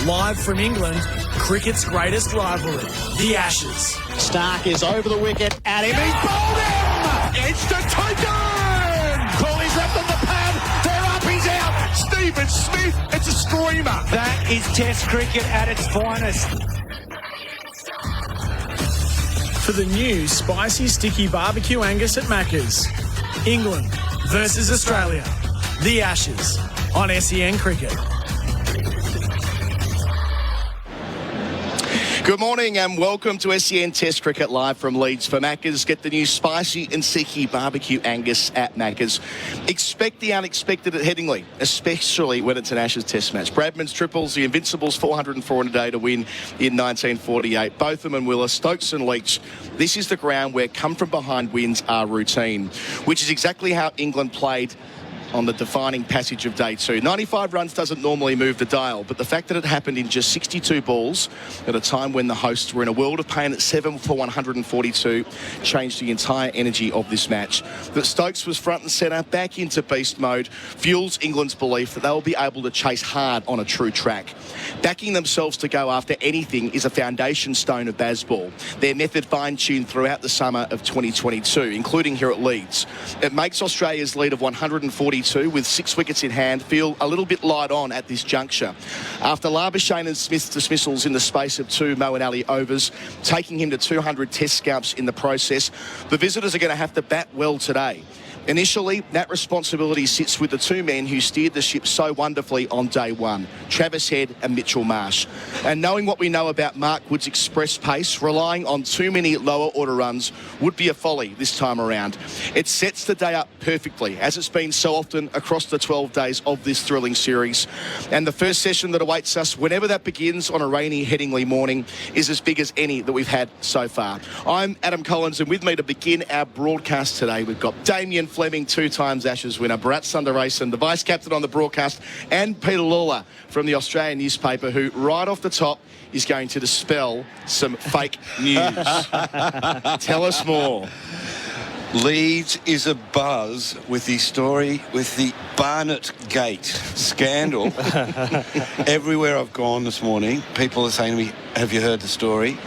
live from England, cricket's greatest rivalry, the Ashes. Stark is over the wicket at him. He's bowled him! It's the taken! Coney's left on the pad. They're up, he's out. Stephen Smith, it's a screamer. That is Test cricket at its finest. For the new spicy sticky barbecue Angus at Macca's. England versus Australia. The Ashes on SEN Cricket. Good morning and welcome to SEN Test Cricket live from Leeds for Macca's. Get the new spicy and sticky barbecue Angus at Macca's. Expect the unexpected at Headingley, especially when it's an Ashes Test match. Bradman's triples, the Invincibles 404 in a day to win in 1948. Botham and Willer, Stokes and Leach. This is the ground where come-from-behind wins are routine, which is exactly how England played on the defining passage of day 2. 95 runs doesn't normally move the dial, but the fact that it happened in just 62 balls at a time when the hosts were in a world of pain at 7 for 142 changed the entire energy of this match. That Stokes was front and centre, back into beast mode, fuels England's belief that they will be able to chase hard on a true track. Backing themselves to go after anything is a foundation stone of baseball. Their method fine-tuned throughout the summer of 2022, including here at Leeds. It makes Australia's lead of 142 with 6 wickets in hand feel a little bit light on at this juncture. After Labuschagne and Smith's dismissals in the space of 2 Mo and Ali overs, taking him to 200 test scalps in the process, the visitors are going to have to bat well today. Initially, that responsibility sits with the 2 men who steered the ship so wonderfully on day 1, Travis Head and Mitchell Marsh. And knowing what we know about Mark Wood's express pace, relying on too many lower order runs would be a folly this time around. It sets the day up perfectly, as it's been so often across the 12 days of this thrilling series. And the first session that awaits us, whenever that begins on a rainy Headingley morning, is as big as any that we've had so far. I'm Adam Collins, and with me to begin our broadcast today, we've got Damien, Fleming, 2 times Ashes winner, Bharat Sundaresan, the vice-captain on the broadcast, and Peter Lalor from the Australian newspaper, who right off the top is going to dispel some fake news. Tell us more. Leeds is a buzz with the story, with the Barnett Gate scandal. Everywhere I've gone this morning, people are saying to me, have you heard the story?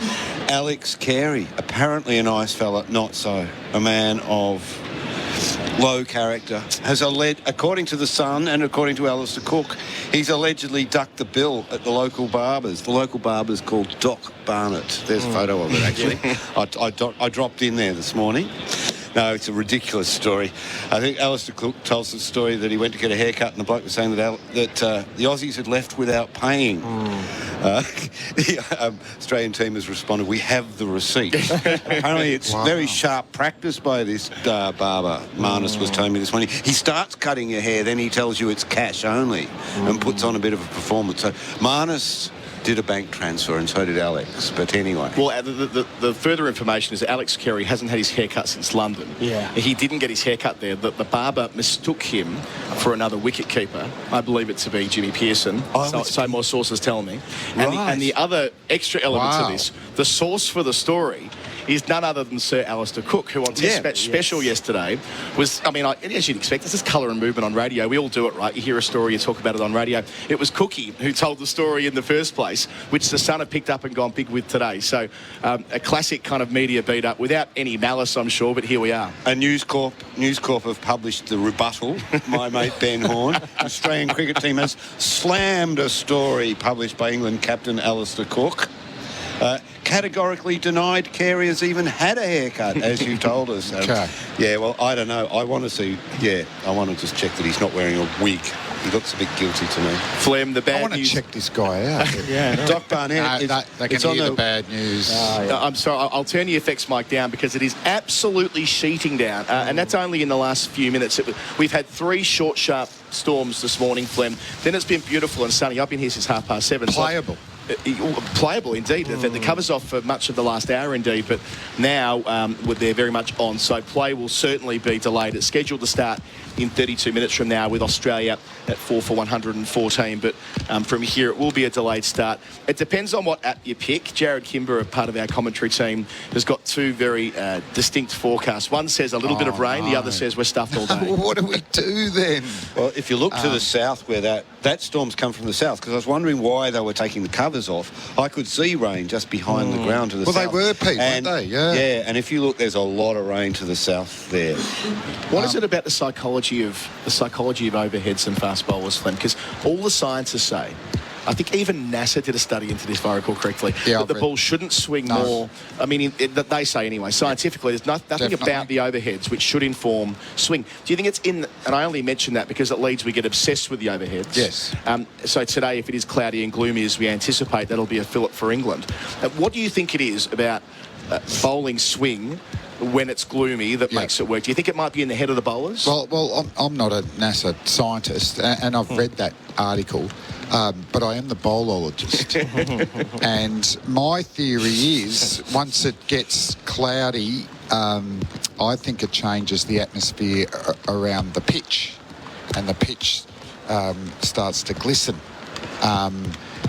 Alex Carey, apparently a nice fella, not so. A man of low character, has according to The Sun and according to Alistair Cook, he's allegedly ducked the bill at the local barbers. The local barber's called Doc Barnett. There's a photo of it, actually. I dropped in there this morning. No, it's a ridiculous story. I think Alistair Cook tells the story that he went to get a haircut and the bloke was saying that the Aussies had left without paying. The Australian team has responded, we have the receipt. Apparently it's very sharp practice by this barber, Marnus was telling me this morning. He starts cutting your hair, then he tells you it's cash only and puts on a bit of a performance. So Marnus did a bank transfer and so did Alex, but anyway. Well, the further information is that Alex Carey hasn't had his haircut since London. Yeah. He didn't get his haircut there. The barber mistook him for another wicket-keeper. I believe it to be Jimmy Pearson. So more sources tell me. And the other extra element to this, the source for the story is none other than Sir Alistair Cook, who on Test Match Special yesterday was, I mean, as you'd expect, this is colour and movement on radio. We all do it, right? You hear a story, you talk about it on radio. It was Cookie who told the story in the first place, which the Sun have picked up and gone big with today. So a classic kind of media beat-up without any malice, I'm sure, but here we are. And News Corp have published the rebuttal. My mate Ben Horn, the Australian cricket team has slammed a story published by England captain Alistair Cook. Categorically denied Carey has even had a haircut, as you told us. Okay. Yeah, well, I don't know. I want to see, I want to just check that he's not wearing a wig. He looks a bit guilty to me. Flem, the bad news. I want to check this guy out. Doc Barnett. They can hear the bad news. I'm sorry, I'll turn the effects mic down because it is absolutely sheeting down. And that's only in the last few minutes. We've had 3 short, sharp storms this morning, Flem. Then it's been beautiful and sunny. I've been here since 7:30. Playable. playable indeed. The cover's off for much of the last hour indeed, but now they're very much on. So play will certainly be delayed. It's scheduled to start in 32 minutes from now with Australia at 4 for 114. But from here, it will be a delayed start. It depends on what app you pick. Jarrod, Kimber, a part of our commentary team, has got two very distinct forecasts. One says a little bit of rain. The other says we're stuffed all day. What do we do then? Well, if you look to the south where that storm's come from the south, because I was wondering why they were taking the covers off. I could see rain just behind the ground to the south. Well, they were, Pete, weren't they? Yeah. Yeah, and if you look, there's a lot of rain to the south there. What is it about the psychology of overheads and fast bowlers, Flem? Because all the scientists say, I think even NASA did a study into this, if I recall correctly, that the ball shouldn't swing more. I mean, they say anyway, scientifically, there's nothing about the overheads which should inform swing. Do you think it's in, and I only mention that because at Leeds we get obsessed with the overheads. Yes. So today, if it is cloudy and gloomy as we anticipate, that'll be a fillip for England. What do you think it is about bowling swing when it's gloomy that makes it work? Do you think it might be in the head of the bowlers? Well, I'm not a NASA scientist, and I've read that article. But I am the bowlologist. And my theory is once it gets cloudy, I think it changes the atmosphere around the pitch, and the pitch starts to glisten.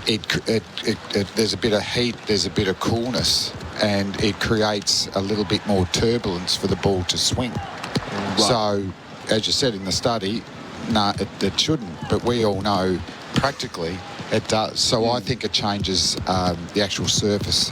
There's a bit of heat, there's a bit of coolness, and it creates a little bit more turbulence for the ball to swing. Right. So, as you said in the study, no, it shouldn't, but we all know practically it does. So I think it changes the actual surface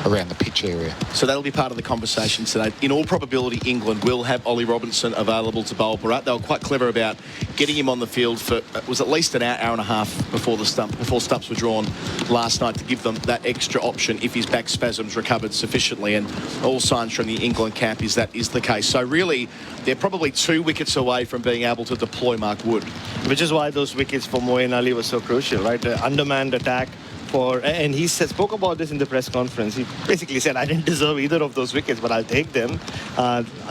around the pitch area. So that'll be part of the conversation today. In all probability, England will have Ollie Robinson available to bowl Bharat. They were quite clever about getting him on the field for it was at least an hour and a half before stumps were drawn last night to give them that extra option if his back spasms recovered sufficiently. And all signs from the England camp is that is the case. So really, they're probably 2 wickets away from being able to deploy Mark Wood. Which is why those wickets for Moeen Ali were so crucial, right? The undermanned attack. And he spoke about this in the press conference. He basically said, I didn't deserve either of those wickets, but I'll take them.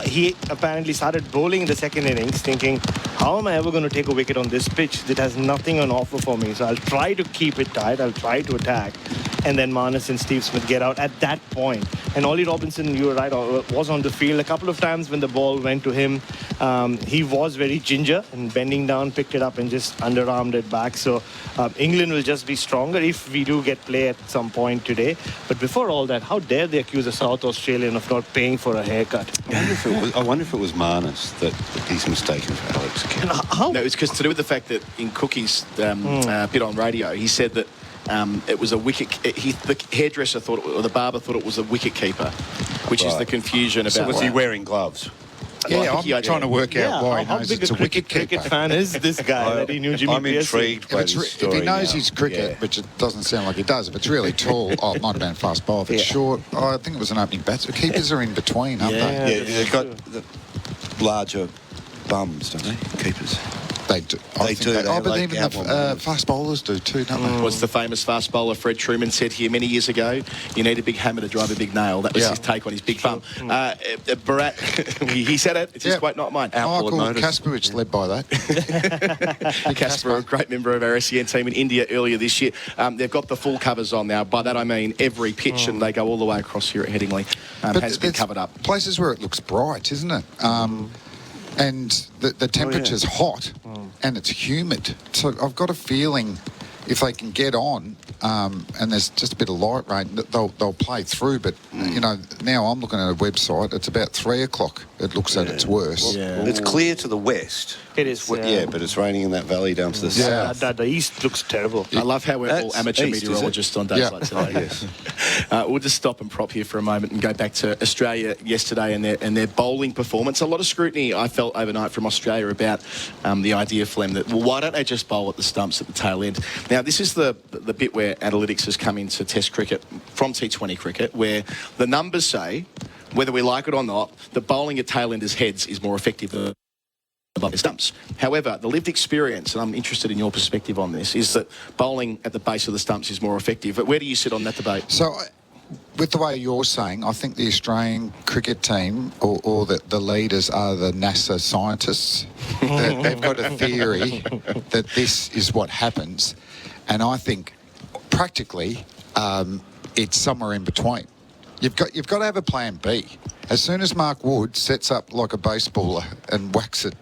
He apparently started bowling in the second innings thinking, how am I ever going to take a wicket on this pitch that has nothing on offer for me? So I'll try to keep it tight. I'll try to attack. And then Marnus and Steve Smith get out at that point. And Ollie Robinson, you were right, was on the field. A couple of times when the ball went to him, he was very ginger and bending down, picked it up and just underarmed it back. So England will just be stronger if we do get play at some point today. But before all that, how dare they accuse a South Australian of not paying for a haircut? I wonder if it was Marnus that he's mistaken for Alex Kimber. No, it's because to do with the fact that in Cookie's bit on radio, he said that it was a wicket. The hairdresser thought, or the barber thought it was a wicket keeper, which is the confusion about. So was he wearing gloves? Yeah, I'm trying to work out why he knows it's a wicket keeper. Cricket fan is this guy that he knew Jimmy I'm intrigued by this story. If he knows his cricket, which it doesn't sound like he does, if it's really tall, it might have been fast bowler. If it's short, I think it was an opening batsman. Keepers are in between, aren't they? Yeah, they've got the larger bums, don't they? Keepers. They do. But even the fast bowlers do too, don't they? Was the famous fast bowler Fred Truman said here many years ago, you need a big hammer to drive a big nail. That was his take on his big bum. Bharat, he said it. It's his quote, not mine. Michael Kasparich led by that. Casper, a great member of our SEN team in India earlier this year. They've got the full covers on now. By that I mean every pitch, and they go all the way across here at Headingley. Has been covered up. Places where it looks bright, isn't it? And the temperature's hot and it's humid. So I've got a feeling if they can get on and there's just a bit of light rain, they'll play through. But, you know, now I'm looking at a website, it's about 3 o'clock. It looks at its worst. Well, it's clear to the west. It is. Yeah, but it's raining in that valley down to the south. The east looks terrible. I love how we're all amateur meteorologists on days like today. Yes. We'll just stop and prop here for a moment and go back to Australia yesterday and their bowling performance. A lot of scrutiny I felt overnight from Australia about the idea, Flem, that, well, why don't they just bowl at the stumps at the tail end? Now, this is the bit where analytics has come into Test cricket from T20 cricket, where the numbers say, whether we like it or not, that bowling at tail-enders' heads is more effective than above the stumps. However, the lived experience, and I'm interested in your perspective on this, is that bowling at the base of the stumps is more effective. But where do you sit on that debate? So, with the way you're saying, I think the Australian cricket team or the leaders are the NASA scientists. They've got a theory that this is what happens. And I think practically, it's somewhere in between. You've got to have a plan B. As soon as Mark Wood sets up like a baseballer and whacks it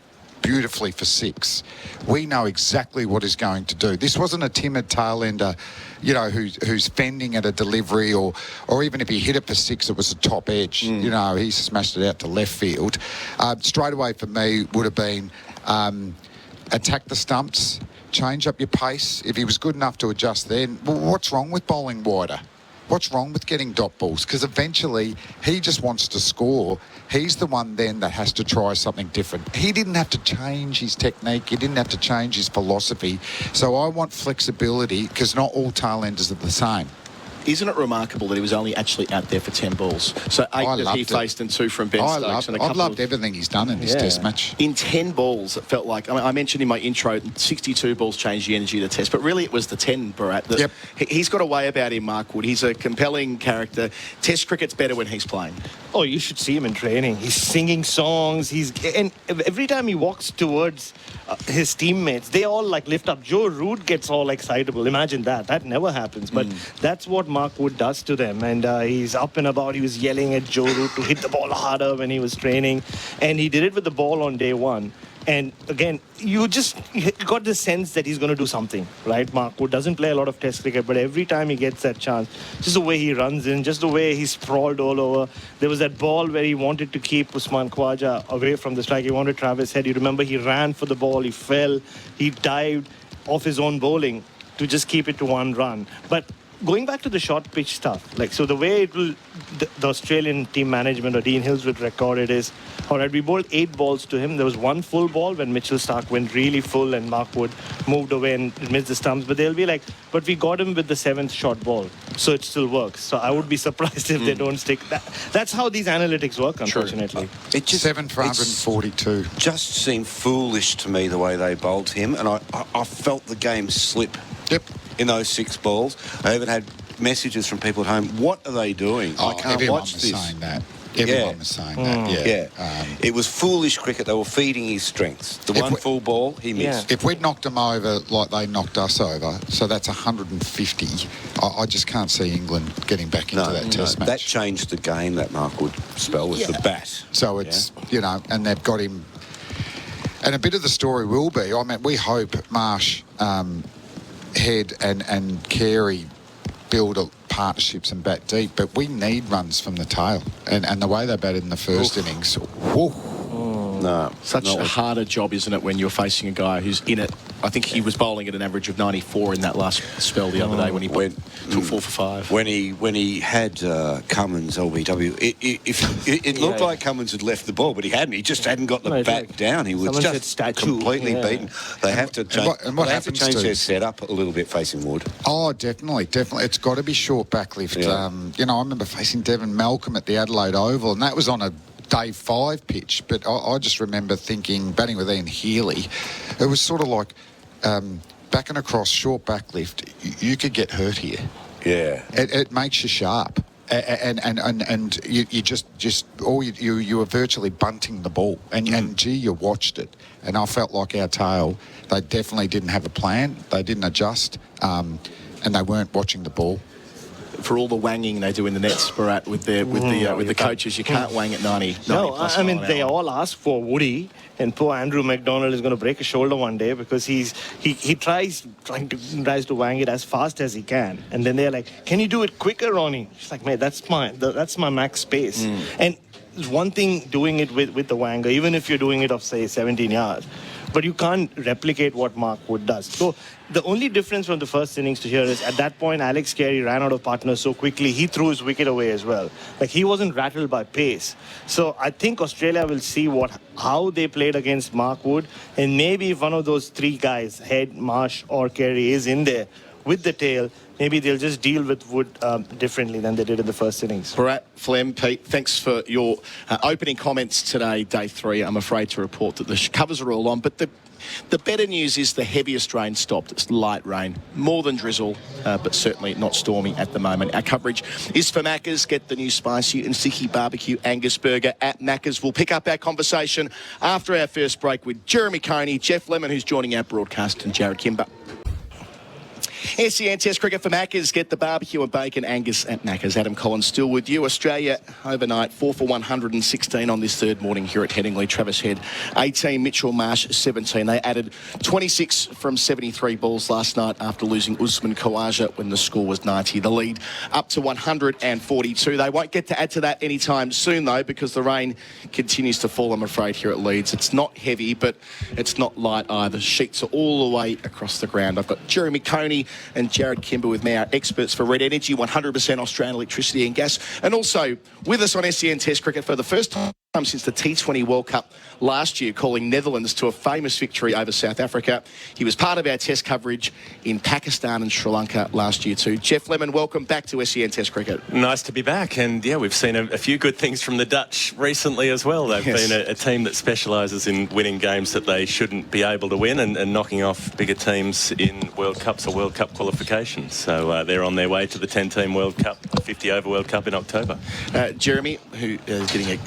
beautifully for 6, we know exactly what he's going to do. This wasn't a timid tail ender, you know, who's fending at a delivery, or even if he hit it for 6, it was a top edge. You know, he smashed it out to left field. Straight away for me would have been attack the stumps, change up your pace. If he was good enough to adjust then, well, what's wrong with bowling wider? What's wrong with getting dot balls? Because eventually he just wants to score. He's the one then that has to try something different. He didn't have to change his technique. He didn't have to change his philosophy. So I want flexibility, because not all tail enders are the same. Isn't it remarkable that he was only actually out there for 10 balls? So 8 that he faced and 2 from Ben Stokes. I've loved everything he's done in this Test match. In 10 balls, it felt like, I mentioned in my intro, 62 balls changed the energy of the Test, but really it was the 10, Bharat. That He's got a way about him, Mark Wood. He's a compelling character. Test cricket's better when he's playing. Oh, you should see him in training. He's singing songs. And every time he walks towards his teammates, they all like lift up. Joe Root gets all excitable. Imagine that. That never happens. But that's what Mark Wood does to them. And he's up and about. He was yelling at Joe Root to hit the ball harder when he was training. And he did it with the ball on day 1. And again, you got the sense that he's going to do something, right? Mark Wood doesn't play a lot of Test cricket, but every time he gets that chance, just the way he runs in, just the way he sprawled all over. There was that ball where he wanted to keep Usman Khawaja away from the strike. He wanted Travis Head. You remember he ran for the ball, he fell, he dived off his own bowling to just keep it to 1 run. But going back to the short pitch stuff, like, so the way it will, the Australian team management or Dean Hills would record it is, all right, we bowled 8 balls to him. There was 1 full ball when Mitchell Starc went really full and Mark Wood moved away and missed the stumps. But they'll be like, but we got him with the 7th short ball, so it still works. So I would be surprised if they don't stick. That's how these analytics work, unfortunately. It just 7 for 142. Just seemed foolish to me the way they bowled him, and I felt the game slip. Yep. In those 6 balls. I even had messages from people at home. What are they doing? I can't watch this. Saying that. Everyone was saying that. Yeah. It was foolish cricket. They were feeding his strengths. The 1 full ball, he missed. If we'd knocked them over like they knocked us over, so that's 150, I just can't see England getting back into that Test match. That changed the game, that Mark Wood spell with the bat. So it's, you know, and they've got him. And a bit of the story will be, I mean, we hope Marsh, Head and Carey build partnerships and bat deep, but we need runs from the tail. And the way they batted in the first innings, Such a harder job, isn't it, when you're facing a guy who's in it? I think he was bowling at an average of 94 in that last spell the other day when he took 4 for 5. When he had Cummins LBW, it looked like Cummins had left the ball, but he hadn't. He just hadn't got the bat down. He was just completely beaten. They have to change, change their setup a little bit facing Wood. Oh, definitely. It's got to be short backlift. Yeah. You know, I remember facing Devon Malcolm at the Adelaide Oval, and that was on a day 5 pitch, but I just remember thinking, batting with Ian Healy, it was sort of like backing across short backlift. You could get hurt here. Yeah, it makes you sharp, and you just you were virtually bunting the ball, and gee, you watched it, and I felt like our tail, they definitely didn't have a plan, they didn't adjust, and they weren't watching the ball. For all the wanging they do in the nets, Bharat, with the coaches, you can't wang at 90. No, I mean, they all ask for Woody, and poor Andrew McDonald is going to break a shoulder one day because he tries to wang it as fast as he can, and then they're like, "Can you do it quicker, Ronnie?" She's like, "Mate, that's my max space." And there's one thing doing it with the wanger, even if you're doing it off, say, 17 yards. But you can't replicate what Mark Wood does. So the only difference from the first innings to here is at that point, Alex Carey ran out of partners so quickly, he threw his wicket away as well. Like, he wasn't rattled by pace. So I think Australia will see how they played against Mark Wood. And maybe if one of those 3 guys, Head, Marsh or Carey, is in there with the tail, maybe they'll just deal with Wood differently than they did in the first innings. Bharat, Flem, Pete, thanks for your opening comments today, day 3. I'm afraid to report that the covers are all on, but the better news is the heaviest rain stopped. It's light rain, more than drizzle, but certainly not stormy at the moment. Our coverage is for Macca's. Get the new spicy and sticky barbecue Angus burger at Macca's. We'll pick up our conversation after our first break with Jeremy Coney, Geoff Lemon, who's joining our broadcast, and Jarrod Kimber. SEN Test Cricket for Maccas. Get the barbecue and bacon Angus at Maccas. Adam Collins still with you. Australia overnight 4 for 116 on this third morning here at Headingley. Travis Head 18, Mitchell Marsh 17. They added 26 from 73 balls last night after losing Usman Khawaja when the score was 90. The lead up to 142. They won't get to add to that anytime soon though, because the rain continues to fall, I'm afraid, here at Leeds. It's not heavy, but it's not light either. Sheets are all the way across the ground. I've got Jeremy Coney and Jarrod Kimber with me, our experts for Red Energy, 100% Australian electricity and gas. And also with us on SEN Test Cricket for the first time since the T20 World Cup last year, calling Netherlands to a famous victory over South Africa. He was part of our test coverage in Pakistan and Sri Lanka last year too. Geoff, Fleming, welcome back to SEN Test Cricket. Nice to be back, and yeah, we've seen a few good things from the Dutch recently as well. They've been a team that specialises in winning games that they shouldn't be able to win and knocking off bigger teams in World Cups or World Cup qualifications. So they're on their way to the 10-team World Cup, 50-over World Cup in October. Jeremy, who is getting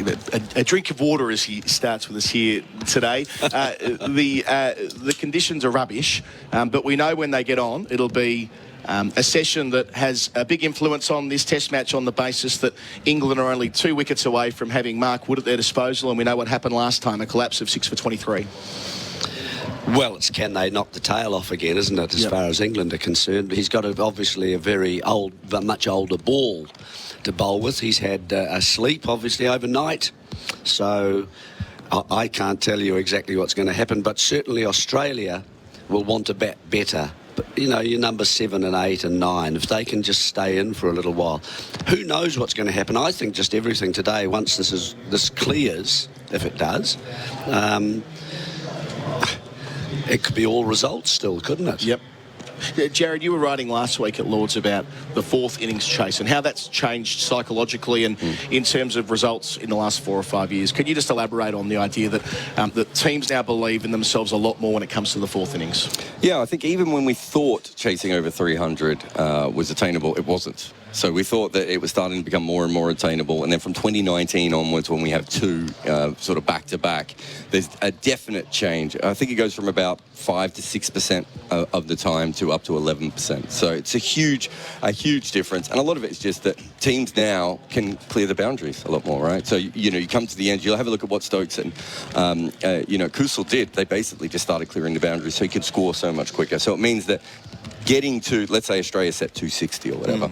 a drink of water as he starts with us here today. The conditions are rubbish, but we know when they get on, it'll be a session that has a big influence on this test match on the basis that England are only 2 wickets away from having Mark Wood at their disposal, and we know what happened last time, a collapse of 6 for 23. Well, it's can they knock the tail off again, isn't it, as far as England are concerned? He's got obviously a very old, much older ball to bowl with. He's had a sleep, obviously, overnight. So I can't tell you exactly what's going to happen, but certainly Australia will want to bat better. But, you know, your numbers 7 and 8 and 9, if they can just stay in for a little while, who knows what's going to happen? I think just everything today, once this clears, if it does, it could be all results still, couldn't it? Yep. Yeah, Jarrod, you were writing last week at Lords about the fourth innings chase and how that's changed psychologically and in terms of results in the last 4 or 5 years. Could you just elaborate on the idea that that teams now believe in themselves a lot more when it comes to the fourth innings? Yeah, I think even when we thought chasing over 300 was attainable, it wasn't. So we thought that it was starting to become more and more attainable. And then from 2019 onwards, when we have 2 sort of back-to-back, there's a definite change. I think it goes from about 5 to 6% of the time to up to 11%. So it's a huge difference. And a lot of it is just that teams now can clear the boundaries a lot more, right? So, you know, you come to the end, you'll have a look at what Stokes and, Kusal did. They basically just started clearing the boundaries so he could score so much quicker. So it means that getting to, let's say Australia set 260 or whatever,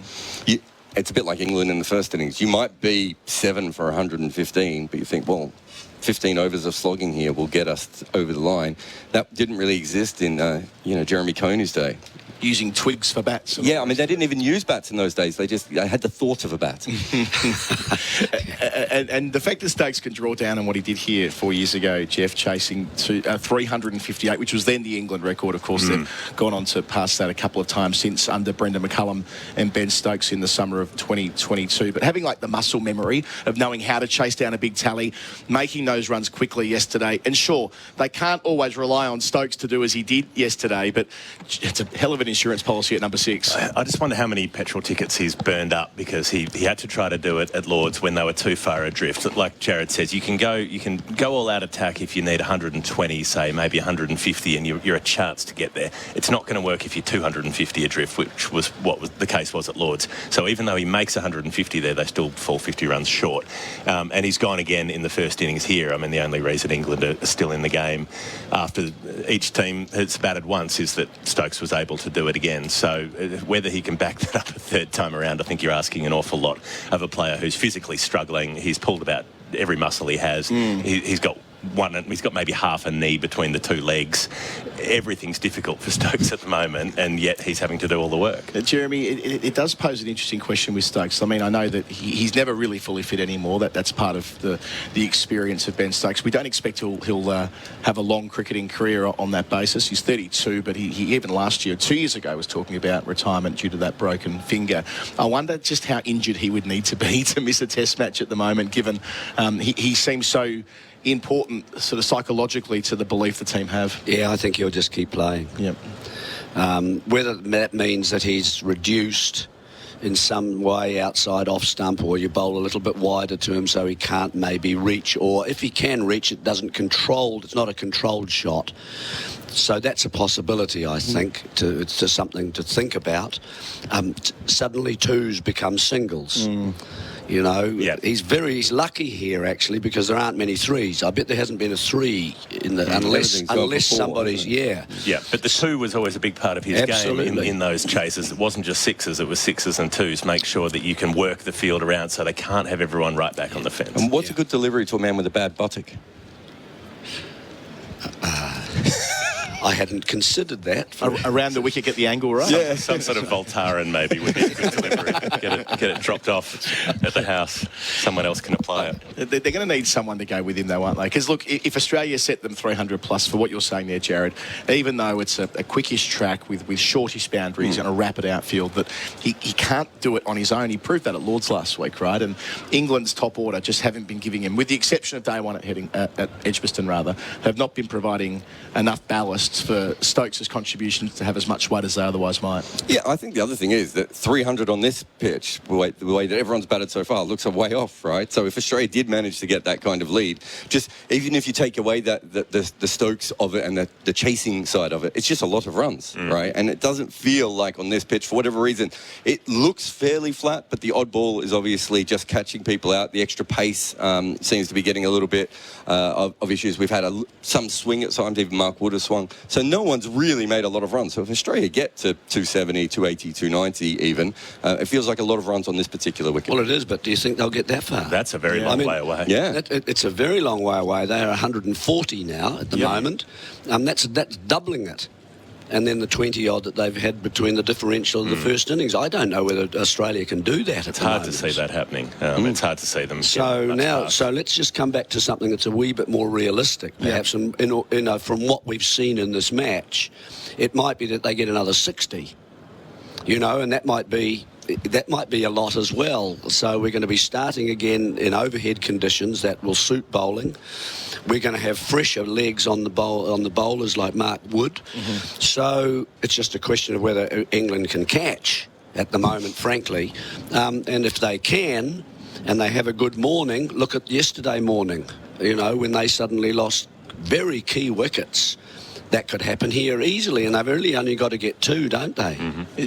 it's a bit like England in the first innings. You might be 7 for 115, but you think, well, 15 overs of slogging here will get us over the line. That didn't really exist in, Jeremy Coney's day. Using twigs for bats. Yeah, I mean, they didn't even use bats in those days. They had the thought of a bat. and the fact that Stokes can draw down on what he did here 4 years ago, Geoff, chasing 358, which was then the England record, of course. They've gone on to pass that a couple of times since under Brendan McCullum and Ben Stokes in the summer of 2022. But having like the muscle memory of knowing how to chase down a big tally, making those runs quickly yesterday, and sure, they can't always rely on Stokes to do as he did yesterday, but it's a hell of an insurance policy at number 6. I just wonder how many petrol tickets he's burned up because he had to try to do it at Lords when they were too far adrift. Like Jarrod says, you can go all out attack if you need 120, say maybe 150, and you're a chance to get there. It's not going to work if you're 250 adrift, which was what the case was at Lords. So even though he makes 150 there, they still fall 50 runs short. And he's gone again in the first innings here. I mean, the only reason England are still in the game after each team has batted once is that Stokes was able to do it again. So whether he can back that up a third time around, I think you're asking an awful lot of a player who's physically struggling. He's pulled about every muscle he has. He's got maybe half a knee between the 2 legs. Everything's difficult for Stokes at the moment, and yet he's having to do all the work. Jeremy, it does pose an interesting question with Stokes. I mean, I know that he's never really fully fit anymore. That's part of the experience of Ben Stokes. We don't expect he'll have a long cricketing career on that basis. He's 32, but he even last year, 2 years ago, was talking about retirement due to that broken finger. I wonder just how injured he would need to be to miss a test match at the moment, given he seems so important sort of psychologically to the belief the team have. Yeah, I think he'll just keep playing. Yep. Whether that means that he's reduced in some way outside off stump, or you bowl a little bit wider to him so he can't maybe reach, or if he can reach, it's not a controlled shot. So that's a possibility, I think, to something to think about. Suddenly twos become singles. You know, he's lucky here actually, because there aren't many threes. I bet there hasn't been a three in the unless somebody's Yeah, but the two was always a big part of his game in those chases. It wasn't just sixes; it was sixes and twos. Make sure that you can work the field around so they can't have everyone right back on the fence. And what's a good delivery to a man with a bad buttock? I hadn't considered that. Around the wicket, get the angle right. Yeah, some sort of Voltaren maybe would be a good delivery. Get it dropped off at the house. Someone else can apply it. They're going to need someone to go with him, though, aren't they? Because, look, if Australia set them 300 plus for what you're saying there, Jarrod, even though it's a quickish track with shortish boundaries and a rapid outfield, that he can't do it on his own. He proved that at Lord's last week, right? And England's top order just haven't been giving him, with the exception of day one at Edgbaston, have not been providing enough ballast for Stokes' contributions to have as much weight as they otherwise might. Yeah, I think the other thing is that 300 on this pitch, the way that everyone's batted so far, looks a way off, right? So if Australia did manage to get that kind of lead, just even if you take away the Stokes of it and the chasing side of it, it's just a lot of runs, right? And it doesn't feel like on this pitch, for whatever reason, it looks fairly flat, but the odd ball is obviously just catching people out. The extra pace seems to be getting a little bit of issues. We've had some swing at times, even Mark Wood has swung. So no one's really made a lot of runs. So if Australia get to 270, 280, 290 even, it feels like a lot of runs on this particular wicket. Well, it is, but do you think they'll get that far? That's a very long way away. Yeah. It's a very long way away. They are 140 now at the moment. That's doubling it. And then the 20-odd that they've had between the differential of the first innings. I don't know whether Australia can do that. It's hard to see that happening. It's hard to see them. So let's just come back to something that's a wee bit more realistic, perhaps. And from what we've seen in this match, it might be that they get another 60. And that might be a lot as well. So we're going to be starting again in overhead conditions that will suit bowling. We're going to have fresher legs on the bowlers like Mark Wood. So it's just a question of whether England can catch at the moment, frankly. And if they can, and they have a good morning, look at yesterday morning, when they suddenly lost very key wickets. That could happen here easily, and they've really only got to get two, don't they?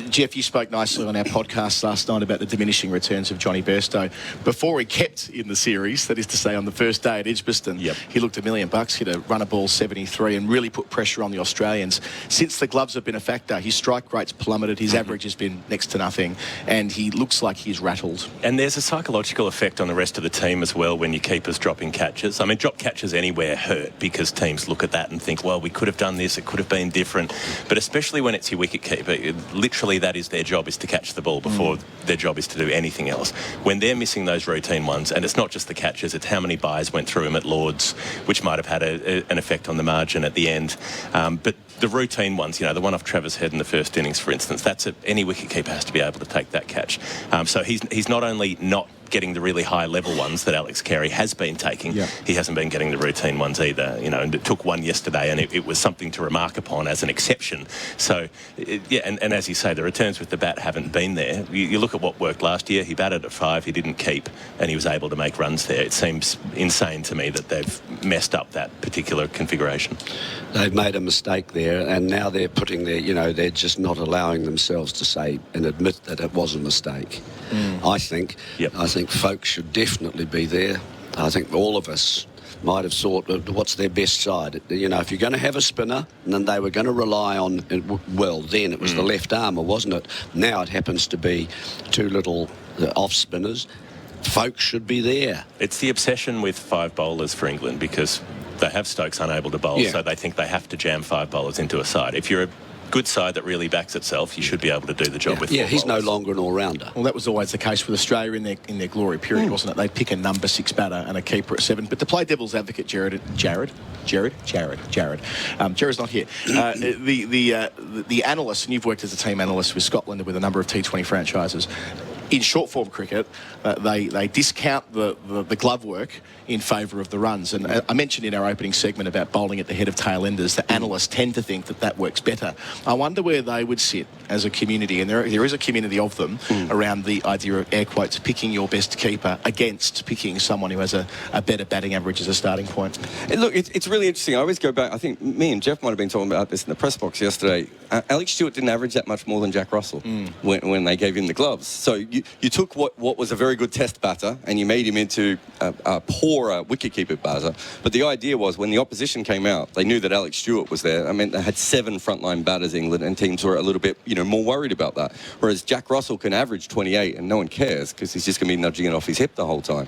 Geoff, you spoke nicely on our podcast last night about the diminishing returns of Johnny Bairstow. Before he kept in the series, that is to say on the first day at Edgbaston, he looked $1 million, hit a run of ball 73 and really put pressure on the Australians. Since the gloves have been a factor, his strike rate's plummeted, his average has been next to nothing, and he looks like he's rattled. And there's a psychological effect on the rest of the team as well when your keeper's dropping catches. I mean, drop catches anywhere hurt because teams look at that and think, well, we could have done this, it could have been different. But especially when it's your wicket keeper, literally that is their job, is to catch the ball before their job is to do anything else. When they're missing those routine ones, and it's not just the catches, it's how many buys went through him at Lord's, which might have had an effect on the margin at the end. But the routine ones, the one off Trevor's head in the first innings, for instance, any wicketkeeper has to be able to take that catch. So he's not only not getting the really high level ones that Alex Carey has been taking, he hasn't been getting the routine ones either, and it took one yesterday and it was something to remark upon as an exception. So and as you say, the returns with the bat haven't been there. You look at what worked last year, he batted at 5, he didn't keep, and he was able to make runs there. It seems insane to me that they've messed up that particular configuration. They've made a mistake there, and now they're putting they're just not allowing themselves to say and admit that it was a mistake. I think folks should definitely be there. I think all of us might have thought, what's their best side? If you're going to have a spinner, and then they were going to rely on, then it was the left armer, wasn't it? Now it happens to be two little off spinners. Folks should be there. It's the obsession with 5 bowlers for England because they have Stokes unable to bowl, so they think they have to jam 5 bowlers into a side. If you're a good side that really backs itself, you should be able to do the job with 4 he's bowlers. no longer an all-rounder. Well, that was always the case with Australia in their glory period, wasn't it? They'd pick a number 6 batter and a keeper at 7. But to play devil's advocate, Jarrod's not here. The analysts, and you've worked as a team analyst with Scotland and with a number of T20 franchises, in short form cricket, they discount the glove work in favour of the runs. And I mentioned in our opening segment about bowling at the head of tail enders that analysts tend to think that works better. I wonder where they would sit as a community, and there is a community of them around the idea of, air quotes, picking your best keeper against picking someone who has a better batting average as a starting point. And look, it's really interesting. I always go back, I think me and Geoff might have been talking about this in the press box yesterday. Alex Stewart didn't average that much more than Jack Russell when they gave him the gloves. So you took what was a very good test batter and you made him into a poorer wicketkeeper batter. But the idea was when the opposition came out, they knew that Alex Stewart was there. I mean, they had 7 frontline batters, England, and teams were a little bit, more worried about that. Whereas Jack Russell can average 28 and no one cares because he's just going to be nudging it off his hip the whole time.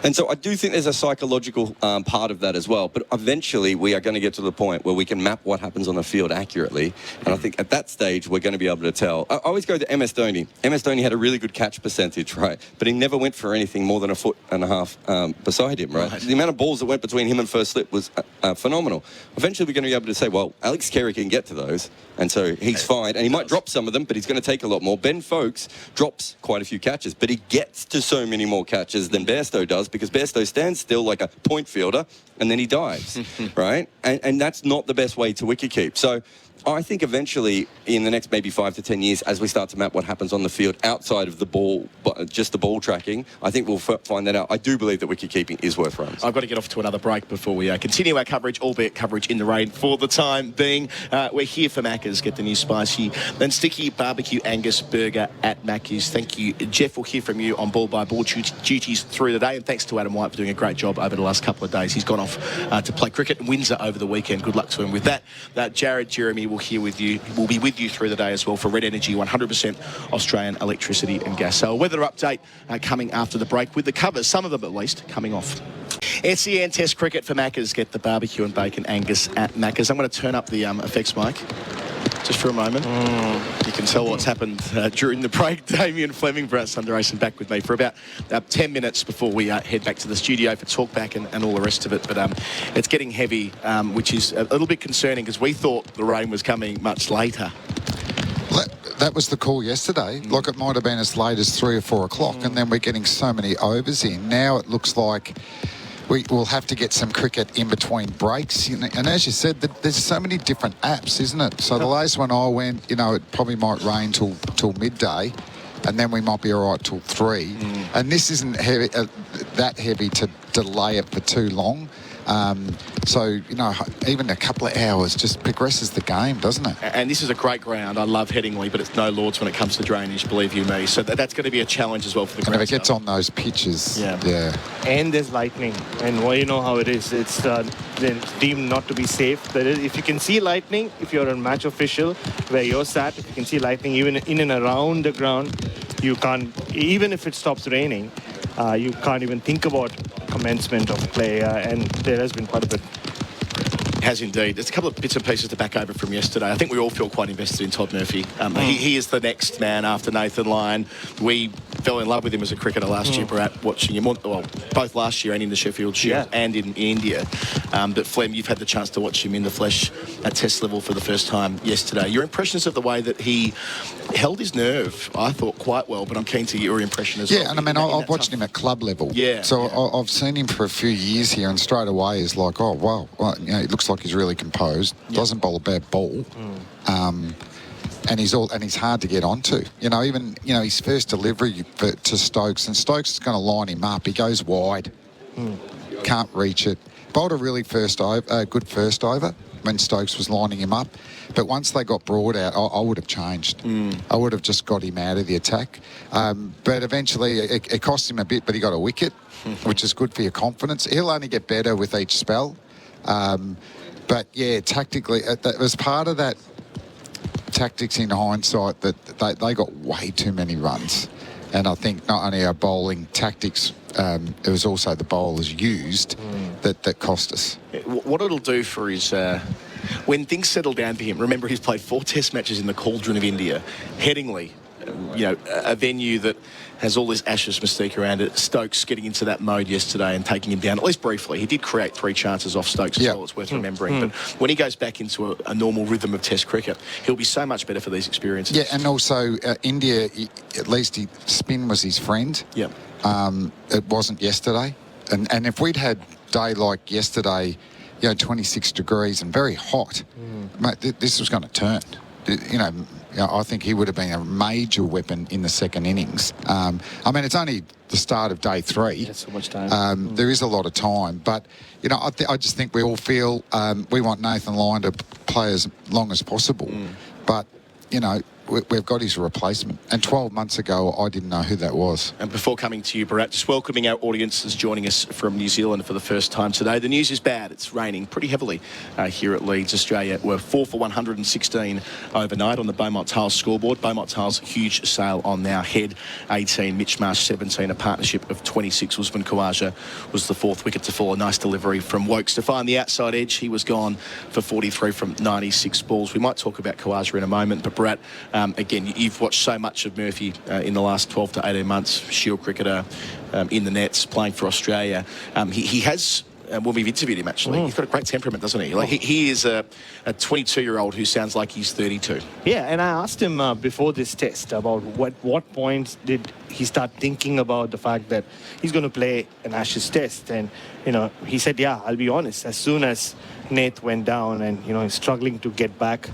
And so I do think there's a psychological part of that as well. But eventually we are going to get to the point where we can map what happens on the field accurately. And I think at that stage, we're going to be able to tell. I always go to MS Dhoni. MS Dhoni had a really good catch percentage, right? But he never went for anything more than 1.5 foot beside him, right? The amount of balls that went between him and first slip was phenomenal. Eventually, we're going to be able to say, well, Alex Carey can get to those, and so he's fine. And he might drop some of them, but he's going to take a lot more. Ben Foakes drops quite a few catches, but he gets to so many more catches than Bairstow does because Bairstow stands still like a point fielder, and then he dives, right? And that's not the best way to wicket keep. So I think eventually, in the next maybe 5 to 10 years, as we start to map what happens on the field outside of the ball, just the ball tracking, I think we'll find that out. I do believe that wicket keeping is worth runs. I've got to get off to another break before we continue our coverage, albeit coverage in the rain for the time being. We're here for Macca's. Get the new spicy and sticky barbecue Angus burger at Macca's. Thank you, Geoff. We'll hear from you on ball-by-ball duties through the day. And thanks to Adam White for doing a great job over the last couple of days. He's gone off to play cricket in Windsor over the weekend. Good luck to him with that. Jarrod, Jeremy will be with you through the day as well for Red Energy, 100% Australian electricity and gas. So a weather update coming after the break with the covers, some of them at least, coming off. SEN Test Cricket for Macca's. Get the barbecue and bacon Angus at Macca's. I'm going to turn up the effects mic just for a moment. You can tell what's happened during the break. Damien, Fleming, Bharat, Sundaresan back with me for about 10 minutes before we head back to the studio for talkback and all the rest of it. But it's getting heavy, which is a little bit concerning because we thought the rain was coming much later. That was the call yesterday. Like it might have been as late as 3 or 4 o'clock, and then we're getting so many overs in. Now it looks like we'll have to get some cricket in between breaks. And as you said, there's so many different apps, isn't it? So the latest one I went, it probably might rain till midday, and then we might be all right till 3. And this isn't heavy, that heavy to delay it for too long. So, even a couple of hours just progresses the game, doesn't it? And this is a great ground. I love Headingley, but it's no Lords when it comes to drainage, believe you me. So that's going to be a challenge as well for the ground. If it gets on those pitches, yeah. And there's lightning, and you know how it is. It's deemed not to be safe. If you can see lightning, if you're a match official where you're sat, if you can see lightning even in and around the ground, you can't, even if it stops raining, you can't even think about commencement of play, and there has been quite a bit. Has indeed. There's a couple of bits and pieces to back over from yesterday. I think we all feel quite invested in Todd Murphy. He is the next man after Nathan Lyon. We fell in love with him as a cricketer last year, Bharat, watching him, both last year and in the Sheffield Shield and in India. But Flem, you've had the chance to watch him in the flesh at Test level for the first time yesterday. Your impressions of the way that he held his nerve, I thought, quite well, but I'm keen to get your impression as well. Yeah, and I mean, I've watched him at club level. So I've seen him for a few years here, and straight away is like, oh, wow, it looks like he's really composed, doesn't bowl a bad ball, and he's hard to get onto. Even his first delivery to Stokes, and Stokes is going to line him up. He goes wide, can't reach it. Bowled a really good first over when Stokes was lining him up, but once they got Broad out, I would have changed. I would have just got him out of the attack, but eventually it cost him a bit, but he got a wicket, which is good for your confidence. He'll only get better with each spell. But yeah, tactically, that was part of that tactics in hindsight that they got way too many runs. And I think not only our bowling tactics, it was also the bowlers used that cost us. What it'll do for his... when things settle down for him, remember he's played 4 Test matches in the cauldron of India. Headingley, a venue that has all this Ashes mystique around it. Stokes getting into that mode yesterday and taking him down, at least briefly. He did create 3 chances off Stokes as well, it's worth remembering. But when he goes back into a normal rhythm of Test cricket, he'll be so much better for these experiences. Yeah, and also India, at least spin was his friend. Yeah. It wasn't yesterday. And if we'd had a day like yesterday, 26 degrees and very hot, mate, this was going to turn. I think he would have been a major weapon in the second innings. It's only the start of day 3. That's so much time. There is a lot of time, but I just think we all feel we want Nathan Lyon to play as long as possible. But we've got his replacement. And 12 months ago, I didn't know who that was. And before coming to you, Bharat, just welcoming our audiences joining us from New Zealand for the first time today. The news is bad. It's raining pretty heavily here at Leeds, Australia. We're 4 for 116 overnight on the Beaumont Tiles scoreboard. Beaumont Tiles, huge sale on now. Head 18, Mitch Marsh 17, a partnership of 26. Usman Khawaja was the 4th wicket to fall. A nice delivery from Wokes to find the outside edge. He was gone for 43 from 96 balls. We might talk about Khawaja in a moment, but Bharat, again, you've watched so much of Murphy in the last 12 to 18 months, Shield cricketer in the nets, playing for Australia. He has, when we've interviewed him actually, he's got a great temperament, doesn't he? Like he is a 22-year-old who sounds like he's 32. Yeah, and I asked him before this test about what points did he start thinking about the fact that he's going to play an Ashes test. And, he said, I'll be honest, as soon as Nath went down and, he's struggling to get back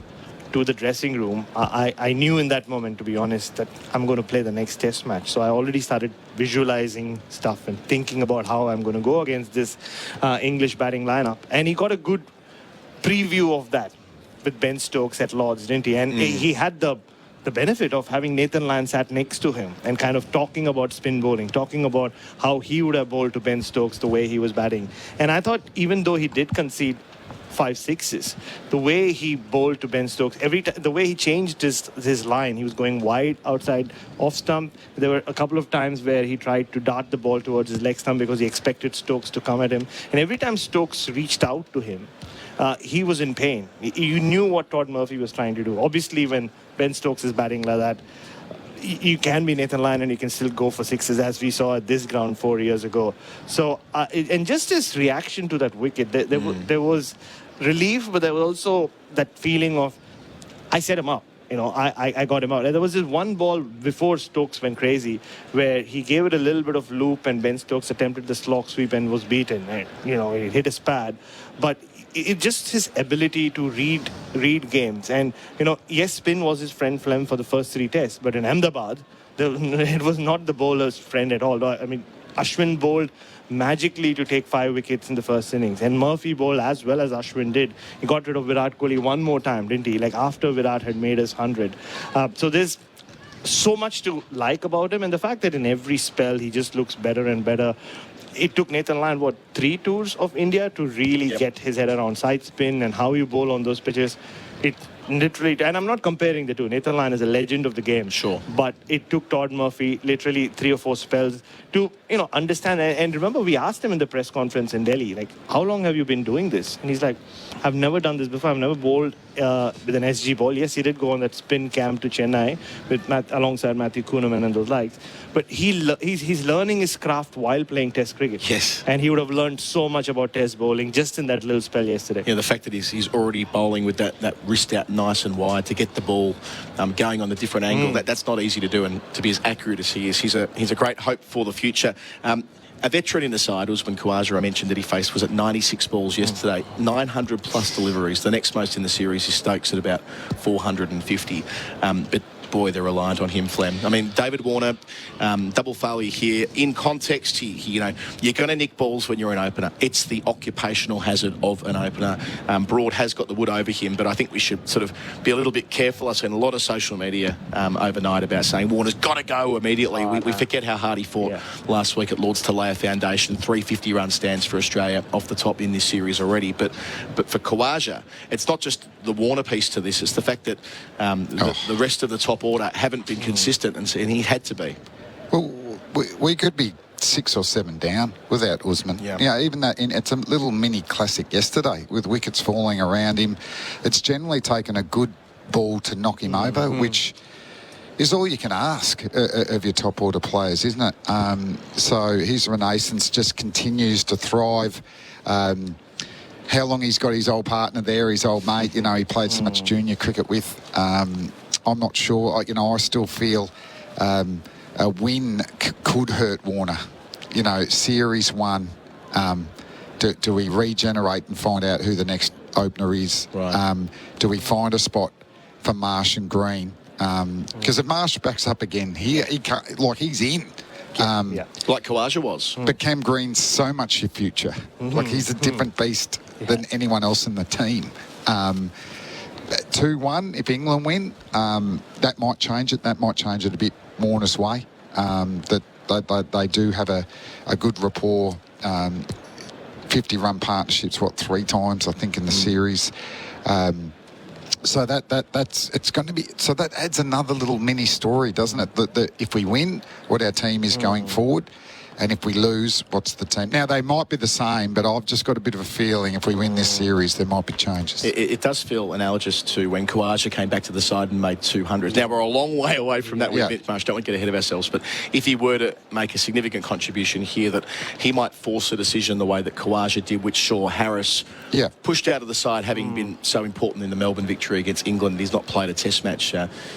to the dressing room, I knew in that moment, to be honest, that I'm going to play the next test match. So I already started visualizing stuff and thinking about how I'm going to go against this English batting lineup. And he got a good preview of that with Ben Stokes at Lord's, didn't he? And he had the benefit of having Nathan Lyon sat next to him and kind of talking about spin bowling, talking about how he would have bowled to Ben Stokes the way he was batting. And I thought, even though he did concede 5 sixes, the way he bowled to Ben Stokes, the way he changed his line, he was going wide outside off stump. There were a couple of times where he tried to dart the ball towards his leg stump because he expected Stokes to come at him. And every time Stokes reached out to him, he was in pain. You knew what Todd Murphy was trying to do. Obviously, when Ben Stokes is batting like that, you can be Nathan Lyon and you can still go for sixes, as we saw at this ground 4 years ago. So, and just his reaction to that wicket, there was relief, but there was also that feeling of, I set him up. I got him out. And there was this one ball before Stokes went crazy where he gave it a little bit of loop and Ben Stokes attempted the slog sweep and was beaten. And, he hit his pad. But it just his ability to read games. And, yes, spin was his friend Fleming for the first 3 tests, but in Ahmedabad, it was not the bowler's friend at all. I mean, Ashwin bowled magically to take 5 wickets in the first innings, and Murphy bowled as well as Ashwin did. He got rid of Virat Kohli one more time, didn't he? Like after Virat had made his 100. So there's so much to like about him, and the fact that in every spell he just looks better and better. It took Nathan Lyon, 3 tours of India to really get his head around side spin and how you bowl on those pitches. It literally, and I'm not comparing the two. Nathan Lyon is a legend of the game. Sure. But it took Todd Murphy literally 3 or 4 spells to, understand. And remember, we asked him in the press conference in Delhi, like, how long have you been doing this? And he's like, I've never done this before. I've never bowled with an SG ball. Yes, he did go on that spin camp to Chennai alongside Matthew Kuhneman and those likes. But he's learning his craft while playing Test cricket. Yes. And he would have learned so much about Test bowling just in that little spell yesterday. The fact that he's already bowling with that wrist out nice and wide to get the ball going on the different angle, that's not easy to do, and to be as accurate as he is, he's a great hope for the future. A veteran in the side, Usman Khawaja, I mentioned that he faced, was at 96 balls yesterday, 900 plus deliveries. The next most in the series is Stokes at about 450. But boy, they're reliant on him, Flem. I mean, David Warner, double failure here. In context, you're going to nick balls when you're an opener. It's the occupational hazard of an opener. Broad has got the wood over him, but I think we should sort of be a little bit careful. I've seen a lot of social media overnight about saying Warner's got to go immediately. We forget how hard he fought last week at Lord's to lay a foundation. 350-run stands for Australia off the top in this series already. But for Khawaja, it's not just the Warner piece to this. It's the fact that the rest of the top order haven't been consistent, and he had to be. Well, we could be 6 or 7 down without Usman. Yeah. Even that, it's a little mini classic yesterday with wickets falling around him. It's generally taken a good ball to knock him over, which, is all you can ask of your top order players, isn't it? So his renaissance just continues to thrive. How long he's got his old partner there, his old mate, you know, he played so much junior cricket with. I'm not sure. You know, I still feel a win could hurt Warner. You know, Series 1, do we regenerate and find out who the next opener is? Right. Do we find a spot for Marsh and Green? Because if Marsh backs up again, he can't, like, he's in. Like Khawaja was. But Cam Green's so much your future. Like, he's a different beast than anyone else in the team. 2-1, if England win, that might change it. That might change it a bit Warner's way. That they do have a good rapport. 50-run partnerships, 3 times, I think, in the series. So that's it's going to be. So that adds another little mini story, doesn't it? That if we win, what our team is going forward, and if we lose, what's the team? Now they might be the same, but I've just got a bit of a feeling if we win this series, there might be changes. It does feel analogous to when Khawaja came back to the side and made 200. Now we're a long way away from that with Mitch Marsh. Don't want to get ahead of ourselves, but if he were to make a significant contribution here, that he might force a decision the way that Khawaja did, which Shaw Harris pushed out of the side, having been so important in the Melbourne victory against England. He's not played a Test match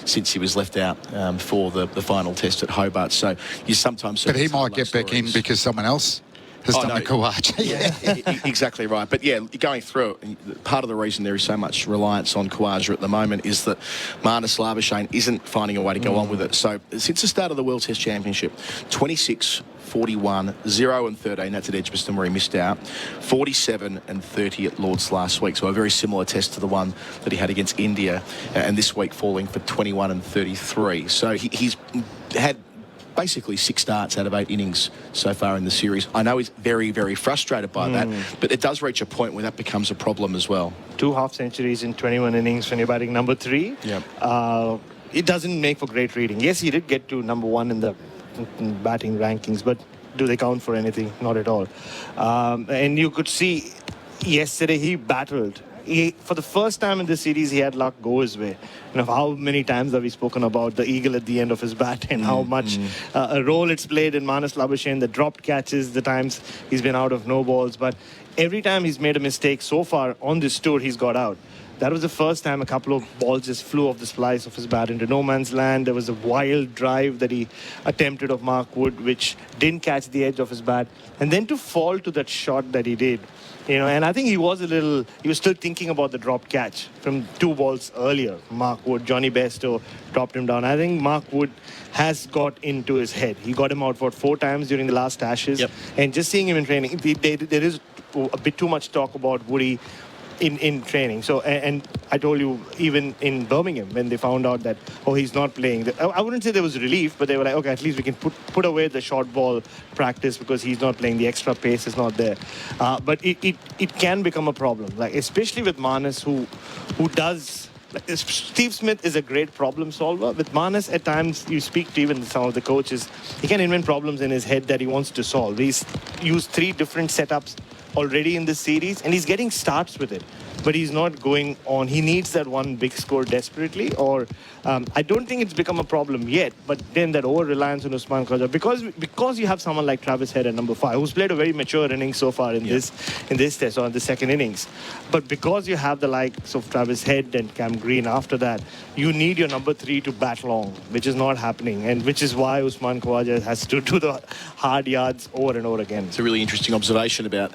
since he was left out for the final Test at Hobart. So you sometimes. But he might get back in because someone else has done the Khawaja. Exactly right. But yeah, going through it, part of the reason there is so much reliance on Khawaja at the moment is that Marnus Labuschagne isn't finding a way to go on with it. So since the start of the World Test Championship, 26, 41, 0 and 13, that's at Edgbaston where he missed out, 47 and 30 at Lord's last week, so a very similar test to the one that he had against India, and this week falling for 21 and 33. So he's had basically 6 starts out of 8 innings so far in the series. I know he's very, very frustrated by that, but it does reach a point where that becomes a problem as well. 2 half-centuries in 21 innings when you're batting number 3. It doesn't make for great reading. Yes, he did get to number 1 in the batting rankings, but do they count for anything? Not at all. And you could see yesterday he battled. For the first time in this series, he had luck go his way. You know, how many times have we spoken about the eagle at the end of his bat and how much a role it's played in Marnus Labuschagne, the dropped catches, the times he's been out of no balls. But every time he's made a mistake so far on this tour, he's got out. That was the first time a couple of balls just flew off the slice of his bat into no man's land. There was a wild drive that he attempted of Mark Wood, which didn't catch the edge of his bat. And then to fall to that shot that he did, you know, and I think he was still thinking about the dropped catch from 2 balls earlier. Mark Wood, Johnny Bairstow dropped him down. I think Mark Wood has got into his head. He got him out for 4 times during the last Ashes. And just seeing him in training, there is a bit too much talk about Woody in training. So, and I told you, even in Birmingham, when they found out that, he's not playing, I wouldn't say there was relief, but they were like, okay, at least we can put away the short ball practice because he's not playing. The extra pace is not there. But it can become a problem, like especially with Marnus, who does. Steve Smith is a great problem solver. With Marnus, at times, you speak to even some of the coaches, he can invent problems in his head that he wants to solve. He's used 3 different setups already in this series, and he's getting starts with it. But he's not going on. He needs that one big score desperately, or I don't think it's become a problem yet. But then that over-reliance on Usman Khawaja, because you have someone like Travis Head at number 5, who's played a very mature inning so far in this test, or in the second innings. But because you have the likes of Travis Head and Cam Green after that, you need your number 3 to bat long, which is not happening, and which is why Usman Khawaja has to do the hard yards over and over again. It's a really interesting observation about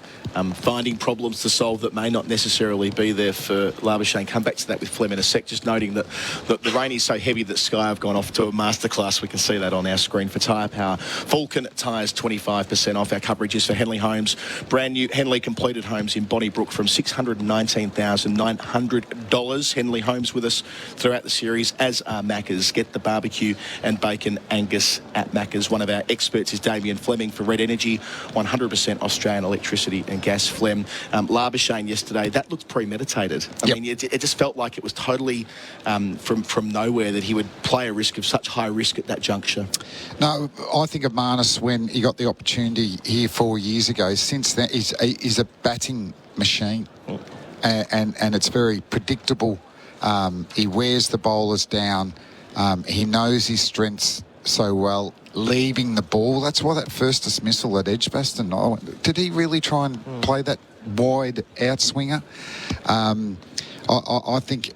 finding problems to solve that may not necessarily be there for Labuschagne. Come back to that with Fleming in a sec, just noting that the rain is so heavy that Sky have gone off to a masterclass. We can see that on our screen for tyre power. Vulcan tyres 25% off. Our coverage is for Henley Homes. Brand new Henley completed homes in Bonnybrook from $619,900. Henley Homes with us throughout the series, as are Macca's. Get the barbecue and bacon Angus at Macca's. One of our experts is Damien Fleming for Red Energy, 100% Australian electricity and gas. Flem. Labuschagne yesterday, that looked premeditated. I mean, it just felt like it was totally from nowhere that he would play a risk of such high risk at that juncture. No, I think of Marnus when he got the opportunity here 4 years ago. Since then, he's a batting machine, and it's very predictable. He wears the bowlers down. He knows his strengths so well. Leaving the ball, that's why that first dismissal at Edgbaston, did he really try and play that wide outswinger? I think,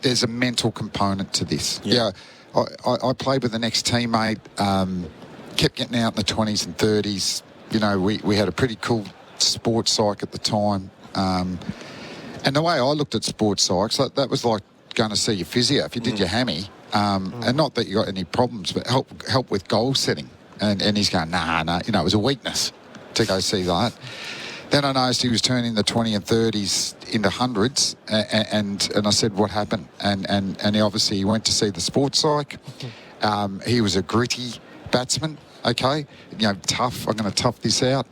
there's a mental component to this. Yeah. I played with an ex-teammate, kept getting out in the 20s and 30s. We had a pretty cool sports psych at the time. And the way I looked at sports psychs, that was like going to see your physio. If you did your hammy, and not that you got any problems, but help with goal setting. And he's going, nah, it was a weakness to go see that. Then I noticed he was turning the 20 and 30s into hundreds, and I said, what happened? And he obviously went to see the sports psych. He was a gritty batsman, okay? Tough. I'm going to tough this out.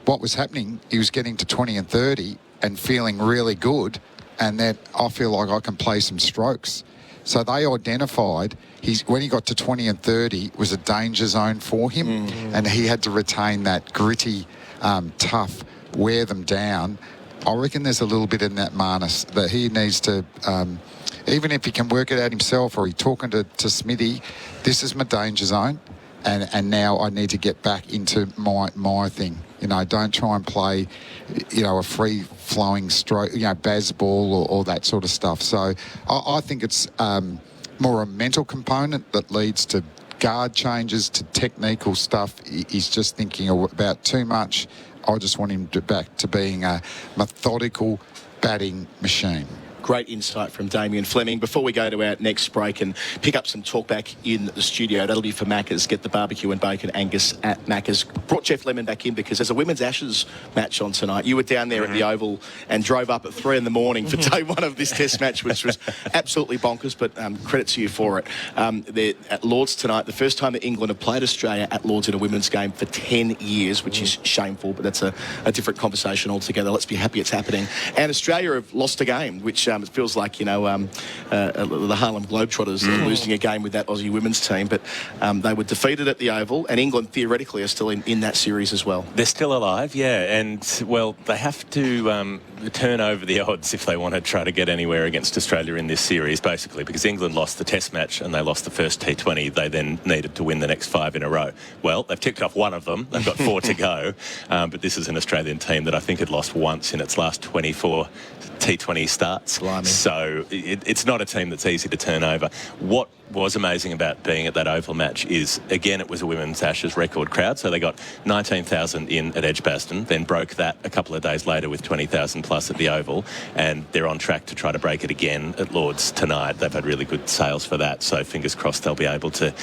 What was happening, he was getting to 20 and 30 and feeling really good, and then I feel like I can play some strokes. So they identified when he got to 20 and 30 was a danger zone for him, and he had to retain that gritty, tough, wear them down. I reckon there's a little bit in that Marnus that he needs to, even if he can work it out himself or he's talking to Smithy, this is my danger zone, and now I need to get back into my thing. Don't try and play, a free-flowing stroke, Baz ball or that sort of stuff. So I think it's more a mental component that leads to guard changes, to technical stuff. He's just thinking about too much. I just want him back to being a methodical batting machine. Great insight from Damien Fleming. Before we go to our next break and pick up some talk back in the studio, that'll be for Macca's. Get the barbecue and bacon Angus at Macca's. Brought Geoff Lemon back in because there's a women's Ashes match on tonight. You were down there at the Oval and drove up at 3 a.m. for day one of this test match, which was absolutely bonkers, but credit to you for it. They're at Lords tonight, the first time that England have played Australia at Lords in a women's game for 10 years, which is shameful, but that's a different conversation altogether. Let's be happy it's happening. And Australia have lost a game, which it feels like, the Harlem Globetrotters are losing a game with that Aussie women's team, but they were defeated at the Oval, and England theoretically are still in that series as well. They're still alive, yeah, and, well, they have to turn over the odds if they want to try to get anywhere against Australia in this series, basically, because England lost the Test match and they lost the first T20. They then needed to win the next 5 in a row. Well, they've ticked off one of them. They've got 4 to go, but this is an Australian team that I think had lost once in its last 24 T20 starts. Blimey. So it's not a team that's easy to turn over. What was amazing about being at that Oval match is, again, it was a women's Ashes record crowd, so they got 19,000 in at Edgbaston, then broke that a couple of days later with 20,000 plus at the Oval, and they're on track to try to break it again at Lords tonight. They've had really good sales for that, so fingers crossed they'll be able to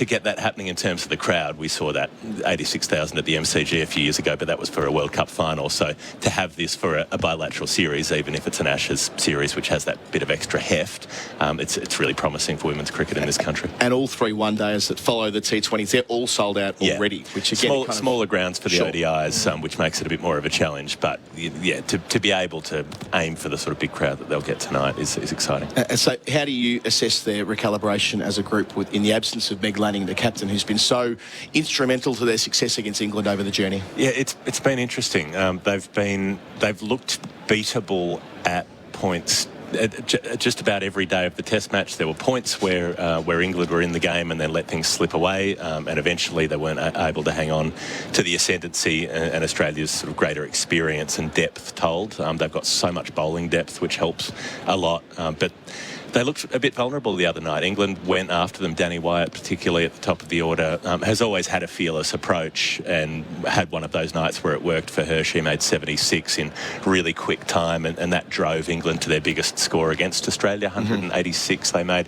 get that happening in terms of the crowd. We saw that 86,000 at the MCG a few years ago, but that was for a World Cup final, so to have this for a bilateral series, even if it's an Ashes series which has that bit of extra heft, it's really promising for women's cricket in this country. And all 3 one-days that follow the T20s, they're all sold out already, which again... Smaller grounds for the ODIs, which makes it a bit more of a challenge, but yeah, to be able to aim for the sort of big crowd that they'll get tonight is exciting. So how do you assess their recalibration as a group in the absence of Meg Lanning, the captain, who's been so instrumental to their success against England over the journey? Yeah, it's been interesting. They've looked beatable at points just about every day of the Test match. There were points where England were in the game and then let things slip away, and eventually they weren't able to hang on to the ascendancy, and Australia's sort of greater experience and depth told. They've got so much bowling depth, which helps a lot, but they looked a bit vulnerable the other night. England went after them. Danny Wyatt, particularly at the top of the order, has always had a fearless approach and had one of those nights where it worked for her. She made 76 in really quick time, and that drove England to their biggest score against Australia, 186 they made.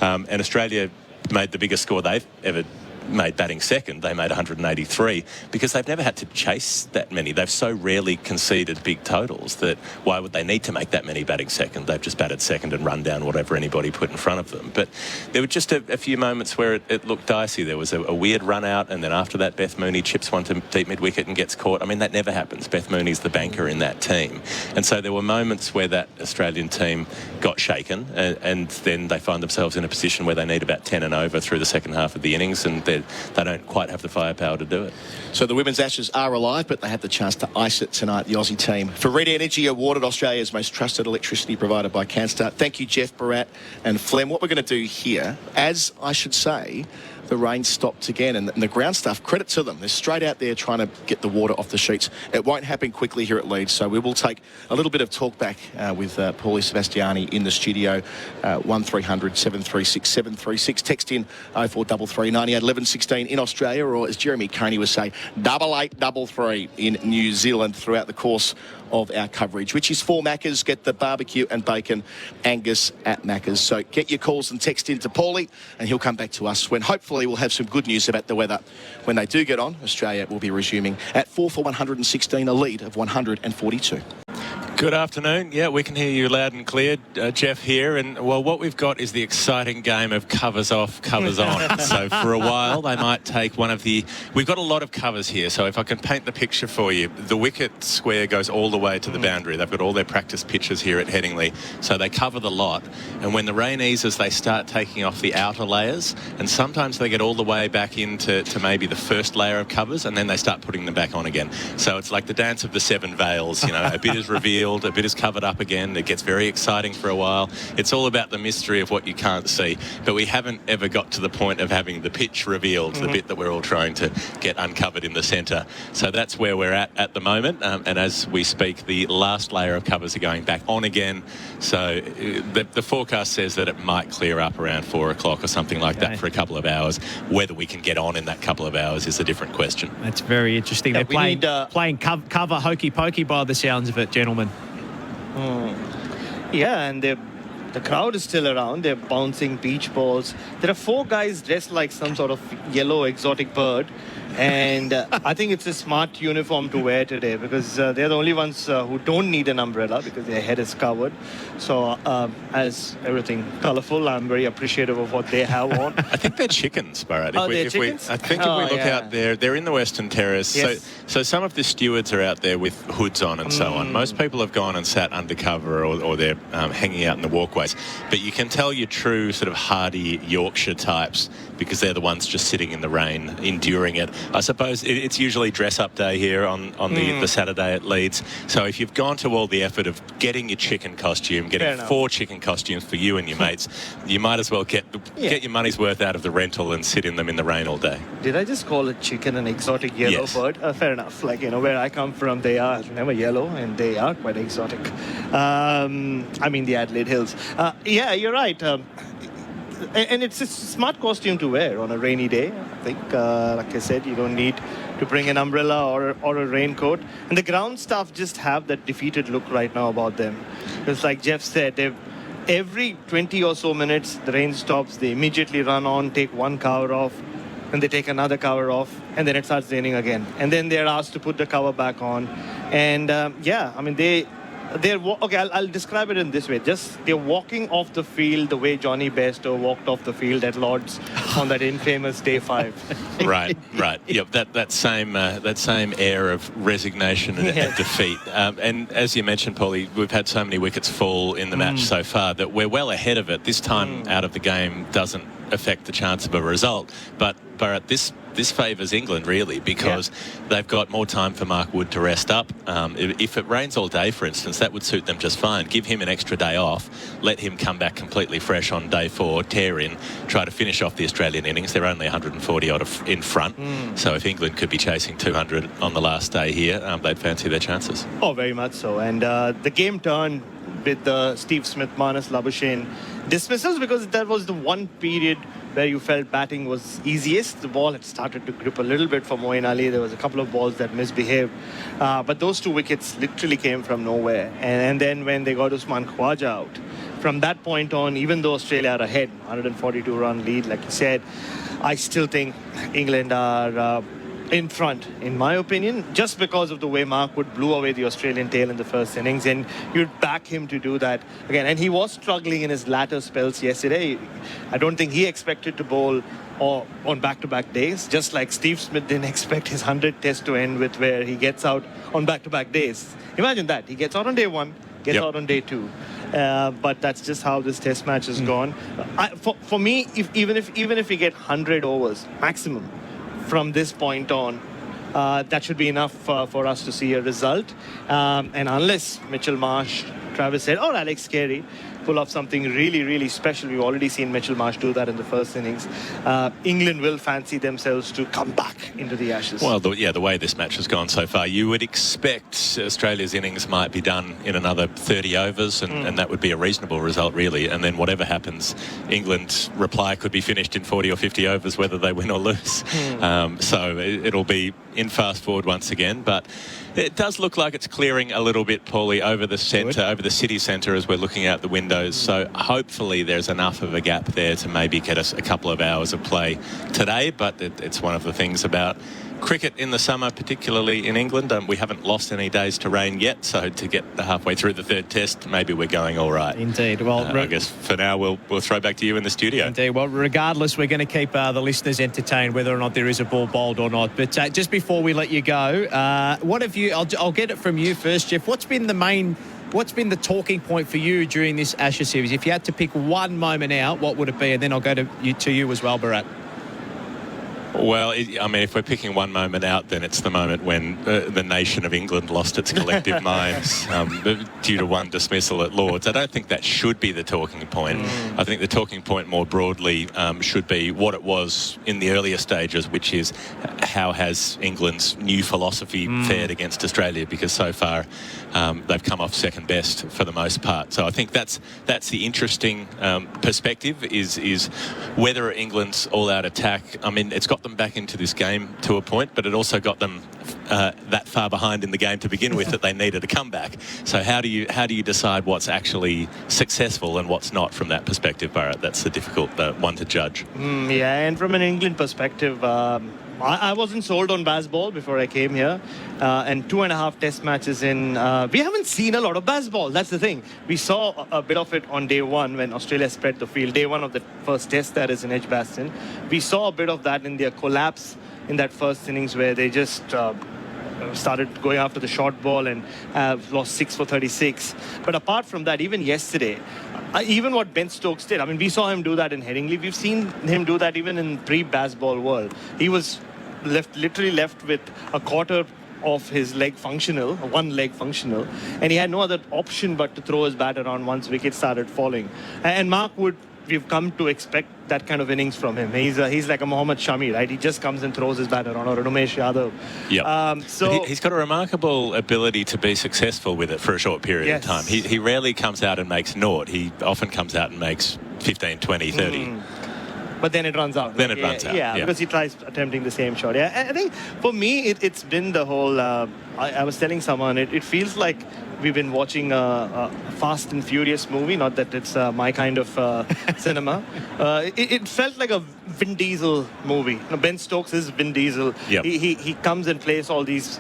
And Australia made the biggest score they've ever made batting second. They made 183 because they've never had to chase that many. They've so rarely conceded big totals that why would they need to make that many batting second? They've just batted second and run down whatever anybody put in front of them. But there were just a few moments where it looked dicey. There was a weird run out, and then after that Beth Mooney chips one to deep mid-wicket and gets caught. I mean, that never happens. Beth Mooney's the banker in that team. And so there were moments where that Australian team got shaken, and then they find themselves in a position where they need about 10 and over through the second half of the innings, and they don't quite have the firepower to do it. So the Women's Ashes are alive, but they had the chance to ice it tonight, the Aussie team. For Red Energy, awarded Australia's most trusted electricity provider by CanStar. Thank you, Geoff, Bharat and Flem. What we're going to do here, as I should say, the rain stopped again, and the ground staff, credit to them. They're straight out there trying to get the water off the sheets. It won't happen quickly here at Leeds, so we will take a little bit of talk back with Paulie Sebastiani in the studio. 1300 736 736. Text in 0433 98 11 16 in Australia, or as Jeremy Coney would say, 8833 in New Zealand throughout the course of our coverage, which is for Macca's. Get the barbecue and bacon Angus at Macca's. So get your calls and text in to Paulie, and he'll come back to us when hopefully we'll have some good news about the weather. When they do get on, Australia will be resuming at 4 for 116, a lead of 142. Good afternoon. Yeah, we can hear you loud and clear. Geoff here. And, well, what we've got is the exciting game of covers off, covers on. So for a while, they might take one of the... We've got a lot of covers here. So if I can paint the picture for you, the wicket square goes all the way to the boundary. They've got all their practice pitches here at Headingley. So they cover the lot. And when the rain eases, they start taking off the outer layers. And sometimes they get all the way back into maybe the first layer of covers, and then they start putting them back on again. So it's like the dance of the seven veils. You know, a bit is revealed, a bit is covered up again. It gets very exciting for a while. It's all about the mystery of what you can't see. But we haven't ever got to the point of having the pitch revealed, the bit that we're all trying to get uncovered in the centre. So that's where we're at the moment. And as we speak, the last layer of covers are going back on again. So the forecast says that it might clear up around 4 o'clock or something like that for a couple of hours. Whether we can get on in that couple of hours is a different question. That's very interesting. Yeah, they're playing cover hokey pokey by the sounds of it, gentlemen. Yeah, and the crowd is still around. They're bouncing beach balls. There are 4 guys dressed like some sort of yellow exotic bird. And I think it's a smart uniform to wear today, because they're the only ones who don't need an umbrella because their head is covered. So as everything colourful, I'm very appreciative of what they have on. I think they're chickens, Bharat. They're chickens? I think if we look out there, they're in the Western Terrace. Yes. So some of the stewards are out there with hoods on and so on. Most people have gone and sat undercover, or they're hanging out in the walkways. But you can tell your true sort of hardy Yorkshire types, because they're the ones just sitting in the rain, enduring it. I suppose it's usually dress-up day here on the Saturday at Leeds. So if you've gone to all the effort of getting your chicken costume, getting 4 chicken costumes for you and your mates, you might as well get your money's worth out of the rental and sit in them in the rain all day. Did I just call a chicken an exotic yellow bird? Fair enough. Like, you know, where I come from, they are never yellow, and they are quite exotic. I mean, the Adelaide Hills. Yeah, you're right. And it's a smart costume to wear on a rainy day. I think, like I said, you don't need to bring an umbrella or a raincoat. And the ground staff just have that defeated look right now about them. It's like Geoff said, every 20 or so minutes, the rain stops, they immediately run on, take one cover off, and they take another cover off, and then it starts raining again. And then they're asked to put the cover back on. And yeah, I mean, okay, I'll describe it in this way. Just they're walking off the field the way Johnny Bairstow walked off the field at Lord's on that infamous day 5. Right. Yep, that same air of resignation and defeat. And as you mentioned, Paulie, we've had so many wickets fall in the match so far that we're well ahead of it. This time out of the game doesn't affect the chance of a result. But Bharat, this favours England, really, because they've got more time for Mark Wood to rest up. If it rains all day, for instance, that would suit them just fine. Give him an extra day off, let him come back completely fresh on day 4, tear in, try to finish off the Australian innings. They're only 140 odd in front. So if England could be chasing 200 on the last day here, they'd fancy their chances. Oh, very much so. And the game turned with the Steve Smith, Marnus Labuschagne dismissals, because that was the one period where you felt batting was easiest. The ball had started to grip a little bit for Moeen Ali. There was a couple of balls that misbehaved. But those 2 wickets literally came from nowhere. And then when they got Usman Khawaja out, from that point on, even though Australia are ahead, 142-run lead, like you said, I still think England are in front, in my opinion, just because of the way Mark Wood blew away the Australian tail in the first innings, and you'd back him to do that again. And he was struggling in his latter spells yesterday. I don't think he expected to bowl on back-to-back days, just like Steve Smith didn't expect his 100 test to end with, where he gets out on back-to-back days. Imagine that. He gets out on day 1, gets out on day 2. But that's just how this Test match has gone. For me, even if we get 100 overs maximum from this point on, that should be enough for us to see a result. And unless Mitchell Marsh, Travis Head, or Alex Carey pull off something really, really special, we've already seen Mitchell Marsh do that in the first innings, England will fancy themselves to come back into the Ashes. Well, the way this match has gone so far, you would expect Australia's innings might be done in another 30 overs, and that would be a reasonable result, really. And then whatever happens, England's reply could be finished in 40 or 50 overs, whether they win or lose. So it'll be in fast forward once again, but it does look like it's clearing a little bit, Paulie, over the centre, over the city centre as we're looking out the windows. So hopefully there's enough of a gap there to maybe get us a couple of hours of play today. But it's one of the things about cricket in the summer, particularly in England. We haven't lost any days to rain yet, so to get halfway through the third test, maybe we're going all right. Indeed. Well, I guess for now we'll throw back to you in the studio. Indeed. Well, regardless, we're going to keep the listeners entertained, whether or not there is a ball bowled or not. But just before we let you go, what have you? I'll get it from you first, Geoff. What's been the talking point for you during this Ashes series? If you had to pick one moment out, what would it be? And then I'll go to you as well, Bharat. Well, if we're picking one moment out, then it's the moment when the nation of England lost its collective minds due to one dismissal at Lords. I don't think that should be the talking point. I think the talking point more broadly should be what it was in the earlier stages, which is how has England's new philosophy fared against Australia, because so far they've come off second best for the most part. So I think that's the interesting perspective is whether England's all-out attack, it's got them back into this game to a point, but it also got them that far behind in the game to begin with that they needed a comeback. So how do you decide what's actually successful and what's not from that perspective, Bharat? That's the difficult one to judge. And from an England perspective, I wasn't sold on baseball before I came here, and 2.5 test matches in, we haven't seen a lot of baseball. That's the thing. We saw a bit of it on day one when Australia spread the field. Day one of the first test, that is in Edgbaston. We saw a bit of that in their collapse in that first innings where they just started going after the short ball and lost 6 for 36. But apart from that, even yesterday, even what Ben Stokes did, we saw him do that in Headingley. We've seen him do that even in pre-baseball world. He was literally left with a quarter of his one leg functional, and he had no other option but to throw his bat around once wickets started falling. And Mark Wood, we've come to expect that kind of innings from him. He's like a Mohammad Shami, right? He just comes and throws his bat around, or a Umesh Yadav. Yep. So he's got a remarkable ability to be successful with it for a short period of time. He rarely comes out and makes naught. He often comes out and makes 15, 20, 30. But then it runs out. Because he tries attempting the same shot. I think for me, it's been the whole... I was telling someone, it feels like we've been watching a Fast and Furious movie. Not that it's my kind of cinema. It felt like a Vin Diesel movie. Ben Stokes is Vin Diesel. Yep. He comes and plays all these...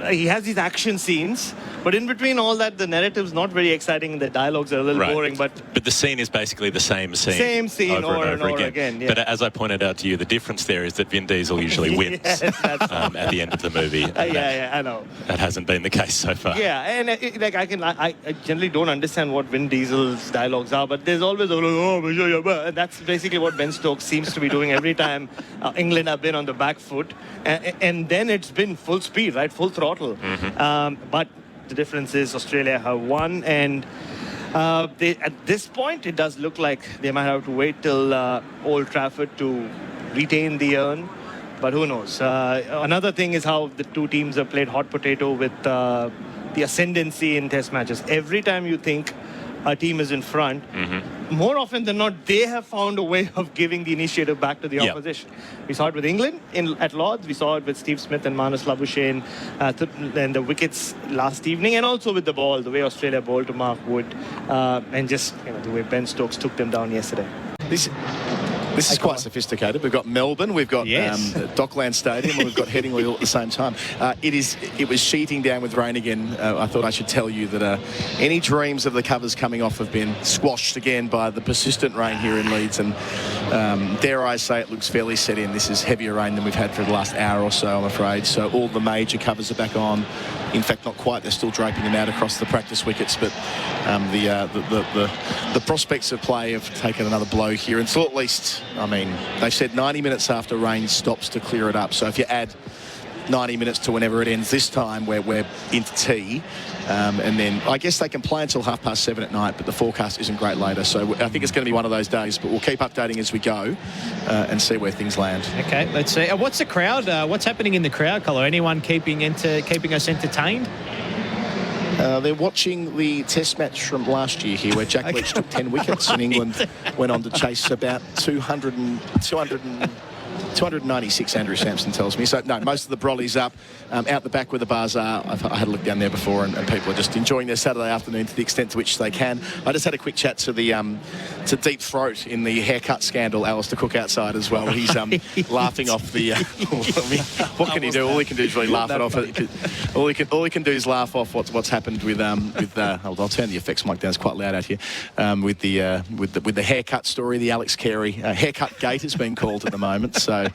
he has these action scenes, but in between all that, the narrative's not very exciting and the dialogues are a little boring. But the scene is basically the same scene. Over and over again. But as I pointed out to you, the difference there is that Vin Diesel usually wins at the end of the movie. I know. That hasn't been the case so far. And I generally don't understand what Vin Diesel's dialogues are, but there's always and that's basically what Ben Stokes seems to be doing every time England have been on the back foot, and then it's been full speed, right, full throttle. But the difference is Australia have won, and at this point it does look like they might have to wait till Old Trafford to retain the urn, but who knows. Another thing is how the two teams have played hot potato with the ascendancy in test matches. Every time you think a team is in front, more often than not, they have found a way of giving the initiative back to the opposition. We saw it with England at Lords. We saw it with Steve Smith and Manus Labuschagne and the wickets last evening, and also with the ball, the way Australia bowled to Mark Wood, and just the way Ben Stokes took them down yesterday. This is quite sophisticated. We've got Melbourne, we've got Dockland Stadium, and we've got Headingley all at the same time. It was sheeting down with rain again. I thought I should tell you that any dreams of the covers coming off have been squashed again by the persistent rain here in Leeds. And dare I say, it looks fairly set in. This is heavier rain than we've had for the last hour or so, I'm afraid. So all the major covers are back on. In fact, not quite. They're still draping them out across the practice wickets, but the prospects of play have taken another blow here until at least, I mean, they've said 90 minutes after rain stops to clear it up. So if you add 90 minutes to whenever it ends this time, we're into tea, and then I guess they can play until 7:30 at night, but the forecast isn't great later. So I think it's going to be one of those days, but we'll keep updating as we go and see where things land. Okay, let's see. What's the crowd? What's happening in the crowd, Colo? Anyone keeping us entertained? They're watching the test match from last year here where Jack Leach took 10 wickets and England went on to chase about 296, Andrew Sampson tells me. So, no, most of the brollies up out the back where the bars are. I had a look down there before, and people are just enjoying their Saturday afternoon to the extent to which they can. I just had a quick chat to to Deep Throat in the haircut scandal, Alistair Cook outside as well. He's laughing off the... what can he do? All he can do is really laugh it off. All he can do is laugh off what's happened with I'll turn the effects mic down. It's quite loud out here. With the haircut story, the Alex Carey haircut gate has been called at the moment. So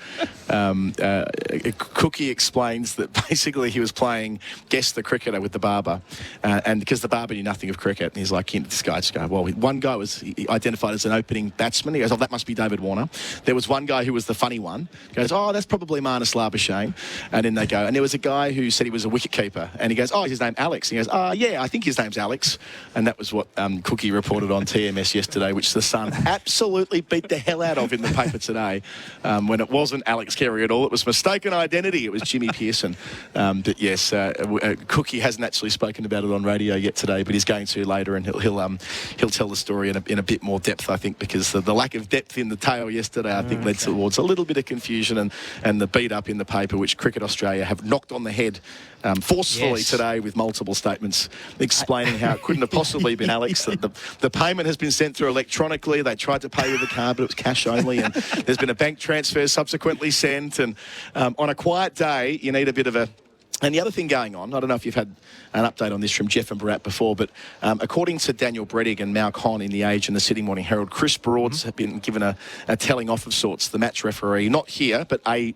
Cookie explains that basically he was playing Guess the Cricketer with the barber, and because the barber knew nothing of cricket, and he's like, this guy just go, well, one guy was identified as an opening batsman. He goes, oh, that must be David Warner. There was one guy who was the funny one. He goes, oh, that's probably Marnus Labuschagne. And then they go, and there was a guy who said he was a wicketkeeper, and he goes, oh, is his name Alex? And he goes, yeah, I think his name's Alex. And that was what Cookie reported on TMS yesterday, which the Sun absolutely beat the hell out of in the paper today, when it wasn't Alex Carey at all. It was mistaken identity. It was Jimmy Pearson. But yes, Cookie hasn't actually spoken about it on radio yet today, but he's going to later, and he'll tell the story in a bit more depth, I think, because the lack of depth in the tale yesterday, I think, led towards a little bit of confusion and the beat up in the paper, which Cricket Australia have knocked on the head forcefully today with multiple statements explaining how it couldn't have possibly been Alex. The payment has been sent through electronically. They tried to pay with a card, but it was cash only, and there's been a bank transfer subsequently sent. And on a quiet day, you need a bit of a... And the other thing going on, I don't know if you've had an update on this from Geoff and Bharat before, but according to Daniel Brettig and Mal Conn in The Age and the Sydney Morning Herald, Chris Broad's have been given a telling off of sorts, the match referee, not here, but a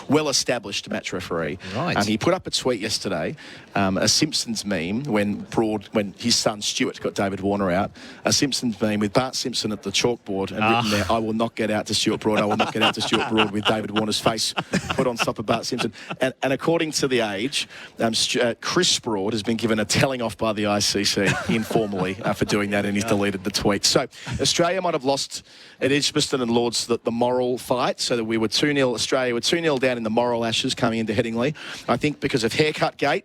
well-established match referee. Right. He put up a tweet yesterday, a Simpsons meme when his son Stuart got David Warner out, a Simpsons meme with Bart Simpson at the chalkboard and written there, I will not get out to Stuart Broad, I will not get out to Stuart Broad, with David Warner's face put on top of Bart Simpson. And according to The Age, Chris Broad has been given a telling off by the ICC informally for doing that, and he's deleted the tweet. So Australia might have lost at Edgbaston and Lords the moral fight, so that we were 2-0, Australia were 2-0 down in the moral ashes coming into Headingley. I think because of haircut gate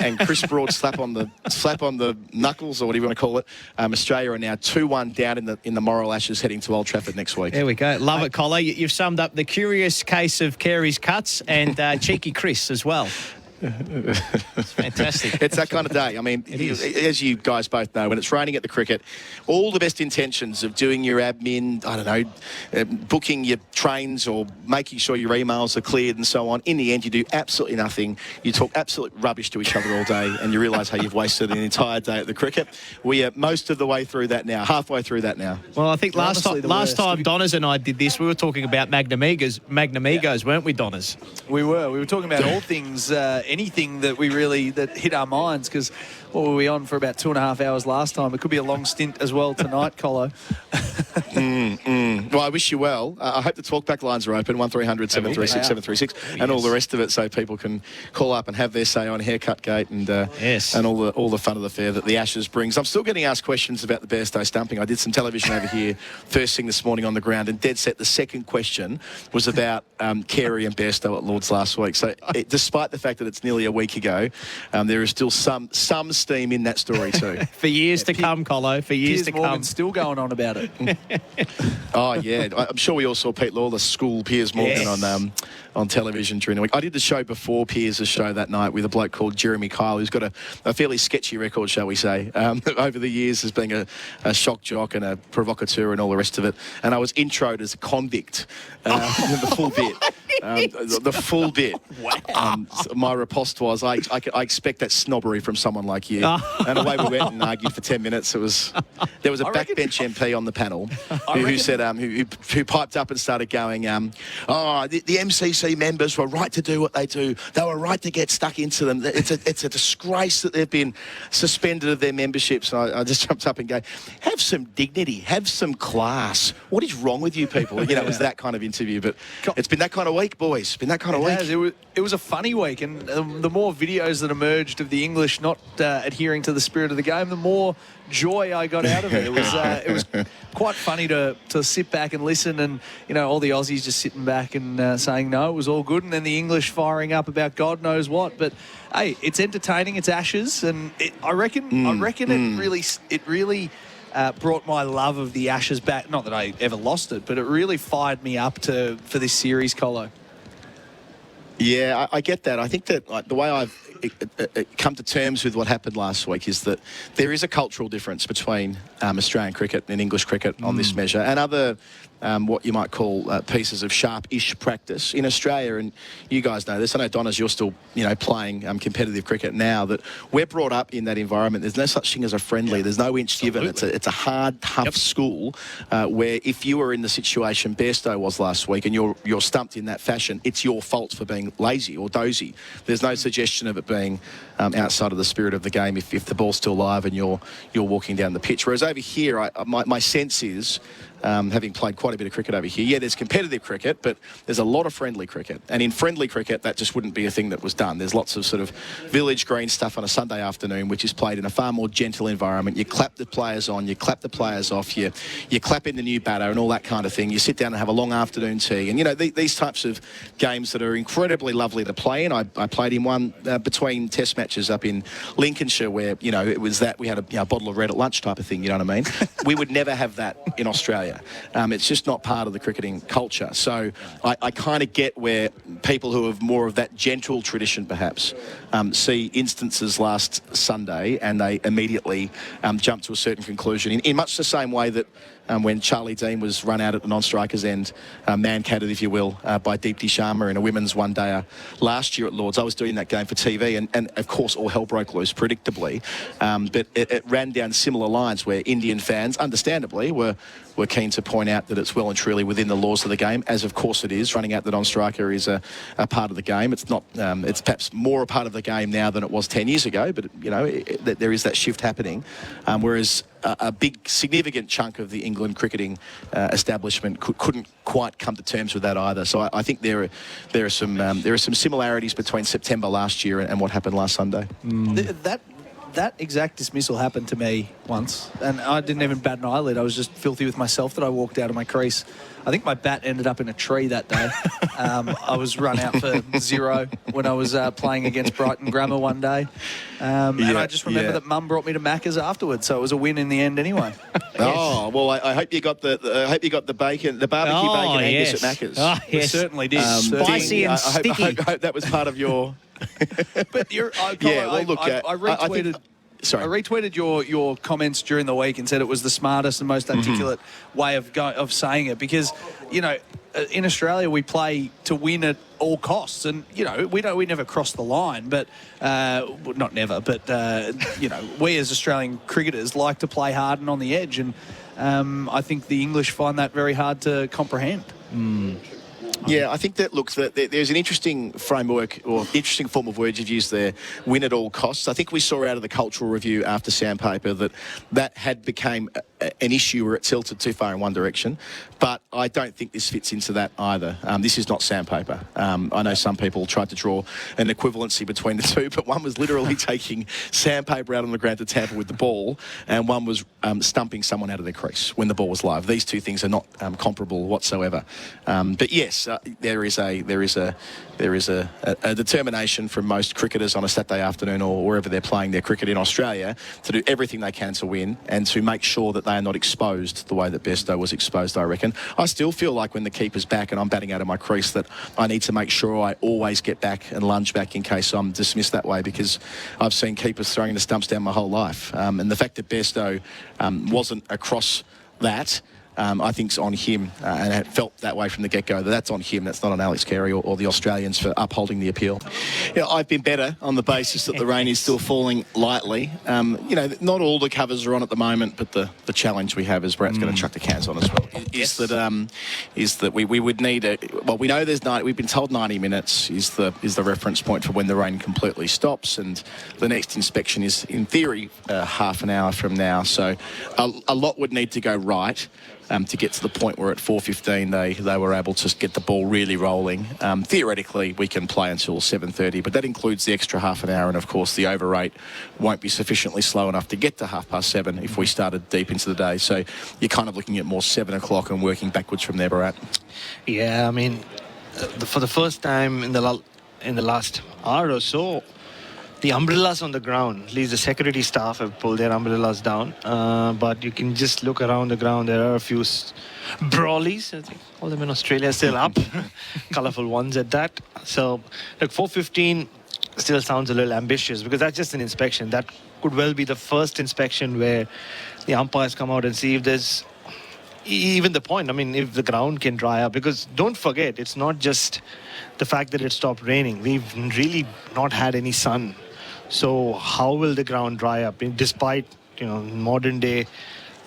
and Chris Broad's slap on the knuckles, or whatever you want to call it, Australia are now 2-1 down in the moral ashes heading to Old Trafford next week. There we go. Love it, Collo. You've summed up the curious case of Carey's cuts and Cheeky Chris as well. It's fantastic. It's that kind of day. I mean, as you guys both know, when it's raining at the cricket, all the best intentions of doing your admin, I don't know, booking your trains or making sure your emails are cleared and so on, in the end you do absolutely nothing. You talk absolute rubbish to each other all day, and you realise how you've wasted an entire day at the cricket. We are most of the way through that now, halfway through that now. Well, I think last time Donners and I did this, we were talking about Magnum Egos, weren't we, Donners? We were talking about all things, anything that hit our minds, because what were we on for about 2.5 hours last time? It could be a long stint as well tonight, Colo. Well, I wish you well. I hope the talkback lines are open, 1300 736 736, and all the rest of it, so people can call up and have their say on haircut gate and all the fun of the fair that the Ashes brings. I'm still getting asked questions about the Bairstow stumping. I did some television over here first thing this morning on the ground, and dead set the second question was about Carey and Bairstow at Lords last week. So despite the fact that it's nearly a week ago, there is still some steam in that story too. For years to come, Colo, for years to come. Morgan's still going on about it. Oh, yeah. I'm sure we all saw Pete Lawler school Piers Morgan on television during the week. I did the show before Piers' show that night with a bloke called Jeremy Kyle, who's got a fairly sketchy record, shall we say, over the years as being a shock jock and a provocateur and all the rest of it. And I was introed as a convict, the full bit. The full bit. Wow. My riposte was, I expect that snobbery from someone like you. And away we went and argued for 10 minutes. There was a backbench MP on the panel who said, who piped up and started going, the MCC members were right to do what they do. They were right to get stuck into them. It's a disgrace that they've been suspended of their memberships. And I just jumped up and go, have some dignity, have some class. What is wrong with you people? It was that kind of interview. But it's been that kind of week, boys. It's been that kind of week. It was a funny week, and the more videos that emerged of the English not adhering to the spirit of the game, the more joy I got out of it. It was quite funny to sit back and listen, and all the Aussies just sitting back and saying no, it was all good, and then the English firing up about God knows what. But hey, it's entertaining. It's Ashes, and I reckon it really brought my love of the Ashes back. Not that I ever lost it, but it really fired me up for this series, Colo. Yeah, I get that. I think that the way I've come to terms with what happened last week is that there is a cultural difference between Australian cricket and English cricket on this measure, and other what you might call pieces of sharp-ish practice in Australia. And you guys know this. I know, Donners, you're still playing competitive cricket now. That we're brought up in that environment. There's no such thing as a friendly. There's no inch given. It's a hard, tough school where if you were in the situation Bairstow was last week and you're stumped in that fashion, it's your fault for being lazy or dozy. There's no suggestion of it being outside of the spirit of the game if the ball's still live and you're walking down the pitch. Whereas over here, my sense is, having played quite a bit of cricket over here, there's competitive cricket, but there's a lot of friendly cricket. And in friendly cricket, that just wouldn't be a thing that was done. There's lots of sort of village green stuff on a Sunday afternoon, which is played in a far more gentle environment. You clap the players on, you clap the players off, you clap in the new batter and all that kind of thing. You sit down and have a long afternoon tea. And, these types of games that are incredibly lovely to play in. I played in one between test matches up in Lincolnshire where, it was that we had a bottle of red at lunch type of thing, you know what I mean? We would never have that in Australia. It's just not part of the cricketing culture. So I kind of get where people who have more of that gentle tradition perhaps see instances last Sunday and they immediately jump to a certain conclusion in much the same way that when Charlie Dean was run out at the non-strikers end, man-catted, if you will, by Deepti Sharma in a women's one-dayer last year at Lords. I was doing that game for TV, and of course, all hell broke loose, predictably. But it ran down similar lines where Indian fans, understandably, were keen to point out that it's well and truly within the laws of the game, as of course it is. Running out the non-striker is a part of the game. It's not. It's perhaps more a part of the game now than it was 10 years ago, but, there is that shift happening. Whereas a big, significant chunk of the England cricketing establishment couldn't quite come to terms with that either. So I think there are some similarities between September last year and what happened last Sunday. That exact dismissal happened to me once, and I didn't even bat an eyelid. I was just filthy with myself that I walked out of my crease. I think my bat ended up in a tree that day. I was run out for 0 when I was playing against Brighton Grammar one day. And I just remember that Mum brought me to Macca's afterwards, so it was a win in the end anyway. Oh, well, I hope you got the bacon, the barbecue bacon Angus at Macca's. Oh, yes. We certainly did. Spicy and sticky. I hope that was part of your... But I retweeted... Sorry. I retweeted your comments during the week and said it was the smartest and most articulate way of saying it, because in Australia we play to win at all costs, and we never cross the line, but not never, but we as Australian cricketers like to play hard and on the edge, and I think the English find that very hard to comprehend. Yeah, I think that, there's an interesting framework or interesting form of words you've used there, win at all costs. I think we saw out of the cultural review after Sandpaper that had become an issue where it tilted too far in one direction. But I don't think this fits into that either. This is not Sandpaper. I know some people tried to draw an equivalency between the two, but one was literally taking sandpaper out on the ground to tamper with the ball, and one was stumping someone out of their crease when the ball was live. These two things are not comparable whatsoever. But yes, there is a determination from most cricketers on a Saturday afternoon or wherever they're playing their cricket in Australia to do everything they can to win and to make sure that they player not exposed the way that Besto was exposed, I reckon. I still feel like when the keeper's back and I'm batting out of my crease that I need to make sure I always get back and lunge back in case I'm dismissed that way, because I've seen keepers throwing the stumps down my whole life. And the fact that Besto wasn't across that, I think's on him, and it felt that way from the get-go. That's on him. That's not on Alex Carey or the Australians for upholding the appeal. I've been better on the basis that the rain is still falling lightly. Not all the covers are on at the moment, but the challenge we have is Bharat's going to chuck the cans on as well. Is that we would need we know there's 90. We've been told 90 minutes is the reference point for when the rain completely stops, and the next inspection is in theory half an hour from now. So a lot would need to go right. To get to the point where at 4:15 they were able to get the ball really rolling. Theoretically, we can play until 7:30, but that includes the extra half an hour, and of course the over rate won't be sufficiently slow enough to get to 7:30 if we started deep into the day. So you're kind of looking at more 7 o'clock and working backwards from there, Bharat. Yeah, I mean, for the first time in the last hour or so, the umbrellas on the ground, at least the security staff have pulled their umbrellas down. But you can just look around the ground. There are a few brawlies, I think all them in Australia, still up. Colourful ones at that. So, look, 4:15 still sounds a little ambitious because that's just an inspection. That could well be the first inspection where the umpires come out and see if there's even the point. I mean, if the ground can dry up. Because don't forget, it's not just the fact that it stopped raining. We've really not had any sun. So how will the ground dry up? Despite, modern day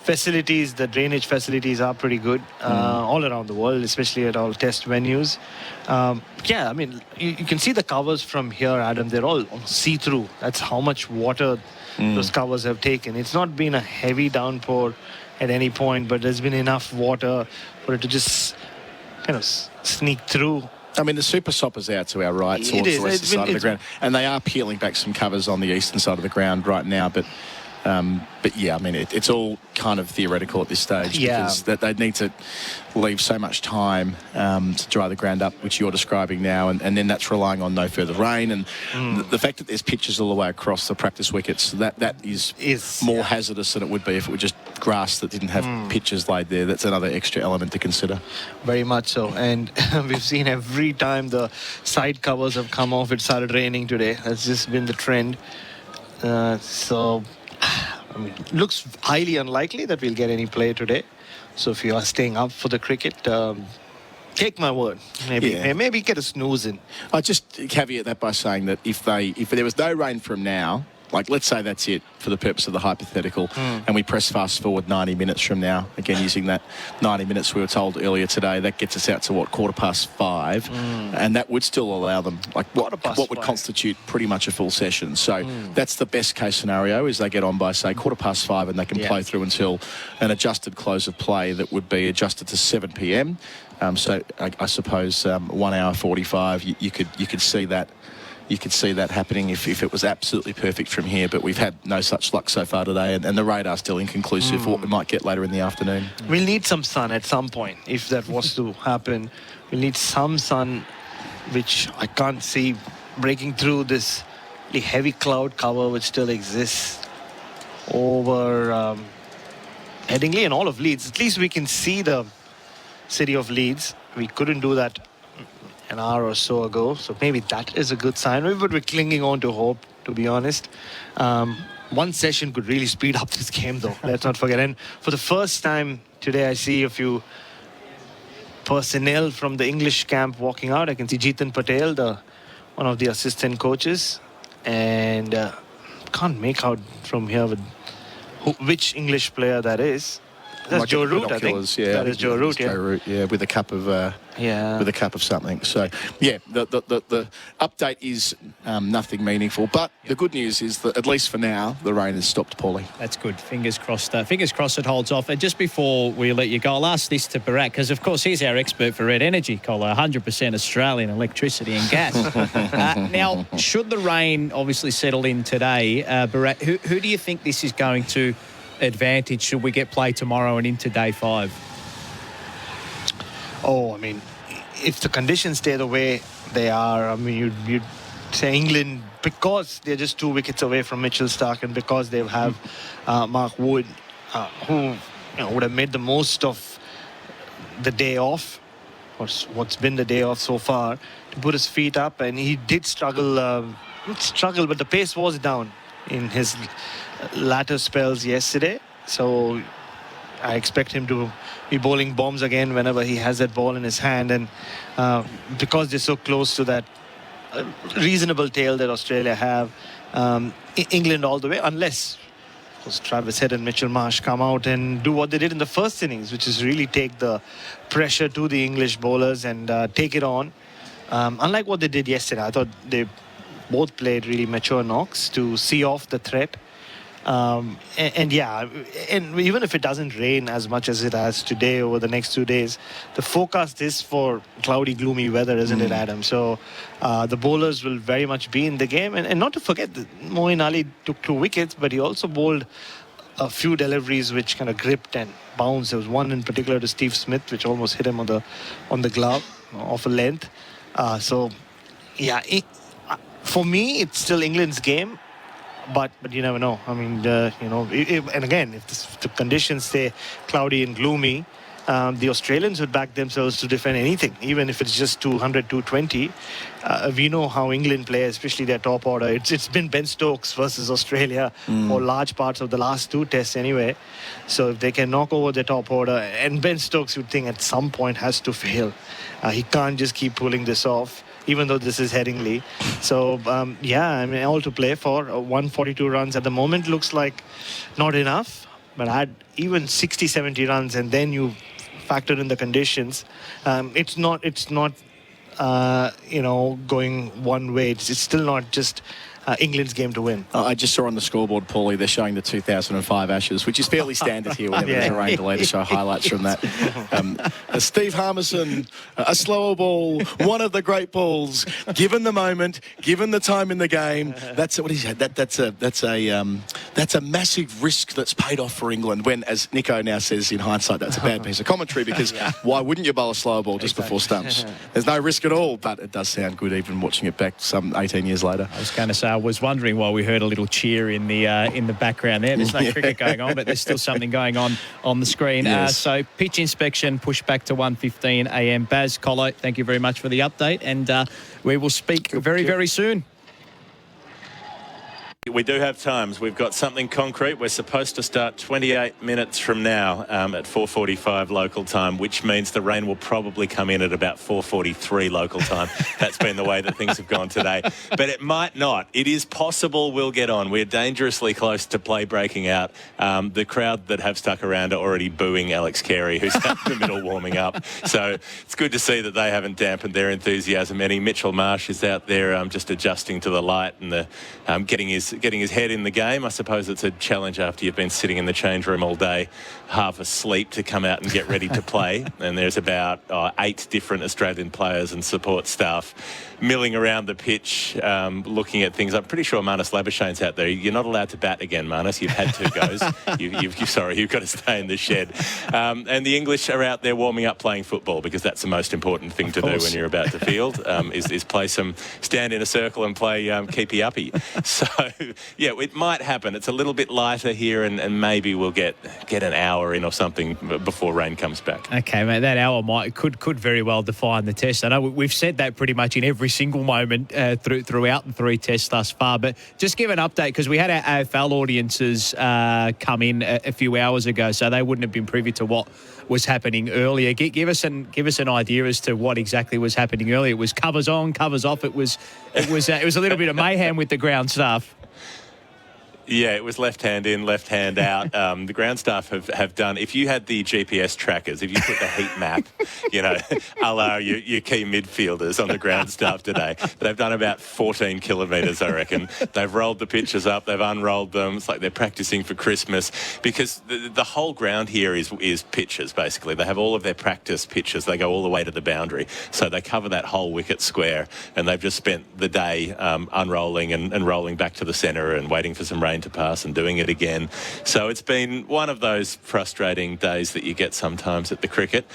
facilities, the drainage facilities are pretty good all around the world, especially at all test venues. I mean, you can see the covers from here, Adam. They're all see-through. That's how much water those covers have taken. It's not been a heavy downpour at any point, but there's been enough water for it to just sneak through. I mean, the super sopper's out to our right towards the western side of the ground, and they are peeling back some covers on the eastern side of the ground right now, but yeah, I mean, it's all kind of theoretical at this stage because they need to leave so much time to dry the ground up, which you're describing now, and then that's relying on no further rain. And the fact that there's pitches all the way across the practice wickets, that is more hazardous than it would be if it were just grass that didn't have pitches laid there. That's another extra element to consider. Very much so. And we've seen every time the side covers have come off, it started raining today. That's just been the trend. I mean, looks highly unlikely that we'll get any play today. So if you are staying up for the cricket, take my word. Maybe get a snooze in. I just caveat that by saying that if there was no rain from now, like let's say that's it for the purpose of the hypothetical, and we press fast forward 90 minutes from now, again using that 90 minutes we were told earlier today, that gets us out to 5:15, and that would still allow them what would constitute pretty much a full session. So that's the best case scenario, is they get on by say 5:15 and they can play through until an adjusted close of play that would be adjusted to 7 p.m. So I suppose 1 hour 45. You could see that. You could see that happening if it was absolutely perfect from here, but we've had no such luck so far today, and the radar's still inconclusive for what we might get later in the afternoon. We'll need some sun at some point if that was to happen. We'll need some sun, which I can't see breaking through this heavy cloud cover which still exists over Headingley and all of Leeds. At least we can see the city of Leeds. We couldn't do that an hour or so ago, so maybe that is a good sign. But we're clinging on to hope, to be honest. One session could really speed up this game, though. Let's not forget. And for the first time today, I see a few personnel from the English camp walking out. I can see Jeetan Patel, one of the assistant coaches, and can't make out from here which English player that is. That's Joe Root, I think. Yeah, that is Joe Root. Joe Root, with a cup of with a cup of something. So yeah, the update is nothing meaningful, but the good news is that at least for now the rain has stopped poorly. That's good. Fingers crossed. Fingers crossed it holds off. And just before we let you go, I'll ask this to Bharat, because of course he's our expert for Red Energy, Collar, 100% Australian electricity and gas. Now, should the rain obviously settle in today, Bharat, who do you think this is going to advantage should we get play tomorrow and into day 5? I mean, if the conditions stay the way they are, I mean, you'd say England, because they're just 2 wickets away from Mitchell Starc and because they have Mark Wood, who would have made the most of the day off, or what's been the day off so far, to put his feet up. And he did struggle, but the pace was down in his latter spells yesterday. So I expect him to be bowling bombs again whenever he has that ball in his hand. And because they're so close to that reasonable tail that Australia have, England all the way, unless of course Travis Head and Mitchell Marsh come out and do what they did in the first innings, which is really take the pressure to the English bowlers and take it on. Unlike what they did yesterday, I thought they both played really mature knocks to see off the threat. And even if it doesn't rain as much as it has today over the next 2 days, the forecast is for cloudy, gloomy weather, isn't it, Adam? So the bowlers will very much be in the game. And not to forget that Moeen Ali took 2 wickets, but he also bowled a few deliveries which kind of gripped and bounced. There was one in particular to Steve Smith, which almost hit him on the glove off a length. For me, it's still England's game. But you never know. I mean, and again, if the conditions stay cloudy and gloomy, the Australians would back themselves to defend anything, even if it's just 200, 220. We know how England play, especially their top order. It's been Ben Stokes versus Australia for large parts of the last 2 tests anyway. So if they can knock over their top order, and Ben Stokes, you'd think at some point has to fail. He can't just keep pulling this off, even though this is Headingley. So, all to play for. 142 runs at the moment looks like not enough. But add even 60, 70 runs, and then you factor in the conditions. It's not going one way. It's still not just England's game to win. I just saw on the scoreboard, Paulie, they're showing the 2005 Ashes, which is fairly standard here whenever there's a rain delay to show highlights from that. Steve Harmison, a slower ball, one of the great balls, given the moment, given the time in the game. That's a massive risk that's paid off for England. When, as Nico now says in hindsight, that's a bad piece of commentary, because why wouldn't you bowl a slower ball just before stumps? There's no risk at all, but it does sound good even watching it back some 18 years later. I was going to say, I was wondering why we heard a little cheer in the background there. There's no cricket going on, but there's still something going on the screen. Yes. So pitch inspection pushed back to 1:15 a.m. Baz, Colo, thank you very much for the update, and we will speak very, very soon. We do have times. We've got something concrete. We're supposed to start 28 minutes from now at 4:45 local time, which means the rain will probably come in at about 4:43 local time. That's been the way that things have gone today. But it might not. It is possible we'll get on. We're dangerously close to play breaking out. The crowd that have stuck around are already booing Alex Carey, who's out in the middle warming up. So it's good to see that they haven't dampened their enthusiasm any. Mitchell Marsh is out there just adjusting to the light and getting his head in the game. I suppose it's a challenge after you've been sitting in the change room all day, half asleep, to come out and get ready to play. And there's about 8 different Australian players and support staff milling around the pitch, looking at things. I'm pretty sure Marnus Labuschagne's out there. You're not allowed to bat again, Marnus. You've had 2 goes. You've got to stay in the shed. And the English are out there warming up, playing football, because that's the most important thing to do when you're about to field, is stand in a circle and play keepy-uppy. So, yeah, it might happen. It's a little bit lighter here, and maybe we'll get an hour in or something before rain comes back. Okay, mate, that hour could very well define the test. I know we've said that pretty much in every single moment throughout the 3 tests thus far, but just give an update, because we had our AFL audiences come in a few hours ago, so they wouldn't have been privy to what was happening earlier. Give us an idea as to what exactly was happening earlier. It was covers on, covers off. It was a little bit of mayhem with the ground staff. Yeah, it was left hand in, left hand out. The ground staff have done, if you had the GPS trackers, if you put the heat map, a la your key midfielders on the ground staff today, they've done about 14 kilometres, I reckon. They've rolled the pitches up, they've unrolled them. It's like they're practising for Christmas, because the whole ground here is pitches, basically. They have all of their practice pitches. They go all the way to the boundary. So they cover that whole wicket square, and they've just spent the day unrolling and rolling back to the centre and waiting for some rain train to pass and doing it again. So it's been one of those frustrating days that you get sometimes at the cricket.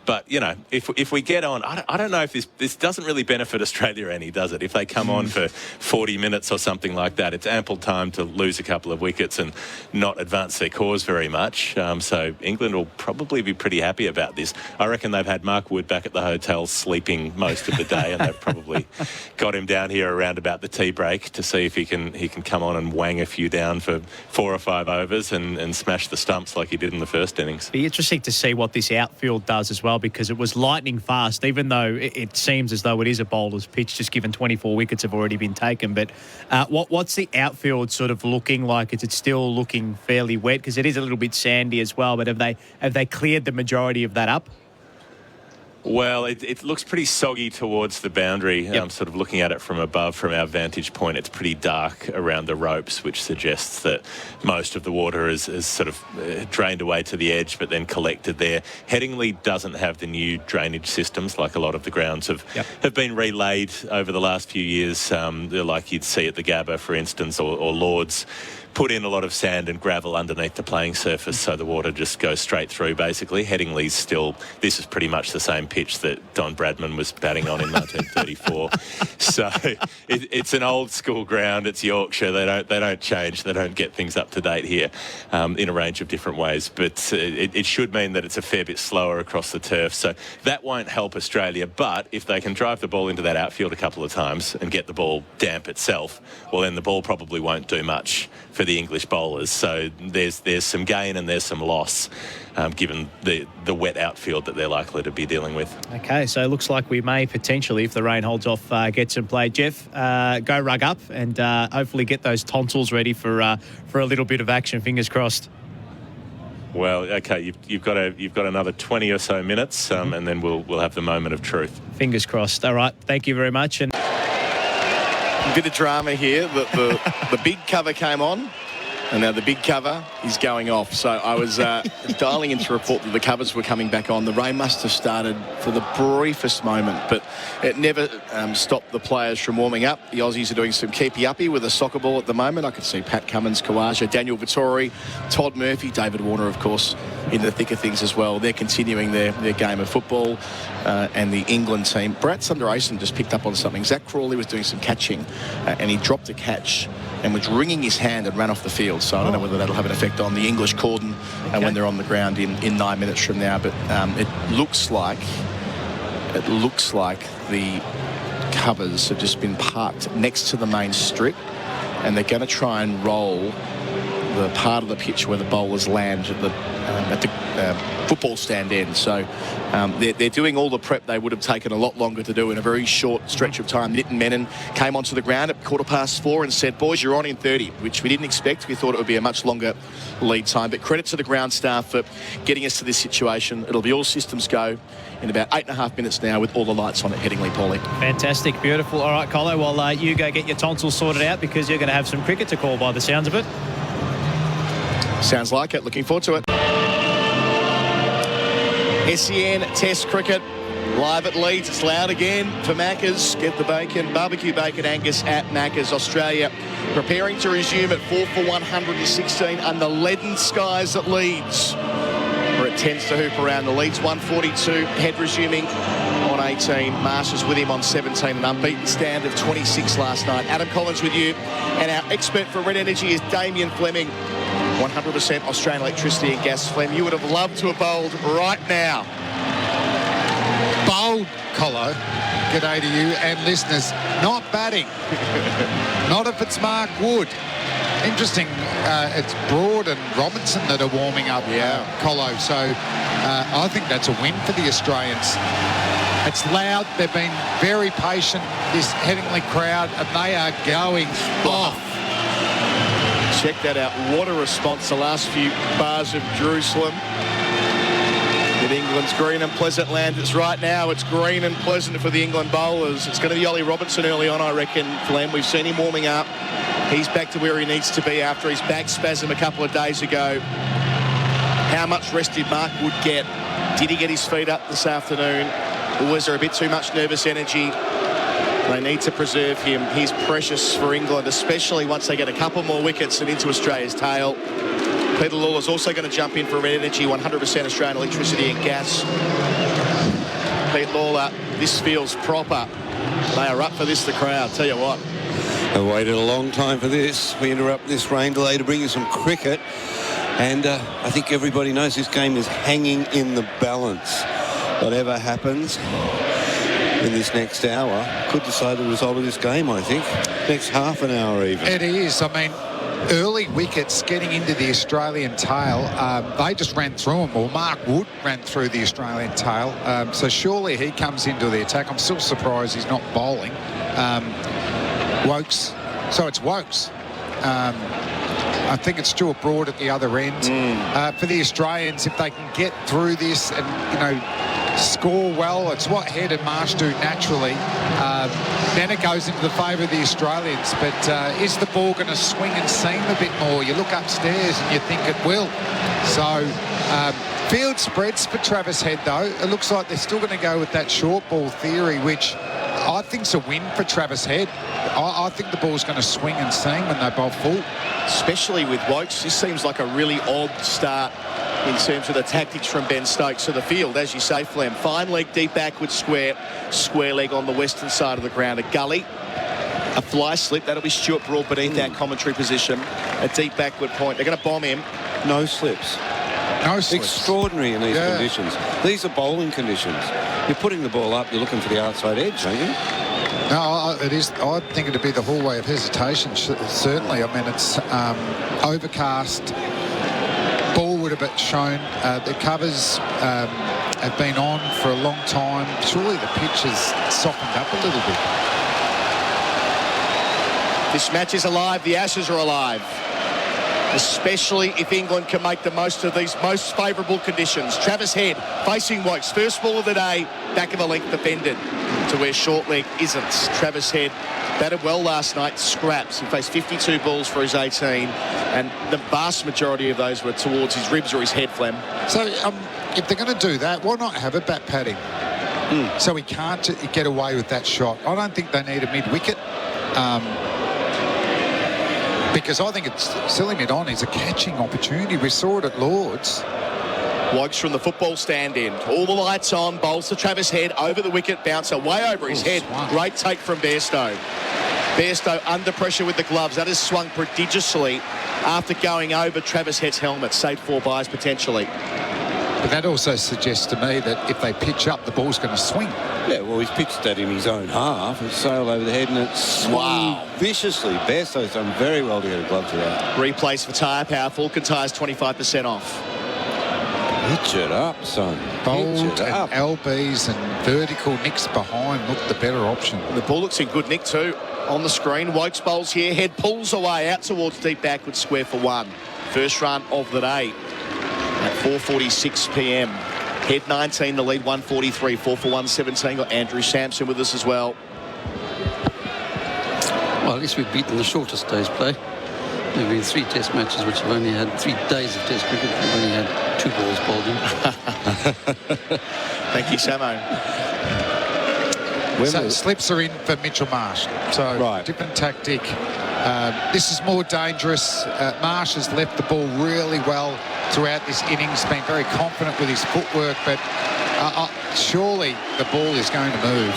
But, you know, if we get on, I don't know if this doesn't really benefit Australia any, does it? If they come on for 40 minutes or something like that, it's ample time to lose a couple of wickets and not advance their cause very much. So England will probably be pretty happy about this. I reckon they've had Mark Wood back at the hotel sleeping most of the day, and they've probably got him down here around about the tea break to see if he can come on and wang a few down for 4 or 5 overs and smash the stumps like he did in the first innings. Be interesting to see what this outfield does as well, because it was lightning fast, even though it seems as though it is a bowler's pitch, just given 24 wickets have already been taken. But what's the outfield sort of looking like? Is it still looking fairly wet? Because it is a little bit sandy as well, but have they cleared the majority of that up? Well, it looks pretty soggy towards the boundary. Sort of looking at it from above, from our vantage point, it's pretty dark around the ropes, which suggests that most of the water is sort of drained away to the edge, but then collected there. Headingley doesn't have the new drainage systems like a lot of the grounds have been relaid over the last few years, like you'd see at the Gabba, for instance, or Lords. Put in a lot of sand and gravel underneath the playing surface so the water just goes straight through, basically. Headingley's still, this is pretty much the same pitch that Don Bradman was batting on in 1934. So it's an old school ground. It's Yorkshire. They don't change. They don't get things up to date here in a range of different ways. But it should mean that it's a fair bit slower across the turf. So that won't help Australia. But if they can drive the ball into that outfield a couple of times and get the ball damp itself, well, then the ball probably won't do much for the English bowlers. So there's some gain and there's some loss, given the wet outfield that they're likely to be dealing with. Okay, so it looks like we may potentially, if the rain holds off, get some play. Geoff, go rug up and hopefully get those tonsils ready for a little bit of action. Fingers crossed. Well, okay, you've got another 20 or so minutes, and then we'll have the moment of truth. Fingers crossed. All right, thank you very much. And a bit of drama here. The big cover came on, and now the big cover is going off. So I was dialing in to report that the covers were coming back on. The rain must have started for the briefest moment, but it never stopped the players from warming up. The Aussies are doing some keepy-uppy with a soccer ball at the moment. I could see Pat Cummins, Kawaja, Daniel Vittori, Todd Murphy, David Warner, of course, in the thick of things as well. They're continuing their game of football. And the England team, Bharat Sundaresan just picked up on something. Zach Crawley was doing some catching, and he dropped a catch and was wringing his hand and ran off the field. So I don't know whether that'll have an effect on the English cordon when they're on the ground in 9 minutes from now. But it looks like the covers have just been parked next to the main strip, and they're going to try and roll the part of the pitch where the bowlers land at the football stand end. So they're doing all the prep they would have taken a lot longer to do in a very short stretch of time. Nitin Menon came onto the ground at 4:15 and said, boys, you're on in 30, which we didn't expect. We thought it would be a much longer lead time. But credit to the ground staff for getting us to this situation. It'll be all systems go in about 8.5 minutes now with all the lights on at Headingley, Paulie. Fantastic, beautiful. All right, Colo, well, you go get your tonsils sorted out because you're going to have some cricket to call by the sounds of it. Sounds like it. Looking forward to it. SEN Test Cricket live at Leeds. It's loud again for Macca's. Get the bacon, barbecue bacon Angus at Macca's. Australia preparing to resume at 4 for 116 under leaden skies at Leeds, where it tends to hoop around the Leeds. 142, Head resuming on 18. Marsh's with him on 17. An unbeaten stand of 26 last night. Adam Collins with you. And our expert for Red Energy is Damien Fleming. 100% Australian electricity and gas. Flem, you would have loved to have bowled right now. Bowled, Colo. G'day to you and listeners. Not batting. Not if it's Mark Wood. Interesting. It's Broad and Robinson that are warming up, Colo. So I think that's a win for the Australians. It's loud. They've been very patient, this Headingley crowd, and they are going off. Check that out. What a response the last few bars of Jerusalem. With England's green and pleasant land. It's right now. It's green and pleasant for the England bowlers. It's going to be Ollie Robinson early on, I reckon, Flem. We've seen him warming up. He's back to where he needs to be after his back spasm a couple of days ago. How much rest did Mark Wood get? Did he get his feet up this afternoon? Or was there a bit too much nervous energy? They need to preserve him. He's precious for England, especially once they get a couple more wickets and into Australia's tail. Peter Lalor's also going to jump in for Red Energy, 100% Australian electricity and gas. Pete Lalor, this feels proper. They are up for this, the crowd, tell you what. I waited a long time for this. We interrupt this rain delay to bring you some cricket. And I think everybody knows this game is hanging in the balance. Whatever happens in this next hour could decide the result of this game, I think. Next half an hour even. It is. I mean, early wickets getting into the Australian tail, they just ran through them, or Mark Wood ran through the Australian tail. So surely he comes into the attack. I'm still surprised he's not bowling. Wokes. So it's Wokes. I think it's Stuart Broad at the other end. For the Australians, if they can get through this and, you know, score well, it's what Head and Marsh do naturally. Then it goes into the favour of the Australians. But is the ball going to swing and seam a bit more? You look upstairs and you think it will. So field spreads for Travis Head, though. It looks like they're still going to go with that short ball theory, which I think's a win for Travis Head. I think the ball's going to swing and seam when they bowl full. Especially with Wokes, this seems like a really odd start in terms of the tactics from Ben Stokes. So the field, as you say, Flem, fine leg, deep backward square leg on the western side of the ground. A gully, a fly slip, that'll be Stuart Broad beneath that commentary position. A deep backward point. They're going to bomb him. No slips. No slips. Extraordinary in these conditions. These are bowling conditions. You're putting the ball up, you're looking for the outside edge, aren't you? No, it is. I think it'd be the hallway of hesitation, certainly. I mean, it's overcast. Ball would have been shown. The covers have been on for a long time. Surely the pitch has softened up a little bit. This match is alive. The Ashes are alive. Especially if England can make the most of these most favourable conditions. Travis Head facing Wokes. First ball of the day, back of the length defended to where short leg isn't. Travis Head batted well last night, scraps. He faced 52 balls for his 18, and the vast majority of those were towards his ribs or his head, Flem. So if they're going to do that, why not have a bat padding? So he can't get away with that shot. I don't think they need a mid-wicket. Because I think it's selling it on is a catching opportunity. We saw it at Lord's. Wokes from the football stand end. All the lights on. Bowls to Travis Head. Over the wicket. Bouncer way over his head. Swung. Great take from Bairstow. Bairstow under pressure with the gloves. That has swung prodigiously after going over Travis Head's helmet. Saved 4 byes potentially. But that also suggests to me that if they pitch up, the ball's going to swing. Yeah, well, he's pitched that in his own half. It's sailed over the head and it's swung viciously. Bairstow's done very well to get a glove to that. Replace for tyre power. Falcon tyres 25% off. Pitch it up, son. Bold and LBs and vertical nicks behind look the better option. The ball looks in good nick too. On the screen, Wokes bowls here. Head pulls away out towards deep backward square for 1. First run of the day at 4:46 p.m. Head 19, the lead 143, 4 for 117. Got Andrew Sampson with us as well. Well, at least we've beaten the shortest day's play. There have been 3 test matches which have only had 3 days of test cricket. We've only had 2 balls bowled in. Thank you, Samo. So slips are in for Mitchell Marsh. So different tactic. This is more dangerous. Marsh has left the ball really well throughout this innings, been very confident with his footwork, but surely the ball is going to move.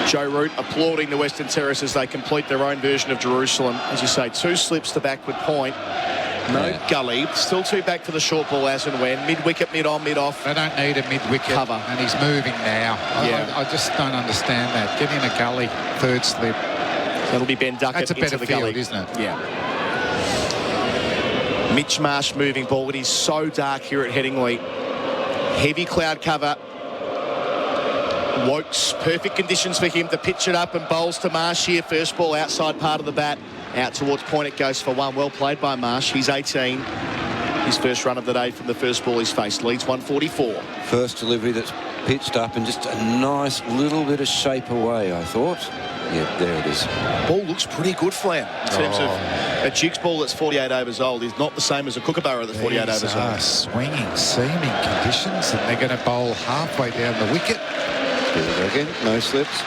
Joe Root applauding the Western Terrace as they complete their own version of Jerusalem. As you say, 2 slips to backward point. No gully. Still 2 back for the short ball as and when. Mid-wicket, mid-on, mid-off. They don't need a mid-wicket cover. And he's moving now. I just don't understand that. Get in a gully, 3rd slip. That'll be Ben Duckett. That's a better into the field, gully. isn't it? Yeah. Mitch Marsh moving ball. It is so dark here at Headingley. Heavy cloud cover. Wokes, perfect conditions for him to pitch it up and bowls to Marsh here. First ball outside part of the bat. Out towards point it goes for 1. Well played by Marsh. He's 18. His first run of the day from the first ball he's faced. Leads 144. First delivery that's pitched up and just a nice little bit of shape away, I thought. Yeah, there it is. Ball looks pretty good, Flam, in terms of a Jukes ball that's 48 overs old is not the same as a Kookaburra that's 48 overs old. Swinging, seaming conditions, and they're going to bowl halfway down the wicket. Here we go again. No slips.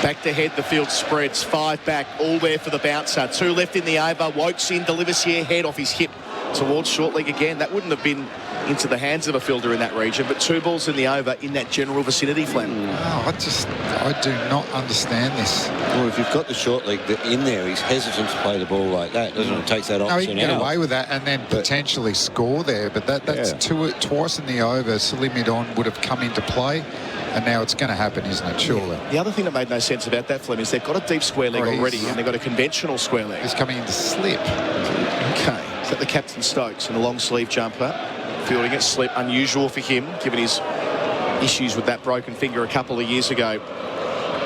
Back to head, the field spreads. 5 back, all there for the bouncer. 2 left in the over. Wokes in, delivers here, head off his hip towards short leg again. That wouldn't have been into the hands of a fielder in that region, but 2 balls in the over in that general vicinity, Flem. I do not understand this. Well, if you've got the short leg in there, he's hesitant to play the ball like that, doesn't it? Takes that option out. No, he can get away with that and then potentially score there, but that's twice in the over. Silly mid-on would have come into play. And now it's going to happen, isn't it? Surely. The other thing that made no sense about that, Flem, is they've got a deep square leg already, and they've got a conventional square leg. He's coming into slip. Okay. Is that the Captain Stokes in a long sleeve jumper? Fielding it slip, unusual for him, given his issues with that broken finger a couple of years ago.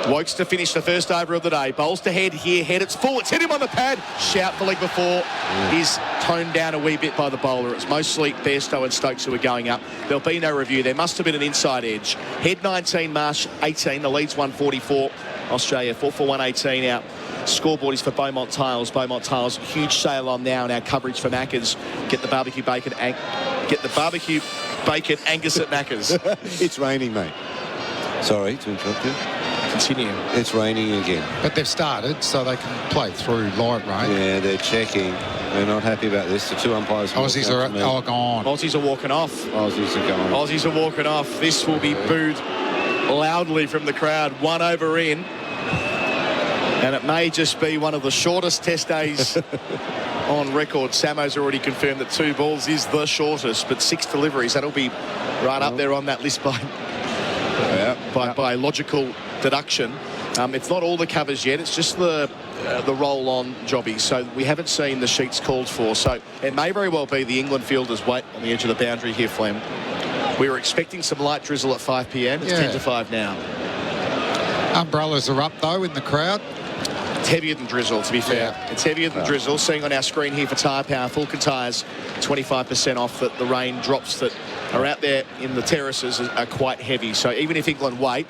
Wokes to finish the first over of the day. Bowls to head here. Head, it's full. It's hit him on the pad. Shout the leg before is toned down a wee bit by the bowler. It's mostly Bairstow and Stokes who are going up. There'll be no review. There must have been an inside edge. Head 19, Marsh 18. The lead's 144. Australia 4 for 118 out. Scoreboard is for Beaumont Tiles. Beaumont Tiles, huge sale on now in our coverage for Macca's. Get the barbecue bacon Angus at Macca's. It's raining, mate. Sorry to interrupt you. Continue. It's raining again. But they've started, so they can play through light rain. Yeah, they're checking. They're not happy about this. The 2 umpires. Aussies are gone. Aussies are walking off. Aussies are going. Aussies are walking off. This will be booed loudly from the crowd. 1 over in. And it may just be one of the shortest test days on record. Samo's already confirmed that 2 balls is the shortest, but 6 deliveries. That'll be right up there on that list by logical deduction. It's not all the covers yet. It's just the roll-on jobbies. So we haven't seen the sheets called for. So it may very well be the England fielders wait on the edge of the boundary here, Flem. We were expecting some light drizzle at 5 p.m. It's 10 to 5 now. Umbrellas are up, though, in the crowd. It's heavier than drizzle, to be fair. It's heavier than drizzle. Seeing on our screen here for Tyre Power, Fulton tyres 25% off. That the rain drops that are out there in the terraces are quite heavy. So even if England wait,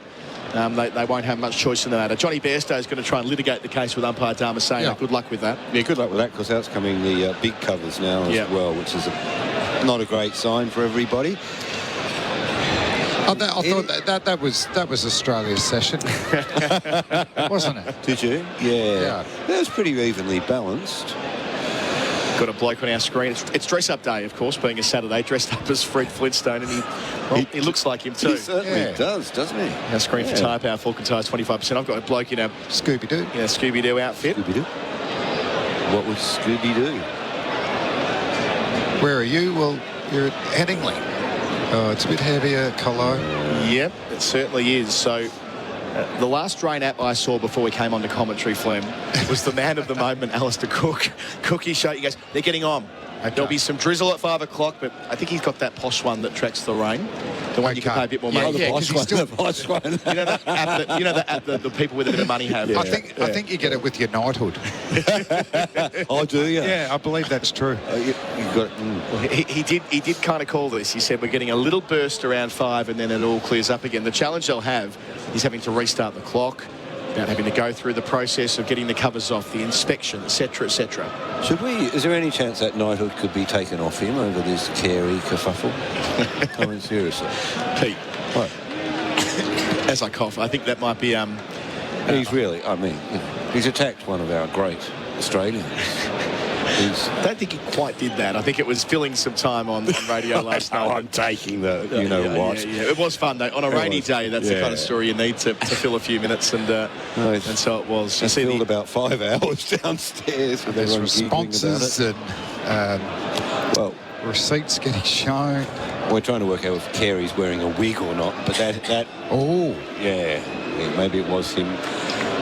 they won't have much choice in the matter. Johnny Bairstow is going to try and litigate the case with umpire Damien. Good luck with that. Yeah, good luck with that, because out's coming the big covers now as well, which is not a great sign for everybody. I thought that was Australia's session, wasn't it? Did you? Yeah. That was pretty evenly balanced. Got a bloke on our screen. It's dress-up day, of course, being a Saturday, dressed up as Fred Flintstone, and he looks like him too. He certainly does, doesn't he? Our screen for Tyre Power, Fulton tyres 25%. I've got a bloke in a Scooby-Doo. Scooby-Doo outfit. Scooby-Doo. What would Scooby-Doo? Where are you? Well, you're at Headingley. Oh, it's a bit heavier colour. Yep, it certainly is. So the last rain app I saw before we came on to commentary, Flem, was the man of the moment, Alistair Cook. Cookie show. He goes, they're getting on. Okay. There'll be some drizzle at 5 o'clock, but I think he's got that posh one that tracks the rain. The one you can pay a bit more money. The posh one. You know that app that the people with a bit of money have. Yeah. I think you get it with your knighthood. Oh, do you? Yeah, I believe that's true. You got. He did kind of call this. He said we're getting a little burst around 5, and then it all clears up again. The challenge they'll have is having to restart the clock, about having to go through the process of getting the covers off, the inspection, etc., etc. Is there any chance that knighthood could be taken off him over this Carey kerfuffle? I mean, seriously. Pete. What? As I cough, I think that might be... he's attacked one of our great Australians. I don't think he quite did that. I think it was filling some time on radio last night. I'm taking the, what. Yeah. It was fun, though. On a rainy day, that's the kind of story you need to fill a few minutes, and so it was. I filled about 5 hours downstairs. With there's responses and receipts getting shown. We're trying to work out if Carey's wearing a wig or not, but that maybe it was him.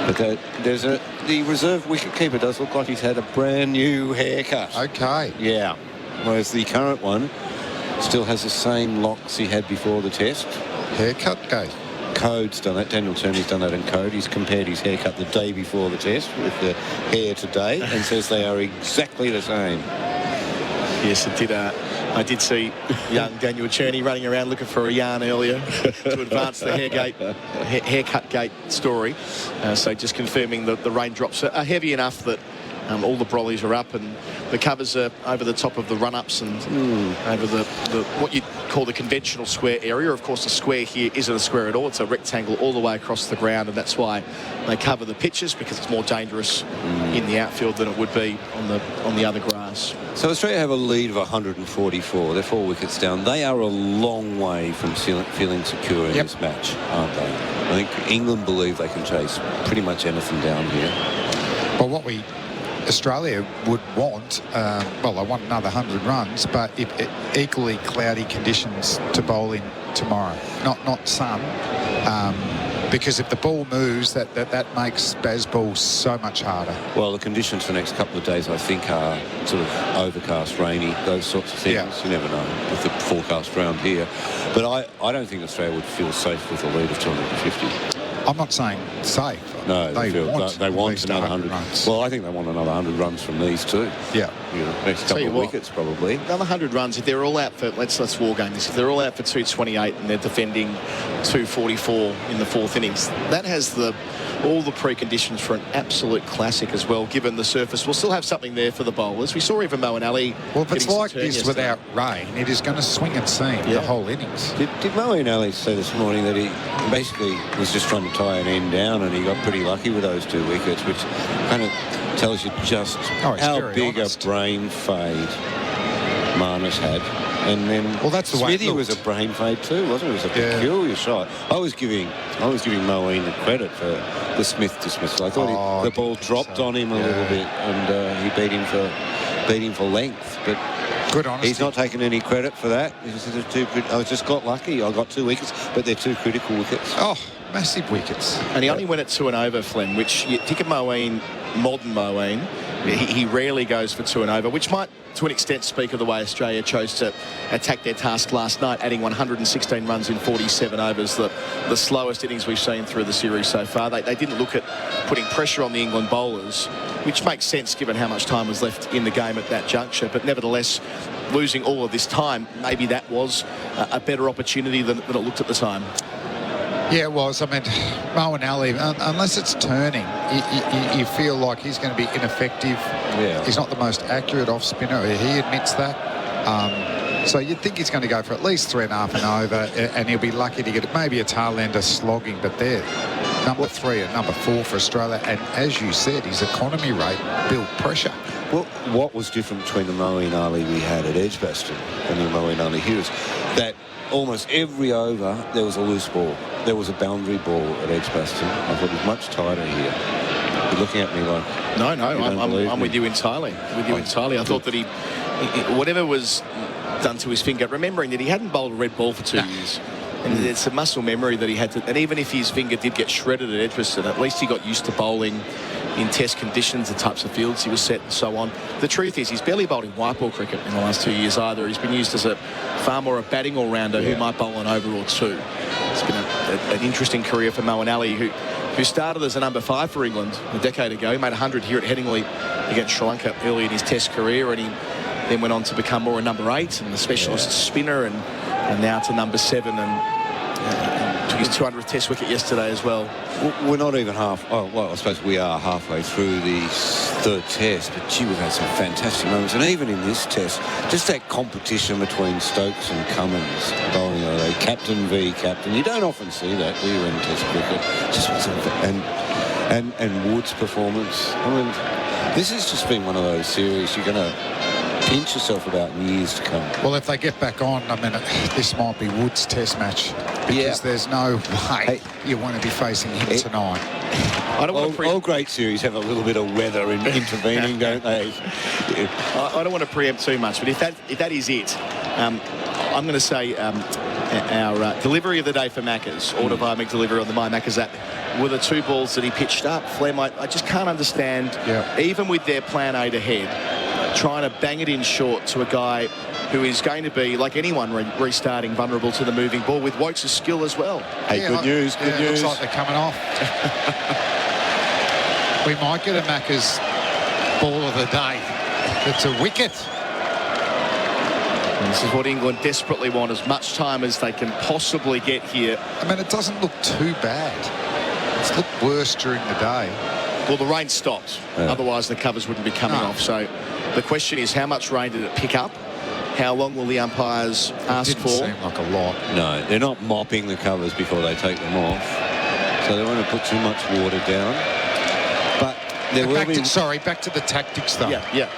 But the reserve wicketkeeper does look like he's had a brand new haircut. Okay. Yeah. Whereas the current one still has the same locks he had before the test. Haircut game. Code's done that. Daniel Turney's done that in Code. He's compared his haircut the day before the test with the hair today and says they are exactly the same. Yes, it did. I did see young Daniel Cherney running around looking for a yarn earlier to advance the haircut gate story. So just confirming that the raindrops are heavy enough that All the brollies are up and the covers are over the top of the run-ups and over the what you call the conventional square area. Of course, the square here isn't a square at all. It's a rectangle all the way across the ground, and that's why they cover the pitches, because it's more dangerous in the outfield than it would be on the other grass. So Australia have a lead of 144. They're 4 wickets down. They are a long way from feeling secure in this match, aren't they? I think England believe they can chase pretty much anything down here. Well, what Australia would want, well, they want another 100 runs, but equally cloudy conditions to bowl in tomorrow. Not sun, because if the ball moves, that makes Bazball so much harder. Well, the conditions for the next couple of days, I think, are sort of overcast, rainy, those sorts of things. Yeah. You never know with the forecast around here. But I don't think Australia would feel safe with a lead of 250. I'm not saying safe. No, they want another 100 runs. Well, I think they want another 100 runs from these too. Yeah. Next couple of wickets probably. Another 100 runs, if they're all out for, let's war game this, if they're all out for 228 and they're defending 244 in the fourth innings, that has all the preconditions for an absolute classic as well, given the surface. We'll still have something there for the bowlers. We saw even Moeen Ali. Well, if it's like this without rain, it is going to swing and seam the whole innings. Did Moeen Ali say this morning that he basically was just trying to tie an end down and he got pretty lucky with those 2 wickets, which kind of tells you just how big honest. A brain fade Marnus had. And then that's the Smithy way it was a brain fade too, wasn't it? It was a peculiar shot. I was giving Moeen the credit for the Smith dismissal. I thought the ball dropped on him a little bit, and he beat him for length. But good honesty. He's not taking any credit for that. I just got lucky. I got 2 wickets, but they're 2 critical wickets. Oh, massive wickets. And he only went at 2 and over, Flem, which you think of Moeen, modern Moeen, he rarely goes for 2 and over, which might, to an extent, speak of the way Australia chose to attack their task last night, adding 116 runs in 47 overs, the slowest innings we've seen through the series so far. They didn't look at putting pressure on the England bowlers, which makes sense given how much time was left in the game at that juncture. But nevertheless, losing all of this time, maybe that was a better opportunity than it looked at the time. Yeah, it was. I mean, Moeen Ali, unless it's turning, you feel like he's going to be ineffective. Yeah. He's not the most accurate off spinner. He admits that. So you'd think he's going to go for at least 3.5 and over, and he'll be lucky to get maybe a tail ender slogging. But there, number 3 and number 4 for Australia. And as you said, his economy rate built pressure. Well, what was different between the Moeen Ali we had at Edgbaston and the Moeen Ali here is that almost every over there was a loose ball. There was a boundary ball at Edgbaston. I thought it was much tighter here. You're looking at me like... No, I'm with you entirely. I thought that he whatever was done to his finger, remembering that he hadn't bowled a red ball for 2 years. And it's a muscle memory that he had to... And even if his finger did get shredded at Edgbaston, at least he got used to bowling in test conditions, the types of fields he was set and so on. The truth is he's barely bowled in white ball cricket in the last 2 years either. He's been used as far more a batting all-rounder who might bowl an over or 2. It's been an interesting career for Moeen Ali, who started as a number 5 for England a decade ago. He made 100 here at Headingley against Sri Lanka early in his test career, and he then went on to become more a number 8 and a specialist spinner, and now to number 7 and took his 200th test wicket yesterday as well. We're not even I suppose we are halfway through the 3rd test, but gee, we've had some fantastic moments. And even in this test, just that competition between Stokes and Cummins bowling, captain v captain. You don't often see that, do you, in test cricket? And Wood's performance. I mean, this has just been one of those series you're going to pinch yourself about in years to come. Well, if they get back on, I mean, this might be Wood's test match, because there's no way you want to be facing him tonight. All great series have a little bit of weather intervening, don't they? I don't want to preempt too much, but if that is it, I'm going to say our delivery of the day for Maccas, order via Mick delivery on the My Maccas app, were the 2 balls that he pitched up. Flem, I just can't understand, even with their plan 8 ahead, trying to bang it in short to a guy who is going to be, like anyone restarting, vulnerable to the moving ball, with Wokes' skill as well. Hey, good news. Looks like they're coming off. We might get a Macca's ball of the day. It's a wicket. And this is what England desperately want, as much time as they can possibly get here. I mean, it doesn't look too bad. It's looked worse during the day. Well, the rain stopped. Otherwise, the covers wouldn't be coming off. So the question is, how much rain did it pick up? How long will the umpires ask for? Didn't seem like a lot. No, they're not mopping the covers before they take them off. So they want to put too much water down. But there will be... back to the tactics, though. Yeah.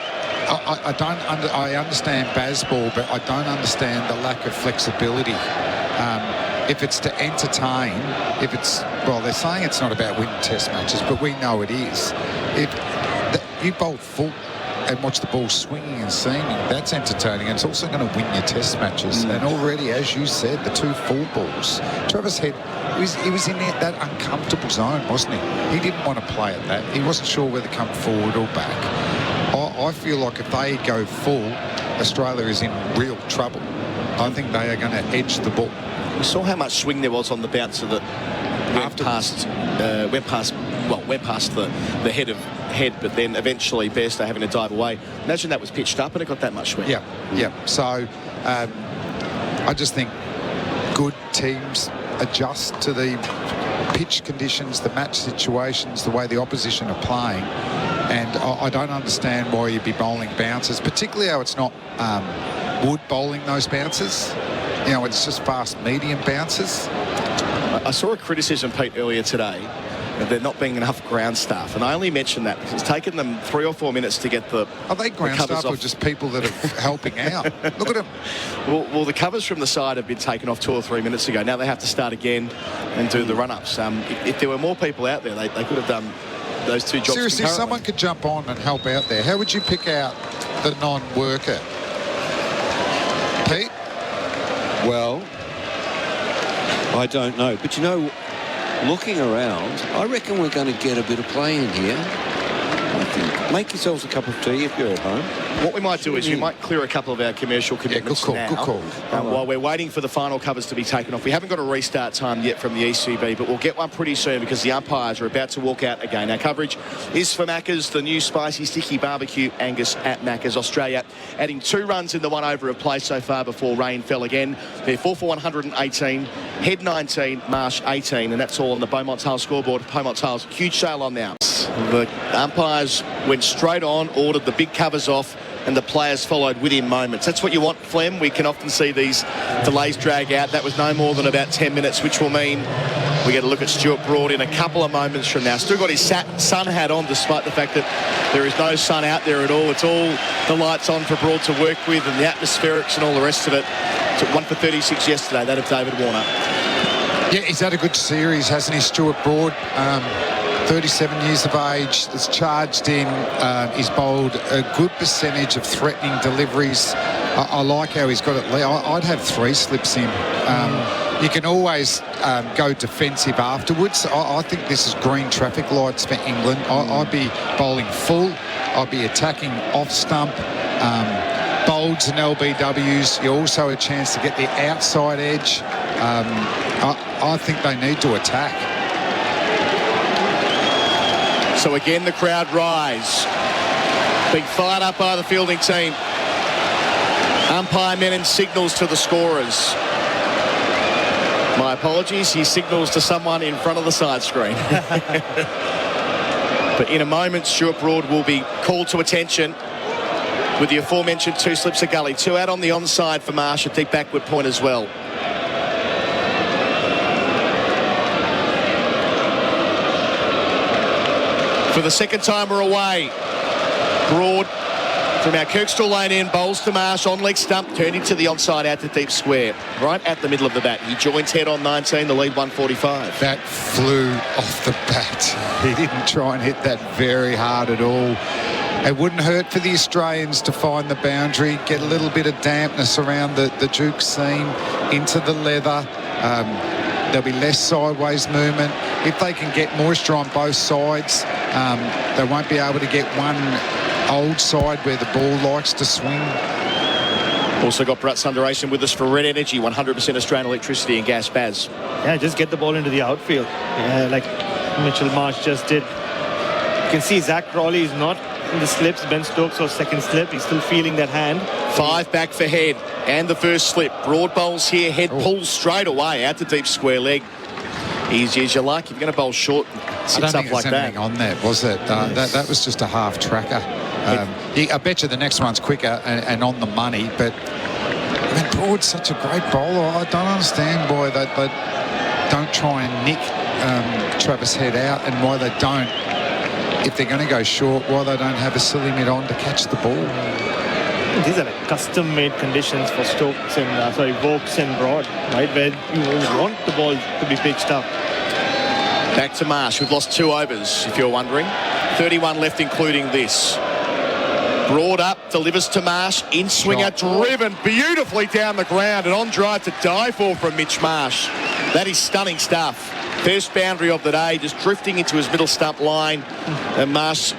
I understand baseball, but I don't understand the lack of flexibility. If it's to entertain, they're saying it's not about winning test matches, but we know it is. You bowl full and watch the ball swinging and seaming, that's entertaining, and it's also going to win your test matches. And already, as you said, the 2 full balls. Travis Head, he was in that uncomfortable zone, wasn't he? He didn't want to play at that. He wasn't sure whether to come forward or back. I feel like if they go full, Australia is in real trouble. I think they are going to edge the ball. We saw how much swing there was on the bouncer that went past the head, but then eventually Bairstow having to dive away. Imagine that was pitched up and it got that much swing. Yeah. So I just think good teams adjust to the pitch conditions, the match situations, the way the opposition are playing. And I don't understand why you'd be bowling bouncers, particularly how it's not Wood bowling those bouncers. You know, it's just fast medium bouncers. I saw a criticism, Pete, earlier today of there not being enough ground staff, and I only mentioned that because it's taken them 3 or 4 minutes to get the... Are they ground staff or just people that are helping out? Look at them. Well, the covers from the side have been taken off 2 or 3 minutes ago. Now they have to start again and do the run-ups. If there were more people out there, they could have done those 2 jobs. Seriously, someone could jump on and help out there. How would you pick out the non-worker? Pete? Well, I don't know. But, you know, looking around, I reckon we're going to get a bit of play in here. I think. Make yourselves a cup of tea if you're at home. What we might do is we might clear a couple of our commercial commitments good call. While we're waiting for the final covers to be taken off. We haven't got a restart time yet from the ECB, but we'll get one pretty soon because the umpires are about to walk out again. Our coverage is for Macca's, the new spicy sticky barbecue Angus at Macca's. Australia adding 2 runs in the 1 over of play so far before rain fell again. They're 4 for 118, Head 19, Marsh 18, and that's all on the Beaumont Tile scoreboard. Beaumont Tile's huge sale on now. The umpires went straight on, ordered the big covers off, and the players followed within moments. That's what you want, Flem. We can often see these delays drag out. That was no more than about 10 minutes, which will mean we get a look at Stuart Broad in a couple of moments from now. Still got his sun hat on, despite the fact that there is no sun out there at all. It's all the lights on for Broad to work with and the atmospherics and all the rest of it. Took 1 for 36 yesterday, that of David Warner. Yeah, he's had a good series, hasn't he, Stuart Broad? 37 years of age, has charged in, he's bowled a good percentage of threatening deliveries. I like how he's got it. I'd have 3 slips in. You can always go defensive afterwards. I think this is green traffic lights for England. I'd be bowling full. I'd be attacking off stump. Bolds and LBWs. You also a chance to get the outside edge. I think they need to attack. So again, the crowd rise. Being fired up by the fielding team. Umpire men and signals to the scorers. My apologies, he signals to someone in front of the side screen. But in a moment, Stuart Broad will be called to attention with the aforementioned 2 slips of gully. 2 out on the onside for Marsh, a deep backward point as well. For the second time we're away, Broad from our Kirkstall lane end, bowls to Marsh on leg stump, turning to the onside out to deep square, right at the middle of the bat. He joins Head on 19, the lead 145. That flew off the bat. He didn't try and hit that very hard at all. It wouldn't hurt for the Australians to find the boundary, get a little bit of dampness around the Duke seam into the leather. There'll be less sideways movement. If they can get moisture on both sides, they won't be able to get one old side where the ball likes to swing. Also got Bharat Sundaresan with us for Red Energy, 100% Australian electricity and gas. Baz. Yeah, just get the ball into the outfield. Like Mitchell Marsh just did. You can see Zach Crawley is not in the slips. Ben Stokes was second slip. He's still feeling that hand. 5 back for Head and the first slip. Broad bowls here. Head pulls straight away out to deep square leg. Easy as you like. If you're going to bowl short, I sits don't up think there's like that. anything on there, was it? That was just a half tracker. I bet you the next one's quicker and on the money, but I mean, Broad's such a great bowler. I don't understand why they don't try and nick Travis Head out, and why they don't, if they're going to go short, why they don't have a silly mid on to catch the ball. These are like custom-made conditions for Stokes and Vokes and Broad, right? Where you want the ball to be pitched up. Back to Marsh. We've lost 2 overs, if you're wondering. 31 left, including this. Broad up, delivers to Marsh. In swinger, driven beautifully down the ground, and on drive to die for from Mitch Marsh. That is stunning stuff. First boundary of the day, just drifting into his middle stump line, and Marsh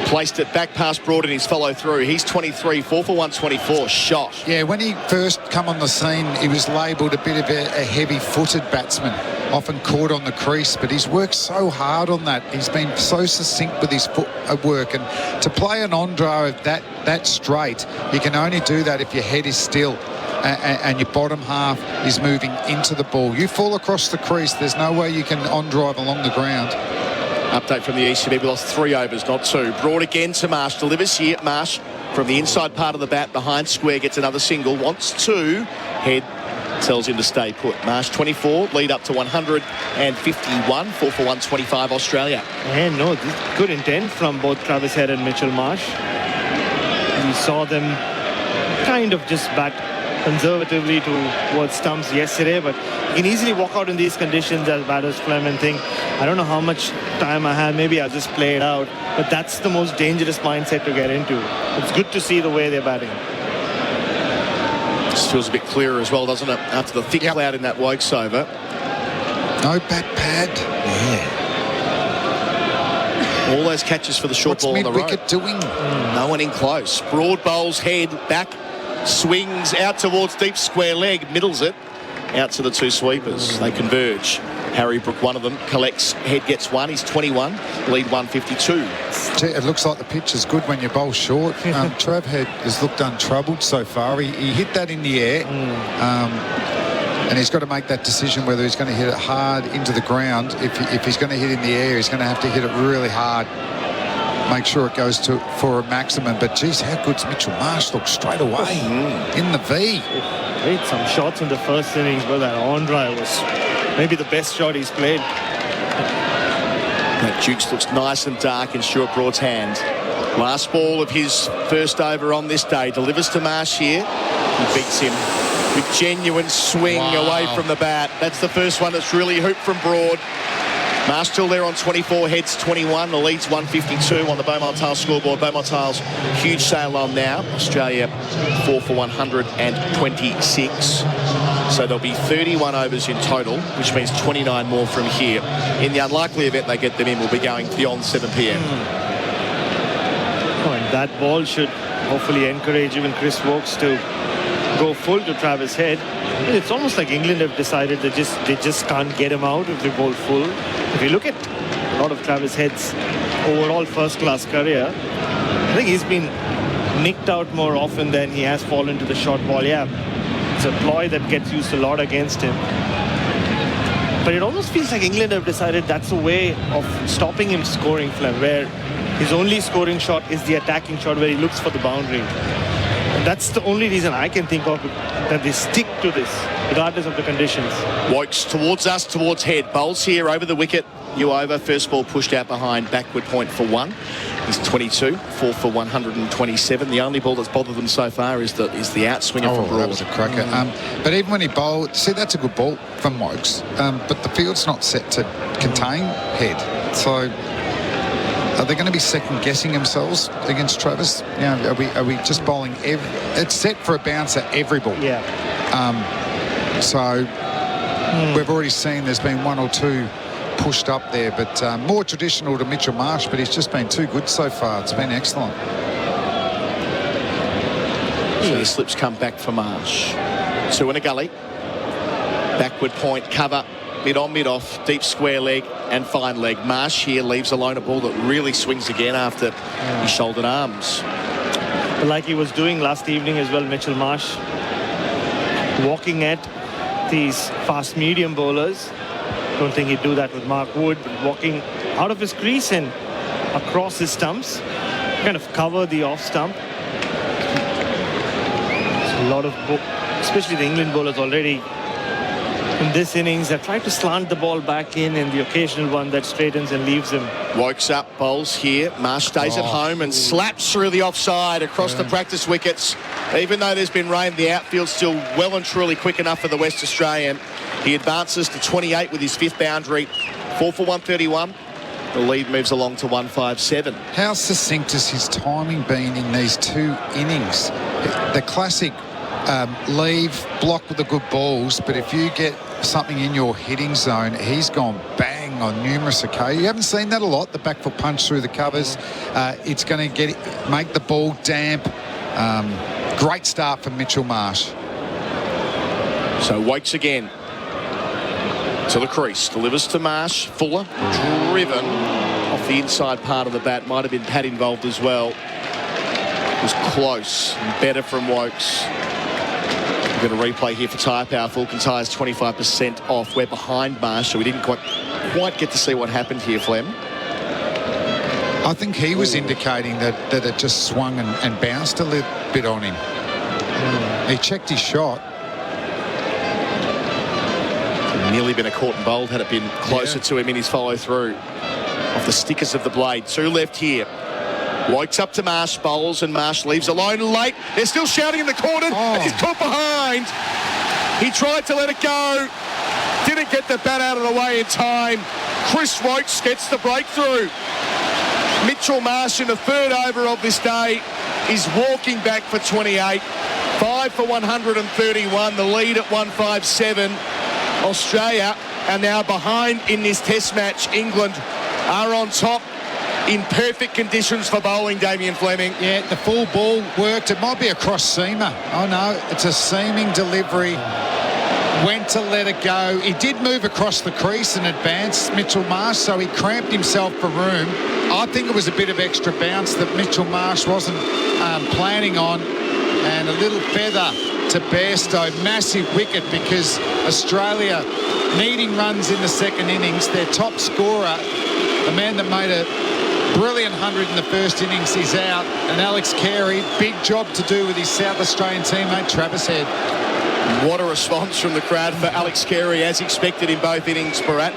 placed it back past Broad in his follow through. He's 23, 4 for 124, shot. Yeah, when he first come on the scene, he was labelled a bit of a heavy-footed batsman, often caught on the crease, but he's worked so hard on that. He's been so succinct with his footwork, and to play an on-drive that straight, you can only do that if your head is still and your bottom half is moving into the ball. You fall across the crease, there's no way you can on-drive along the ground. Update from the ECB, we lost 3 overs, not 2. Broad again to Marsh, delivers here. Marsh from the inside part of the bat, behind square, gets another single, wants 2. Head tells him to stay put. Marsh 24, lead up to 151, 4 for 125 Australia. And no, this good intent from both Travis Head and Mitchell Marsh. We saw them kind of just bat conservatively towards stumps yesterday, but you can easily walk out in these conditions as batters Fleming think, I don't know how much time I have, maybe I'll just play it out, but that's the most dangerous mindset to get into. It's good to see the way they're batting. This feels a bit clearer as well, doesn't it, after the thick cloud in that Wokes over. No bat pad. Yeah. All those catches for the short ball on the road. What's mid-wicket doing? No one in close. Broad bowls Head back, swings out towards deep square leg, middles it out to the 2 sweepers. They converge. Harry Brook, one of them, collects. Head gets 1. He's 21. Lead 152. Gee, it looks like the pitch is good when you bowl short. Trav Head has looked untroubled so far. He hit that in the air. And he's got to make that decision whether he's going to hit it hard into the ground. If he's going to hit in the air, he's going to have to hit it really hard. Make sure it goes for a maximum. But geez, how good's Mitchell Marsh look straight away in the V. Played some shots in the first innings, but that on drive was maybe the best shot he's played. That Dukes looks nice and dark in Stuart Broad's hand. Last ball of his first over on this day. Delivers to Marsh here. He beats him with genuine swing away from the bat. That's the first one that's really hooped from Broad. Marsh still there on 24, Head's 21. The lead's 152 on the Beaumont Tiles scoreboard. Beaumont Tiles, huge sale on now. Australia 4 for 126. So there'll be 31 overs in total, which means 29 more from here. In the unlikely event they get them in, we'll be going beyond 7 p.m. Oh, and that ball should hopefully encourage even Chris Wokes to go full to Travis Head. It's almost like England have decided they just can't get him out if they bowl full. If you look at a lot of Travis Head's overall first-class career, I think he's been nicked out more often than he has fallen to the short ball. Yeah, it's a ploy that gets used a lot against him. But it almost feels like England have decided that's a way of stopping him scoring, Flem, where his only scoring shot is the attacking shot where he looks for the boundary. That's the only reason I can think of that they stick to this, regardless of the conditions. Wokes towards us, towards Head. Bowls here over the wicket. You over. First ball pushed out behind. Backward point for 1. He's 22. 4 for 127. The only ball that's bothered them so far is the outswinger from Broad. That was a cracker. But even when he bowled, see, that's a good ball from Wokes. But the field's not set to contain Head. So are they going to be second-guessing themselves against Travis? You know, are we just bowling it's set for a bouncer every ball. Yeah. We've already seen there's been 1 or 2 pushed up there, but more traditional to Mitchell Marsh, but he's just been too good so far. It's been excellent. So the slips come back for Marsh. 2 in a gully. Backward point, cover. Mid-on, mid-off, deep square leg and fine leg. Marsh here leaves alone a ball that really swings again after he shouldered arms. Like he was doing last evening as well, Mitchell Marsh, walking at these fast medium bowlers Don't think he'd do that with Mark Wood, but walking out of his crease and across his stumps, kind of cover the off stump. A lot of, especially the England bowlers already in this innings, have tried to slant the ball back in, and the occasional one that straightens and leaves him. Wokes up, bowls here. Marsh stays at home and slaps through the offside across the practice wickets. Even though there's been rain, the outfield's still well and truly quick enough for the West Australian. He advances to 28 with his 5th boundary. 4 for 131. The lead moves along to 157. How succinct has his timing been in these 2 innings? The classic leave, block with the good balls, but if you get something in your hitting zone, he's gone bang on numerous occasions. You haven't seen that a lot, the back foot punch through the covers. It's going to make the ball damp. Great start for Mitchell Marsh. So Wokes again to the crease, delivers to Marsh. Fuller driven off the inside part of the bat. Might have been pad involved as well. It was close and better from Wokes. We've got a replay here for tyre power. Falcon tyres 25% off. We're behind Marsh, so we didn't quite get to see what happened here, Flem. I think he was indicating that it just swung and bounced a little bit on him. He checked his shot. Nearly been a caught and bowled had it been closer to him in his follow through. Off the stickers of the blade. 2 left here. Wokes up to Marsh, bowls, and Marsh leaves alone late. They're still shouting in the corner. He's caught behind. He tried to let it go. Didn't get the bat out of the way in time. Chris Wokes gets the breakthrough. Mitchell Marsh in the 3rd over of this day is walking back for 28. 5 for 131. The lead at 157. Australia are now behind in this test match. England are on top in perfect conditions for bowling, Damien Fleming. Yeah, the full ball worked. It might be a cross seamer. Oh no, it's a seaming delivery. Went to let it go. He did move across the crease and advance, Mitchell Marsh, so he cramped himself for room. I think it was a bit of extra bounce that Mitchell Marsh wasn't planning on, and a little feather to Bairstow. Massive wicket because Australia needing runs in the 2nd innings. Their top scorer, the man that made a brilliant 100 in the 1st innings, is out, and Alex Carey, big job to do with his South Australian teammate Travis Head. What a response from the crowd for Alex Carey, as expected in both innings, Bharat.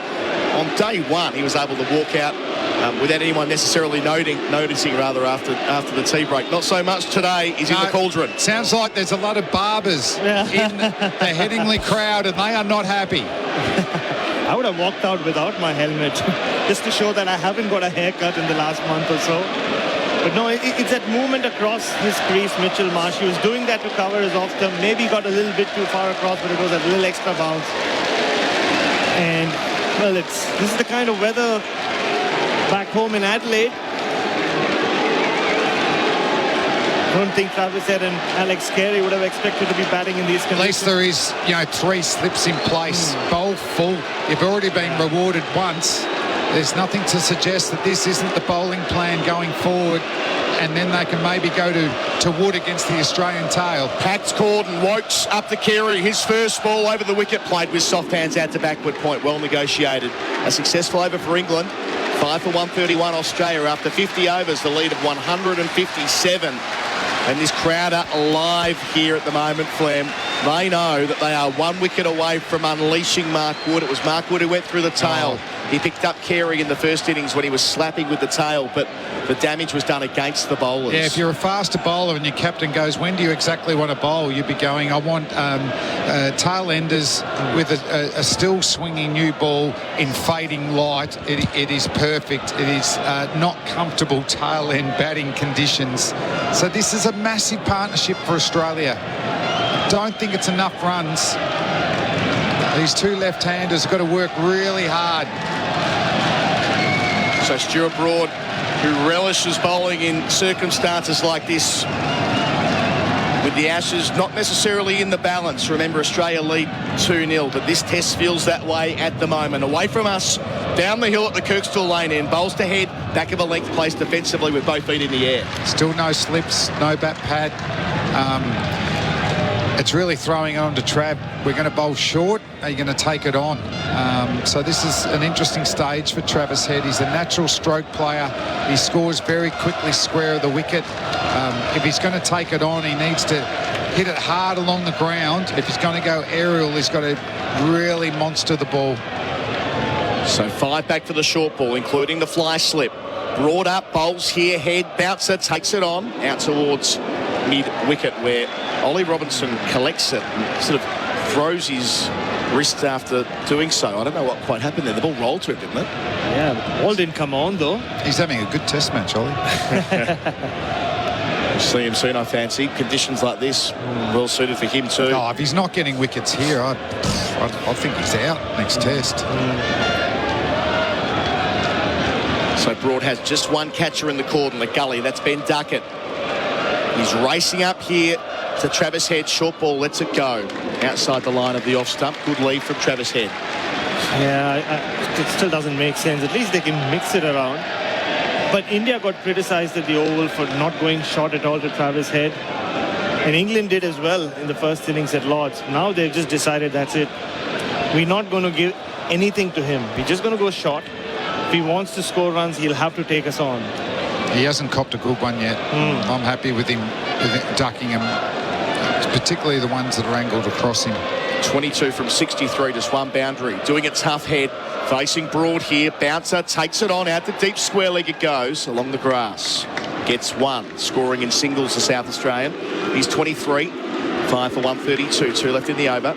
On day 1, he was able to walk out without anyone necessarily noticing after the tea break. Not so much today. He's in the cauldron. Sounds like there's a lot of barbers in the Headingley crowd, and they are not happy. I would have walked out without my helmet just to show that I haven't got a haircut in the last month or so. But no, it's that movement across his crease, Mitchell Marsh. He was doing that to cover his off stump. Maybe got a little bit too far across, but it was a little extra bounce. And, well, this is the kind of weather back home in Adelaide. I don't think Travis Head and Alex Carey would have expected to be batting in these conditions. At least there is, 3 slips in place. Bowl full. You've already been rewarded once. There's nothing to suggest that this isn't the bowling plan going forward, and then they can maybe go to Wood against the Australian tail. Packed cord and Wokes up to Carey. His first ball over the wicket, played with soft hands out to backward point. Well negotiated. A successful over for England. 5 for 131 Australia after 50 overs. The lead of 157. And this crowd are alive here at the moment, Flem. They know that they are 1 wicket away from unleashing Mark Wood. It was Mark Wood who went through the tail. He picked up Carey in the 1st innings when he was slapping with the tail, but the damage was done against the bowlers. Yeah, if you're a faster bowler and your captain goes, when do you exactly want to bowl? You'd be going, I want tail enders with a still swinging new ball in fading light. It is perfect. It is not comfortable tail end batting conditions. So this is a massive partnership for Australia. Don't think it's enough runs. These 2 left-handers have got to work really hard. So Stuart Broad, who relishes bowling in circumstances like this, with the Ashes not necessarily in the balance. Remember, Australia lead 2-0, but this test feels that way at the moment. Away from us, down the hill at the Kirkstall lane end, bowls to Head, back of a length placed defensively with both feet in the air. Still no slips, no bat pad. It's really throwing it on to Trav. We're going to bowl short. Are you going to take it on? So this is an interesting stage for Travis Head. He's a natural stroke player. He scores very quickly square of the wicket. If he's going to take it on, he needs to hit it hard along the ground. If he's going to go aerial, he's got to really monster the ball. So 5 back for the short ball, including the fly slip. Broad up, bowls here, Head, bouncer, takes it on, out towards mid-wicket where Ollie Robinson collects it and sort of throws his wrist after doing so. I don't know what quite happened there. The ball rolled to him, didn't it? Yeah, the ball didn't come on, though. He's having a good test match, Ollie. We'll see him soon, I fancy. Conditions like this, well suited for him too. Oh, if he's not getting wickets here, I think he's out next test. So Broad has just one catcher in the cordon, the gully. That's Ben Duckett. He's racing up here to Travis Head. Short ball lets it go. Outside the line of the off stump. Good lead from Travis Head. Yeah, it still doesn't make sense. At least they can mix it around. But India got criticised at the Oval for not going short at all to Travis Head. And England did as well in the first innings at Lord's. Now they've just decided that's it. We're not going to give anything to him. We're just going to go short. If he wants to score runs, he'll have to take us on. He hasn't copped a good one yet. I'm happy with him ducking him, particularly the ones that are angled across him. 22 from 63, just one boundary. Doing it tough, Head. Facing Broad here. Bouncer takes it on. Out to deep square leg it goes along the grass. Gets one. Scoring in singles, the South Australian. He's 23. 5 for 132. 2 left in the over.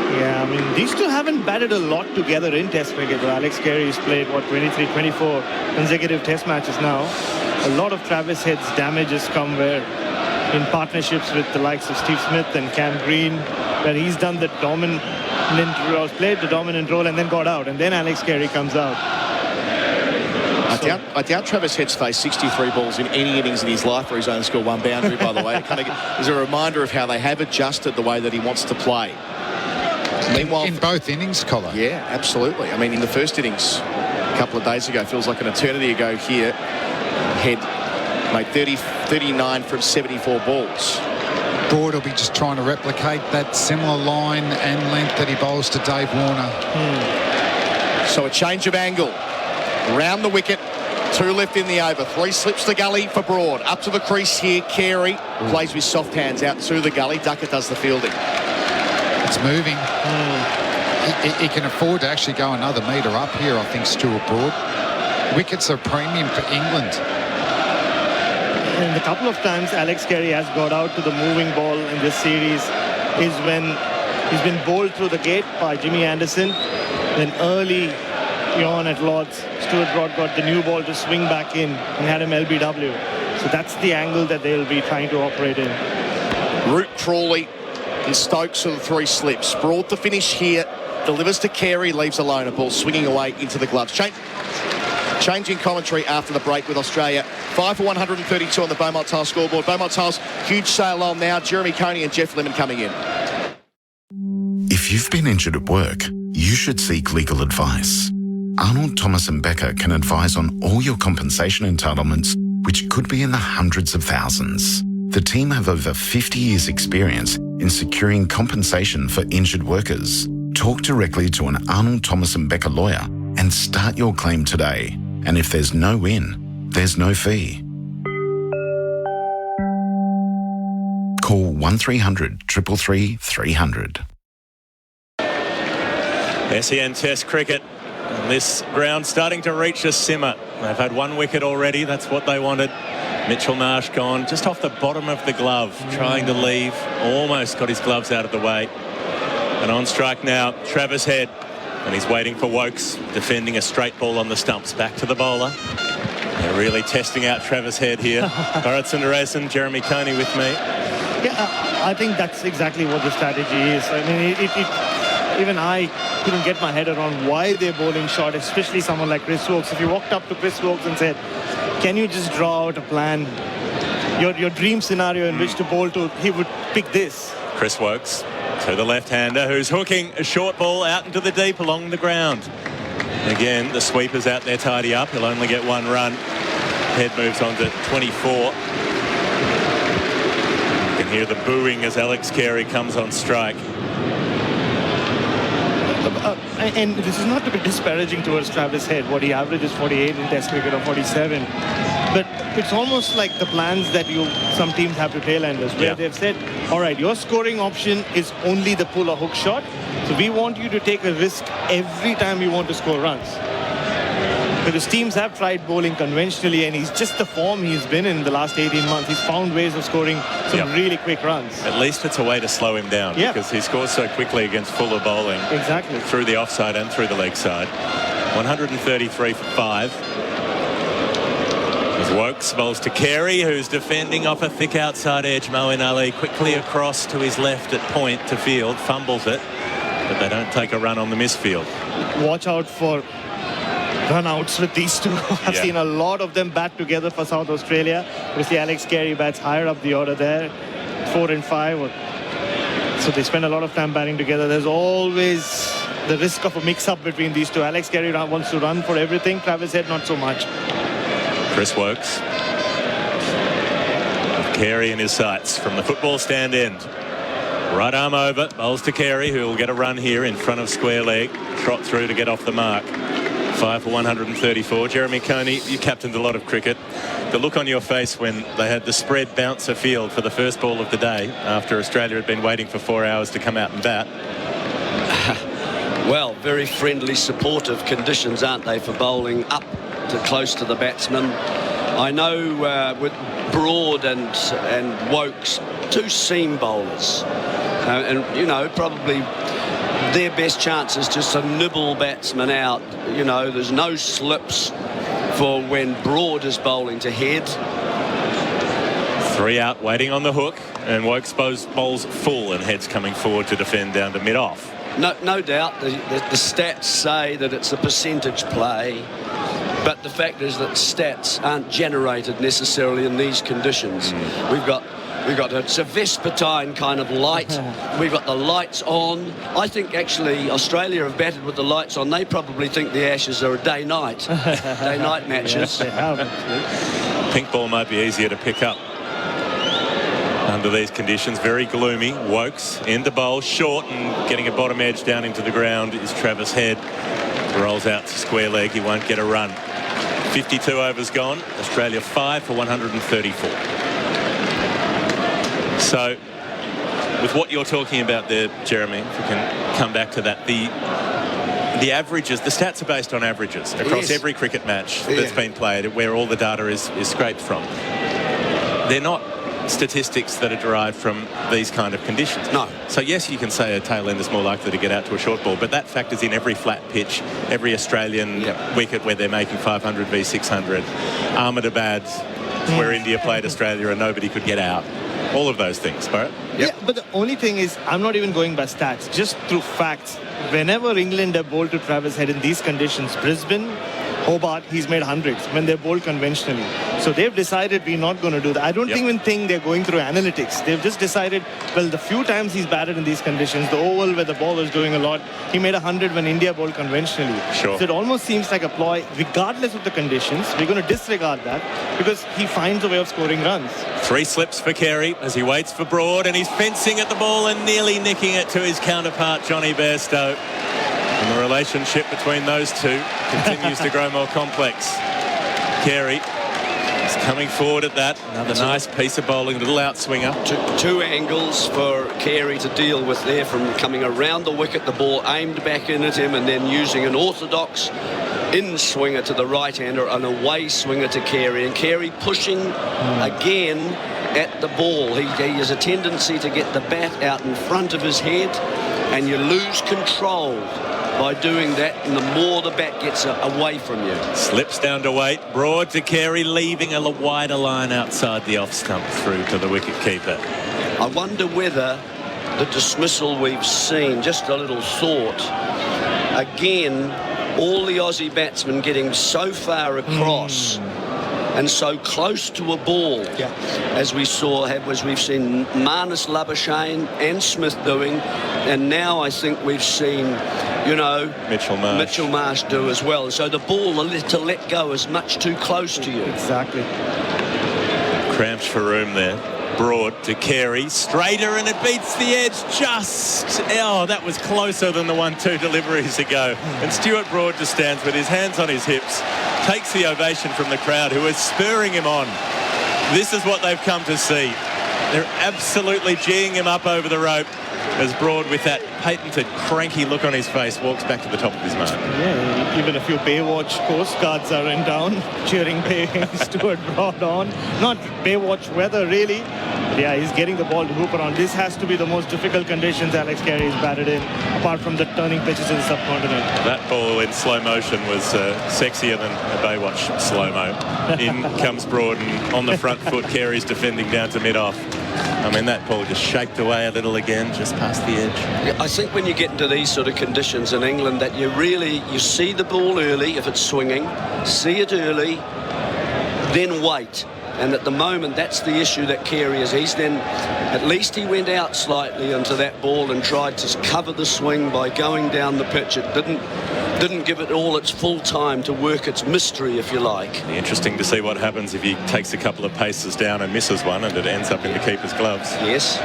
Yeah, I mean, these two haven't batted a lot together in Test cricket. Alex Carey's played, 23, 24 consecutive Test matches now. A lot of Travis Head's damage has come where in partnerships with the likes of Steve Smith and Cam Green, where he's done the dominant role, played the dominant role and then got out, and then Alex Carey comes out. I doubt Travis Head's faced 63 balls in any innings in his life where he's only scored one boundary, by the way. It kind of is a reminder of how they have adjusted the way that he wants to play. Meanwhile, in both innings, Collar. Yeah, absolutely. I mean, in the first innings a couple of days ago, feels like an eternity ago here, Head made 39 from 74 balls. Broad will be just trying to replicate that similar line and length that he bowls to Dave Warner. So a change of angle. Round the wicket. 2 left in the over. 3 slips the gully for Broad. Up to the crease here, Carey plays with soft hands out to the gully. Duckett does the fielding. It's moving. He can afford to actually go another metre up here, I think, Stuart Broad. Wickets are premium for England. And a couple of times Alex Carey has got out to the moving ball in this series is when he's been bowled through the gate by Jimmy Anderson. Then early on at Lord's, Stuart Broad got the new ball to swing back in and had him LBW. So that's the angle that they'll be trying to operate in. Root Crawley and Stokes are the 3 slips. Broad to finish here. Delivers to Carey, leaves alone. A ball swinging away into the gloves. Changing commentary after the break with Australia. 5 for 132 on the Beaumont Tile scoreboard. Beaumont Tile's huge sail on now. Jeremy Coney and Geoff Lemon coming in. If you've been injured at work, you should seek legal advice. Arnold, Thomas and Becker can advise on all your compensation entitlements, which could be in the hundreds of thousands. The team have over 50 years' experience in securing compensation for injured workers. Talk directly to an Arnold, Thomas and Becker lawyer and start your claim today. And if there's no win, there's no fee. Call 1300 333 300. SEN Test cricket. And this ground starting to reach a simmer. They've had 1 wicket already. That's what they wanted. Mitchell Marsh gone just off the bottom of the glove, trying to leave. Almost got his gloves out of the way. And on strike now, Travis Head. And he's waiting for Wokes, defending a straight ball on the stumps. Back to the bowler. They're really testing out Travis Head here. Bharat Sundaresan, Jeremy Coney with me. Yeah, I think that's exactly what the strategy is. I mean, even I couldn't get my head around why they're bowling short, especially someone like Chris Wokes. If you walked up to Chris Wokes and said, can you just draw out a plan, your dream scenario in which to bowl to, he would pick this. Chris Wokes to the left-hander, who's hooking a short ball out into the deep along the ground. Again, the sweeper's out there tidy up. He'll only get 1 run. Head moves on to 24. You can can hear the booing as Alex Carey comes on strike. And this is not to be disparaging towards Travis Head. What he averages 48 in Test cricket or 47. But it's almost like the plans that some teams have to tailenders, where they've said, all right, your scoring option is only the pull or hook shot. So we want you to take a risk every time you want to score runs. Because teams have tried bowling conventionally, and he's just the form he's been in the last 18 months. He's found ways of scoring some really quick runs. At least it's a way to slow him down, because he scores so quickly against fuller bowling. Exactly. Through the offside and through the leg side. 133 for 5. As Wokes bowls to Carey, who's defending off a thick outside edge. Moeen Ali quickly across to his left at point to field, fumbles it, but they don't take a run on the misfield. Watch out for run-outs with these two. I've seen a lot of them bat together for South Australia. Obviously, Alex Carey bats higher up the order there, 4 and 5. So they spend a lot of time batting together. There's always the risk of a mix-up between these two. Alex Carey wants to run for everything. Travis Head, not so much. Chris Wokes. Carey in his sights from the football stand end. Right arm over, bowls to Carey, who will get a run here in front of square leg. Trot through to get off the mark. 5 for 134. Jeremy Coney, you captained a lot of cricket. The look on your face when they had the spread bouncer field for the first ball of the day after Australia had been waiting for 4 hours to come out and bat. Well, very friendly, supportive conditions, aren't they, for bowling up to close to the batsman. I know with Broad and Wokes, two seam bowlers, and you know, probably their best chance is just to nibble batsmen out. You know, there's no slips for when Broad is bowling to Head. 3 out, waiting on the hook, and Wokes bowls full, and Head's coming forward to defend down to mid-off. No doubt the stats say that it's a percentage play, but the fact is that stats aren't generated necessarily in these conditions. We've got it's a vespertine kind of light. We've got the lights on. I think actually Australia have batted with the lights on. They probably think the Ashes are a day-night matches. Yes, they have. Pink ball might be easier to pick up under these conditions. Very gloomy. Wokes in the bowl, short, and getting a bottom edge down into the ground is Travis Head. Rolls out to square leg. He won't get a run. 52 overs gone. Australia 5 for 134. So, with what you're talking about there, Jeremy, if we can come back to that, the averages, the stats are based on averages across every cricket match that's been played, where all the data is scraped from. They're not statistics that are derived from these kind of conditions. No. So yes, you can say a tail end is more likely to get out to a short ball, but that factors in every flat pitch, every Australian wicket where they're making 500 v 600, Ahmedabad, where India played Australia and nobody could get out. All of those things, Bharat. Yeah, but the only thing is, I'm not even going by stats, just through facts. Whenever England have bowled to Travis Head in these conditions, Brisbane, Hobart, he's made hundreds when they're bowled conventionally. So they've decided we're not going to do that. I don't even think they're going through analytics. They've just decided, well, the few times he's batted in these conditions, the oval where the ball is doing a lot, he made 100 when India bowled conventionally. Sure. So it almost seems like a ploy, regardless of the conditions. We're going to disregard that because he finds a way of scoring runs. 3 slips for Carey as he waits for Broad, and he's fencing at the ball and nearly nicking it to his counterpart, Johnny Bairstow. And the relationship between those two continues to grow more complex. Carey is coming forward at that. Another nice piece of bowling, little outswinger. Two angles for Carey to deal with there, from coming around the wicket, the ball aimed back in at him, and then using an orthodox in-swinger to the right-hander, an away swinger to Carey, and Carey pushing again at the ball. He has a tendency to get the bat out in front of his head, and you lose control by doing that, and the more the bat gets away from you. Slips down to weight. Broad to Carey, leaving a wider line outside the off stump through to the wicket keeper. I wonder whether the dismissal we've seen, just a little thought, again, all the Aussie batsmen getting so far across and so close to a ball, as we saw, as we've seen Marnus Labuschagne and Smith doing, and now I think we've seen, you know, Mitchell Marsh do as well. So the ball to let go is much too close to you. Exactly. Cramps for room there. Broad to Carey, straighter, and it beats the edge just. Oh, that was closer than the 1-2 deliveries ago. And Stuart Broad just stands with his hands on his hips, takes the ovation from the crowd who is spurring him on. This is what they've come to see. They're absolutely geeing him up over the rope as Broad, with that patented cranky look on his face, walks back to the top of his mark. Yeah, even a few Baywatch Coast Guards are in town cheering Stuart Broad on. Not Baywatch weather, really. But yeah, he's getting the ball to hoop around. This has to be the most difficult conditions Alex Carey's batted in, apart from the turning pitches in the subcontinent. That ball in slow motion was sexier than a Baywatch slow-mo. In comes Broad, and on the front foot, Carey's defending down to mid-off. I mean, that ball just shaped away a little again, just past the edge. Yeah, I think when you get into these sort of conditions in England, that you see the ball early if it's swinging, see it early, then wait. And at the moment, that's the issue that Carey is. At least he went out slightly into that ball and tried to cover the swing by going down the pitch. It didn't give it all its full time to work its mystery, if you like. Interesting to see what happens if he takes a couple of paces down and misses one and it ends up in the keeper's gloves. Yes.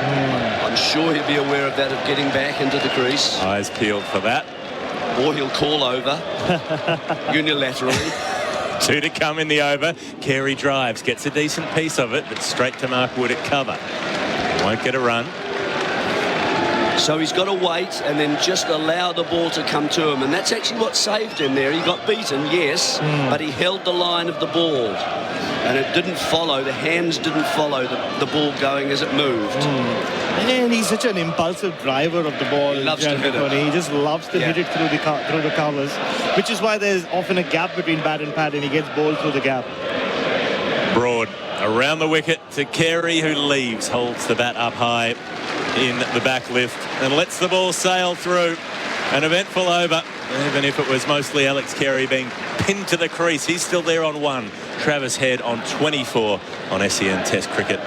I'm sure he'll be aware of that, of getting back into the crease. Eyes peeled for that. Or he'll call over unilaterally. 2 to come in the over. Carey drives, gets a decent piece of it, but straight to Mark Wood at cover. Won't get a run. So he's got to wait and then just allow the ball to come to him. And that's actually what saved him there. He got beaten, yes, but he held the line of the ball. And it didn't follow, the hands didn't follow the ball going as it moved. And he's such an impulsive driver of the ball. He loves to hit it. He just loves to hit it through the covers, which is why there's often a gap between bat and pad, and he gets bowled through the gap. Broad around the wicket to Carey, who leaves, holds the bat up high in the back lift and lets the ball sail through. An eventful over, even if it was mostly Alex Carey being pinned to the crease. He's still there on 1. Travis Head on 24 on SEN Test Cricket.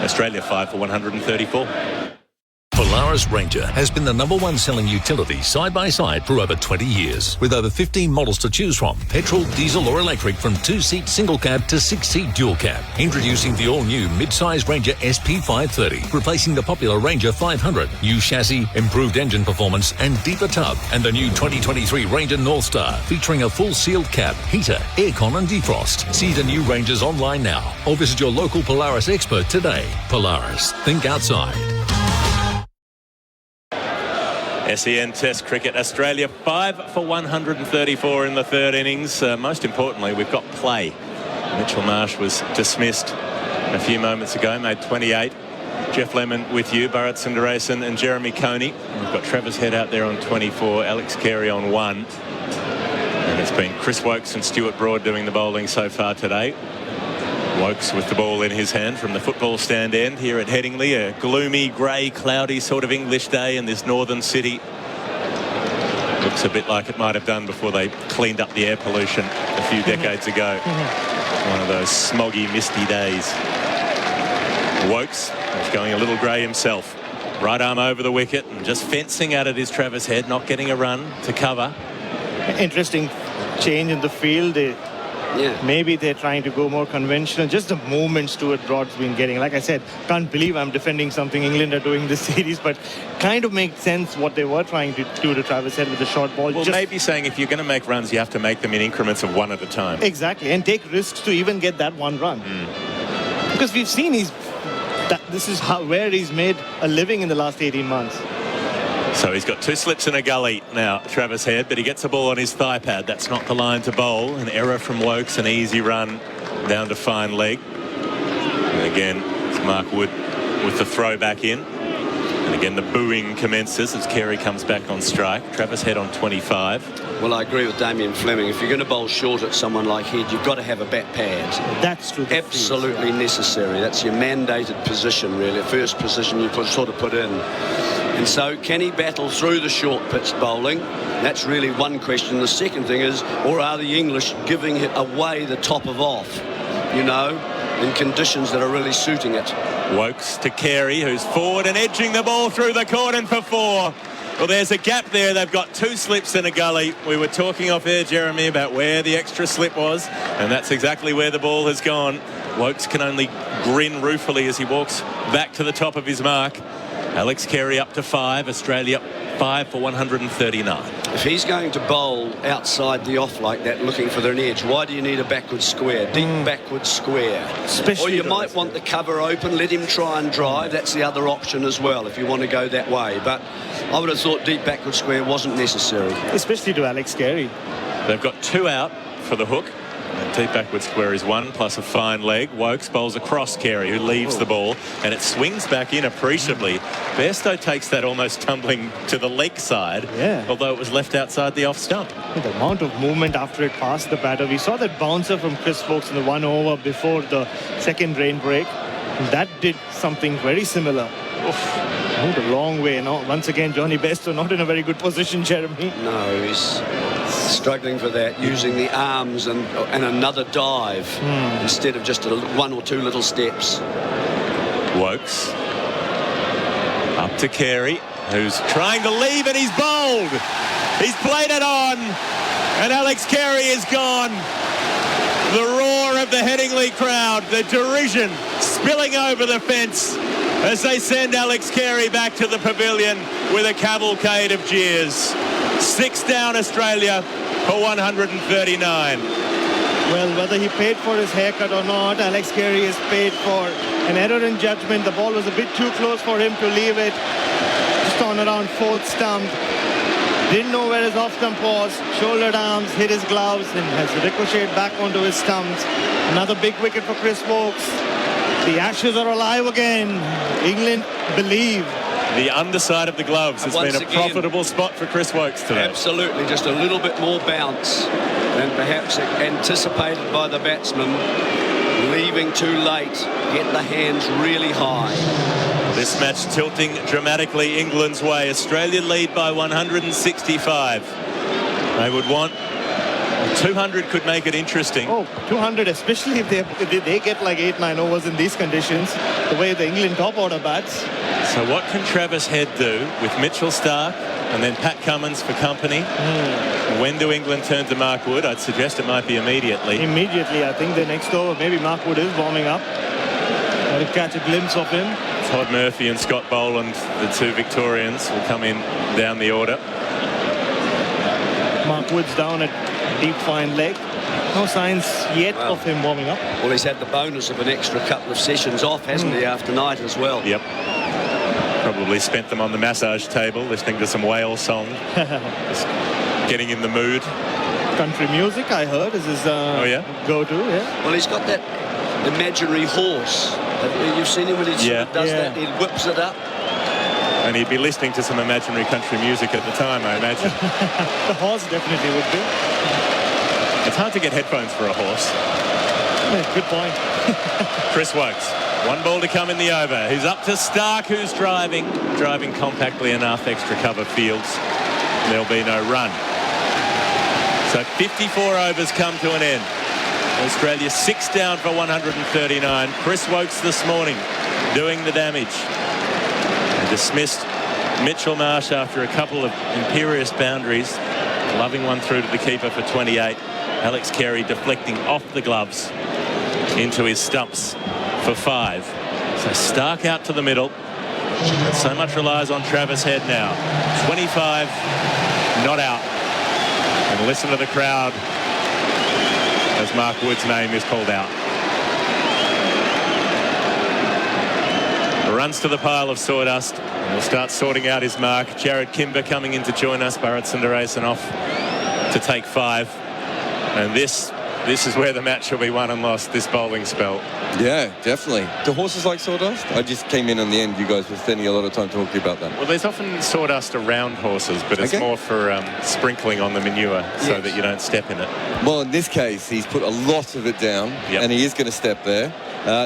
Australia 5 for 134. Polaris Ranger has been the #1 selling utility side by side for over 20 years. With over 15 models to choose from, petrol, diesel or electric, from 2-seat single cab to 6-seat dual cab. Introducing the all-new mid-size Ranger SP530, replacing the popular Ranger 500. New chassis, improved engine performance and deeper tub. And the new 2023 Ranger North Star, featuring a full sealed cab, heater, aircon and defrost. See the new Rangers online now or visit your local Polaris expert today. Polaris, think outside. SEN Test Cricket, Australia 5 for 134 in the third innings. Most importantly, we've got play. Mitchell Marsh was dismissed a few moments ago, made 28. Geoff Lemon with you, Bharat Sundaresan and Jeremy Coney. We've got Travis Head out there on 24, Alex Carey on 1. And it's been Chris Woakes and Stuart Broad doing the bowling so far today. Woakes with the ball in his hand from the football stand end here at Headingley. A gloomy, grey, cloudy sort of English day in this northern city. Looks a bit like it might have done before they cleaned up the air pollution a few decades ago. One of those smoggy, misty days. Woakes is going a little grey himself. Right arm over the wicket and just fencing at it is Travis Head, not getting a run to cover. Interesting change in the field. Maybe they're trying to go more conventional. Just the movement Stuart Broad's been getting. Like I said, can't believe I'm defending something England are doing this series, but kind of makes sense what they were trying to do to Travis Head with the short ball. Well, maybe saying if you're going to make runs, you have to make them in increments of 1 at a time. Exactly, and take risks to even get that 1 run. Because we've seen this is where he's made a living in the last 18 months. So he's got 2 slips in a gully now, Travis Head, but he gets a ball on his thigh pad. That's not the line to bowl. An error from Woakes, an easy run down to fine leg. And again, it's Mark Wood with the throw back in. And again, the booing commences as Carey comes back on strike. Travis Head on 25. Well, I agree with Damien Fleming. If you're going to bowl short at someone like Head, you've got to have a bat pad. That's true. Absolutely necessary. That's your mandated position, really. First position you sort of put in. And so, can he battle through the short pitch bowling? That's really one question. The second thing is, or are the English giving away the top of off, in conditions that are really suiting it? Woakes to Carey, who's forward and edging the ball through the cordon for 4. Well, there's a gap there. They've got 2 slips and a gully. We were talking off air, Jeremy, about where the extra slip was, and that's exactly where the ball has gone. Wokes can only grin ruefully as he walks back to the top of his mark. Alex Carey up to 5. Australia 5 for 139. If he's going to bowl outside the off like that, looking for an edge, why do you need a backward square? Deep backward square. Or you might want the cover open, let him try and drive. That's the other option as well, if you want to go that way. But I would have thought deep backward square wasn't necessary. Especially to Alex Carey. They've got 2 out for the hook. And deep backward square is 1 plus a fine leg. Wokes bowls across Carey, who leaves the ball, and it swings back in appreciably. Bairstow takes that almost tumbling to the leg side, although it was left outside the off stump. The amount of movement after it passed the batter. We saw that bouncer from Chris Wokes in the 1 over before the second rain break. That did something very similar. Moved a long way. Now, once again, Johnny Bairstow not in a very good position, Jeremy. No, he's struggling for that, using the arms and another dive instead of just 1 or 2 little steps. Wokes up to Carey, who's trying to leave, and he's bowled. He's played it on, and Alex Carey is gone. The roar of the Headingley crowd, the derision spilling over the fence as they send Alex Carey back to the pavilion with a cavalcade of jeers. 6 down Australia for 139. Well, whether he paid for his haircut or not, Alex Carey is paid for an error in judgment. The ball was a bit too close for him to leave it. Just on around 4th stump. Didn't know where his off stump was. Shouldered arms, hit his gloves, and has ricocheted back onto his stumps. Another big wicket for Chris Wokes. The Ashes are alive again. England believe. The underside of the gloves has been a profitable spot for Chris Wokes today. Absolutely, just a little bit more bounce than perhaps anticipated by the batsman. Leaving too late, get the hands really high. This match tilting dramatically England's way. Australia lead by 165. They would want 200 could make it interesting. 200, especially if they get like 8-9 overs in these conditions, the way the England top order bats. So what can Travis Head do with Mitchell Starc and then Pat Cummins for company? When do England turn to Mark Wood? I'd suggest it might be immediately. Immediately, I think the next over, maybe Mark Wood is warming up. Got to catch a glimpse of him. Todd Murphy and Scott Boland, the 2 Victorians, will come in down the order. Mark Wood's down at deep fine leg. No signs yet of him warming up. Well, he's had the bonus of an extra couple of sessions off, hasn't he, after night as well? Yep. Probably spent them on the massage table, listening to some whale song. Just getting in the mood. Country music, I heard, is his go-to, Well, he's got that imaginary horse. You've seen him when he does that, he whips it up. And he'd be listening to some imaginary country music at the time, I imagine. The horse definitely would be. It's hard to get headphones for a horse. Good point. Chris Wokes, 1 ball to come in the over. He's up to Starc, who's driving compactly enough. Extra cover fields. There'll be no run. So 54 overs come to an end. Australia 6 down for 139. Chris Wokes this morning doing the damage. And dismissed Mitchell Marsh after a couple of imperious boundaries. Loving one through to the keeper for 28. Alex Carey deflecting off the gloves into his stumps for 5. So Starc out to the middle. But so much relies on Travis Head now. 25 not out. And listen to the crowd as Mark Wood's name is called out. Runs to the pile of sawdust. And we'll start sorting out his mark. Jarrod Kimber coming in to join us. Bharat Sundaresan off to take 5. And this is where the match will be won and lost, this bowling spell. Yeah, definitely. Do horses like sawdust? I just came in on the end. You guys were spending a lot of time talking about that. Well, there's often sawdust around horses, but it's more for sprinkling on the manure so that you don't step in it. Well, in this case, he's put a lot of it down, and he is going to step there.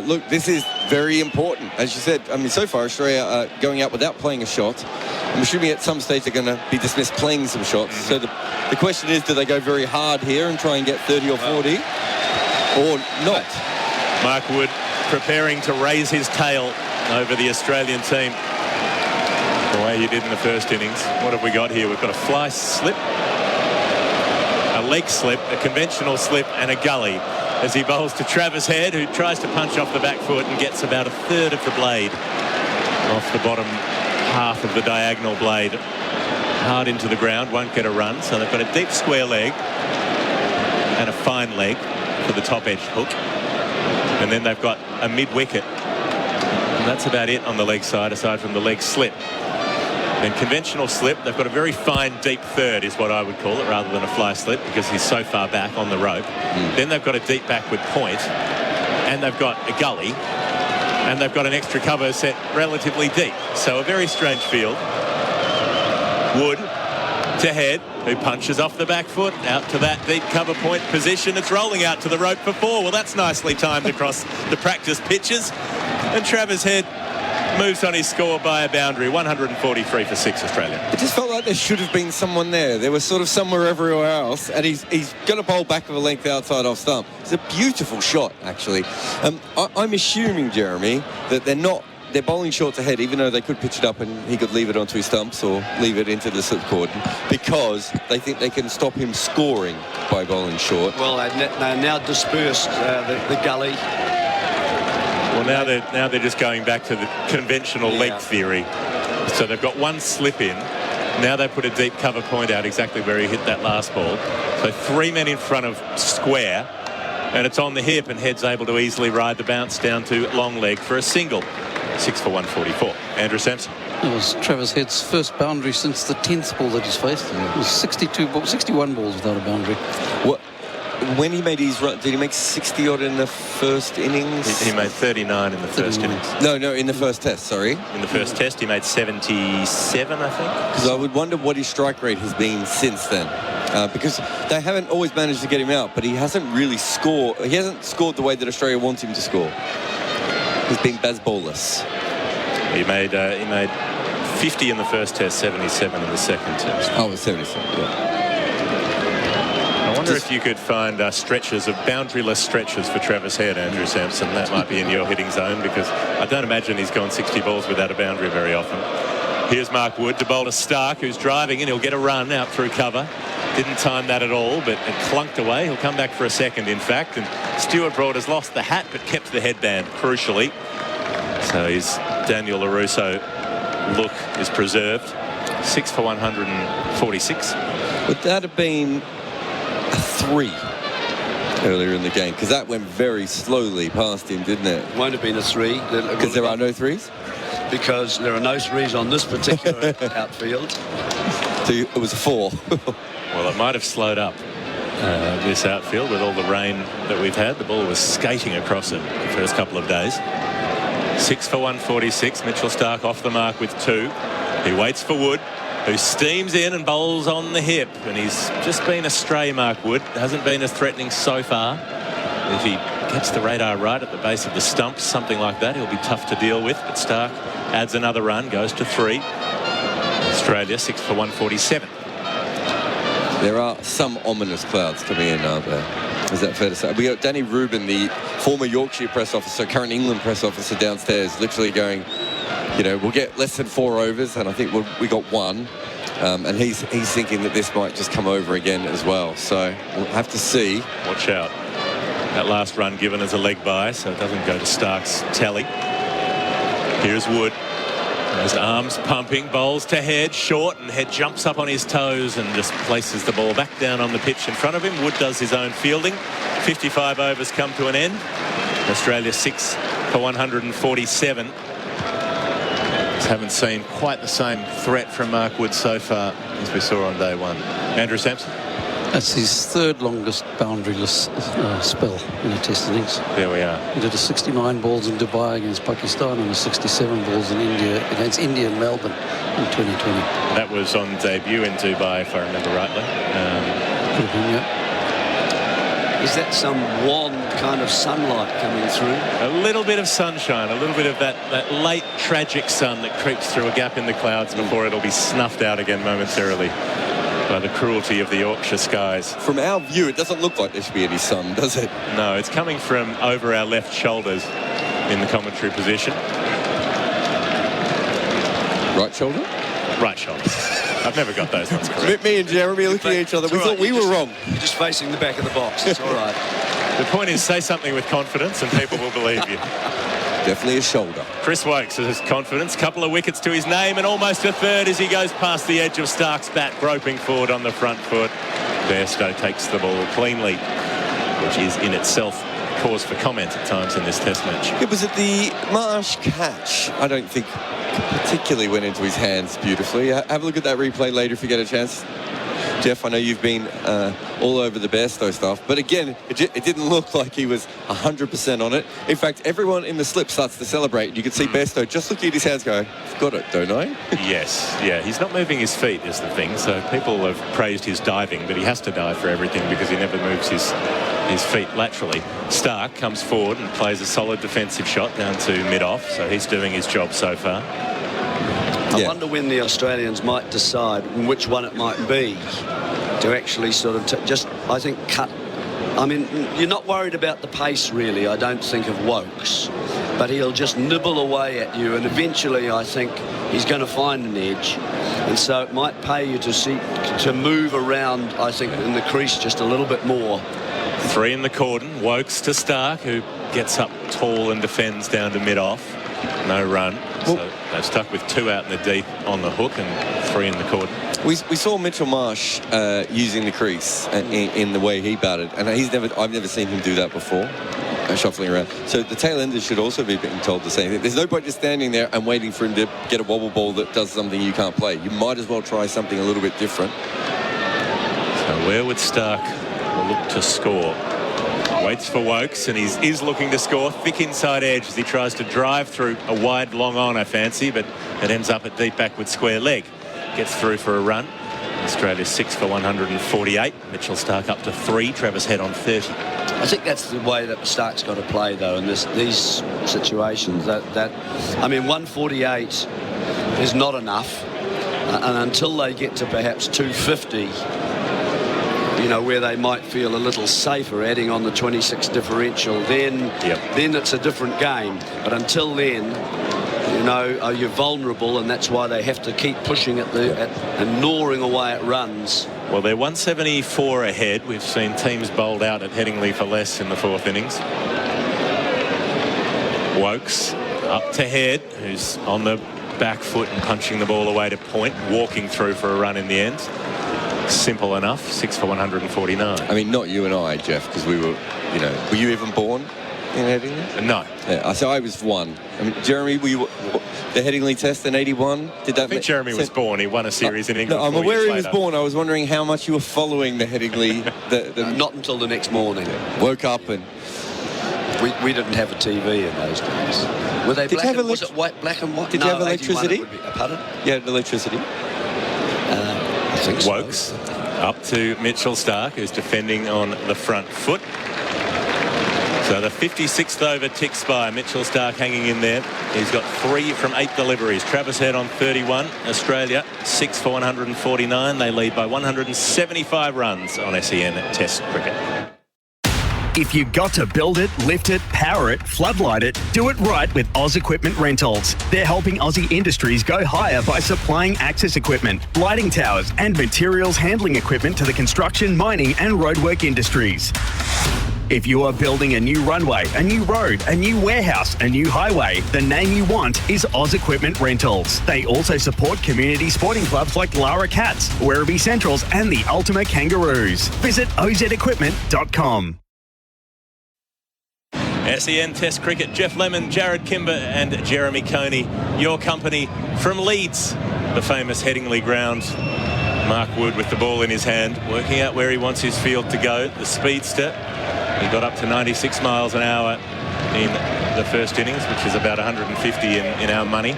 Look, this is very important. As you said, I mean, so far, Australia are going out without playing a shot. I'm assuming at some stage they're going to be dismissed playing some shots. So the question is, do they go very hard here and try and get 30 or 40 or not? Mark Wood preparing to raise his tail over the Australian team. The way he did in the first innings. What have we got here? We've got a fly slip, a leg slip, a conventional slip, and a gully as he bowls to Travis Head, who tries to punch off the back foot and gets about a third of the blade off the bottom half of the diagonal blade hard into the ground. Won't get a run, so they've got a deep square leg and a fine leg for the top edge hook, and then they've got a mid-wicket, and that's about it on the leg side aside from the leg slip. And conventional slip, they've got a very fine deep third is what I would call it, rather than a fly slip, because he's so far back on the rope. Then they've got a deep backward point, and they've got a gully, and they've got an extra cover set relatively deep. So a very strange field. Wood to Head, who punches off the back foot out to that deep cover point position. It's rolling out to the rope for 4. Well, that's nicely timed across the practice pitches. And Travis Head moves on his score by a boundary, 143 for 6 Australia. It just felt like there should have been someone there. There was sort of somewhere everywhere else, and he's got a bowl back of a length outside off stump. It's a beautiful shot, actually. I'm assuming, Jeremy, that they're bowling short to Head, even though they could pitch it up and he could leave it onto his stumps or leave it into the slip cordon, because they think they can stop him scoring by bowling short. Well, they've now dispersed the gully. Well, now they're just going back to the conventional leg theory. So they've got one slip in. Now they put a deep cover point out exactly where he hit that last ball. So 3 men in front of square, and it's on the hip, and Head's able to easily ride the bounce down to long leg for a single. 6 for 144. Andrew Sampson. It was Travis Head's first boundary since the 10th ball that he's faced. It was 61 balls without a boundary. When he made his run, did he make 60 odd in the first innings? He made 39 in the first innings. No, in the first test, sorry. In the first test, he made 77, I think. Because I would wonder what his strike rate has been since then. Because they haven't always managed to get him out, but he hasn't really scored. He hasn't scored the way that Australia wants him to score. He's been Bazball-less. He made 50 in the first test, 77 in the second test. Oh, it was 77, yeah. I wonder if you could find stretches of boundaryless stretches for Travis Head, Andrew Sampson. That might be in your hitting zone, because I don't imagine he's gone 60 balls without a boundary very often. Here's Mark Wood to bowl to Stark, who's driving in. He'll get a run out through cover. Didn't time that at all, but it clunked away. He'll come back for a second, in fact. And Stuart Broad has lost the hat, but kept the headband, crucially. So his Daniel LaRusso look is preserved. 6 for 146. Would that have been a 3 earlier in the game? Because that went very slowly past him, didn't it? Won't have been a 3. Because there are no 3s? Because there are no 3s on this particular outfield. So it was a 4. Well, it might have slowed up this outfield with all the rain that we've had. The ball was skating across it the first couple of days. 6 for 146. Mitchell Starc off the mark with 2. He waits for Wood, who steams in and bowls on the hip. And he's just been a stray, Mark Wood. Hasn't been as threatening so far. If he gets the radar right at the base of the stumps, something like that, he'll be tough to deal with. But Starc adds another run, goes to 3. Australia 6 for 147. There are some ominous clouds coming in, aren't there? Is that fair to say? We got Danny Rubin, the former Yorkshire press officer, current England press officer downstairs, literally going, we'll get less than 4 overs, and I think we got 1. And he's thinking that this might just come over again as well. So we'll have to see. Watch out. That last run given as a leg bye, so it doesn't go to Stark's tally. Here's Wood. His arms pumping, bowls to Head, short, and Head jumps up on his toes and just places the ball back down on the pitch in front of him. Wood does his own fielding. 55 overs come to an end. Australia 6 for 147. Just haven't seen quite the same threat from Mark Wood so far as we saw on day 1. Andrew Sampson. That's his 3rd longest boundaryless spell in a test innings. There we are. He did a 69 balls in Dubai against Pakistan and a 67 balls in India against India and Melbourne in 2020. That was on debut in Dubai, if I remember rightly. Could have been, yeah. Is that some wan kind of sunlight coming through? A little bit of sunshine, a little bit of that late tragic sun that creeps through a gap in the clouds before it'll be snuffed out again momentarily by the cruelty of the Yorkshire skies. From our view, it doesn't look like there should be any sun, does it? No, it's coming from over our left shoulders in the commentary position. Right shoulder? Right shoulder. I've never got those ones correct. Me and Jeremy are looking at each other. We thought we were wrong. You're just facing the back of the box. It's all right. The point is, say something with confidence and people will believe you. Definitely a shoulder. Chris Wokes has confidence. Couple of wickets to his name and almost a third as he goes past the edge of Stark's bat, groping forward on the front foot. Bairstow takes the ball cleanly, which is in itself cause for comment at times in this test match. It was at the Marsh catch. I don't think particularly went into his hands beautifully. Have a look at that replay later if you get a chance. Geoff, I know you've been all over the Bairstow stuff, but again, it didn't look like he was 100% on it. In fact, everyone in the slip starts to celebrate. You can see Bairstow just looking at his hands go, I've got it, don't I? Yes, yeah, he's not moving his feet is the thing, so people have praised his diving, but he has to dive for everything because he never moves his feet laterally. Stark comes forward and plays a solid defensive shot down to mid-off, so he's doing his job so far. I wonder when the Australians might decide which one it might be to actually sort of just, I think, cut. I mean, you're not worried about the pace, really, I don't think, of Wokes, but he'll just nibble away at you, and eventually I think he's going to find an edge, and so it might pay you to move around, I think, in the crease just a little bit more. 3 in the cordon. Wokes to Stark, who gets up tall and defends down to mid-off. No run. So they've stuck with 2 out in the deep on the hook and 3 in the cordon. We saw Mitchell Marsh using the crease in the way he batted, and I've never seen him do that before, shuffling around. So the tail enders should also be being told the same thing. There's no point just standing there and waiting for him to get a wobble ball that does something you can't play. You might as well try something a little bit different. So where would Stark look to score? Waits for Wokes, and he is looking to score. Thick inside edge as he tries to drive through a wide long on, I fancy, but it ends up at deep backward square leg. Gets through for a run. Australia's 6 for 148. Mitchell Stark up to 3. Travis Head on 30. I think that's the way that Stark's got to play, though, in these situations. I mean, 148 is not enough, and until they get to perhaps 250, you know, where they might feel a little safer adding on the 26 differential, then it's a different game. But until then, you know, you're vulnerable, and that's why they have to keep pushing and gnawing away at runs. Well, they're 174 ahead. We've seen teams bowled out at Headingley for less in the 4th innings. Wokes up to Head, who's on the back foot and punching the ball away to point, walking through for a run in the end. Simple enough. 6 for 149. I mean, not you and I, Geoff, because we were, you know, were you even born in Headingley? No. Yeah, so I was 1. I mean, Jeremy, were you the Headingley test in 81? Did that? I think Jeremy was born. He won a series in England. No, I'm aware he was born. I was wondering how much you were following the Headingley. Not until the next morning. Woke up and we didn't have a TV in those days. Were they black? Was it black and white? Did you have electricity? Pardon? You had electricity. I think so. Wokes up to Mitchell Stark, who's defending on the front foot. So the 56th over ticks by. Mitchell Stark hanging in there. He's got 3 from 8 deliveries. Travis Head on 31. Australia 6 for 149. They lead by 175 runs on SEN Test cricket. If you've got to build it, lift it, power it, floodlight it, do it right with Oz Equipment Rentals. They're helping Aussie industries go higher by supplying access equipment, lighting towers and materials handling equipment to the construction, mining and roadwork industries. If you are building a new runway, a new road, a new warehouse, a new highway, the name you want is Oz Equipment Rentals. They also support community sporting clubs like Lara Cats, Werribee Centrals and the Ultima Kangaroos. Visit ozequipment.com. SEN Test Cricket, Geoff Lemon, Jarrod, Kimber and Jeremy Coney. Your company from Leeds, the famous Headingley ground. Mark Wood with the ball in his hand, working out where he wants his field to go. The speedster, he got up to 96 miles an hour in the first innings, which is about 150 in our money.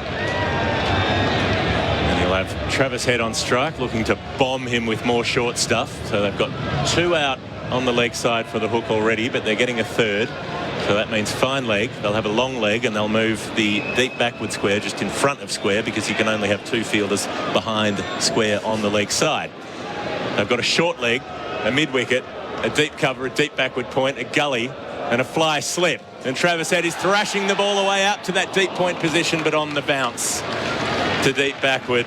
And he'll have Travis Head on strike, looking to bomb him with more short stuff. So they've got 2 out on the leg side for the hook already, but they're getting a 3rd. So that means fine leg. They'll have a long leg and they'll move the deep backward square just in front of square, because you can only have 2 fielders behind square on the leg side. They've got a short leg, a mid-wicket, a deep cover, a deep backward point, a gully and a fly slip. And Travis Head is thrashing the ball away up to that deep point position, but on the bounce to deep backward.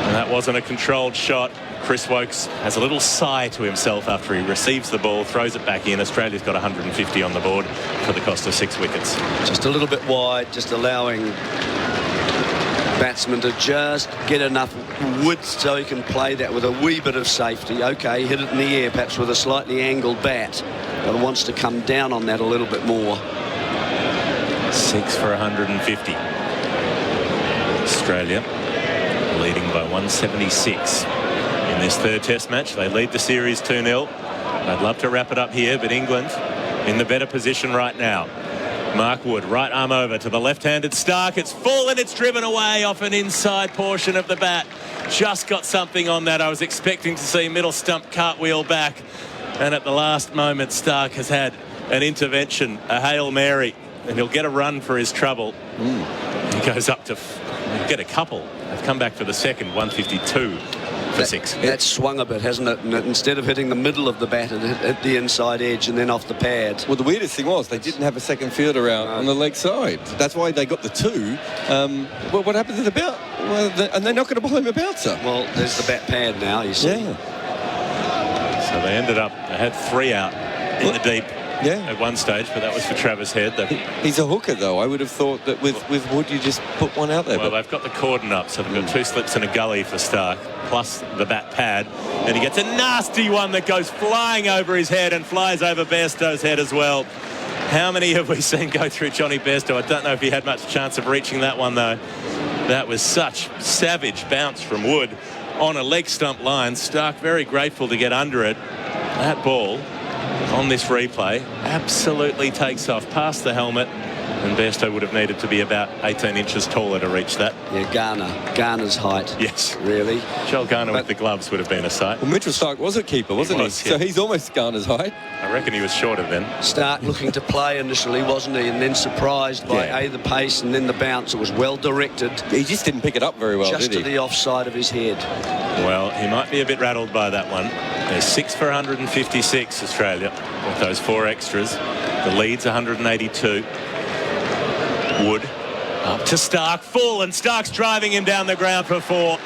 And that wasn't a controlled shot. Chris Wokes has a little sigh to himself after he receives the ball, throws it back in. Australia's got 150 on the board for the cost of 6 wickets. Just a little bit wide, just allowing batsman to just get enough width so he can play that with a wee bit of safety. Okay, hit it in the air, perhaps with a slightly angled bat, but wants to come down on that a little bit more. 6 for 150. Australia leading by 176 in this third test match. They lead the series 2-0. I'd love to wrap it up here, but England in the better position right now. Mark Wood, right arm over to the left-handed Stark. It's full and it's driven away off an inside portion of the bat. Just got something on that. I was expecting to see middle stump cartwheel back. And at the last moment, Stark has had an intervention, a Hail Mary, and he'll get a run for his trouble. He goes up to get a couple. They've come back for the second, 152 for 6. That's swung a bit, hasn't it? And instead of hitting the middle of the bat, it hit the inside edge and then off the pad. Well, the weirdest thing was they didn't have a second fielder out on the leg side. That's why they got the 2. Well, what happened to the bounce? Well, and they're not going to bowl him a bouncer. Well, there's the bat pad now, you see. Yeah. So they ended up, they had 3 out in the deep. Yeah, at one stage, but that was for Travis Head. He's a hooker, though. I would have thought that with Wood, you just put one out there. Well, they've got the cordon up, so they've got 2 slips and a gully for Stark, plus the bat pad. And he gets a nasty one that goes flying over his head and flies over Bairstow's head as well. How many have we seen go through Johnny Bairstow? I don't know if he had much chance of reaching that one, though. That was such savage bounce from Wood on a leg stump line. Stark very grateful to get under it. That ball on this replay absolutely takes off past the helmet, and Bairstow would have needed to be about 18 inches taller to reach that. Yeah, Garner's height. Yes. Really. Joel Garner with the gloves would have been a sight. Well, Mitchell Stark was a keeper, wasn't he? So he's almost Garner's height. I reckon he was shorter then. Stark looking to play initially, wasn't he? And then surprised by the pace and then the bounce. It was well directed. He just didn't pick it up very well, just did he? to the offside of his head. Well, he might be a bit rattled by that one. There's 6 for 156, Australia, with those 4 extras. The lead's 182. Wood up to Stark, full, and Stark's driving him down the ground for 4.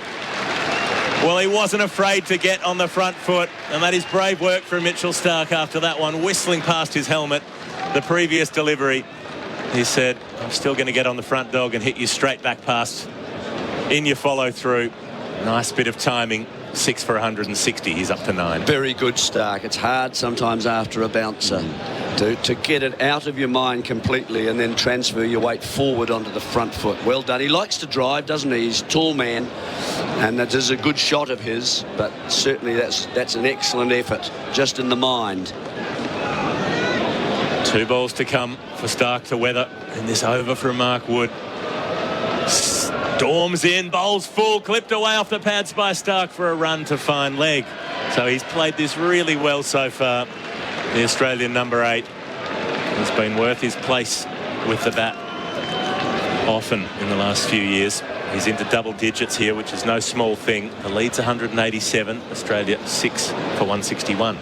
Well, he wasn't afraid to get on the front foot, and that is brave work from Mitchell Stark after that one, whistling past his helmet. The previous delivery, he said, I'm still going to get on the front dog and hit you straight back past. In your follow through. Nice bit of timing. 6 for 160. He's up to 9. Very good, Stark. It's hard sometimes after a bouncer to get it out of your mind completely and then transfer your weight forward onto the front foot. Well done. He likes to drive, doesn't he? He's a tall man, and that is a good shot of his, but certainly that's an excellent effort just in the mind. 2 balls to come for Stark to weather in this over from Mark Wood. Storms in, bowls full, clipped away off the pads by Stark for a run to fine leg. So he's played this really well so far. The Australian number 8 has been worth his place with the bat often in the last few years. He's into double digits here, which is no small thing. The lead's 187, Australia 6 for 161.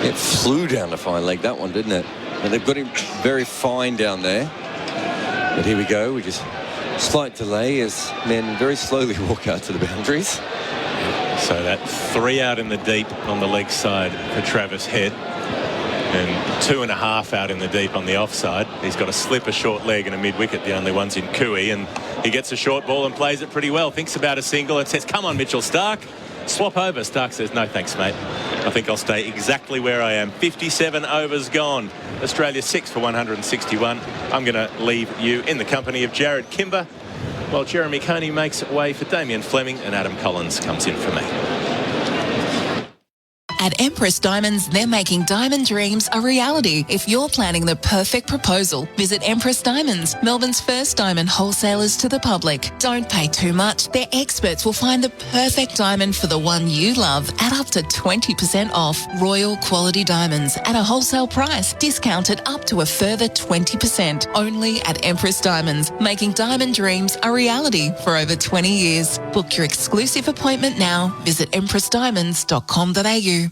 It flew down to fine leg, that one, didn't it? And they've got him very fine down there. But here we go. We just slight delay as men very slowly walk out to the boundaries. So that 3 out in the deep on the leg side for Travis Head, and 2.5 out in the deep on the offside. He's got a slip, a short leg and a mid-wicket, the only ones in Cooey, and he gets a short ball and plays it pretty well. Thinks about a single and says, come on, Mitchell Stark. Swap over. Stark says, no thanks, mate. I think I'll stay exactly where I am. 57 overs gone. Australia 6 for 161. I'm going to leave you in the company of Jarrod, Kimber, while Jeremy Coney makes way for Damien Fleming and Adam Collins comes in for me. At Empress Diamonds, they're making diamond dreams a reality. If you're planning the perfect proposal, visit Empress Diamonds, Melbourne's first diamond wholesalers to the public. Don't pay too much. Their experts will find the perfect diamond for the one you love at up to 20% off. Royal quality diamonds at a wholesale price, discounted up to a further 20%. Only at Empress Diamonds, making diamond dreams a reality for over 20 years. Book your exclusive appointment now. Visit empressdiamonds.com.au.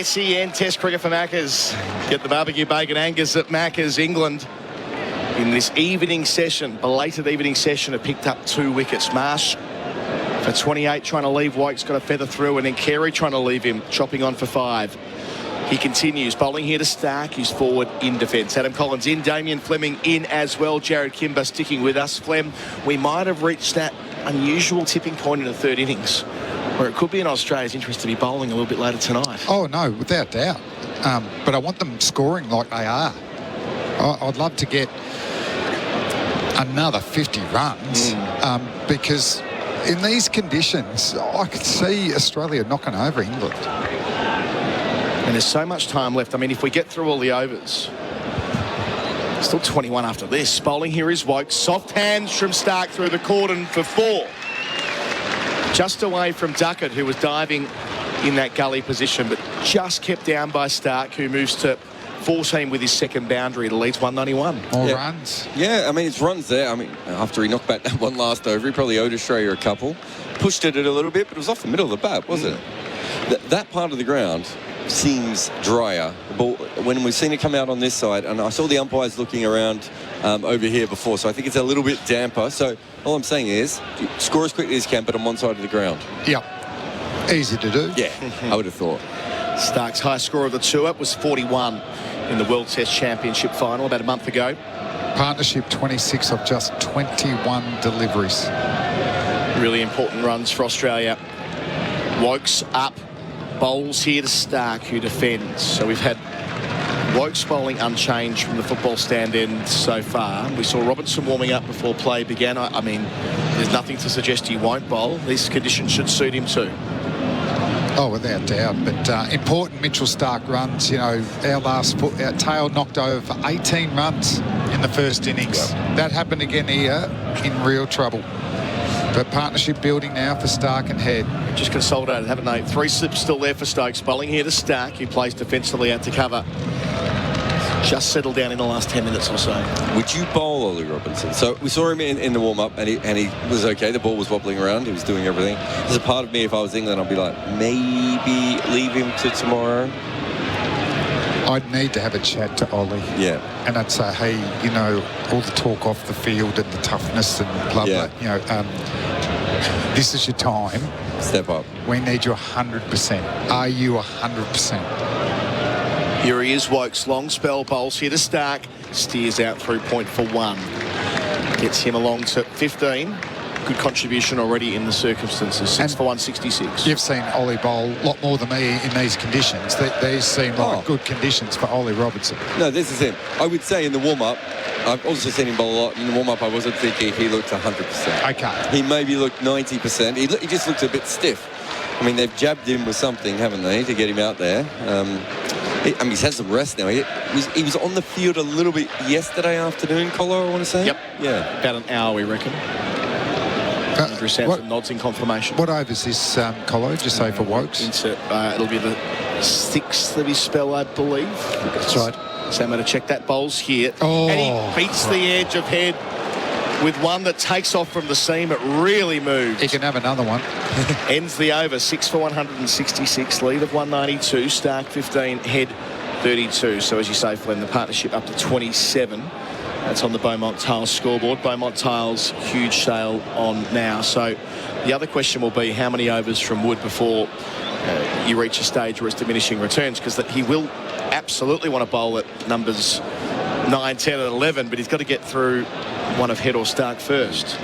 SEN Test cricket for Maccas. Get the barbecue bacon Angus at Maccas, England. in this evening session, belated evening session, have picked up 2 wickets. Marsh for 28, trying to leave. White's got a feather through, and then Carey trying to leave him, chopping on for 5. He continues, bowling here to Stark, who's forward in defence. Adam Collins in, Damien Fleming in as well. Jarrod Kimber sticking with us. Flem, we might have reached that unusual tipping point in the 3rd innings, where it could be in Australia's interest to be bowling a little bit later tonight. Oh, no, without doubt. But I want them scoring like they are. I'd love to get another 50 runs because in these conditions, I could see Australia knocking over England. And there's so much time left. I mean, if we get through all the overs, still 21 after this. Bowling here is Woke. Soft hands from Stark through the cordon for 4. Just away from Duckett, who was diving in that gully position, but just kept down by Stark, who moves to 14 with his 2nd boundary. The lead's 191. More runs. Yeah, I mean, it's runs there. I mean, after he knocked back that one last over, he probably owed Australia a couple. Pushed it a little bit, but it was off the middle of the bat, wasn't it? That part of the ground seems drier. But when we've seen it come out on this side, and I saw the umpires looking around over here before, so I think it's a little bit damper. So all I'm saying is, score as quickly as you can, but on one side of the ground. Yep. Easy to do. Yeah, I would have thought. Stark's high score of the tour was 41 in the World Test Championship final about a month ago. Partnership 26 of just 21 deliveries. Really important runs for Australia. Wokes up. Bowls here to Stark, who defends. So we've had Wokes bowling unchanged from the football stand end so far. We saw Robinson warming up before play began. I mean, there's nothing to suggest he won't bowl. These conditions should suit him too. Oh, without doubt. But important Mitchell Stark runs. You know, our tail knocked over for 18 runs in the 1st innings. That happened again here, in real trouble. But partnership building now for Stark and Head. Just consolidated, haven't they? 3 slips still there for Stokes. Bowling here to Stark, who plays defensively out to cover. Just settled down in the last 10 minutes or so. Would you bowl Ollie Robinson? So we saw him in the warm-up, and he was okay. The ball was wobbling around. He was doing everything. There's a part of me, if I was England, I'd be like, maybe leave him to tomorrow. I'd need to have a chat to Ollie. Yeah. And I'd say, hey, you know, all the talk off the field and the toughness and blah, blah, you know, this is your time. Step up. We need you 100%. Are you 100%? Here he is, Wokes. Long spell, bowls here to Stark. Steers out through point for 1. Gets him along to 15. Good contribution already in the circumstances. 6 for 166. You've seen Ollie bowl a lot more than me in these conditions. These seem like good conditions for Ollie Robinson. No, this is him. I would say in the warm-up, I've also seen him bowl a lot. In the warm-up, I wasn't thinking he looked 100%. Okay. He maybe looked 90%. He just looked a bit stiff. I mean, they've jabbed him with something, haven't they, to get him out there. I mean, he's had some rest now. He was on the field a little bit yesterday afternoon, Colo, I want to say. Yep. Yeah. About an hour, we reckon. Andrew Sampson nods in confirmation. What over is this, Colo? Just say for Wokes? It'll be the 6th of his spell, I believe. That's right. So I'm going to check that. Bowls here. Oh. And he beats the edge of Head with one that takes off from the seam. It really moves. He can have another one. Ends the over. 6 for 166. Lead of 192. Stark 15. Head 32. So as you say, Flem, the partnership up to 27. That's on the Beaumont Tiles scoreboard. Beaumont Tiles, huge sale on now. So the other question will be how many overs from Wood before you reach a stage where it's diminishing returns, because he will absolutely want to bowl at numbers 9, 10 and 11, but he's got to get through one of Head or Stark first.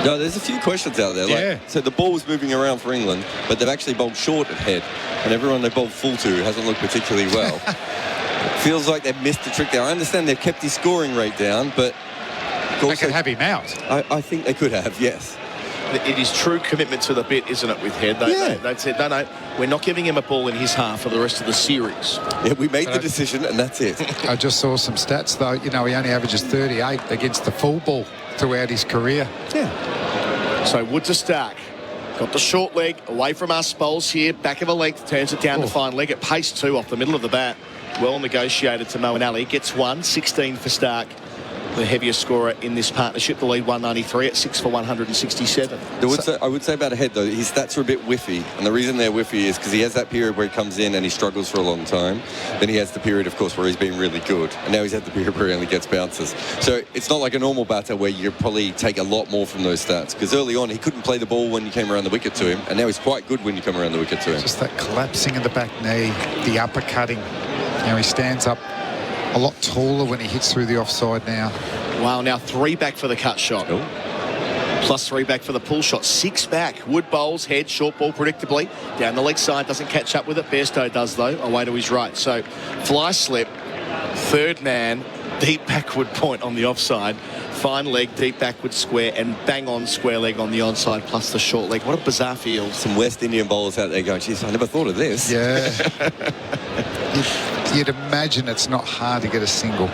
No, there's a few questions out there. Yeah. So the ball was moving around for England, but they've actually bowled short at Head, and everyone they bowled full to hasn't looked particularly well. Feels like they've missed the trick there. I understand they've kept his scoring rate down, but they could have him out. I think they could have, yes. It is true commitment to the bit, isn't it, with Head? They've said, no, we're not giving him a ball in his half for the rest of the series. Yeah, we made the decision, and that's it. I just saw some stats, though. You know, he only averages 38 against the full ball throughout his career. Yeah. So Wood to Stark. Got the short leg, away from us, bowls here, back of a length, turns it down to fine leg at pace 2 off the middle of the bat. Well negotiated to Moeen Ali. Gets 1, 16 for Stark. the heaviest scorer in this partnership. The lead 193 at 6 for 167. I would say about Head, though, his stats are a bit whiffy. And the reason they're whiffy is because he has that period where he comes in and he struggles for a long time. Then he has the period, of course, where he's been really good. And now he's had the period where he only gets bounces. So it's not like a normal batter where you probably take a lot more from those stats. Because early on, he couldn't play the ball when you came around the wicket to him. And now he's quite good when you come around the wicket to him. Just that collapsing of the back knee, the uppercutting. He stands up a lot taller when he hits through the offside now. Wow, now 3 back for the cut shot. Cool. Plus 3 back for the pull shot. 6 back. Wood bowls, Head, short ball predictably. Down the leg side, doesn't catch up with it. Bairstow does, though, away to his right. So, fly slip, third man, deep backward point on the offside. Fine leg, deep backward square, and bang on square leg on the onside, plus the short leg. What a bizarre field. Some West Indian bowlers out there going, geez, I never thought of this. Yeah. You'd imagine it's not hard to get a single.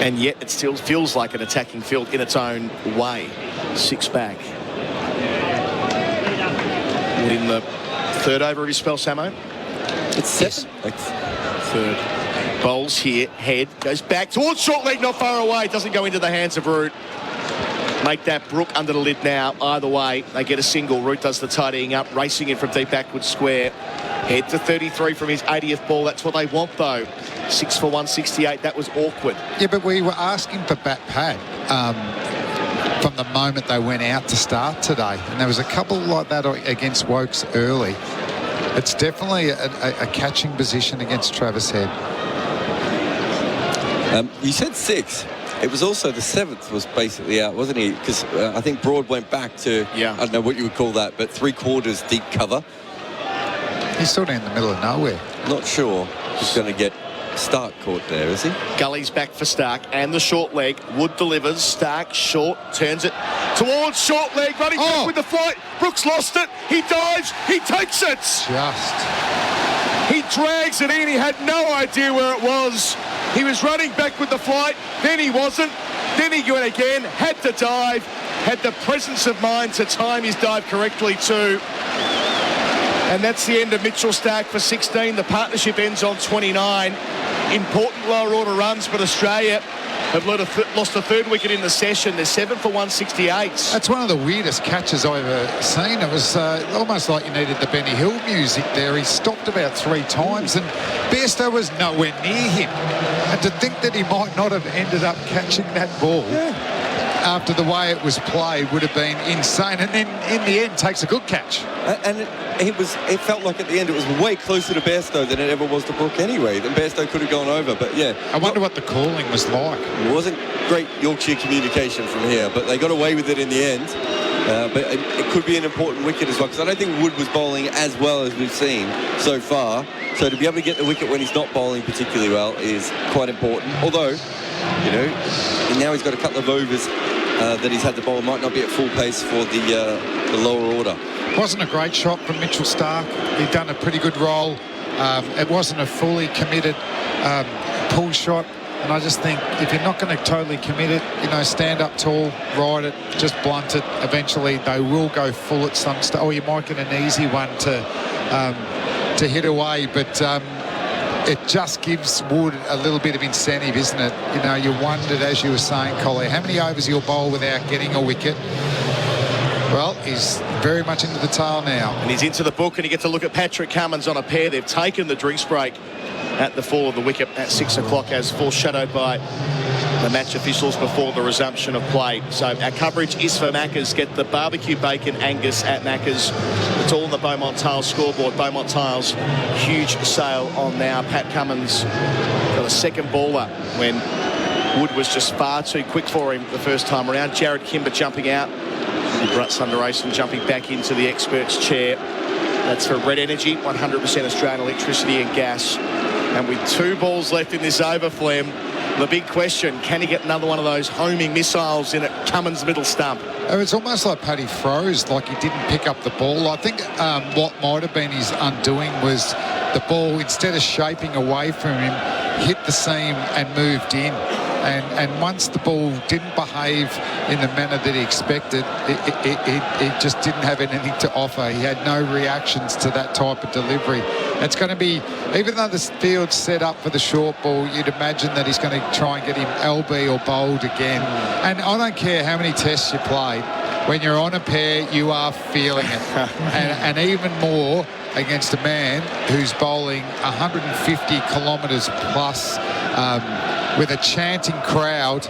And yet it still feels like an attacking field in its own way. 6 back. Wood in the third over of his spell, Samo? It's 7. Third. Bowls here. Head goes back towards short leg, not far away. Doesn't go into the hands of Root. Make that Brook under the lid now. Either way, they get a single. Root does the tidying up, racing in from deep backward square. Head to 33 from his 80th ball. That's what they want, though. 6 for 168. That was awkward. Yeah, but we were asking for bat pad from the moment they went out to start today. And there was a couple like that against Wokes early. It's definitely a catching position against Travis Head. You said 6. It was also the 7th was basically out, wasn't he? Because I think Broad went back to, I don't know what you would call that, but 3/4 deep cover. He's sort of in the middle of nowhere. Not sure he's going to get Stark caught there, is he? Gully's back for Stark and the short leg. Wood delivers. Stark short, turns it towards short leg, running back with the flight. Brooks lost it. He dives. He takes it. He drags it in. He had no idea where it was. He was running back with the flight. Then he wasn't. Then he went again. Had to dive. Had the presence of mind to time his dive correctly too. And that's the end of Mitchell Stark for 16. The partnership ends on 29. Important lower order runs, but Australia have lost a third wicket in the session. They're 7 for 168. That's one of the weirdest catches I've ever seen. It was almost like you needed the Benny Hill music there. He stopped about 3 times and Bairstow was nowhere near him. And to think that he might not have ended up catching that ball after the way it was played would have been insane. And then in the end takes a good catch. And it felt like at the end it was way closer to Bairstow than it ever was to Brook anyway. Then Bairstow could have gone over, but yeah. I wonder what the calling was like. It wasn't great Yorkshire communication from here, but they got away with it in the end. But it could be an important wicket as well, because I don't think Wood was bowling as well as we've seen so far. So to be able to get the wicket when he's not bowling particularly well is quite important. Although, you know, now he's got a couple of overs that he's had the bowl. Might not be at full pace for the lower order. Wasn't a great shot from Mitchell Stark. He'd done a pretty good roll. It wasn't a fully committed pull shot. And I just think if you're not going to totally commit it, you know, stand up tall, ride it, just blunt it. Eventually they will go full at some stage. Or you might get an easy one to hit away. But it just gives Wood a little bit of incentive, isn't it? You know, you wondered, as you were saying, Collie, how many overs you'll bowl without getting a wicket? Well, he's very much into the tail now. And he's into the book, and you get to look at Patrick Cummins on a pair. They've taken the drinks break at the fall of the wicket at 6 o'clock, as foreshadowed by the match officials before the resumption of play. So our coverage is for Macca's. Get the barbecue bacon Angus at Macca's. It's all on the Beaumont Tiles scoreboard. Beaumont Tiles, huge sale on now. Pat Cummins got a second bowler when Wood was just far too quick for him the first time around. Jarrod Kimber jumping out. Bharat Sundaresan jumping back into the expert's chair. That's for Red Energy, 100% Australian electricity and gas. And with 2 balls left in this over, Flem, the big question, can he get another one of those homing missiles in at Cummins' middle stump? It's almost like Paddy froze, like he didn't pick up the ball. I think what might have been his undoing was the ball, instead of shaping away from him, hit the seam and moved in. And once the ball didn't behave in the manner that he expected, it just didn't have anything to offer. He had no reactions to that type of delivery. It's going to be, even though the field's set up for the short ball, you'd imagine that he's going to try and get him LB or bowled again. And I don't care how many tests you played, when you're on a pair, you are feeling it. and even more against a man who's bowling 150 kilometres plus with a chanting crowd,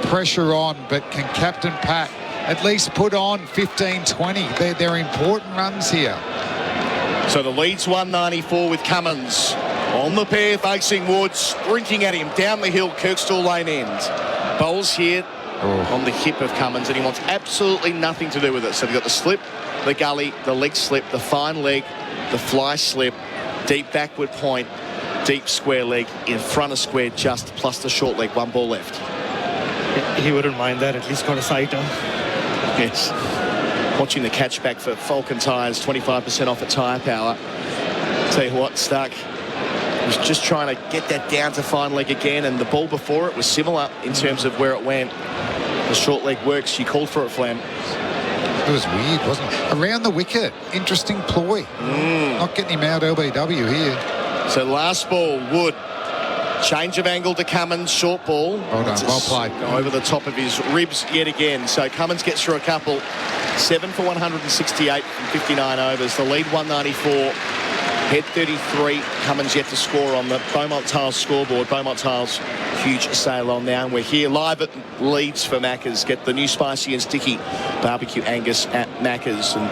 pressure on, but can Captain Pat at least put on 15, 20? They're important runs here. So the lead's 194 with Cummins on the pair facing Woods, sprinting at him down the hill, Kirkstall Lane end. Bowls here on the hip of Cummins, and he wants absolutely nothing to do with it. So they've got the slip, the gully, the leg slip, the fine leg, the fly slip, deep backward point, deep square leg, in front of square just, plus the short leg, one ball left. He wouldn't mind that, at least got a sighter. Yes. Watching the catch back for Falcon Tyres, 25% off at tyre power. Tell you what, Stark was just trying to get that down to fine leg again, and the ball before it was similar in terms of where it went. The short leg works. You called for it, Flam. It was weird, wasn't it? Around the wicket. Interesting ploy. Not getting him out LBW here. So last ball, Wood. Change of angle to Cummins, short ball. Well done, well played. Go over the top of his ribs yet again. So Cummins gets through a couple. 7 for 168 from 59 overs. The lead 194. Head 33. Cummins yet to score on the Beaumont Tiles scoreboard. Beaumont Tiles, huge sale on now. And we're here live at Leeds for Macca's. Get the new spicy and sticky barbecue Angus at Macca's. And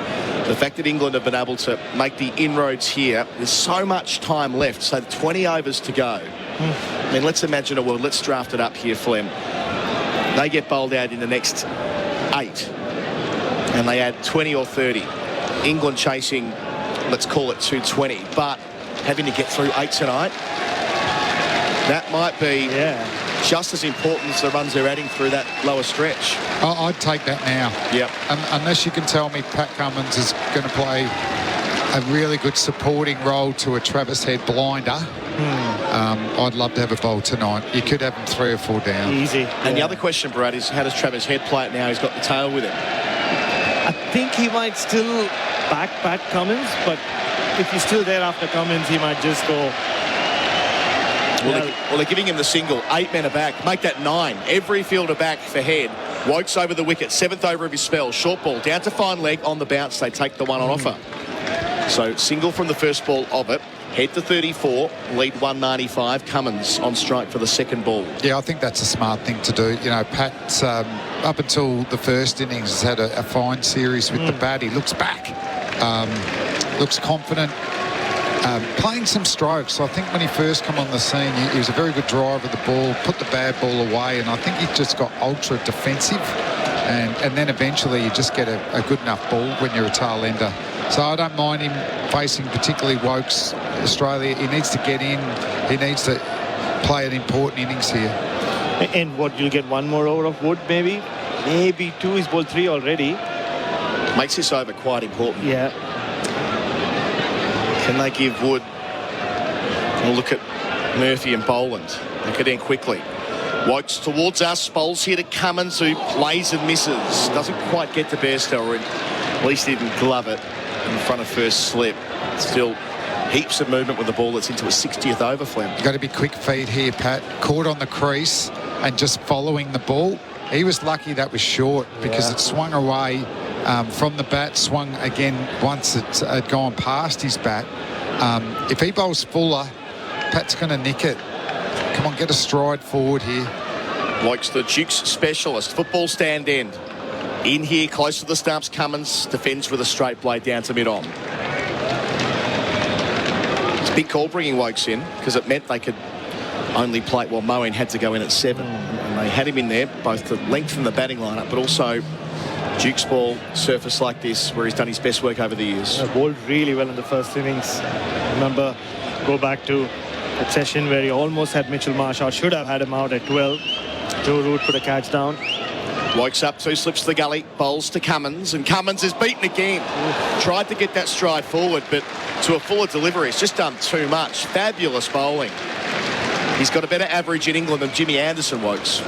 the fact that England have been able to make the inroads here, there's so much time left. So 20 overs to go. I mean, let's imagine a world. Let's draft it up here, Flem. They get bowled out in the next 8, and they add 20 or 30. England chasing, let's call it 220, but having to get through 8 tonight, that might be just as important as the runs they're adding through that lower stretch. I'd take that now. Yep. Unless you can tell me Pat Cummins is going to play a really good supporting role to a Travis Head blinder. I'd love to have a bowl tonight. You could have him 3 or 4 down. Easy. And the other question, Bharat, is how does Travis Head play it now? He's got the tail with him. I think he might still back Pat Cummins, but if he's still there after Cummins, he might just go. Well, they're giving him the single. 8 men are back. Make that 9. Every fielder back for Head. Wokes over the wicket. 7th over of his spell. Short ball down to fine leg. On the bounce, they take the one on offer. So single from the first ball of it. Head to 34, lead 195. Cummins on strike for the second ball. Yeah, I think that's a smart thing to do. You know, Pat's up until the first innings has had a fine series with the bat. He looks back, looks confident, playing some strokes. I think when he first come on the scene, he was a very good driver of the ball, put the bad ball away, and I think he just got ultra defensive. And then eventually you just get a good enough ball when you're a tail ender. So I don't mind him facing particularly Wokes, Australia. He needs to get in. He needs to play an important innings here. And what, you'll get one more over of Wood maybe? Maybe 2. He's bowled 3 already. Makes this over quite important. Yeah. Can they give Wood a look at Murphy and Boland? They could end quickly. Wokes towards us, bowls here to Cummins, who plays and misses. Doesn't quite get to Bairstow, or at least even glove it in front of first slip. Still heaps of movement with the ball that's into a 60th over, Flem. You've got to be quick feet here, Pat. Caught on the crease and just following the ball. He was lucky that was short because it swung away from the bat, swung again once it had gone past his bat. If he bowls fuller, Pat's going to nick it. Come on, get a stride forward here. Wokes the Dukes specialist. Football stand end. In here, close to the stumps, Cummins defends with a straight blade down to mid-on. It's a big call bringing Wokes in because it meant they could only play, well, Moeen had to go in at 7, and they had him in there, both to lengthen the batting lineup, but also Duke's ball surface like this, where he's done his best work over the years. Bowled really well in the first innings. Remember, go back to that session where he almost had Mitchell Marsh out, should have had him out at 12. Joe Root put a catch down. Wokes up, 2 slips to the gully, bowls to Cummins, and Cummins is beaten again. Tried to get that stride forward, but to a fuller delivery, he's just done too much. Fabulous bowling. He's got a better average in England than Jimmy Anderson, Wokes.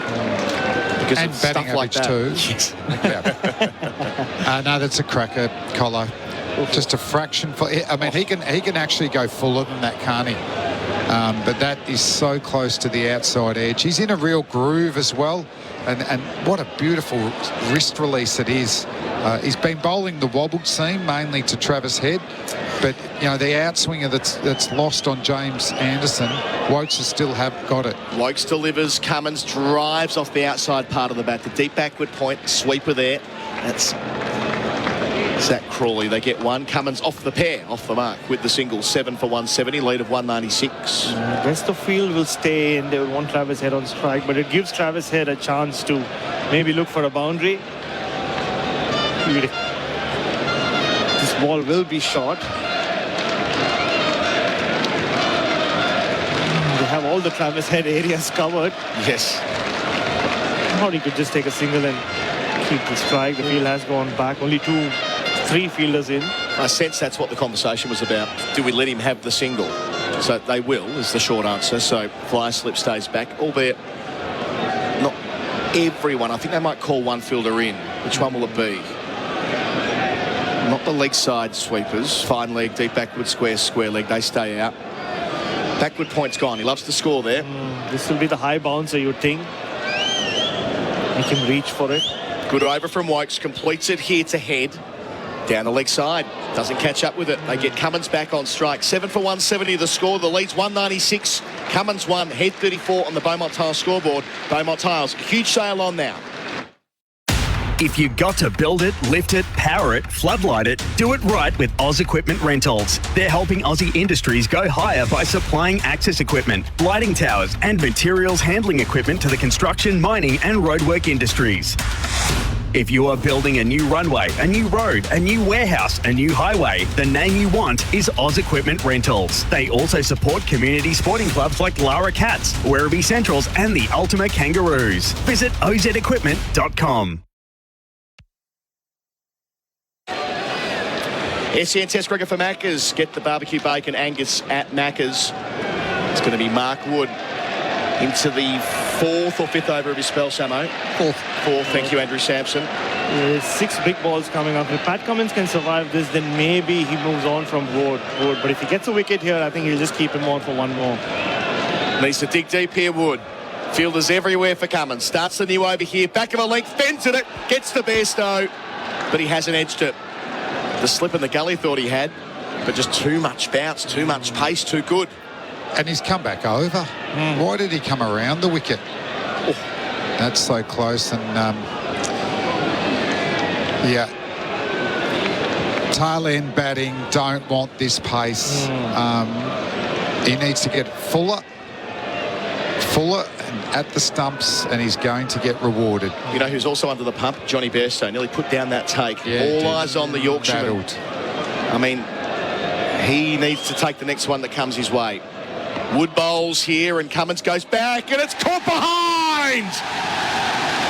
Because and of batting stuff like average that. too. No, that's a cracker, Collar. Just a fraction. I mean, he can actually go fuller than that, can't he? But that is so close to the outside edge. He's in a real groove as well. And what a beautiful wrist release it is. He's been bowling the wobbled seam mainly to Travis Head, but the outswinger that's lost on James Anderson, Wokes has still got it. Wokes delivers. Cummins drives off the outside part of the bat. The deep backward point, sweeper there. That's Zach Crawley. They get one. Cummins off the pair, off the mark with the single. 7 for 170, lead of 196. Rest of field will stay and they will want Travis Head on strike, but it gives Travis Head a chance to maybe look for a boundary. This ball will be short. They have all the Travis Head areas covered. Yes. Or he could just take a single and keep the strike. The field has gone back. Only 3 fielders in. I sense that's what the conversation was about. Do we let him have the single? So they will, is the short answer. So fly slip stays back, albeit not everyone. I think they might call one fielder in. Which one will it be? Not the leg side sweepers. Fine leg, deep backward, square leg. They stay out. Backward point's gone. He loves to score there. This will be the high bouncer, you think. Make him reach for it. Good over from Wokes. Completes it here to Head. Down the leg side. Doesn't catch up with it. They get Cummins back on strike. 7 for 170 the score. The lead's 196. Cummins 1. Head 34 on the Beaumont Tiles scoreboard. Beaumont Tiles, huge sale on now. If you've got to build it, lift it, power it, floodlight it, do it right with Oz Equipment Rentals. They're helping Aussie industries go higher by supplying access equipment, lighting towers and materials handling equipment to the construction, mining and roadwork industries. If you are building a new runway, a new road, a new warehouse, a new highway, the name you want is Oz Equipment Rentals. They also support community sporting clubs like Lara Cats, Werribee Centrals and the Ultima Kangaroos. Visit ozequipment.com. SEN Test cricket for Maccas. Get the barbecue bacon Angus at Maccas. It's going to be Mark Wood into the 4th or 5th over of his spell, Samo. 4th. Thank you, Andrew Sampson. 6 big balls coming up. If Pat Cummins can survive this, then maybe he moves on from Wood. But if he gets a wicket here, I think he'll just keep him on for one more. Needs to dig deep here, Wood. Fielders everywhere for Cummins. Starts the new over here. Back of a length. Bends at it. Gets the Bairstow. But he hasn't edged it. The slip in the gully thought he had, but just too much bounce, too much pace, too good. And he's come back over. Why did he come around the wicket? Oh. That's so close. And, tail end batting, don't want this pace. He needs to get fuller and at the stumps, and he's going to get rewarded. You know who's also under the pump? Johnny Bairstow. Nearly put down that take. All eyes on the Yorkshireman. I mean, he needs to take the next one that comes his way. Wood bowls here, and Cummins goes back, and it's caught behind!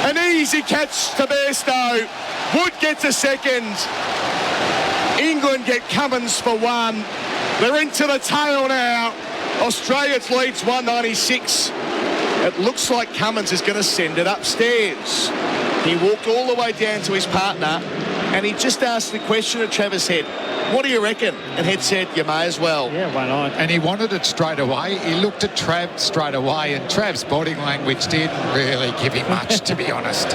An easy catch to Bairstow. Wood gets a second. England get Cummins for 1. They're into the tail now. Australia leads 196. It looks like Cummins is going to send it upstairs. He walked all the way down to his partner, and he just asked the question of Travis Head, what do you reckon? And Head said, you may as well. Yeah, why not? And he wanted it straight away. He looked at Trav straight away, and Trav's body language didn't really give him much, to be honest.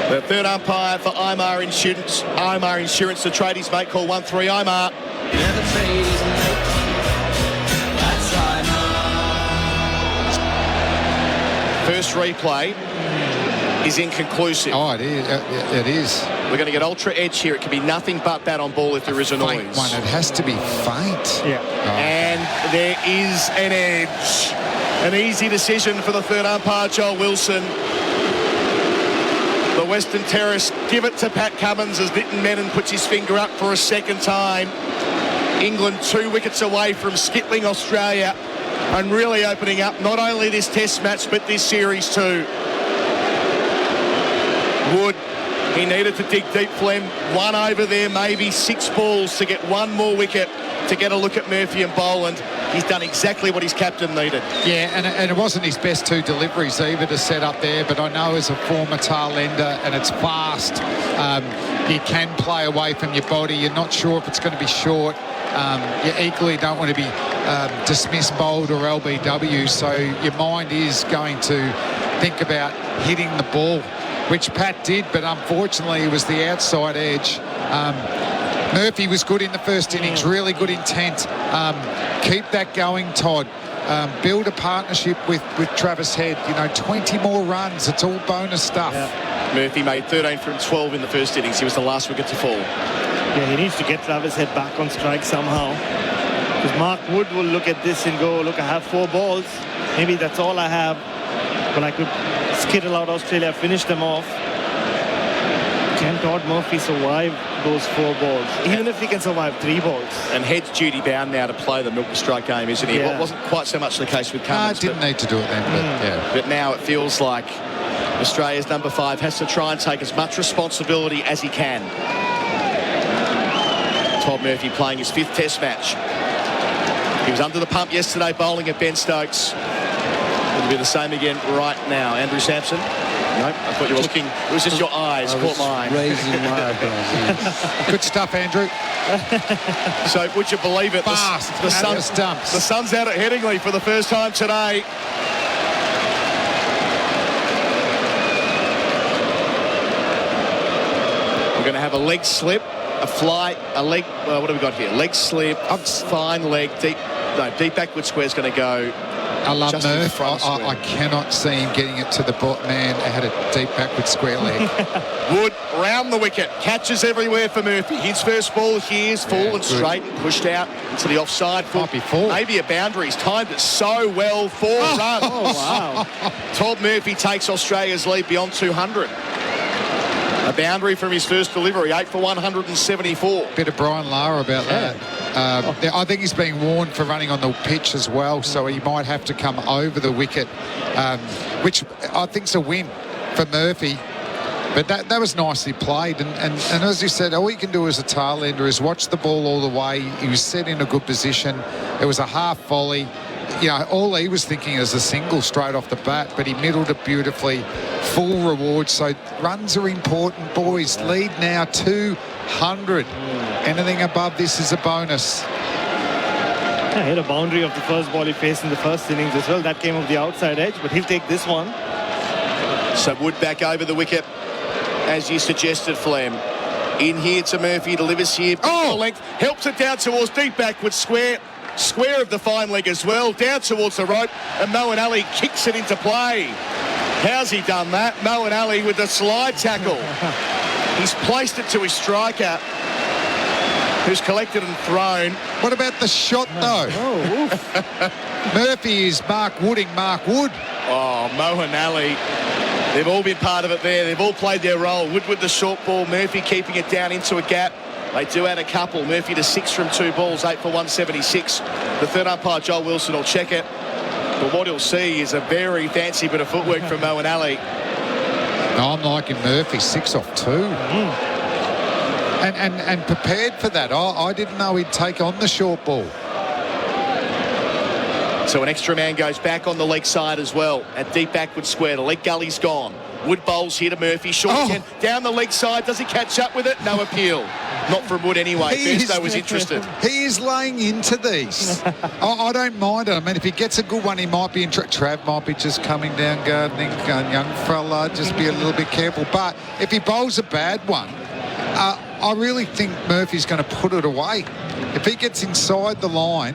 The third umpire for Imar Insurance. Imar Insurance, the tradies mate, call 1-3 Imar. Yeah, the tradies mate. That's Imar. First replay is inconclusive. Oh, it is. It is. We're going to get ultra edge here. It can be nothing but bat on ball if there is a noise. Faint one. It has to be faint. Yeah. And there is an edge. An easy decision for the third umpire, Joel Wilson. The Western Terrace give it to Pat Cummins as Nitin Menon puts his finger up for a second time. England 2 wickets away from skittling Australia and really opening up not only this test match but this series too. Wood, he needed to dig deep, Flem. 1 over there, maybe 6 balls to get 1 more wicket to get a look at Murphy and Boland. he's done exactly what his captain needed. Yeah, and it wasn't his best 2 deliveries either to set up there, but I know as a former tail ender, and it's fast, you can play away from your body. You're not sure if it's going to be short. You equally don't want to be dismissed, bowled or LBW, so your mind is going to think about hitting the ball, which Pat did, but unfortunately it was the outside edge. Murphy was good in the first innings, really good intent. Keep that going, Todd. Build a partnership with Travis Head. 20 more runs. It's all bonus stuff. Yeah. Murphy made 13 from 12 in the first innings. He was the last wicket to fall. Yeah, he needs to get Travis Head back on strike somehow. Because Mark Wood will look at this and go, look, I have 4 balls. Maybe that's all I have. But I could skittle out Australia, finish them off. Can Todd Murphy survive those 4 balls? Even if he can survive 3 balls. And Head's duty bound now to play the milk the strike game, isn't he? Yeah. Well, it wasn't quite so much the case with Cummins. Didn't need to do it then, but yeah. But now it feels like Australia's number 5 has to try and take as much responsibility as he can. Todd Murphy playing his 5th test match. He was under the pump yesterday bowling at Ben Stokes. It'll be the same again right now. Andrew Sampson. Nope, I thought you were looking. It was just your eyes caught mine. Raising my eyebrows. Good stuff, Andrew. So would you believe it? Fast. The sun's out at Headingley for the first time today. We're going to have a leg slip, a fly, a leg. What have we got here? Leg slip, fine leg, deep backward square is going to go. I love Murph. I cannot see him getting it to the bottom man. It had a deep backward square leg. Wood round the wicket. Catches everywhere for Murphy. His first ball here is full and straight and pushed out into the offside. Might be full. Maybe a boundary. He's timed it so well. 4 runs. Oh, wow. Todd Murphy takes Australia's lead beyond 200. A boundary from his first delivery, 8 for 174. Bit of Brian Lalor about that. I think he's being warned for running on the pitch as well, so he might have to come over the wicket, which I think's a win for Murphy. But that was nicely played, and as you said, all you can do as a tail ender is watch the ball all the way. He was set in a good position. It was a half volley. All he was thinking is a single straight off the bat, but he middled it beautifully. Full reward. So runs are important, boys. Lead now 200. Anything above this is a bonus. Yeah, he had a boundary of the first ball he faced in the first innings as well. That came off the outside edge, but he'll take this one. So Wood back over the wicket, as you suggested, Flem. In here to Murphy, delivers here. Length, helps it down towards deep backward square. Square of the fine leg as well, down towards the rope, and Moeen Ali kicks it into play. How's he done that? Moeen Ali with the slide tackle. He's placed it to his striker, who's collected and thrown. What about the shot, though? Murphy is Mark Wooding Mark Wood. Oh, Moeen Ali. They've all been part of it there. They've all played their role. Wood with the short ball, Murphy keeping it down into a gap. They do add a couple. Murphy to 6 from 2 balls, 8 for 176. The third umpire, Joel Wilson, will check it. But what he'll see is a very fancy bit of footwork from Moeen Ali. I'm liking Murphy, 6 off 2. And prepared for that. I didn't know he'd take on the short ball. So an extra man goes back on the leg side as well at deep backward square. The leg gully's gone. Wood bowls here to Murphy. Short again. Down the leg side. Does he catch up with it? No appeal. Not from Wood anyway. Bairstow was interested. He is laying into these. I don't mind it. I mean, if he gets a good one, he might be in. Trav might be just coming down gardening, going, young fella, just be a little bit careful. But if he bowls a bad one, I really think Murphy's going to put it away. If he gets inside the line,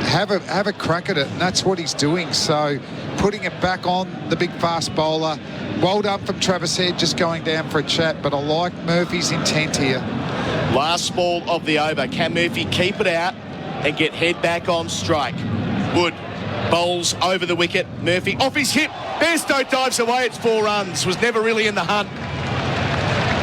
have a crack at it, and that's what he's doing. So putting it back on the big fast bowler. Well done from Travis Head, just going down for a chat, but I like Murphy's intent here. Last ball of the over. Can Murphy keep it out and get Head back on strike? Wood bowls over the wicket. Murphy off his hip. Bairstow dives away. It's 4 runs. Was never really in the hunt.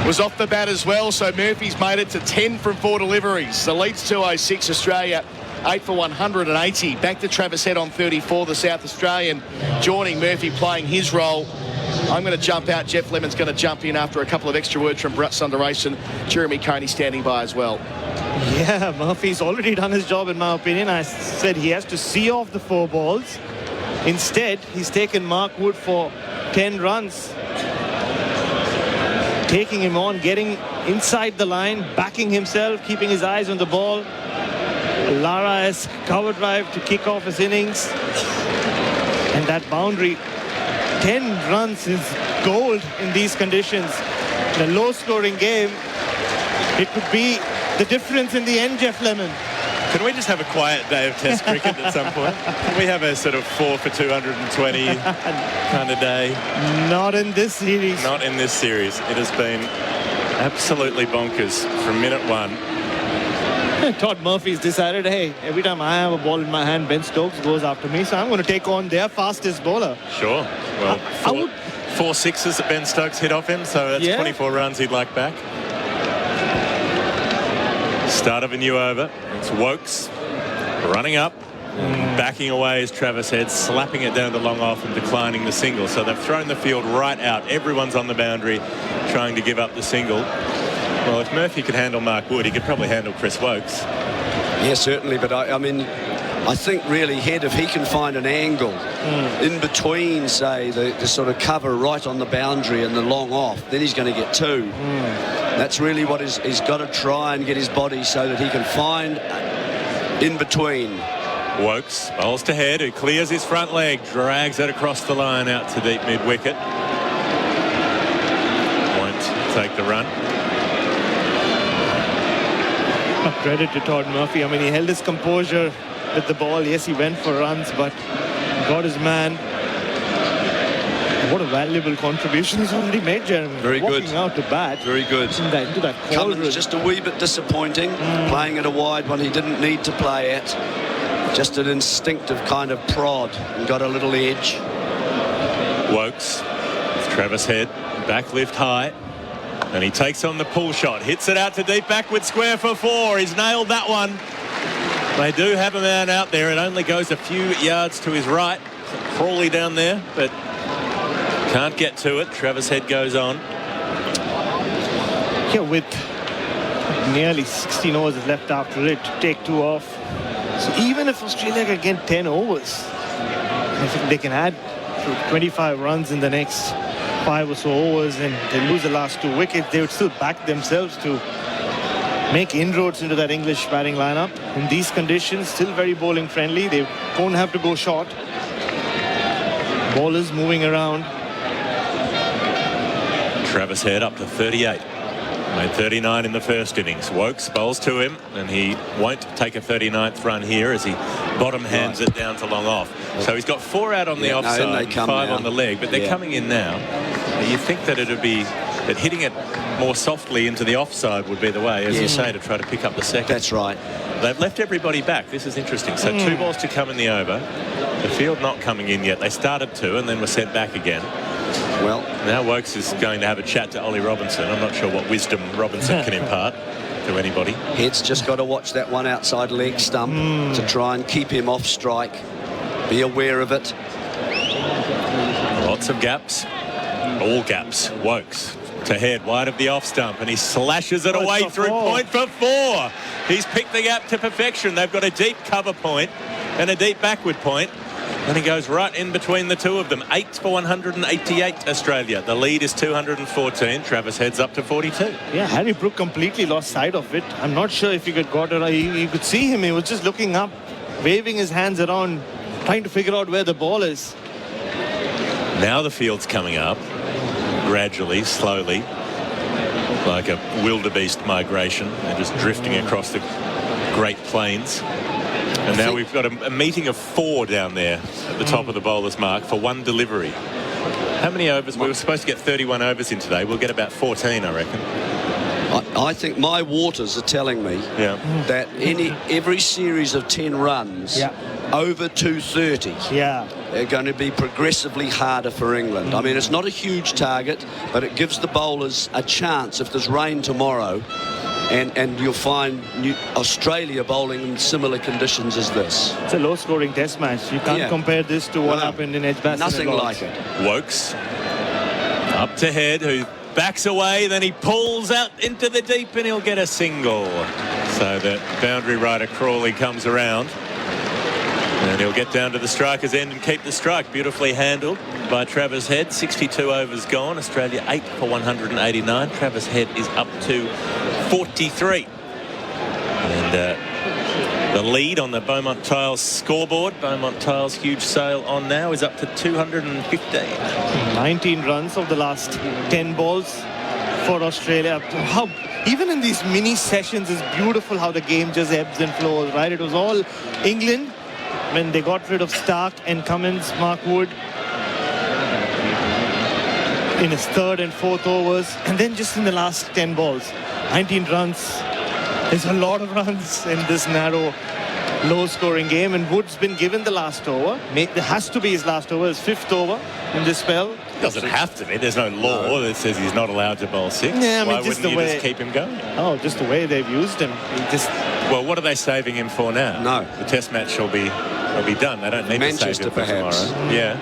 Was off the bat as well, so Murphy's made it to 10 from 4 deliveries. The lead's 206. Australia 8 for 180. Back to Travis Head on 34, the South Australian, joining Murphy playing his role. I'm going to jump out. Geoff Lemon's going to jump in after a couple of extra words from Bharat Sundaresan. Jeremy Coney standing by as well. Yeah, Murphy's already done his job, in my opinion. I said he has to see off the 4 balls. Instead, he's taken Mark Wood for 10 runs. Taking him on, getting inside the line, backing himself, keeping his eyes on the ball. Lara-esque cover drive to kick off his innings. And that boundary, 10 runs is gold in these conditions. In a low-scoring game, it could be the difference in the end, Geoff Lemon. Can we just have a quiet day of Test cricket at some point? Can we have a sort of 4 for 220 kind of day? Not in this series. Not in this series. It has been absolutely bonkers from minute 1. Todd Murphy's decided, hey, every time I have a ball in my hand, Ben Stokes goes after me, so I'm going to take on their fastest bowler. Sure. Well, 4 sixes that Ben Stokes hit off him, so that's 24 runs he'd like back. Start of a new over. It's Wokes running up, backing away as Travis Head, slapping it down to long off and declining the single. So they've thrown the field right out. Everyone's on the boundary trying to give up the single. Well, if Murphy could handle Mark Wood, he could probably handle Chris Wokes. Yeah, certainly. But I mean, I think really Head, if he can find an angle in between, say, the sort of cover right on the boundary and the long off, then he's going to get 2. That's really what he's got to try and get his body so that he can find in between. Wokes bowls to Head, who clears his front leg, drags it across the line out to deep mid-wicket. Won't take the run. Credit to Todd Murphy. I mean, he held his composure with the ball. Yes, he went for runs, but got his man. What a valuable contribution he's already made, Jeremy. Very good. Walking out to bat. Very good. Into that Cummins just a wee bit disappointing. Playing at a wide one he didn't need to play at. Just an instinctive kind of prod and got a little edge. Wokes, Travis Head, back lift high. And he takes on the pull shot, hits it out to deep backward square for 4. He's nailed that one. They do have a man out there. It only goes a few yards to his right. Crawley down there, but can't get to it. Travis Head goes on. Yeah, with nearly 16 overs left after it to take 2 off. So even if Australia can get 10 overs, if they can add 25 runs in the next 5 or so overs and they lose the last 2 wickets, they would still back themselves to make inroads into that English batting lineup. In these conditions, still very bowling friendly. They won't have to go short. Bowlers moving around. Travis Head up to 38. Made 39 in the first innings. Wokes bowls to him, and he won't take a 39th run here as he bottom hands it down to long off. So he's got 4 out on the offside, 5 on the leg, but they're coming in now. You think that it'd be that hitting it more softly into the offside would be the way, as you say, to try to pick up the second. That's right. They've left everybody back. This is interesting. So 2 balls to come in the over. The field not coming in yet. They started 2 and then were sent back again. Well, now Wokes is going to have a chat to Ollie Robinson. I'm not sure what wisdom Robinson can impart to anybody. Head's just got to watch that one outside leg stump to try and keep him off strike. Be aware of it. Lots of gaps. All gaps. Wokes to Head, wide of the off stump, and he slashes it away through point for 4. He's picked the gap to perfection. They've got a deep cover point and a deep backward point. And he goes right in between the 2 of them. 8 for 188, Australia. The lead is 214. Travis Head's up to 42. Yeah, Harry Brook completely lost sight of it. I'm not sure if he could got it. You could see him. He was just looking up, waving his hands around, trying to figure out where the ball is. Now the field's coming up, gradually, slowly, like a wildebeest migration. They're just drifting across the Great Plains. And now we've got a meeting of 4 down there at the top of the bowler's mark for 1 delivery. How many overs? We were supposed to get 31 overs in today. We'll get about 14, I reckon. I think my waters are telling me that every series of 10 runs over 230 are going to be progressively harder for England. I mean, it's not a huge target, but it gives the bowlers a chance if there's rain tomorrow. And you'll find Australia bowling in similar conditions as this. It's a low-scoring test match. You can't compare this to what happened in Edgbaston. Nothing like it. Wokes Up to Head, who backs away, then he pulls out into the deep and he'll get a single. So the boundary rider Crawley comes around. And he'll get down to the striker's end and keep the strike. Beautifully handled by Travis Head. 62 overs gone. Australia 8 for 189. Travis Head is up to 43. And the lead on the Beaumont Tiles scoreboard. Beaumont Tiles huge sale on now is up to 215. 19 runs of the last 10 balls for Australia. How even in these mini sessions is beautiful how the game just ebbs and flows, right? It was all England when they got rid of Stark and Cummins, Mark Wood in his third and fourth overs, and then just in the last 10 balls, 19 runs. There's a lot of runs in this narrow, low-scoring game, and Wood's been given the last over. It has to be his last over, his fifth over in this spell. It doesn't have to be. There's no law that says he's not allowed to bowl six. Yeah, I mean, why just wouldn't the you way, just keep him going? Oh, just the way they've used him. Well, what are they saving him for now? No. The Test match will be done. They don't need Manchester, to save him for perhaps. tomorrow. Yeah.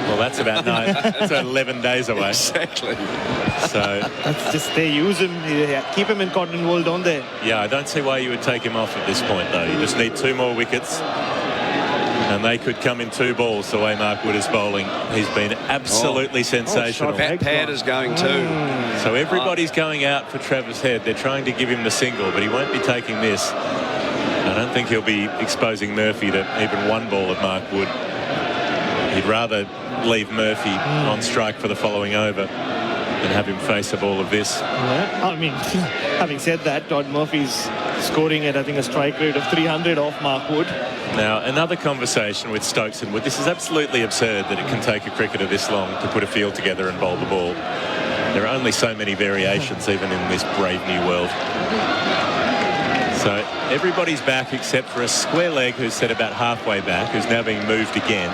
Well, that's about that's about 11 days away. Exactly. So that's just they use him, keep him in cotton wool, don't they? Yeah, I don't see why you would take him off at this point, though. You just need 2 more wickets. And they could come in 2 balls the way Mark Wood is bowling. He's been absolutely sensational. Pad is going too. So everybody's going out for Travis Head. They're trying to give him the single, but he won't be taking this. I don't think he'll be exposing Murphy to even 1 ball of Mark Wood. He'd rather leave Murphy on strike for the following over and have him face a ball of this. Yeah. I mean, having said that, Todd Murphy's scoring at, I think, a strike rate of 300 off Mark Wood. Now, another conversation with Stokes and Wood. This is absolutely absurd that it can take a cricketer this long to put a field together and bowl the ball. There are only so many variations, even in this brave new world. So everybody's back except for a square leg who's set about halfway back, who's now being moved again.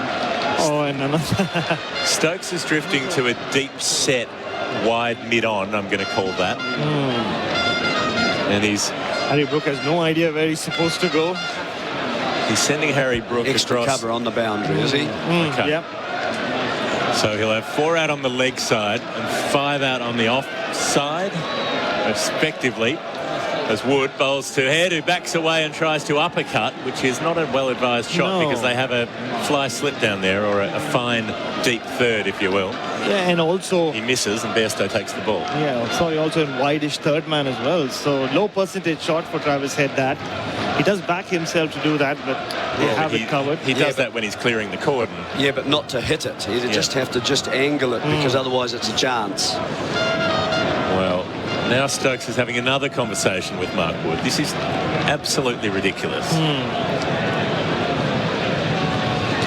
Oh, and another. Stokes is drifting to a deep set, wide mid-on, I'm going to call that. And Harry Brook has no idea where he's supposed to go. He's sending Harry Brook extra across. cover on the boundary, is he? Okay. Yep. So he'll have 4 out on the leg side and 5 out on the off side, respectively. As Wood bowls to Head, who backs away and tries to uppercut, which is not a well-advised shot because they have a fly slip down there, or a fine deep third, if you will. Yeah, and also he misses and Bairstow takes the ball. Yeah, sorry, also in wideish third man as well. So low percentage shot for Travis Head. That he does back himself to do that, but they have it covered. He does that when he's clearing the cordon. Yeah, but not to hit it. You just have to just angle it because otherwise it's a chance. Well, now Stokes is having another conversation with Mark Wood. This is absolutely ridiculous.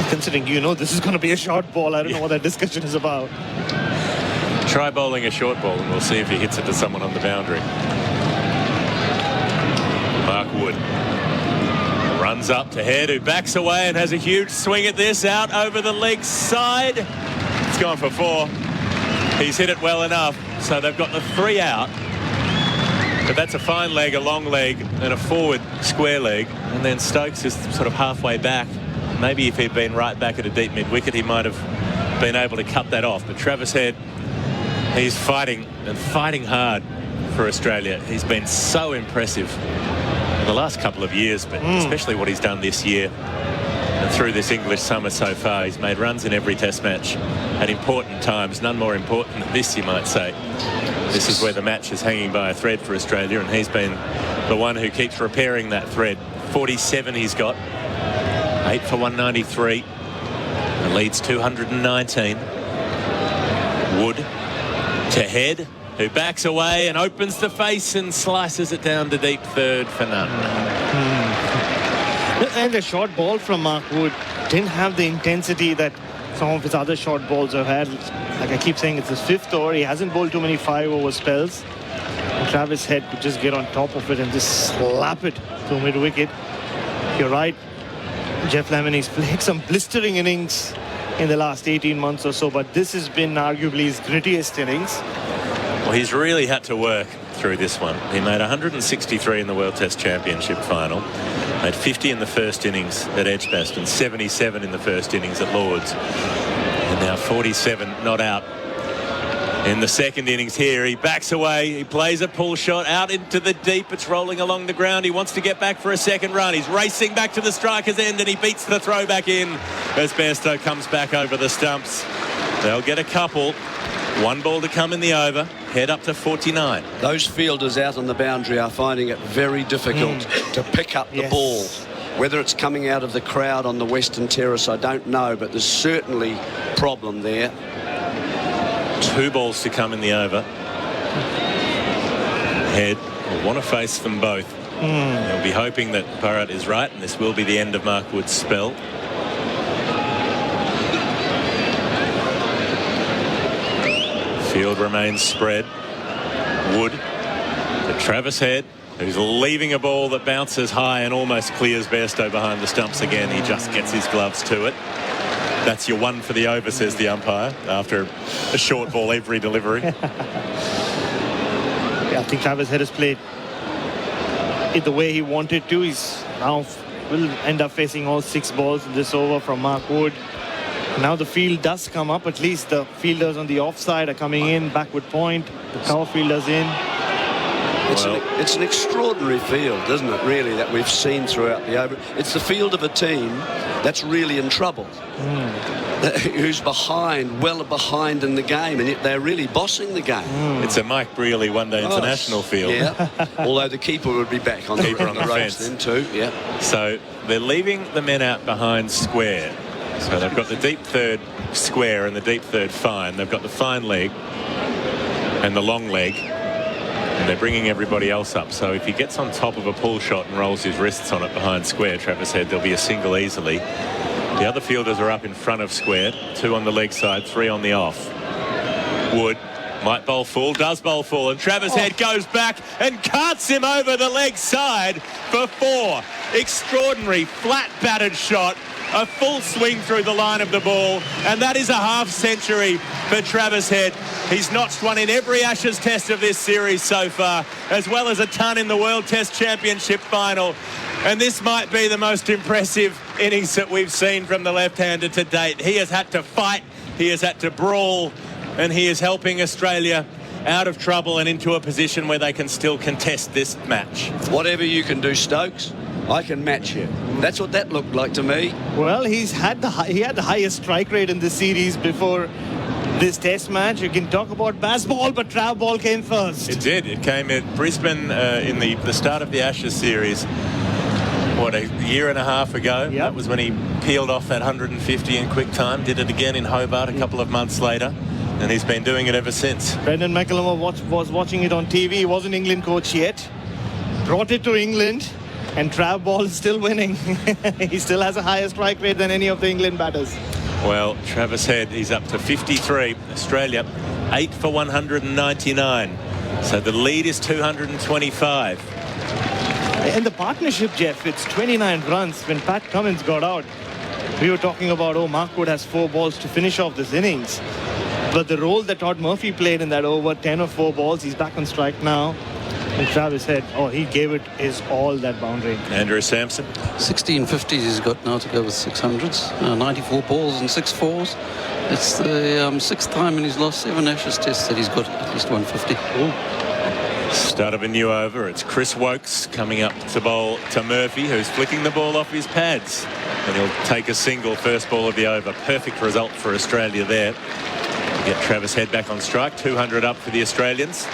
Considering this is going to be a short ball, I don't know what that discussion is about. Try bowling a short ball and we'll see if he hits it to someone on the boundary. Mark Wood runs up to Head, who backs away and has a huge swing at this, out over the leg side. It's gone for 4. He's hit it well enough, so they've got the 3 out. But that's a fine leg, a long leg, and a forward square leg. And then Stokes is sort of halfway back. Maybe if he'd been right back at a deep mid-wicket, he might have been able to cut that off. But Travis Head, he's fighting and fighting hard for Australia. He's been so impressive in the last couple of years, but especially what he's done this year. And through this English summer so far, he's made runs in every Test match at important times. None more important than this, you might say. This is where the match is hanging by a thread for Australia, and he's been the one who keeps repairing that thread. 47 he's got. 8 for 193. And leads 219. Wood to Head, who backs away and opens the face and slices it down to deep third for none. And the short ball from Mark Wood didn't have the intensity that some of his other short balls have had. Like I keep saying, it's his 5th over. He hasn't bowled too many 5-over spells. And Travis Head could just get on top of it and just slap it to mid-wicket. You're right. Geoff Fleming, he's played some blistering innings in the last 18 months or so, but this has been arguably his grittiest innings. Well, he's really had to work through this one. He made 163 in the World Test Championship final, made 50 in the first innings at Edgbaston, 77 in the first innings at Lords, and now 47 not out In the second innings here, he backs away, he plays a pull shot out into the deep, it's rolling along the ground, he wants to get back for a second run, he's racing back to the striker's end and he beats the throw back in as Bairstow comes back over the stumps. They'll get a couple, one ball to come in the over, head up to 49. Those fielders out on the boundary are finding it very difficult to pick up the ball. Whether it's coming out of the crowd on the Western Terrace, I don't know, but there's certainly a problem there. 2 balls to come in the over. Head will want to face them both. He'll be hoping that Bharat is right, and this will be the end of Mark Wood's spell. Field remains spread. Wood to Travis Head, who's leaving a ball that bounces high and almost clears Bairstow behind the stumps again. He just gets his gloves to it. That's your one for the over, says the umpire, after a short ball every delivery. Yeah, I think Travis Head has played it the way he wanted to. He's now will end up facing all 6 balls in this over from Mark Wood. Now the field does come up. At least the fielders on the offside are coming in, backward point. The cover fielders in. It's an extraordinary field, isn't it, really, that we've seen throughout the over. It's the field of a team that's really in trouble, who's behind, well behind in the game, and yet they're really bossing the game. It's a Mike Brearley one-day international field. Yeah, although the keeper would be back on keeper on the ropes fence then too. Yeah. So they're leaving the men out behind square. So they've got the deep third square and the deep third fine. They've got the fine leg and the long leg. And they're bringing everybody else up. So if he gets on top of a pull shot and rolls his wrists on it behind square, Travis Head, there'll be a single easily. The other fielders are up in front of square. 2 on the leg side, 3 on the off. Wood might bowl full, does bowl full, and Travis Head goes back and carts him over the leg side for 4. Extraordinary flat batted shot. A full swing through the line of the ball, and that is a half century for Travis Head. He's notched one in every Ashes test of this series so far, as well as a ton in the World Test Championship final. And this might be the most impressive innings that we've seen from the left-hander to date. He has had to fight, he has had to brawl, and he is helping Australia out of trouble and into a position where they can still contest this match. Whatever you can do, Stokes, I can match you. That's what that looked like to me. Well, he had the highest strike rate in the series before this test match. You can talk about baseball, but Trav ball came first. It did. It came at Brisbane in the start of the Ashes series. What, a year and a half ago? Yep. That was when he peeled off that 150 in quick time. Did it again in Hobart a couple of months later. And he's been doing it ever since. Brendan McCullum was watching it on TV. He wasn't England coach yet. Brought it to England. And Trav Ball is still winning. He still has a higher strike rate than any of the England batters. Well, Travis Head, he's up to 53. Australia, 8 for 199. So the lead is 225. And the partnership, Geoff, it's 29 runs. When Pat Cummins got out, we were talking about, Mark Wood has 4 balls to finish off this innings. But the role that Todd Murphy played in that over, 10 or 4 balls, he's back on strike now. And Travis Head, he gave it his all, that boundary. Andrew Sampson. 16 50s he's got now to go with 600s. 94 balls and 6 4s. It's the 6th time in his last 7 Ashes tests that he's got at least 150. Start of a new over. It's Chris Wokes coming up to bowl to Murphy, who's flicking the ball off his pads. And he'll take a single first ball of the over. Perfect result for Australia there. Get Travis Head back on strike. 200 up for the Australians.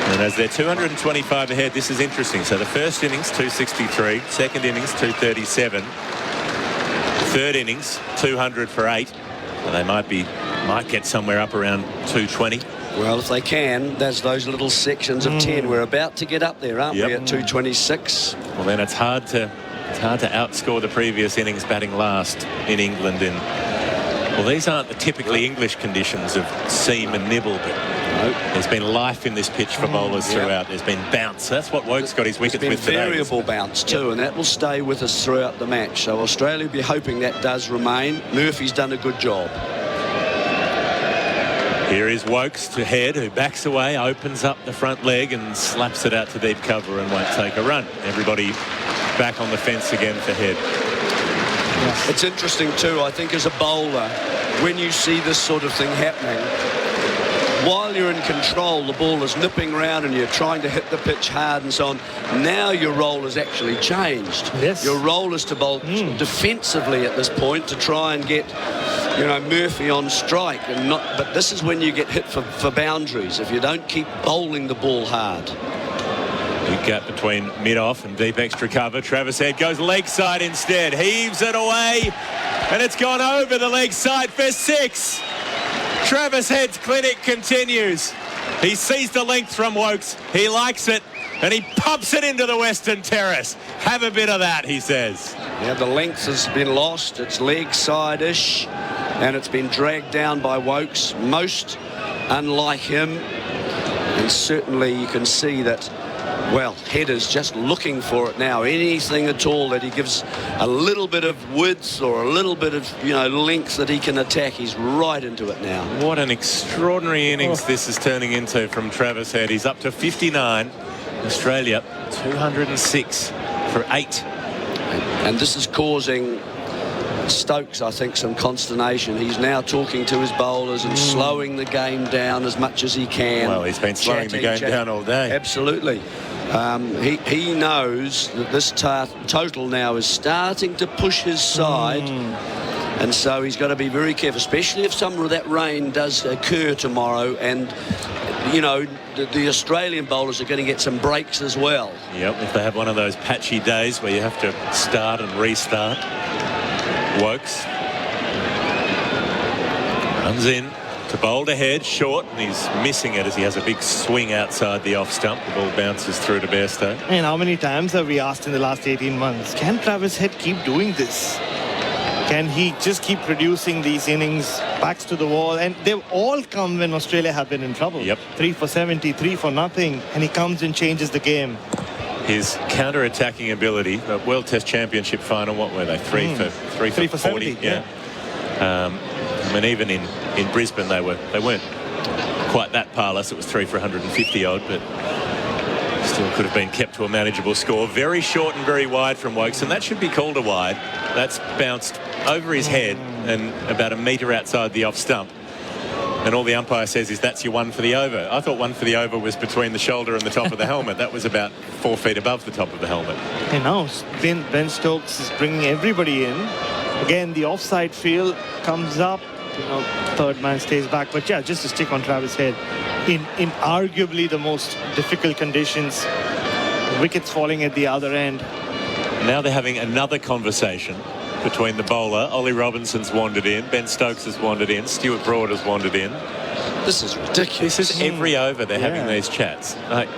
And as they're 225 ahead, this is interesting. So the first innings, 263. Second innings, 237. Third innings, 200 for 8. So they might get somewhere up around 220. Well, if they can, there's those little sections of 10. We're about to get up there, aren't we, at 226? Well, then it's hard to outscore the previous innings batting last in England. Well, these aren't the typically English conditions of seam and nibble, but there's been life in this pitch for bowlers throughout. There's been bounce. That's what Wokes got his wickets with today. Variable bounce too, and that will stay with us throughout the match. So Australia will be hoping that does remain. Murphy's done a good job. Here is Wokes to Head, who backs away, opens up the front leg and slaps it out to deep cover and won't take a run. Everybody back on the fence again for Head. It's interesting too, I think, as a bowler, when you see this sort of thing happening, while you're in control, the ball is nipping around and you're trying to hit the pitch hard and so on. Now your role has actually changed. Yes. Your role is to bowl defensively at this point to try and get, Murphy on strike, and not. But this is when you get hit for boundaries if you don't keep bowling the ball hard. Big gap between mid-off and deep extra cover. Travis Head goes leg side instead, heaves it away, and it's gone over the leg side for 6. Travis Head's clinic continues. He sees the length from Wokes. He likes it, and he pumps it into the Western Terrace. Have a bit of that, he says. Yeah, the length has been lost. It's leg side-ish, and it's been dragged down by Wokes. Most unlike him, and certainly you can see that. Well, Head is just looking for it now. Anything at all that he gives a little bit of width or a little bit of, length that he can attack, he's right into it now. What an extraordinary innings this is turning into from Travis Head. He's up to 59. Australia, 206 for 8. And this is causing Stokes, I think, some consternation. He's now talking to his bowlers and slowing the game down as much as he can. Well, he's been slowing the game down all day. Absolutely. He knows that this total now is starting to push his side, and so he's got to be very careful, especially if some of that rain does occur tomorrow, and the Australian bowlers are going to get some breaks as well. Yep, if they have one of those patchy days where you have to start and restart. Wokes runs in to bowl ahead, short, and he's missing it as he has a big swing outside the off stump. The ball bounces through to Bairstow. And how many times have we asked in the last 18 months, can Travis Head keep doing this? Can he just keep producing these innings, backs to the wall? And they've all come when Australia have been in trouble. Yep. 3 for 70, 3 for nothing, and he comes and changes the game. His counter-attacking ability, the World Test Championship final, what were they? 3 for 40. 70, yeah. I mean, even in Brisbane, they weren't quite that parlous. It was 3 for 150 odd, but still could have been kept to a manageable score. Very short and very wide from Wokes, and that should be called a wide. That's bounced over his head and about a metre outside the off stump. And all the umpire says is that's your 1 for the over. I thought 1 for the over was between the shoulder and the top of the helmet. That was about 4 feet above the top of the helmet. And now Ben Stokes is bringing everybody in. Again, the offside field comes up. Third man stays back. But yeah, just to stick on Travis Head, in arguably the most difficult conditions, wickets falling at the other end. Now they're having another conversation between the bowler. Ollie Robinson's wandered in. Ben Stokes has wandered in. Stuart Broad has wandered in. This is ridiculous. This is every over they're having these chats. Like,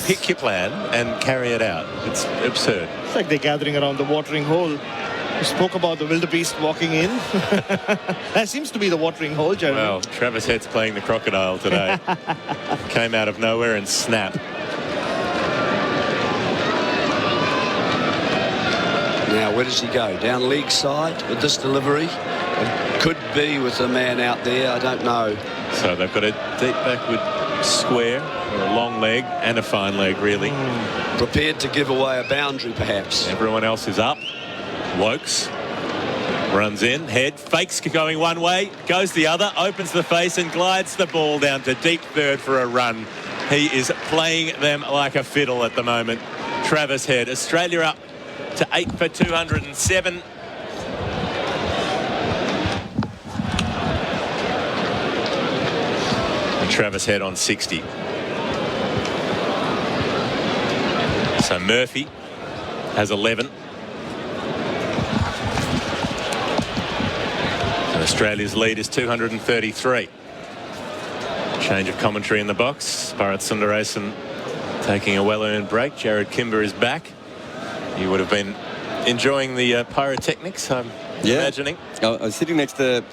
pick your plan and carry it out. It's absurd. It's like they're gathering around the watering hole. We spoke about the wildebeest walking in. That seems to be the watering hole, Jarrod. Well, Travis Head's playing the crocodile today. Came out of nowhere and snap. Now, where does he go? Down leg side with this delivery? It could be with a man out there. I don't know. So they've got a deep backward square, or a long leg, and a fine leg, really. Prepared to give away a boundary, perhaps. Everyone else is up. Wokes runs in. Head fakes going one way, goes the other, opens the face and glides the ball down to deep third for a run. He is playing them like a fiddle at the moment. Travis Head. Australia up to 8 for 207. And Travis Head on 60. So Murphy has 11. And Australia's lead is 233. Change of commentary in the box. Bharat Sundaresan taking a well-earned break. Jarrod Kimber is back. You would have been enjoying the pyrotechnics, I'm imagining. I was sitting next to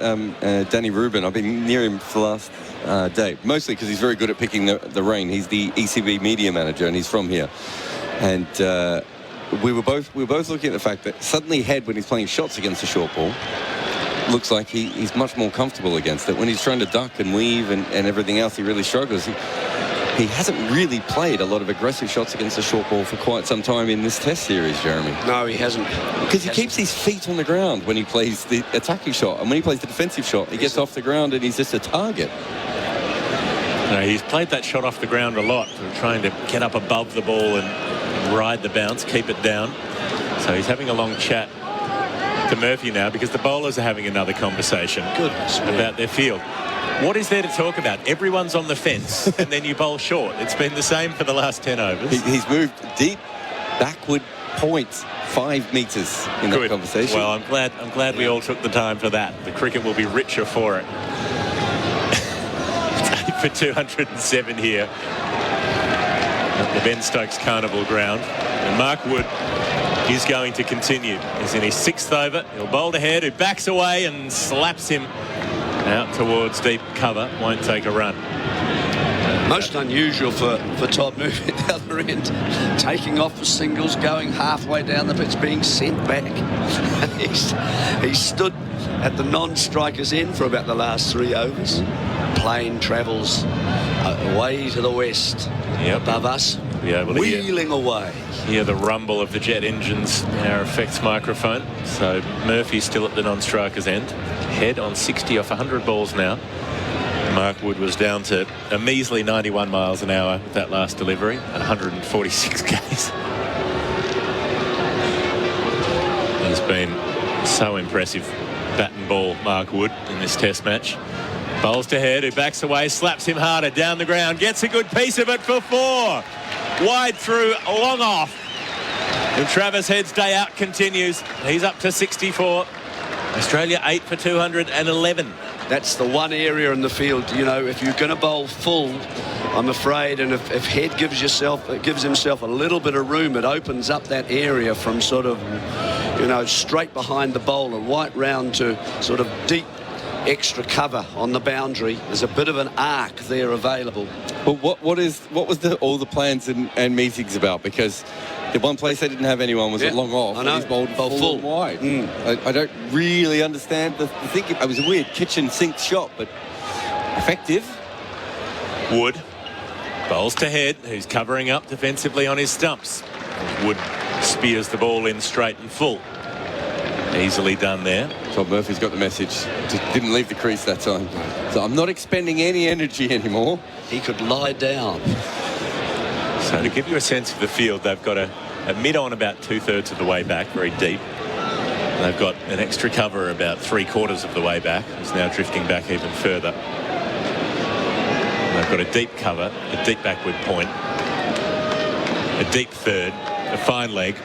Danny Rubin. I've been near him for the last day, mostly because he's very good at picking the rain. He's the ECB media manager, and he's from here. And we were both looking at the fact that suddenly Head, when he's playing shots against a short ball, looks like he's much more comfortable against it. When he's trying to duck and weave and everything else, he really struggles. He hasn't really played a lot of aggressive shots against the short ball for quite some time in this Test series, Jeremy. No, he hasn't. Because he keeps his feet on the ground when he plays the attacking shot. And when he plays the defensive shot, he gets off the ground and he's just a target. No, he's played that shot off the ground a lot, sort of trying to get up above the ball and ride the bounce, keep it down. So he's having a long chat to Murphy now because the bowlers are having another conversation about their field. What is there to talk about? Everyone's on the fence and then you bowl short. It's been the same for the last 10 overs. He's moved deep backward points 5 metres in that conversation. Well, I'm glad we all took the time for that. The cricket will be richer for it. It's 8 for 207 here at the Ben Stokes Carnival Ground. And Mark Wood is going to continue. He's in his 6th over. He'll bowl to Head, who backs away and slaps him out towards deep cover. Won't take a run. Most unusual for Todd Murphy at the other end, taking off for singles, going halfway down the pitch, being sent back. He stood at the non-striker's end for about the last 3 overs. Plane travels away to the west, above us, wheeling away. Hear the rumble of the jet engines in our effects microphone. So Murphy's still at the non-striker's end. Head on 60 off 100 balls now. Mark Wood was down to a measly 91 miles an hour with that last delivery at 146 k's. He's been so impressive, bat and ball, Mark Wood, in this test match. Bowls to Head, who backs away, slaps him harder down the ground, gets a good piece of it for 4. Wide through, long off. And Travis Head's day out continues. He's up to 64. Australia 8 for 211. That's the one area in the field, you know, if you're going to bowl full, I'm afraid, and if Head gives himself a little bit of room, it opens up that area from sort of, you know, straight behind the bowler, right round to sort of deep extra cover on the boundary. There's a bit of an arc there available. But what was all the plans and meetings about? Because the one place they didn't have anyone was at long off. I know. He's bowled full and wide. I don't really understand the thinking. It was a weird kitchen sink shot, but effective. Wood bowls to Head, who's covering up defensively on his stumps. Wood spears the ball in straight and full. Easily done there. Todd Murphy's got the message. Just didn't leave the crease that time. So I'm not expending any energy anymore. He could lie down. So to give you a sense of the field, they've got a mid-on about 2/3 of the way back, very deep. And they've got an extra cover about 3/4 of the way back. It's now drifting back even further. And they've got a deep cover, a deep backward point, a deep third, a fine leg,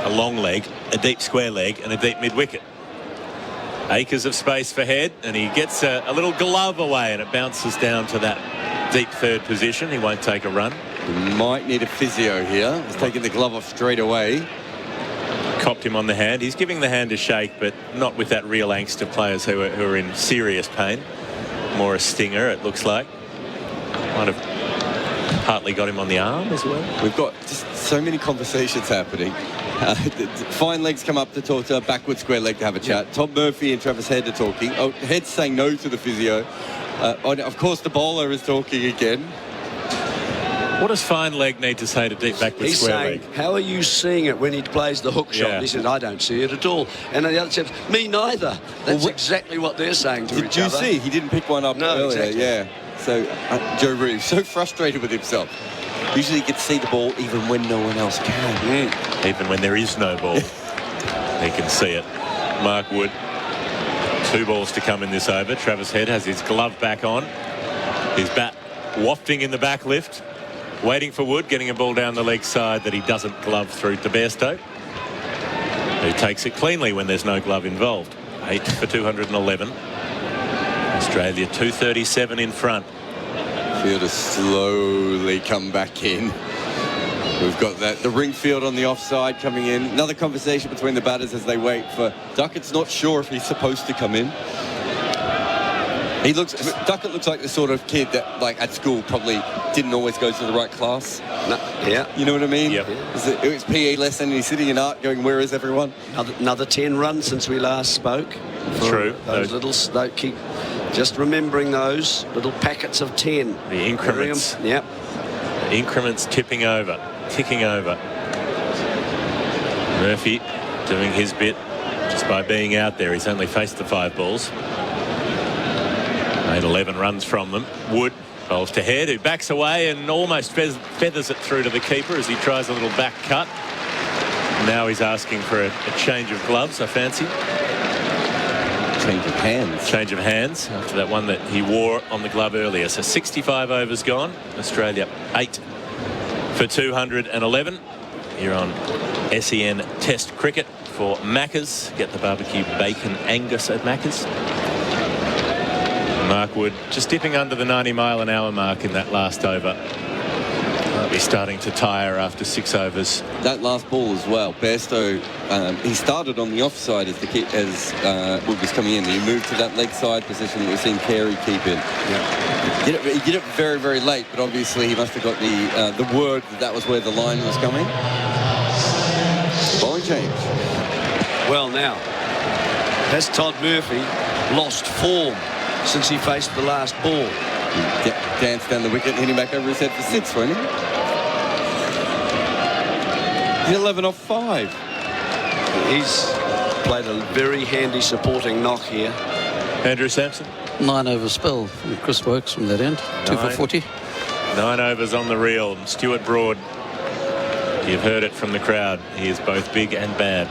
a long leg, a deep square leg, and a deep mid-wicket. Acres of space for Head, and he gets a little glove away, and it bounces down to that deep third position. He won't take a run. He might need a physio here. He's taking the glove off straight away. Copped him on the hand. He's giving the hand a shake, but not with that real angst of players who are in serious pain. More a stinger, it looks like. Might have partly got him on the arm as well. We've got just so many conversations happening. Fine legs come up to talk to backward square leg to have a chat. Todd Murphy and Travis Head are talking. Head's saying no to the physio. Of course, the bowler is talking again. What does fine leg need to say to deep backward square leg? He's saying, how are you seeing it when he plays the hook shot? Yeah. He says, I don't see it at all. And the other says, me neither. That's exactly what they're saying to each other. Did you see? He didn't pick one up earlier. Exactly. Yeah. So Joe Root, so frustrated with himself. Usually he gets to see the ball even when no one else can. Even when there is no ball, he can see it. Mark Wood, 2 balls to come in this over. Travis Head has his glove back on. His bat wafting in the back lift. Waiting for Wood, getting a ball down the leg side that he doesn't glove through to Bairstow, who takes it cleanly when there's no glove involved. 8 for 211. Australia 237 in front. Field has slowly come back in. We've got the ring field on the offside coming in. Another conversation between the batters as they wait for Duckett's not sure if he's supposed to come in. Duckett looks like the sort of kid that, like, at school probably didn't always go to the right class. You know what I mean? Yep. It was PE lesson and he's sitting in art going, where is everyone? Another 10 runs since we last spoke. True. Those little, keep just remembering those little packets of 10. The increments. Yep. The increments ticking over. Murphy doing his bit just by being out there. He's only faced the 5 balls. Made 11 runs from them. Wood Bowls to Head, who backs away and almost feathers it through to the keeper as he tries a little back cut. Now he's asking for a change of gloves, I fancy. Change of hands. Change of hands after that one that he wore on the glove earlier. So 65 overs gone. Australia 8 for 211 here on SEN Test Cricket for Macca's. Get the barbecue bacon Angus at Macca's. Mark Wood just dipping under the 90-mile-an-hour mark in that last over. Might be starting to tire after 6 overs. That last ball as well. Bairstow, he started on the offside as Wood was coming in. He moved to that leg side position that we've seen Carey keep in. Yeah. He did it very, very late, but obviously he must have got the word that was where the line was coming. Bowling change. Well, now, has Todd Murphy lost form since he faced the last ball? Danced down the wicket and hitting back over his head for 6, wasn't he? He's 11 off 5. He's played a very handy supporting knock here. Andrew Sampson. 9 over spell from Chris Wokes from that end. 2 for 40. 9 overs on the reel. And Stuart Broad, you've heard it from the crowd. He is both big and bad.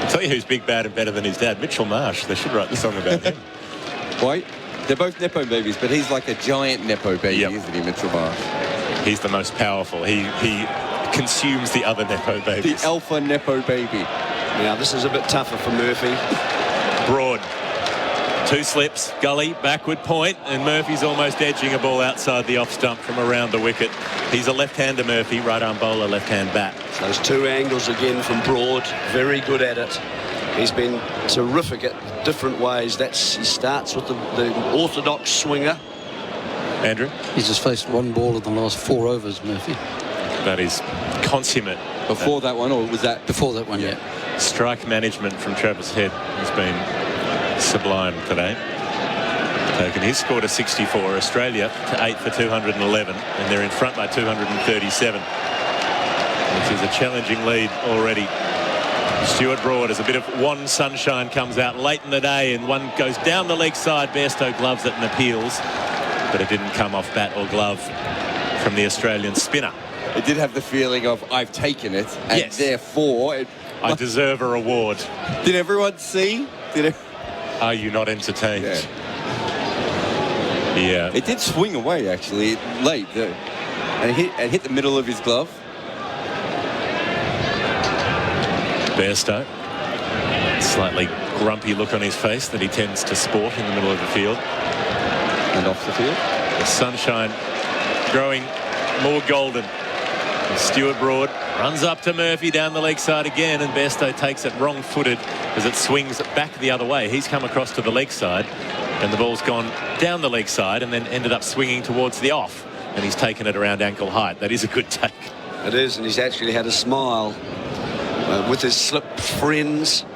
I'll tell you who's big, bad and better than his dad. Mitchell Marsh. They should write the song about him. Why? They're both Nepo babies, but he's like a giant Nepo baby, isn't he, Mitchell Marsh? He's the most powerful. He consumes the other Nepo babies. The alpha Nepo baby. Now, this is a bit tougher for Murphy. Broad. 2 slips, gully, backward point, and Murphy's almost edging a ball outside the off stump from around the wicket. He's a left-hander, Murphy, right-arm bowler, left-hand bat. Those 2 angles again from Broad, very good at it. He's been terrific at different ways. He starts with the orthodox swinger. Andrew? He's just faced 1 ball in the last 4 overs, Murphy. That is consummate. Before that one, or was that? Before that one, yeah. Strike management from Travis Head has been sublime today. Taken his score to 64. Australia to 8 for 211, and they're in front by 237, which is a challenging lead already. Stuart Broad, as a bit of one sunshine comes out late in the day, and one goes down the leg side. Bairstow gloves it and appeals, but it didn't come off bat or glove from the Australian spinner. It did have the feeling of, I've taken it, and therefore I deserve a reward. Did everyone see? Are you not entertained? Yeah. It did swing away, actually, late. And it hit the middle of his glove. Bairstow, slightly grumpy look on his face that he tends to sport in the middle of the field. And off the field. The sunshine growing more golden. And Stuart Broad runs up to Murphy down the leg side again, and Bairstow takes it wrong-footed as it swings back the other way. He's come across to the leg side, and the ball's gone down the leg side and then ended up swinging towards the off, and he's taken it around ankle height. That is a good take. It is, and he's actually had a smile. With his slip friends,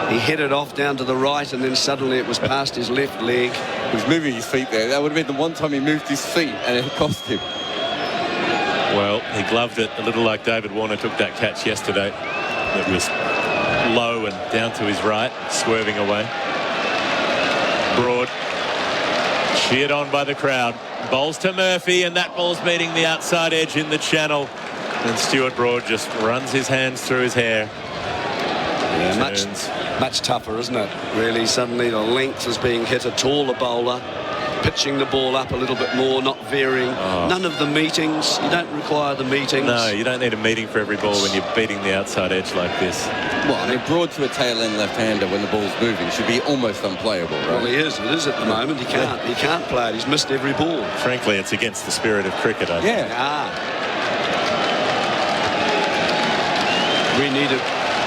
he headed off down to the right, and then suddenly it was past his left leg. He was moving his feet there. That would have been the one time he moved his feet, and it cost him. Well, he gloved it a little like David Warner took that catch yesterday. It was low and down to his right, swerving away. Broad, cheered on by the crowd. Bowls to Murphy, and that ball's meeting the outside edge in the channel. And Stuart Broad just runs his hands through his hair. Yeah, much tougher, isn't it? Really, suddenly the length is being hit. A taller bowler, pitching the ball up a little bit more, not veering. None of the meetings. You don't require the meetings. No, you don't need a meeting for every ball when you're beating the outside edge like this. Well, I mean, Broad to a tail-end left-hander when the ball's moving should be almost unplayable, right? Well, he is. It is at the moment. He can't play it. He's missed every ball. Frankly, it's against the spirit of cricket, I think.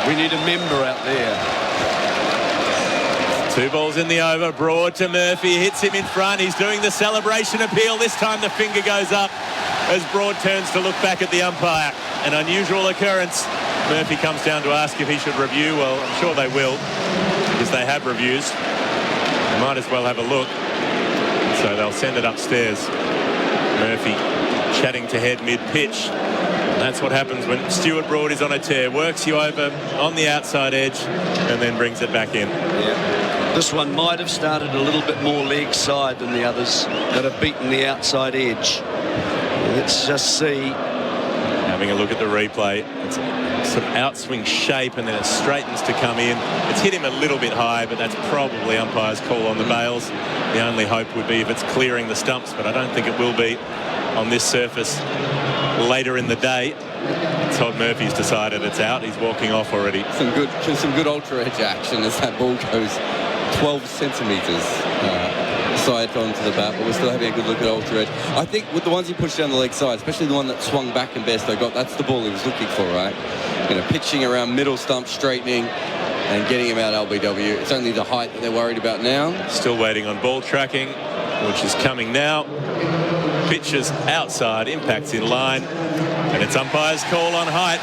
We need a member out there. 2 balls in the over. Broad to Murphy, hits him in front. He's doing the celebration appeal. This time the finger goes up as Broad turns to look back at the umpire. An unusual occurrence. Murphy comes down to ask if he should review. Well, I'm sure they will, because they have reviews. They might as well have a look. So they'll send it upstairs. Murphy chatting to Head mid-pitch. That's what happens when Stuart Broad is on a tear. Works you over on the outside edge and then brings it back in. Yeah. This one might have started a little bit more leg side than the others that have beaten the outside edge. Let's just see. Having a look at the replay, it's a sort of outswing shape and then it straightens to come in. It's hit him a little bit high, but that's probably umpire's call on the bails. The only hope would be if it's clearing the stumps, but I don't think it will be on this surface later in the day. Todd Murphy's decided it's out. He's walking off already. Some good ultra edge action as that ball goes 12 centimetres side onto the bat, but we're still having a good look at ultra edge. I think with the ones he pushed down the leg side, especially the one that swung back and Besto got, that's the ball he was looking for, right? Pitching around middle stump, straightening and getting him out LBW. It's only the height that they're worried about now. Still waiting on ball tracking, which is coming now. Pitches outside, impacts in line, and it's umpire's call on height.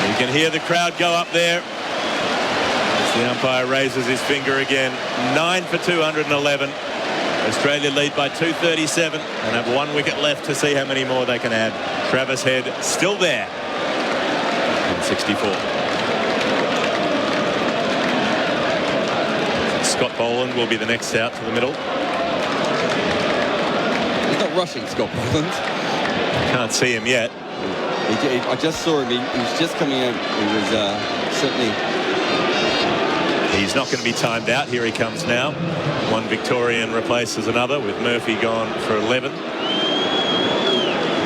You can hear the crowd go up there as the umpire raises his finger again. 9 for 211. Australia lead by 237 and have 1 wicket left to see how many more they can add. Travis Head still there on 64. Scott Boland will be the next out to the middle. He's not rushing, Scott Boland. Can't see him yet. I just saw him. He was just coming out. He was certainly... He's not going to be timed out. Here he comes now. One Victorian replaces another with Murphy gone for 11.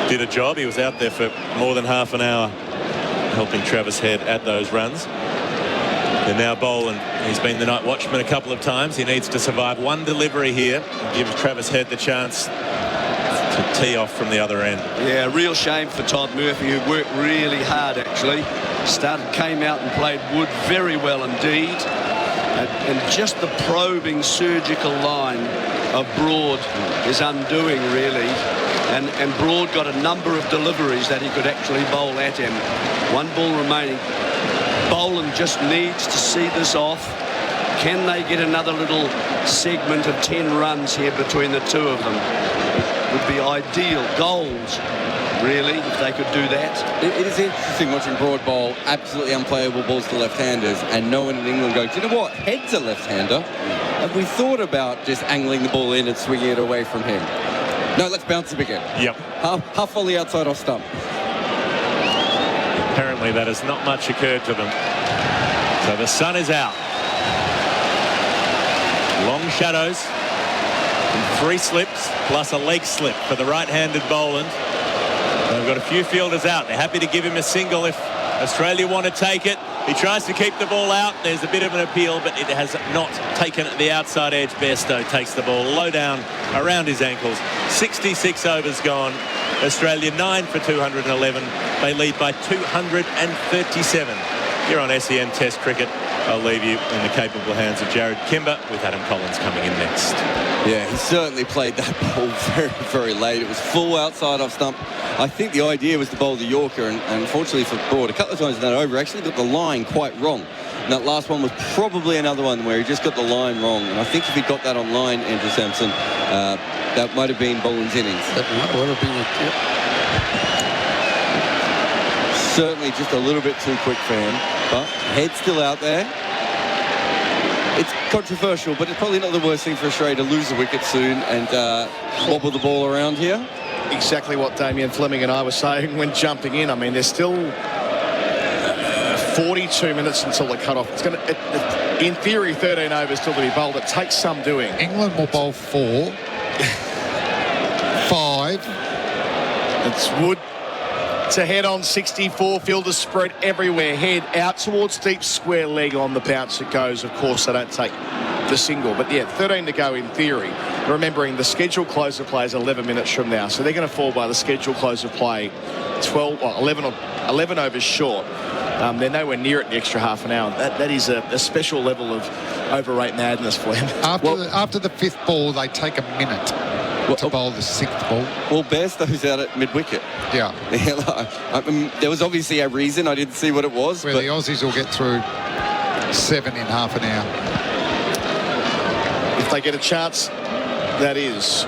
Did a job. He was out there for more than half an hour helping Travis Head at those runs. They're now bowling. He's been the night watchman a couple of times. He needs to survive one delivery here and give Travis Head the chance to tee off from the other end. Yeah, real shame for Todd Murphy, who worked really hard actually. Came out and played Wood very well indeed. And just the probing surgical line of Broad is undoing really. And Broad got a number of deliveries that he could actually bowl at him. 1 ball remaining. Boland just needs to see this off. Can they get another little segment of 10 runs here between the two of them? It would be ideal. Goals, really, if they could do that. It is interesting watching Broad bowl absolutely unplayable balls to left-handers, and no one in England goes, you know what, Head's a left-hander. Have we thought about just angling the ball in and swinging it away from him? No, let's bounce him again. Yep. Half volley outside off stump. Apparently that has not much occurred to them. So the sun is out. Long shadows. And 3 slips plus a leg slip for the right-handed Boland. They've got a few fielders out. They're happy to give him a single if Australia want to take it. He tries to keep the ball out. There's a bit of an appeal, but it has not taken the outside edge. Bairstow takes the ball low down around his ankles. 66 overs gone. Australia 9 for 211. They lead by 237. Here on SEN Test Cricket. I'll leave you in the capable hands of Jarrod Kimber with Adam Collins coming in next. Yeah, he certainly played that ball very, very late. It was full outside off stump. I think the idea was to bowl the Yorker, and unfortunately for Broad, a couple of times in that over, actually got the line quite wrong. And that last one was probably another one where he just got the line wrong. And I think if he got that on line, Andrew Sampson, that might have been Boland's innings. That might have been it, yep. Certainly just a little bit too quick for him, but Head's still out there. It's controversial, but it's probably not the worst thing for Australia to lose a wicket soon and wobble the ball around here. Exactly what Damien, Fleming and I were saying when jumping in. I mean, there's still 42 minutes until the cut-off. It's going to, in theory, 13 overs still to be bowled. It takes some doing. England will bowl 4. 5. It's Wood to Head on 64. Fielders spread everywhere. Head out towards deep square leg on the bounce it goes. Of course, they don't take the single. But, yeah, 13 to go in theory. Remembering the scheduled close of play is 11 minutes from now. So they're going to fall by the scheduled close of play 11 overs short. They're nowhere near it in the extra half an hour. That is a special level of overrate madness for him. After the 5th ball, they take a minute to bowl the 6th ball. Well, Bairstow's out at mid-wicket. Yeah. I mean, there was obviously a reason. I didn't see what it was. Where the Aussies will get through 7 in half an hour. If they get a chance, that is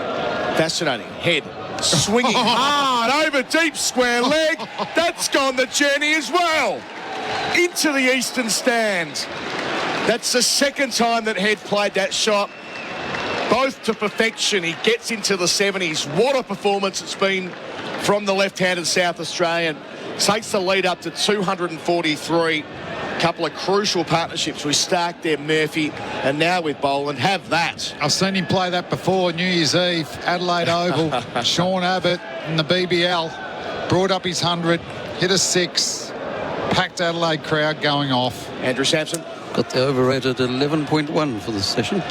fascinating. Head swinging hard over deep square leg. That's gone the journey as well. Into the eastern stand. That's the second time that Head played that shot. Both to perfection. He gets into the 70s. What a performance it's been from the left-handed South Australian. Takes the lead up to 243. Couple of crucial partnerships with Stark there, Murphy, and now with Boland. Have that. I've seen him play that before, New Year's Eve, Adelaide Oval. Sean Abbott in the BBL brought up his 100, hit a 6, packed Adelaide crowd going off. Andrew Sampson. Got the over rate at 11.1 for this session.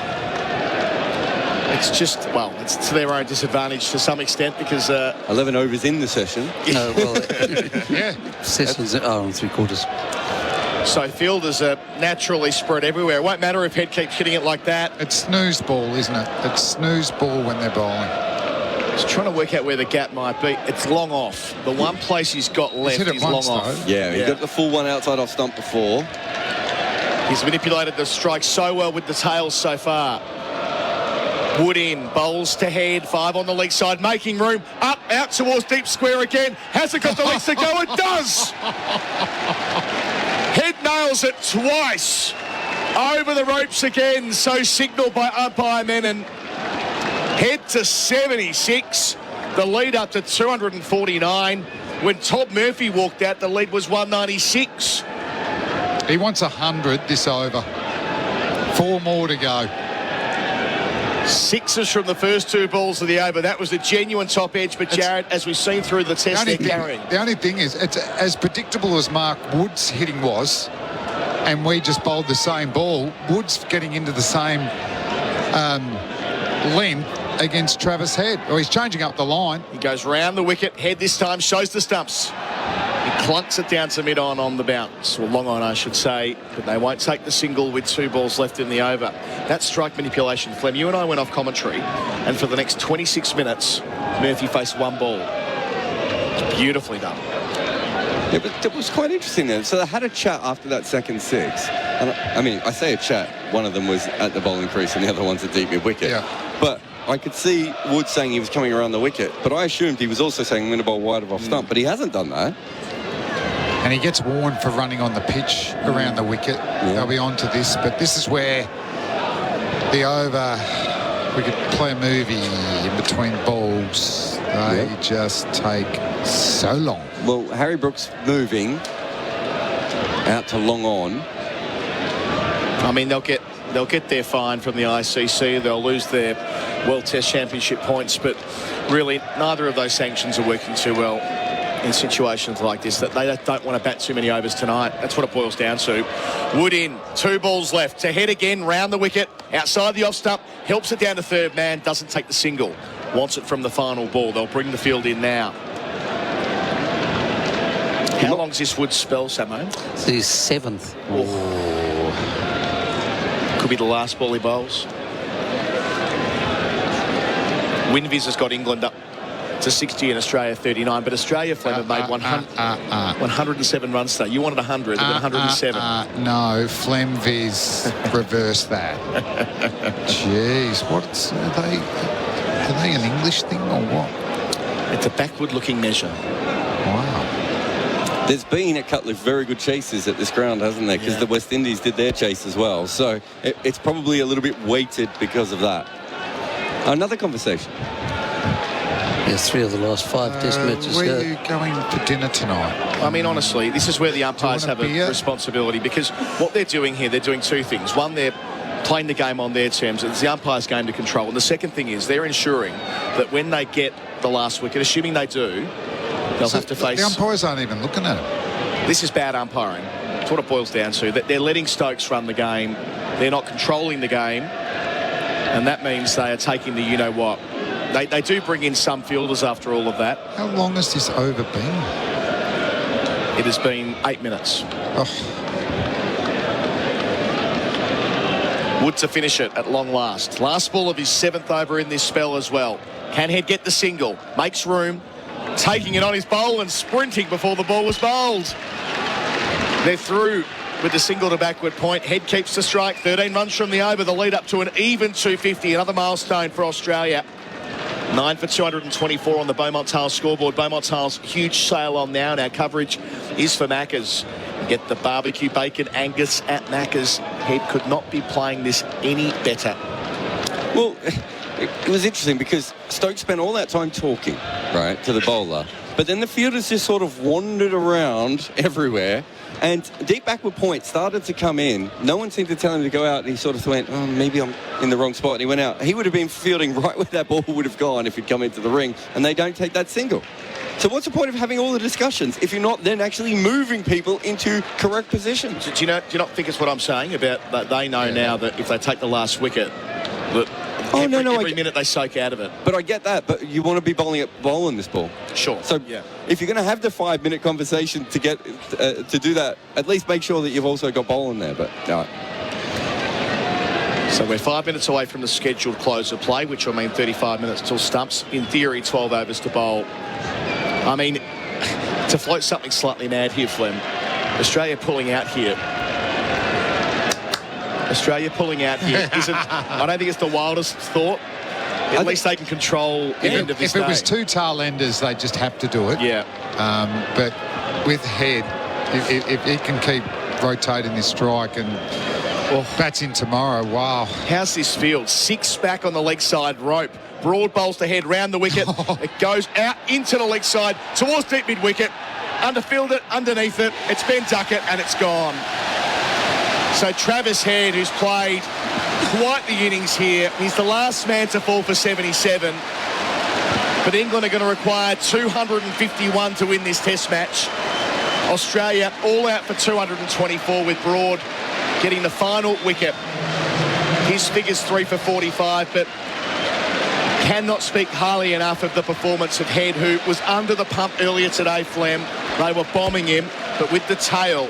It's just, well, it's to their own disadvantage to some extent because... 11 overs in the session. Yeah. Sessions are on 3/4. So fielders are naturally spread everywhere. It won't matter if Head keeps hitting it like that. It's snooze ball, isn't it? It's snooze ball when they're bowling. Just trying to work out where the gap might be. It's long off. The one place he's got left is long off. Yeah, he got the full one outside off stump before. He's manipulated the strike so well with the tails so far. Wood in, bowls to Head, 5 on the leg side, making room, up, out towards deep square again. Has it got the legs to go? It does! Head nails it twice. Over the ropes again, so signalled by umpire men, and Head to 76. The lead up to 249. When Todd Murphy walked out, the lead was 196. He wants 100 this over. 4 more to go. 6s from the first 2 balls of the over. That was the genuine top edge, but Jarrod, as we've seen through the test, they're carrying. The only thing is, it's as predictable as Mark Wood's hitting was, and we just bowled the same ball. Wood's getting into the same length against Travis Head. Or he's changing up the line. He goes round the wicket. Head this time shows the stumps. He clunks it down to mid-on on the bounce, or long-on I should say, but they won't take the single with 2 balls left in the over. That's strike manipulation. Flem, you and I went off commentary, and for the next 26 minutes, Murphy faced 1 ball. It's beautifully done. Yeah, but it was quite interesting then. So they had a chat after that second 6. And I mean, I say a chat. One of them was at the bowling crease and the other one's at deep mid-wicket. Yeah. But I could see Wood saying he was coming around the wicket, but I assumed he was also saying I'm going to bowl wide of off stump, but he hasn't done that. And he gets warned for running on the pitch around the wicket. They'll be on to this, but this is where the over, we could play a movie in between balls. They just take so long. Well, Harry Brooks moving out to long on. I mean, they'll get their fine from the ICC. They'll lose their World Test Championship points, but really neither of those sanctions are working too well in situations like this. That they don't want to bat too many overs tonight. That's what it boils down to. Wood in, 2 balls left. To Head again, round the wicket, outside the off stump, helps it down to third man, doesn't take the single. Wants it from the final ball. They'll bring the field in now. How long's this Wood spell, Samo? It's the 7th. Could be the last ball he bowls. Winvis has got England up to 60 and Australia 39, but Australia, Flem, have made 107 runs today. You wanted 100, 107. No, Flemvis reversed that. Jeez, are they an English thing or what? It's a backward-looking measure. Wow. There's been a couple of very good chases at this ground, hasn't there? Because the West Indies did their chase as well. So it's probably a little bit weighted because of that. Another conversation. Yes, 3 of the last 5 test matches. Where are you going for dinner tonight? I mean, honestly, this is where the umpires have a responsibility, because what they're doing here, they're doing 2 things. One, they're playing the game on their terms. It's the umpire's game to control. And the second thing is they're ensuring that when they get the last wicket, assuming they do, they'll have to face... The umpires aren't even looking at it. This is bad umpiring. That's what it boils down to. That they're letting Stokes run the game. They're not controlling the game. And that means they are taking the you-know-what. They do bring in some fielders after all of that. How long has this over been? It has been 8 minutes. Wood to finish it at long last. Last ball of his 7th over in this spell as well. Can Head get the single? Makes room. Taking it on his bowl and sprinting before the ball was bowled. They're through with the single to backward point. Head keeps the strike. 13 runs from the over. The lead up to an even 250. Another milestone for Australia. 9 for 224 on the Beaumont Tiles scoreboard. Beaumont Tiles, huge sale on now, and our coverage is for Macca's. Get the barbecue bacon Angus at Macca's. Head could not be playing this any better. Well, it was interesting because Stokes spent all that time talking, right, to the bowler. But then the fielders just sort of wandered around everywhere. And deep backward point started to come in. No one seemed to tell him to go out. And he sort of went, oh, maybe I'm in the wrong spot. And he went out. He would have been fielding right where that ball would have gone if he'd come into the ring. And they don't take that single. So what's the point of having all the discussions if you're not then actually moving people into correct positions? Do you not think it's what I'm saying about that they know now that if they take the last wicket, that every minute they soak out of it. But I get that. But you want to be bowling this ball. Sure. So if you're going to have the 5-minute conversation to get to do that, at least make sure that you've also got bowling there. But no. So we're 5 minutes away from the scheduled close of play, which will mean 35 minutes till stumps. In theory, 12 overs to bowl. I mean, to float something slightly mad here, Flem, Australia pulling out here. Australia pulling out here isn't, I don't think it's the wildest thought. At least they can control the end of this day. If it was two tail enders, they just have to do it. Yeah. But with Head, if he can keep rotating this strike and bats in tomorrow, wow. How's this field? 6 back on the leg side rope. Broad bowls to Head round the wicket. It goes out into the leg side towards deep mid wicket. Underfield it, underneath it. It's Ben Duckett and it's gone. So Travis Head, who's played quite the innings here, he's the last man to fall for 77. But England are going to require 251 to win this test match. Australia all out for 224 with Broad getting the final wicket. His figure's 3 for 45, but cannot speak highly enough of the performance of Head, who was under the pump earlier today, Flem. They were bombing him, but with the tail,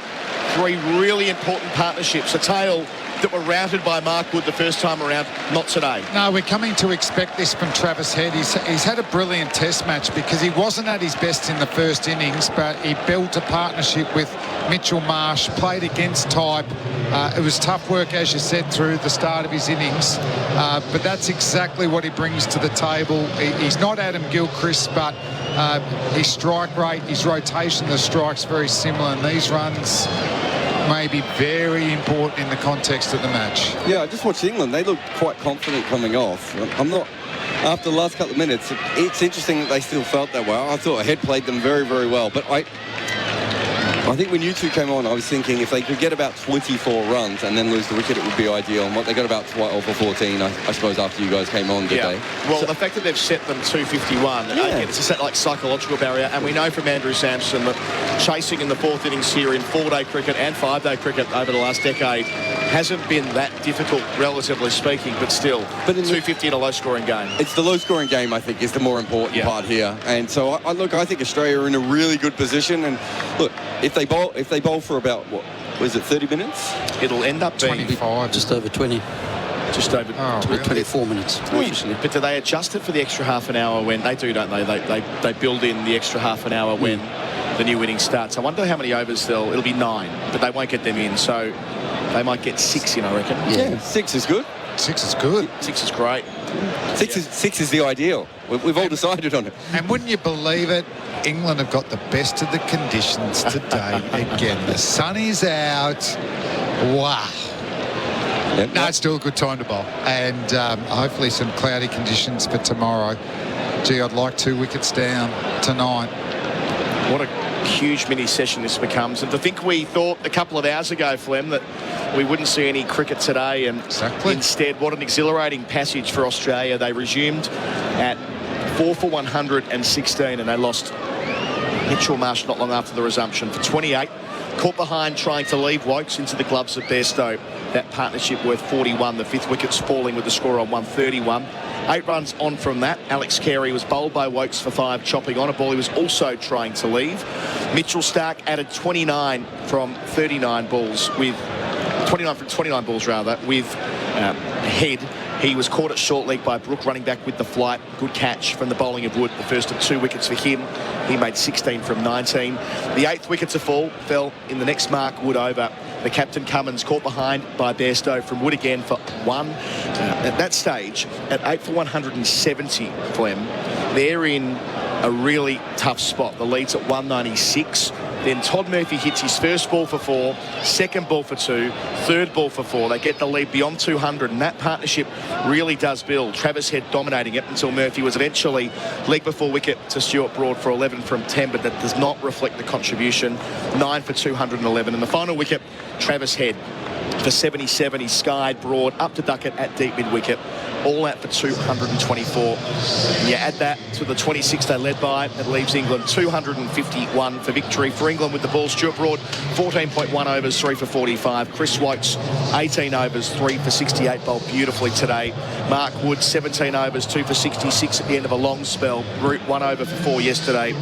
3 really important partnerships. A tail that were routed by Mark Wood the first time around, not today. No, we're coming to expect this from Travis Head. He's had a brilliant test match because he wasn't at his best in the first innings, but he built a partnership with Mitchell Marsh, played against type. It was tough work, as you said, through the start of his innings, but that's exactly what he brings to the table. He's not Adam Gilchrist, but his strike rate, his rotation of the strike's very similar, and these runs may be very important in the context of the match. Yeah, I just watched England. They looked quite confident coming off. I'm not... After the last couple of minutes, it's interesting that they still felt that way. I thought Head played them very, very well. But I think when you two came on, I was thinking if they could get about 24 runs and then lose the wicket, it would be ideal. And what they got about 12 or 14, I suppose, after you guys came on today. Well, the fact that they've set them 251, again, it's a set like psychological barrier. And we know from Andrew Sampson that chasing in the 4th innings here in 4-day cricket and 5-day cricket over the last decade hasn't been that difficult, relatively speaking, but still, 250 in a low-scoring game. It's the low-scoring game, I think, is the more important part here. And so, I think Australia are in a really good position. And look, if they bowl for about, what was it, 30 minutes? It'll end up being 25. Just over 20. Just over 24 minutes. But do they adjust it for the extra half an hour when they do, don't they? They build in the extra half an hour when the new innings starts. I wonder how many overs it'll be 9, but they won't get them in. So they might get 6 in, I reckon. Yeah, 6 is good. 6 is good. 6 is great. 6 is the ideal. We've all decided on it. And wouldn't you believe it, England have got the best of the conditions today. Again, the sun is out. Wow. Yep. No, it's still a good time to bowl. And hopefully some cloudy conditions for tomorrow. Gee, I'd like 2 wickets down tonight. What a huge mini session this becomes. And to think we thought a couple of hours ago, Flem, that we wouldn't see any cricket today, and instead, what an exhilarating passage for Australia. They resumed at 4 for 116, and they lost Mitchell Marsh not long after the resumption for 28. Caught behind trying to leave Wokes into the gloves of Bairstow. That partnership worth 41. The 5th wicket's falling with the score on 131. 8 runs on from that. Alex Carey was bowled by Wokes for 5, chopping on a ball he was also trying to leave. Mitchell Starc added 29 from 39 balls with 29 from 29 balls rather, with Head He was caught at short leg by Brook, running back with the flight. Good catch from the bowling of Wood, the first of 2 wickets for him. He made 16 from 19. The 8th wicket to fall fell in the next mark, Wood over. The captain Cummins caught behind by Bairstow from Wood again for 1. At that stage, at 8 for 170, Flem, they're in a really tough spot. The lead's at 196. Then Todd Murphy hits his first ball for 4, second ball for 2, third ball for 4. They get the lead beyond 200, and that partnership really does build. Travis Head dominating it until Murphy was eventually leg before wicket to Stuart Broad for 11 from 10, but that does not reflect the contribution. 9 for 211. And the final wicket, Travis Head for 77. He skied Broad up to Duckett at deep mid-wicket. All out for 224. And you add that to the 26 they led by, it leaves England 251 for victory. For England with the ball, Stuart Broad, 14.1 overs, 3 for 45. Chris Wokes, 18 overs, 3 for 68, bowled beautifully today. Mark Wood, 17 overs, 2 for 66 at the end of a long spell. Root, 1 over for 4 yesterday.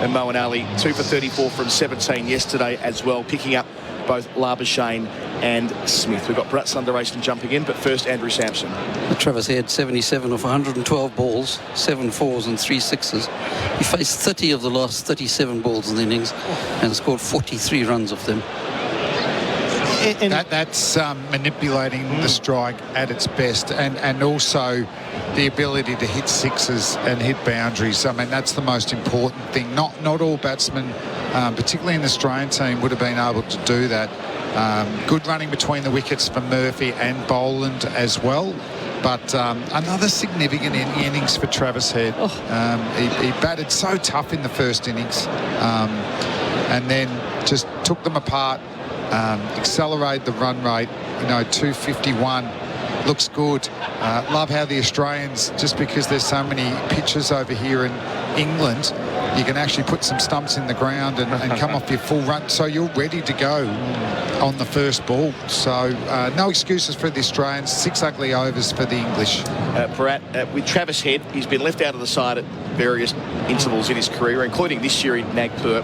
And Moeen Ali, 2 for 34 from 17 yesterday as well, picking up both Labuschagne and Smith. We've got Bharat Sundaresan jumping in, but first Andrew Sampson. Travis Head, 77 of 112 balls, 7 4s and 3 6s. He faced 30 of the last 37 balls in the innings and scored 43 runs of them. That's manipulating the strike at its best, and also the ability to hit sixes and hit boundaries. I mean, that's the most important thing. Not all batsmen, particularly in the Australian team, would have been able to do that. Good running between the wickets for Murphy and Boland as well. But another significant innings for Travis Head. He batted so tough in the first innings, and then just took them apart. Accelerated the run rate, 251. Looks good. Love how the Australians, just because there's so many pitches over here in England, you can actually put some stumps in the ground and come off your full run, so you're ready to go on the first ball. So no excuses for the Australians. 6 ugly overs for the English. Bharat, with Travis Head, he's been left out of the side at various intervals in his career, including this year in Nagpur.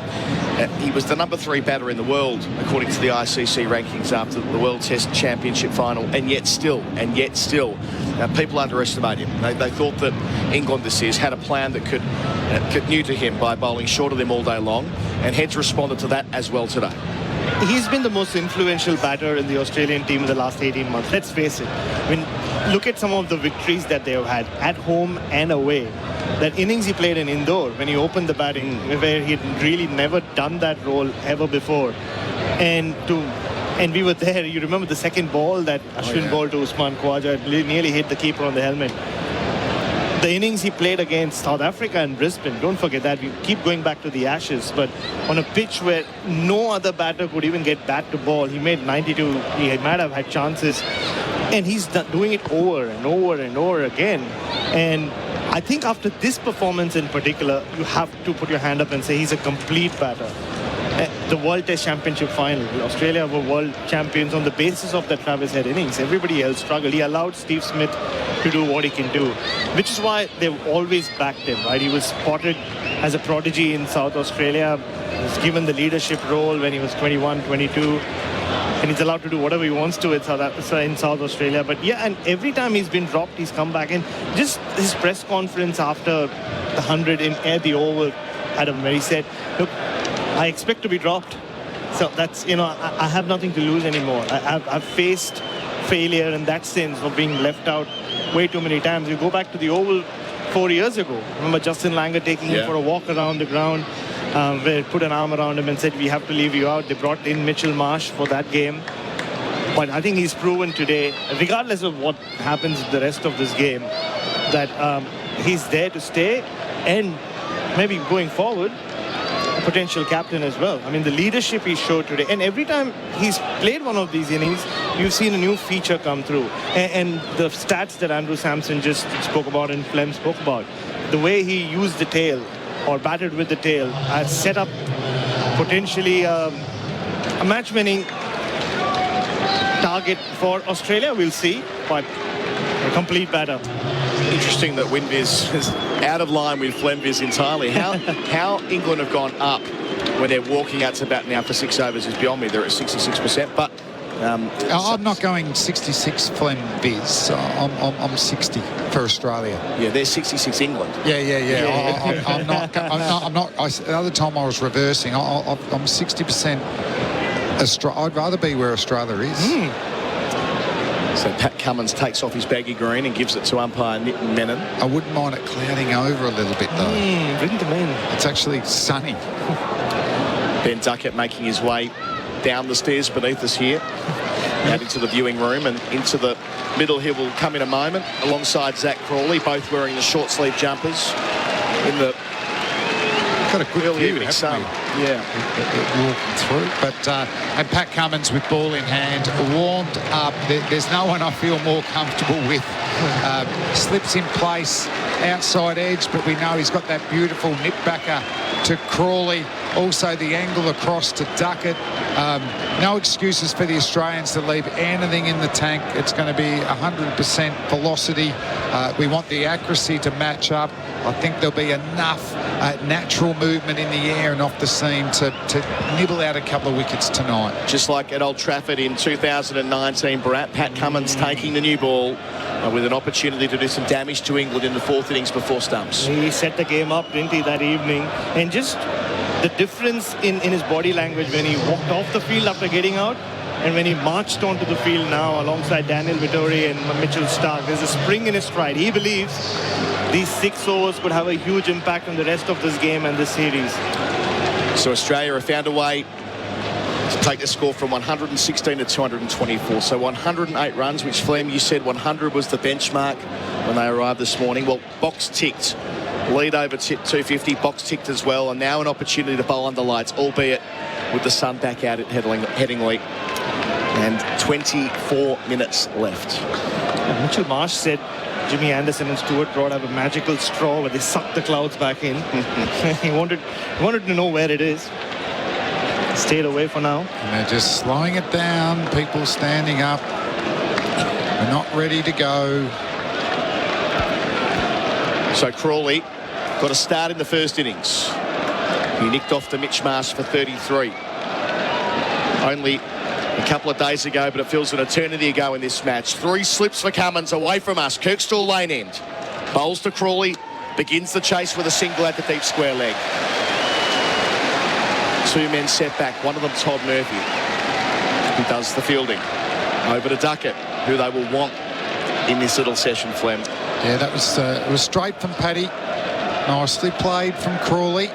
He was the number 3 batter in the world, according to the ICC rankings after the World Test Championship final, and yet still, people underestimate him. They thought that England this year had a plan that could new to him by bowling short of them all day long, and Head's responded to that as well today. He's been the most influential batter in the Australian team in the last 18 months. Let's face it. I mean, look at some of the victories that they have had at home and away. That innings he played in Indore when he opened the batting, where he had really never done that role ever before. And we were there. You remember the second ball that Ashwin bowled to Usman Khawaja, nearly hit the keeper on the helmet. The innings he played against South Africa and Brisbane, don't forget that. We keep going back to the Ashes, but on a pitch where no other batter could even get bat to ball, he made 92. He might have had chances, and he's doing it over and over and over again. And I think after this performance in particular, you have to put your hand up and say he's a complete batter. The World Test Championship final, Australia were world champions on the basis of that Travis Head innings. Everybody else struggled. He allowed Steve Smith to do what he can do, which is why they've always backed him, right? He was spotted as a prodigy in South Australia. He was given the leadership role when he was 21, 22. And he's allowed to do whatever he wants to in South Australia. But yeah, and every time he's been dropped, he's come back. And just his press conference after the 100 in the Oval, Adam, where he said, look, I expect to be dropped. So that's, I have nothing to lose anymore. I've faced failure in that sense of being left out way too many times. You go back to the Oval 4 years ago. Remember Justin Langer taking him for a walk around the ground, where they put an arm around him and said, we have to leave you out. They brought in Mitchell Marsh for that game. But I think he's proven today, regardless of what happens in the rest of this game, that he's there to stay, and maybe going forward, a potential captain as well. I mean, the leadership he showed today, and every time he's played one of these innings, you've seen a new feature come through. And the stats that Andrew Sampson just spoke about and Flem spoke about, the way he used the tail or batted with the tail, has set up potentially a match-winning target for Australia. We'll see, but a complete batter. Interesting that Winviz is out of line with Flemviz entirely. How England have gone up when they're walking out to bat now for 6 overs is beyond me. They're at 66%, but I'm not going 66 Flem Viz. I'm 60 for Australia. Yeah, they're 66 England. Yeah. I'm not. The other time I was reversing. I'm 60% Australia. I'd rather be where Australia is. So Pat Cummins takes off his baggy green and gives it to umpire Nick Menon. I wouldn't mind it clouding over a little bit though. Bring them in. It's actually sunny. Ben Duckett making his way down the stairs beneath us here, out into the viewing room, and into the middle. He will come in a moment alongside Zach Crawley, both wearing the short sleeve jumpers in the got a good early view, evening sun. Yeah, walking through. But and Pat Cummins with ball in hand, warmed up. There's no one I feel more comfortable with. Slips in place, outside edge, but we know he's got that beautiful nip backer to Crawley. Also the angle across to Duckett. No excuses for the Australians to leave anything in the tank. It's going to be 100% velocity. We want the accuracy to match up. I think there'll be enough natural movement in the air and off the seam to nibble out a couple of wickets tonight. Just like at Old Trafford in 2019, Bharat, Pat Cummins taking the new ball with an opportunity to do some damage to England in the fourth innings before stumps. He set the game up, didn't he, that evening? And just the difference in his body language when he walked off the field after getting out and when he marched onto the field now alongside Daniel Vittori and Mitchell Starc. There's a spring in his stride. He believes these 6 overs could have a huge impact on the rest of this game and this series. So Australia have found a way to take the score from 116 to 224. So 108 runs, which Flem, you said 100 was the benchmark when they arrived this morning. Well, box ticked. Lead over 250, box ticked as well, and now an opportunity to bowl under lights, albeit with the sun back out at Headingley. And 24 minutes left. And Mitchell Marsh said Jimmy Anderson and Stuart Broad have a magical straw where they suck the clouds back in. He wanted to know where it is. Stayed away for now. And they're just slowing it down. People standing up. We're not ready to go. So Crawley got a start in the first innings. He nicked off to Mitch Marsh for 33. Only a couple of days ago, but it feels an eternity ago in this match. 3 slips for Cummins away from us. Kirkstall lane end. Bowls to Crawley. Begins the chase with a single at the deep square leg. 2 men set back. One of them Todd Murphy, who does the fielding. Over to Duckett, who they will want in this little session, Flem. Yeah, that was it was straight from Paddy. Nicely played from Crawley.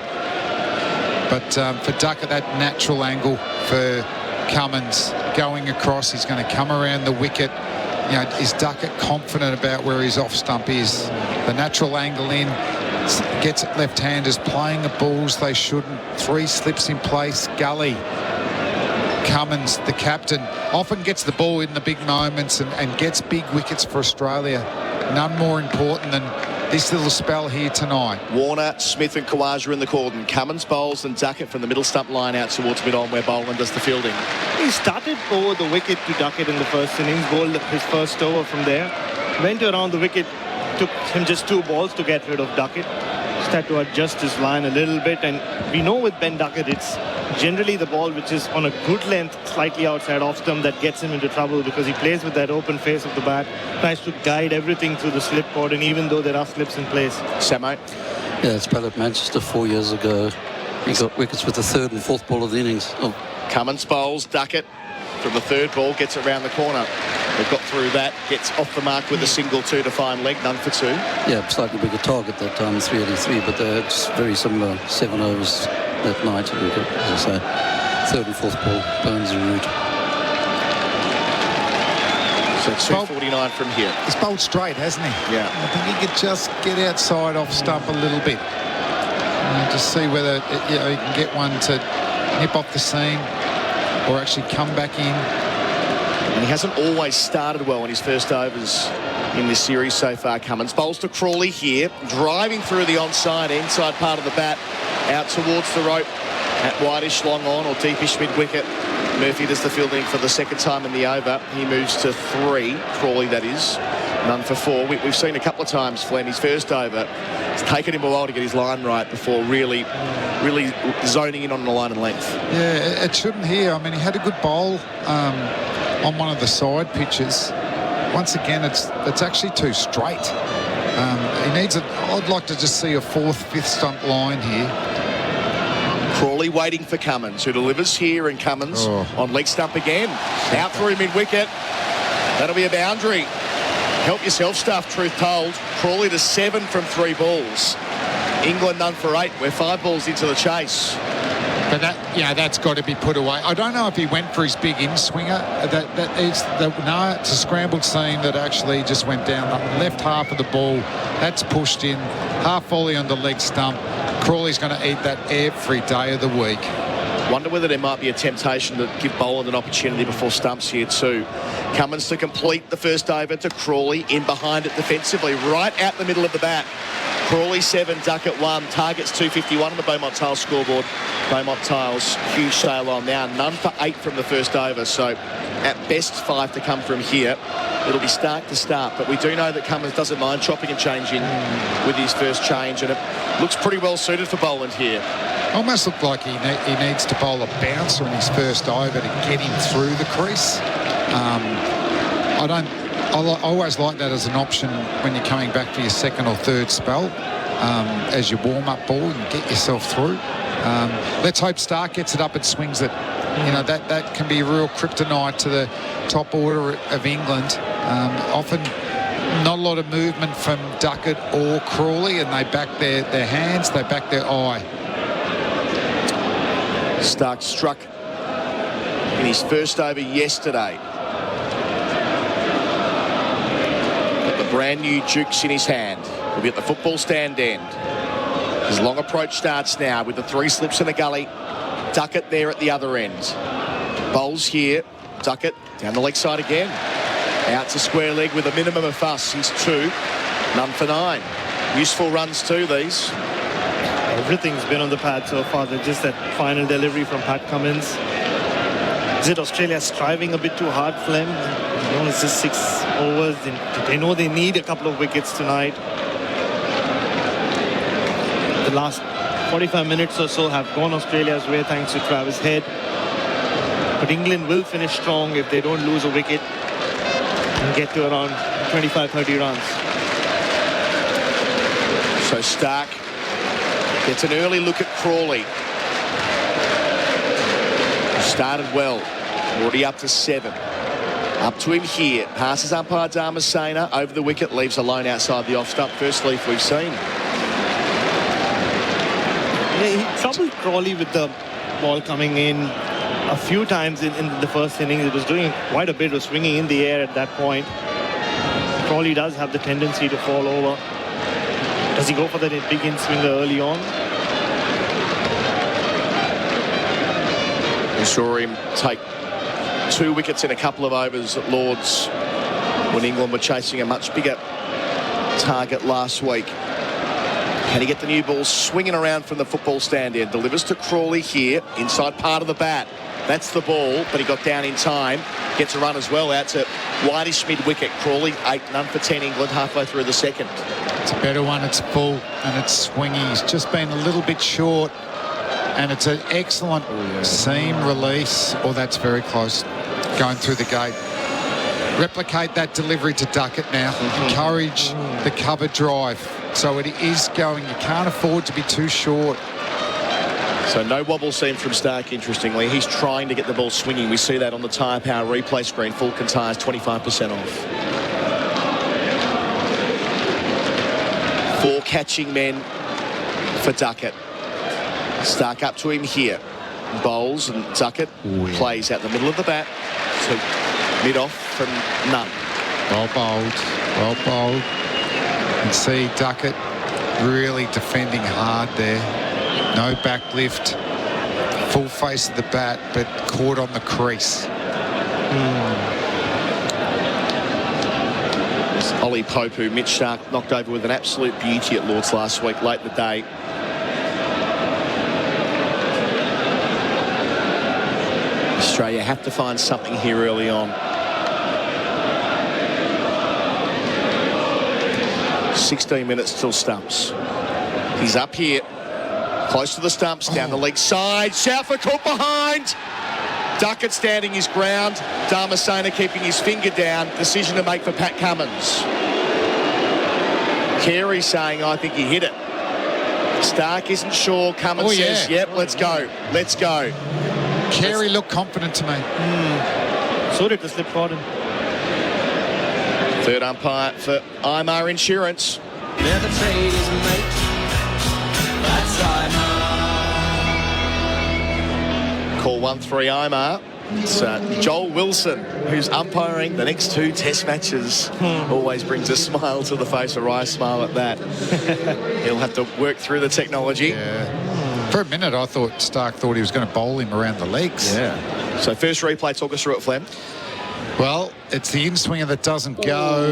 But for Duckett, that natural angle for Cummins going across. He's going to come around the wicket. You know, is Duckett confident about where his off stump is? The natural angle in, gets it left-handers playing the balls they shouldn't. 3 slips in place. Gully. Cummins, the captain, often gets the ball in the big moments and gets big wickets for Australia. None more important than this little spell here tonight. Warner, Smith and Khawaja in the cordon. Cummins bowls and Duckett from the middle stump line out towards mid-on where Boland does the fielding. He started over the wicket to Duckett in the first innings, bowled his first over from there. Went around the wicket, took him just 2 balls to get rid of Duckett. Just had to adjust his line a little bit, and we know with Ben Duckett it's generally the ball which is on a good length slightly outside off stump that gets him into trouble because he plays with that open face of the bat, tries to guide everything through the slip cordon even though there are slips in place. Samo? Yeah, it's spelled at Manchester 4 years ago. He got wickets with the 3rd and 4th ball of the innings. Cummins bowls, Duckett from the 3rd ball gets it round the corner. They've got through that, gets off the mark with a single 2 to fine leg, none for 2. Yeah, slightly bigger target that time, 383, but they're just very similar. 7 overs that night, as I say. 3rd and 4th ball, Burns and Root. So 249 from here. He's bowled straight, hasn't he? Yeah. I think he could just get outside off stump a little bit. Just see whether he can get one to nip off the seam or actually come back in. And he hasn't always started well in his first overs in this series so far. Cummins bowls to Crawley here, driving through the onside inside part of the bat, out towards the rope at wideish long on or deepish mid-wicket. Murphy does the fielding for the 2nd time in the over. He moves to 3, Crawley that is, none for 4. We've seen a couple of times, Flem, his first over. It's taken him a while to get his line right before really zoning in on the line and length. Yeah, it shouldn't here. I mean, he had a good bowl on one of the side pitches. Once again, it's actually too straight. He needs I'd like to just see a 4th, 5th stump line here. Crawley waiting for Cummins, who delivers here, and Cummins on leg stump again. Out through mid-wicket. That'll be a boundary. Help yourself stuff, truth told. Crawley to 7 from 3 balls. England none for 8. We're 5 balls into the chase. But that's got to be put away. I don't know if he went for his big in-swinger. No, it's a scrambled seam that actually just went down the left half of the ball. That's pushed in. Half volley on the leg stump. Crawley's going to eat that every day of the week. Wonder whether there might be a temptation to give Boland an opportunity before stumps here too. Cummins to complete the first over to Crawley, in behind it defensively, right out the middle of the bat. Crawley 7, Duckett 1, targets 251 on the Beaumont Tiles scoreboard. Beaumont Tiles, huge sail on now, none for 8 from the first over, so at best 5 to come from here. It'll be start to start, but we do know that Cummins doesn't mind chopping and changing with his first change, and it looks pretty well suited for Boland here. Almost looked like he needs to bowl a bouncer in his first over to get him through the crease. I always like that as an option when you're coming back for your second or third spell, as your warm-up ball, and get yourself through. Let's hope Stark gets it up and swings it. You know, that can be a real kryptonite to the top order of England. Often not a lot of movement from Duckett or Crawley, and they back their hands, they back their eye. Stark struck in his first over yesterday. Got the brand new Dukes in his hand. He'll be at the football stand end. His long approach starts now with the 3 slips in the gully. Duckett there at the other end. Bowls here. Duckett down the leg side again. Out to square leg with a minimum of fuss. He's 2. None for 9. Useful runs too, these. Everything's been on the pad so far. They're just that final delivery from Pat Cummins. Is it Australia striving a bit too hard, Flem? You know, it's just 6 overs. They know they need a couple of wickets tonight. The last 45 minutes or so have gone Australia's way thanks to Travis Head. But England will finish strong if they don't lose a wicket and get to around 25-30 runs. So Stark gets an early look at Crawley. Started well. Already up to 7. Up to him here. Passes umpire Dharmasena over the wicket. Leaves alone outside the off stump. First leaf we've seen. Yeah, he troubled Crawley with the ball coming in a few times in the first innings. It was doing quite a bit of swinging in the air at that point. Crawley does have the tendency to fall over. Does he go for that big in-swinger early on? We saw him take 2 wickets in a couple of overs at Lord's when England were chasing a much bigger target last week. Can he get the new ball swinging around from the football stand end? Delivers to Crawley here, inside part of the bat. That's the ball, but he got down in time. Gets a run as well out to wideish mid-wicket. Crawley 8, none for 10 England halfway through the second. It's a better one, it's full and it's swingy. He's just been a little bit short, and it's an excellent seam release. Oh, that's very close, going through the gate. Replicate that delivery to Duckett now. Encourage the cover drive. So it is going. You can't afford to be too short. So no wobble seam from Stark, interestingly. He's trying to get the ball swinging. We see that on the Tyre Power replay screen. Falcon tyres 25% off. 4 catching men for Duckett. Stark up to him here. Bowls, and Duckett plays out the middle of the bat to mid-off from none. Well bowled. Well bowled. And see Duckett really defending hard there. No back lift. Full face of the bat, but caught on the crease. Ollie Pope, who Mitch Stark knocked over with an absolute beauty at Lord's last week, late in the day. Australia have to find something here early on. 16 minutes till stumps. He's up here, close to the stumps, down the leg side. Shout for Cook behind. Duckett standing his ground. Damasena keeping his finger down. Decision to make for Pat Cummins. Carey saying, I think he hit it. Stark isn't sure. Cummins says, yep, let's go. Let's go. Carey looked confident to me. So did the slip warden. Third umpire for Imar Insurance. They're the tradies, mate. That's Imar. Call 1-3 Imar. It's Joel Wilson who's umpiring the next 2 test matches. Always brings a smile to the face, a wry smile at that. He'll have to work through the technology. Yeah. For a minute, I thought Stark thought he was going to bowl him around the legs. Yeah. So first replay, talk us through it, Flem. Well, it's the in-swinger that doesn't go.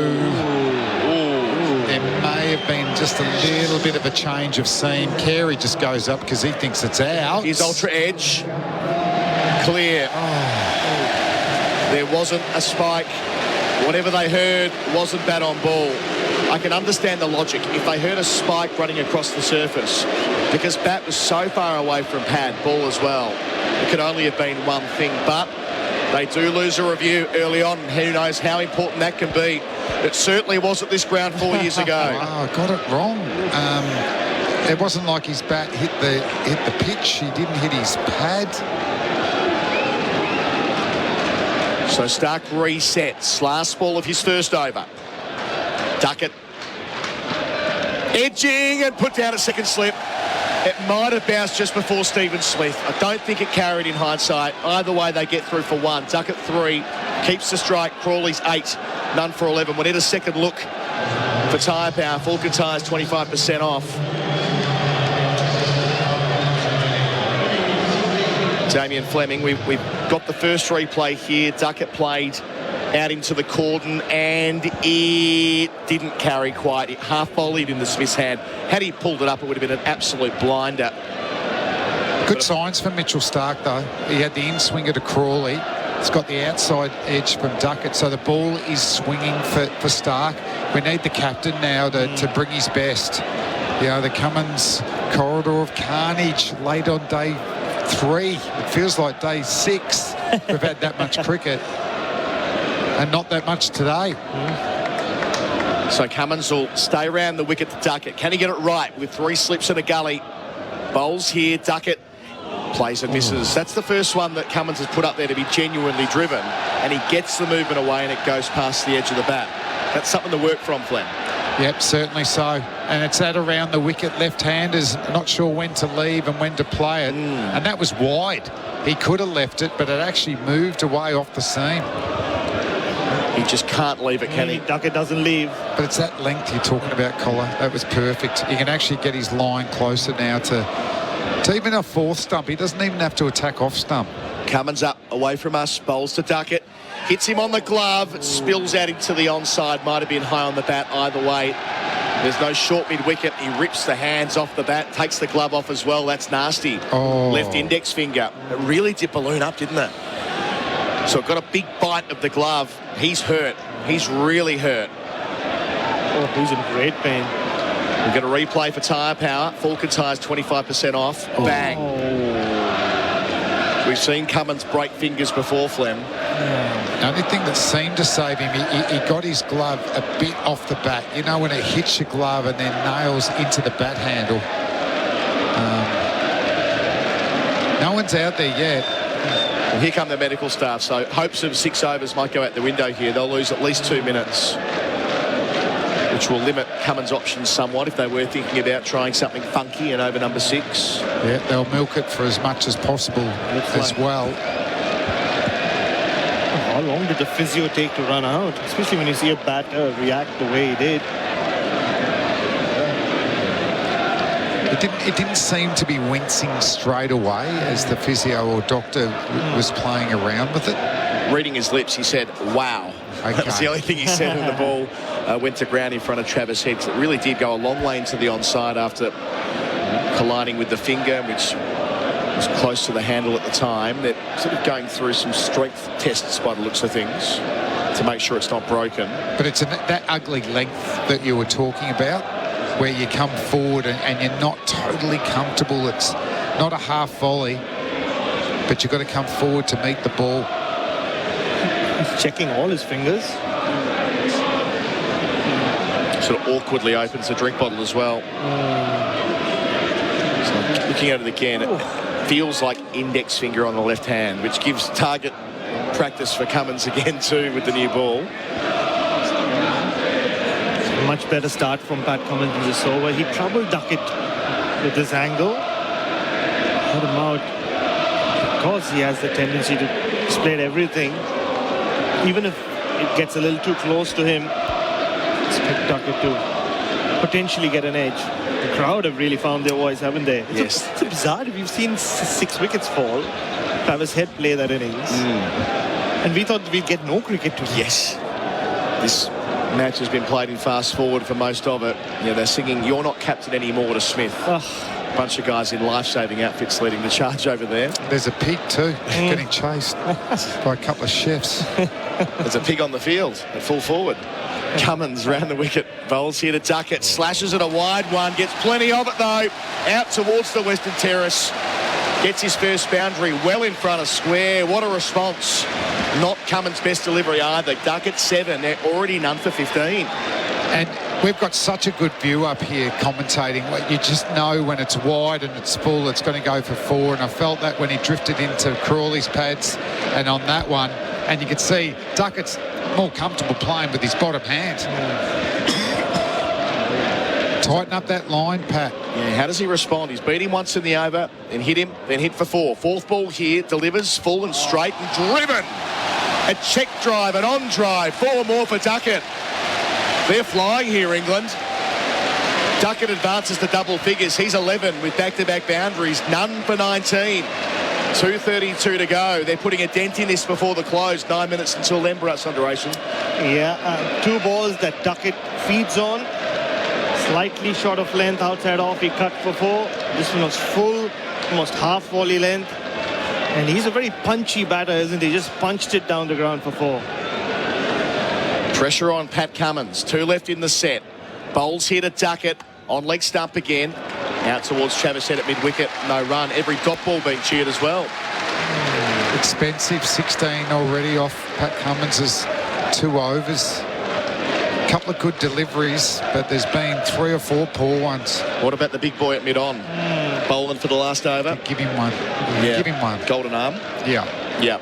There may have been just a little bit of a change of scene. Carey just goes up because he thinks it's out. His ultra edge. Clear. There wasn't a spike. Whatever they heard wasn't bat on ball. I can understand the logic if they heard a spike running across the surface, because bat was so far away from pad, ball as well. It could only have been one thing, but they do lose a review early on. Who knows how important that can be. It certainly wasn't this ground 4 years ago. I got it wrong. It wasn't like his bat hit the pitch. He didn't hit his pad. So Stark resets. Last ball of his first over. Duckett edging and put down a second slip. It might have bounced just before Stephen Smith. I don't think it carried in hindsight. Either way, they get through for 1. Duckett 3, keeps the strike. Crawley's 8, none for 11. We need a second look for tyre power. Falcon tyres 25% off. Damien Fleming, we've got the first replay here. Duckett played out into the cordon and it didn't carry quite. It half volleyed into Smith's hand. Had he pulled it up, it would have been an absolute blinder. Good signs for Mitchell Stark, though. He had the in-swinger to Crawley. It's got the outside edge from Duckett, so the ball is swinging for Stark. We need the captain now to bring his best. You know, the Cummins corridor of carnage late on day 3. It feels like day 6. We've had that much cricket. And not that much today. So Cummins will stay around the wicket to Duckett. Can he get it right with 3 slips and a gully? Bowls here. Duckett plays and misses. That's the first one that Cummins has put up there to be genuinely driven. And he gets the movement away and it goes past the edge of the bat. That's something to work from, Flem. Yep, certainly so. And it's that around the wicket. Left-handers not sure when to leave and when to play it. And that was wide. He could have left it, but it actually moved away off the seam. He just can't leave it, can he? Duckett doesn't leave. But it's that length you're talking about, Collar. That was perfect. He can actually get his line closer now to even a 4th stump. He doesn't even have to attack off stump. Cummins up away from us, bowls to Duckett. Hits him on the glove, it spills out into the onside. Might have been high on the bat either way. There's no short mid-wicket. He rips the hands off the bat, takes the glove off as well. That's nasty. Left index finger. It really did balloon up, didn't it? So it got a big bite of the glove. He's hurt. He's really hurt. Oh, he's in great pain. We've got a replay for tyre power. Falcon tyres 25% off. Bang. We've seen Cummins break fingers before, Flem. The only thing that seemed to save him, he got his glove a bit off the bat. You know, when it hits your glove and then nails into the bat handle. No one's out there yet. Well, here come the medical staff, so hopes of 6 overs might go out the window here. They'll lose at least 2 minutes, which will limit Cummins' options somewhat if they were thinking about trying something funky in over number 6. Yeah, they'll milk it for as much as possible as well. How long did the physio take to run out? Especially when you see a batter react the way he did. It didn't seem to be wincing straight away as the physio or doctor was playing around with it. Reading his lips, he said, wow. Okay. That was the only thing he said when the ball went to ground in front of Travis Head. It really did go a long way into the onside after colliding with the finger, which was close to the handle at the time. They're sort of going through some strength tests by the looks of things to make sure it's not broken. But it's that ugly length that you were talking about, where you come forward and you're not totally comfortable. It's not a half volley. but you've got to come forward to meet the ball. He's checking all his fingers. Sort of awkwardly opens the drink bottle as well. So looking at it again, it feels like index finger on the left hand, which gives target practice for Cummins again too with the new ball. Much better start from Pat Cummins in this over. He troubled Duckett with this angle. Put him out. Because he has the tendency to split everything. Even if it gets a little too close to him, expect Duckett to potentially get an edge. The crowd have really found their voice, haven't they? Yes. It's bizarre. We've seen 6 wickets fall. Travis Head play that innings. And we thought we'd get no cricket today. Yes. This match has been played in fast forward for most of it. You know, they're singing "You're Not Captain Anymore" to Smith. A bunch of guys in life-saving outfits leading the charge over there. There's a pig too, getting chased by a couple of chefs. There's a pig on the field at full forward. Cummins round the wicket, bowls here to Duckett, slashes it a wide one, gets plenty of it though, out towards the Western Terrace. Gets his first boundary well in front of square. What a response. Not Cummins' best delivery either. Duckett 7. They're already none for 15. And we've got such a good view up here commentating. You just know when it's wide and it's full, it's going to go for 4. And I felt that when he drifted into Crawley's pads and on that one. And you can see Duckett's more comfortable playing with his bottom hand. Tighten up that line, Pat. Yeah, how does he respond? He's beat him once in the over, then hit him, then hit for 4. Fourth ball here, delivers full and straight and driven. A check drive, an on drive, 4 more for Duckett. They're flying here, England. Duckett advances to double figures. He's 11 with back-to-back boundaries, none for 19. 2:32 to go. They're putting a dent in this before the close. 9 minutes until then, Bharat, Sundaresan. Yeah, 2 balls that Duckett feeds on. Slightly short of length, outside off, he cut for 4. This one was full, almost half volley length. And he's a very punchy batter, isn't he? Just punched it down the ground for 4. Pressure on Pat Cummins. 2 left in the set. Bowls here to Duckett. On leg stump again. Out towards Travis Head at mid-wicket. No run. Every dot ball being cheered as well. Expensive. 16 already off Pat Cummins' 2 overs. Couple of good deliveries, but there's been 3 or 4 poor ones. What about the big boy at mid-on? Bowling for the last over? Give him one. Yeah. Give him one. Golden arm? Yeah. Yeah.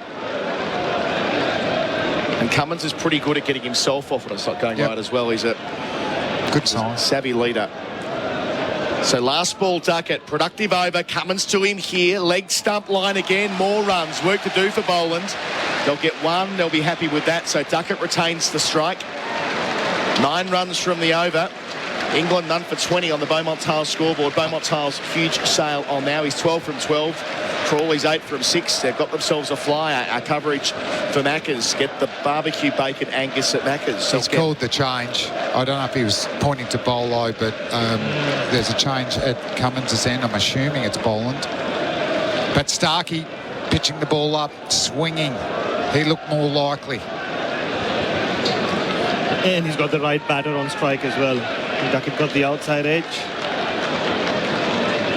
And Cummins is pretty good at getting himself off when it's not going right as well. He's a good sign. Savvy leader. So last ball, Duckett. Productive over. Cummins to him here. Leg stump line again. More runs. Work to do for Boland. They'll get 1. They'll be happy with that. So Duckett retains the strike. 9 runs from the over. England none for 20 on the Beaumont Tiles scoreboard. Beaumont Tiles huge sail on now. He's 12 from 12. Crawley's 8 from 6. They've got themselves a flyer. Our coverage for Macca's. Get the barbecue bacon Angus at Macca's. He's called the change. I don't know if he was pointing to Bolo, but there's a change at Cummins' end. I'm assuming it's Boland. But Starkey pitching the ball up, swinging. He looked more likely. And he's got the right batter on strike as well. Duckett got the outside edge.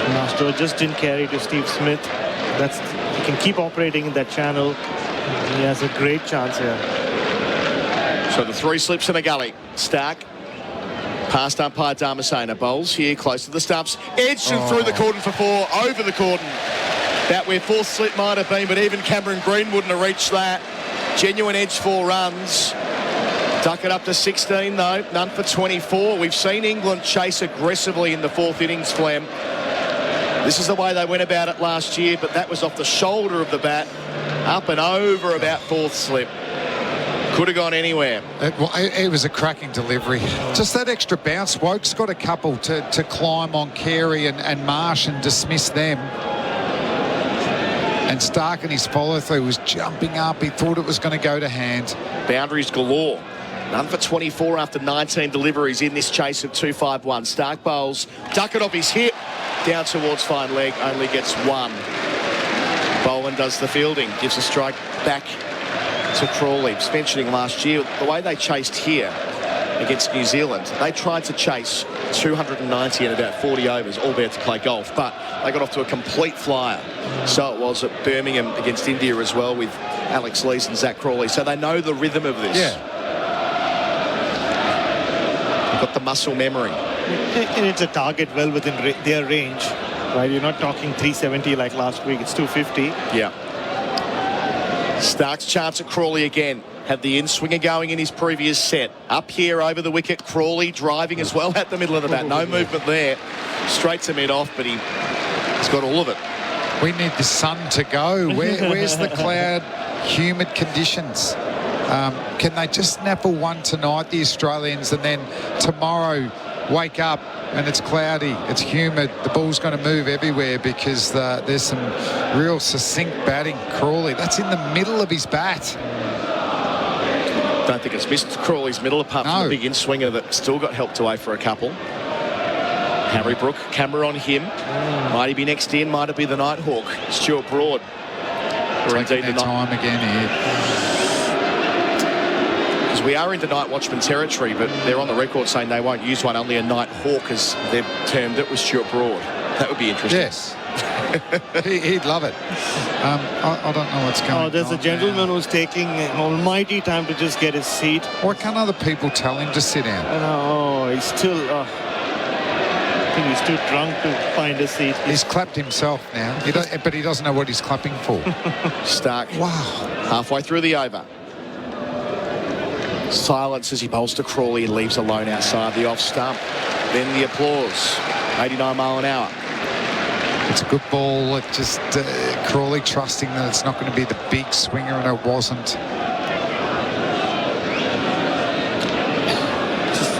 Mastro just didn't carry to Steve Smith. He can keep operating in that channel. He has a great chance here. So the 3 slips in a gully. Stark. Past umpire Damasena. Bowls here close to the stumps. Edged and through the cordon for 4. Over the cordon. That where 4th slip might have been, but even Cameron Green wouldn't have reached that. Genuine edge, 4 runs. Duckett up to 16 though, none for 24. We've seen England chase aggressively in the 4th innings, Flem. This is the way they went about it last year, but that was off the shoulder of the bat, up and over about 4th slip. Could have gone anywhere. It was a cracking delivery. Just that extra bounce. Woke's got a couple to climb on Carey and Marsh and dismiss them. And Stark and his follow-through was jumping up. He thought it was going to go to hand. Boundaries galore. None for 24 after 19 deliveries in this chase of 2-5-1. Stark bowls. Duckett off his hip. Down towards fine leg. Only gets 1. Boland does the fielding. Gives a strike back to Crawley. Just mentioning last year, the way they chased here, against New Zealand. They tried to chase 290 in about 40 overs, all there to play golf, but they got off to a complete flyer. So it was at Birmingham against India as well with Alex Lees and Zach Crawley. So they know the rhythm of this. Yeah. They've got the muscle memory. And it's a target well within their range. Right? You're not talking 370 like last week. It's 250. Yeah. Stark's chance at Crawley again. Had the in-swinger going in his previous set. Up here over the wicket, Crawley driving as well at the middle of the bat. No movement there. Straight to mid-off, but he's got all of it. We need the sun to go. Where's the cloud, humid conditions? Can they just snaffle one tonight, the Australians, and then tomorrow wake up and it's cloudy, it's humid, the ball's going to move everywhere because there's some real succinct batting. Crawley, that's in the middle of his bat. Don't think it's missed Crawley's middle, apart from the big in-swinger that still got helped away for a couple. Harry Brook, camera on him. Might he be next in? Might it be the Nighthawk? Stuart Broad. Or taking their time again here. Because we are into night watchman territory, but they're on the record saying they won't use one, only a Nighthawk, as they've termed it, with Stuart Broad. That would be interesting. Yes. He'd love it. I don't know what's going on. There's a gentleman who's taking an almighty time to just get his seat. Why can't other people tell him to sit down? He's still... I think he's too drunk to find a seat. He's clapped himself now, but he doesn't know what he's clapping for. Stark. Wow. Halfway through the over. Silence as he bowls to Crawley and leaves alone outside the off stump. Then the applause. 89 mile an hour. It's a good ball. It just Crawley trusting that it's not going to be the big swinger, and it wasn't. Just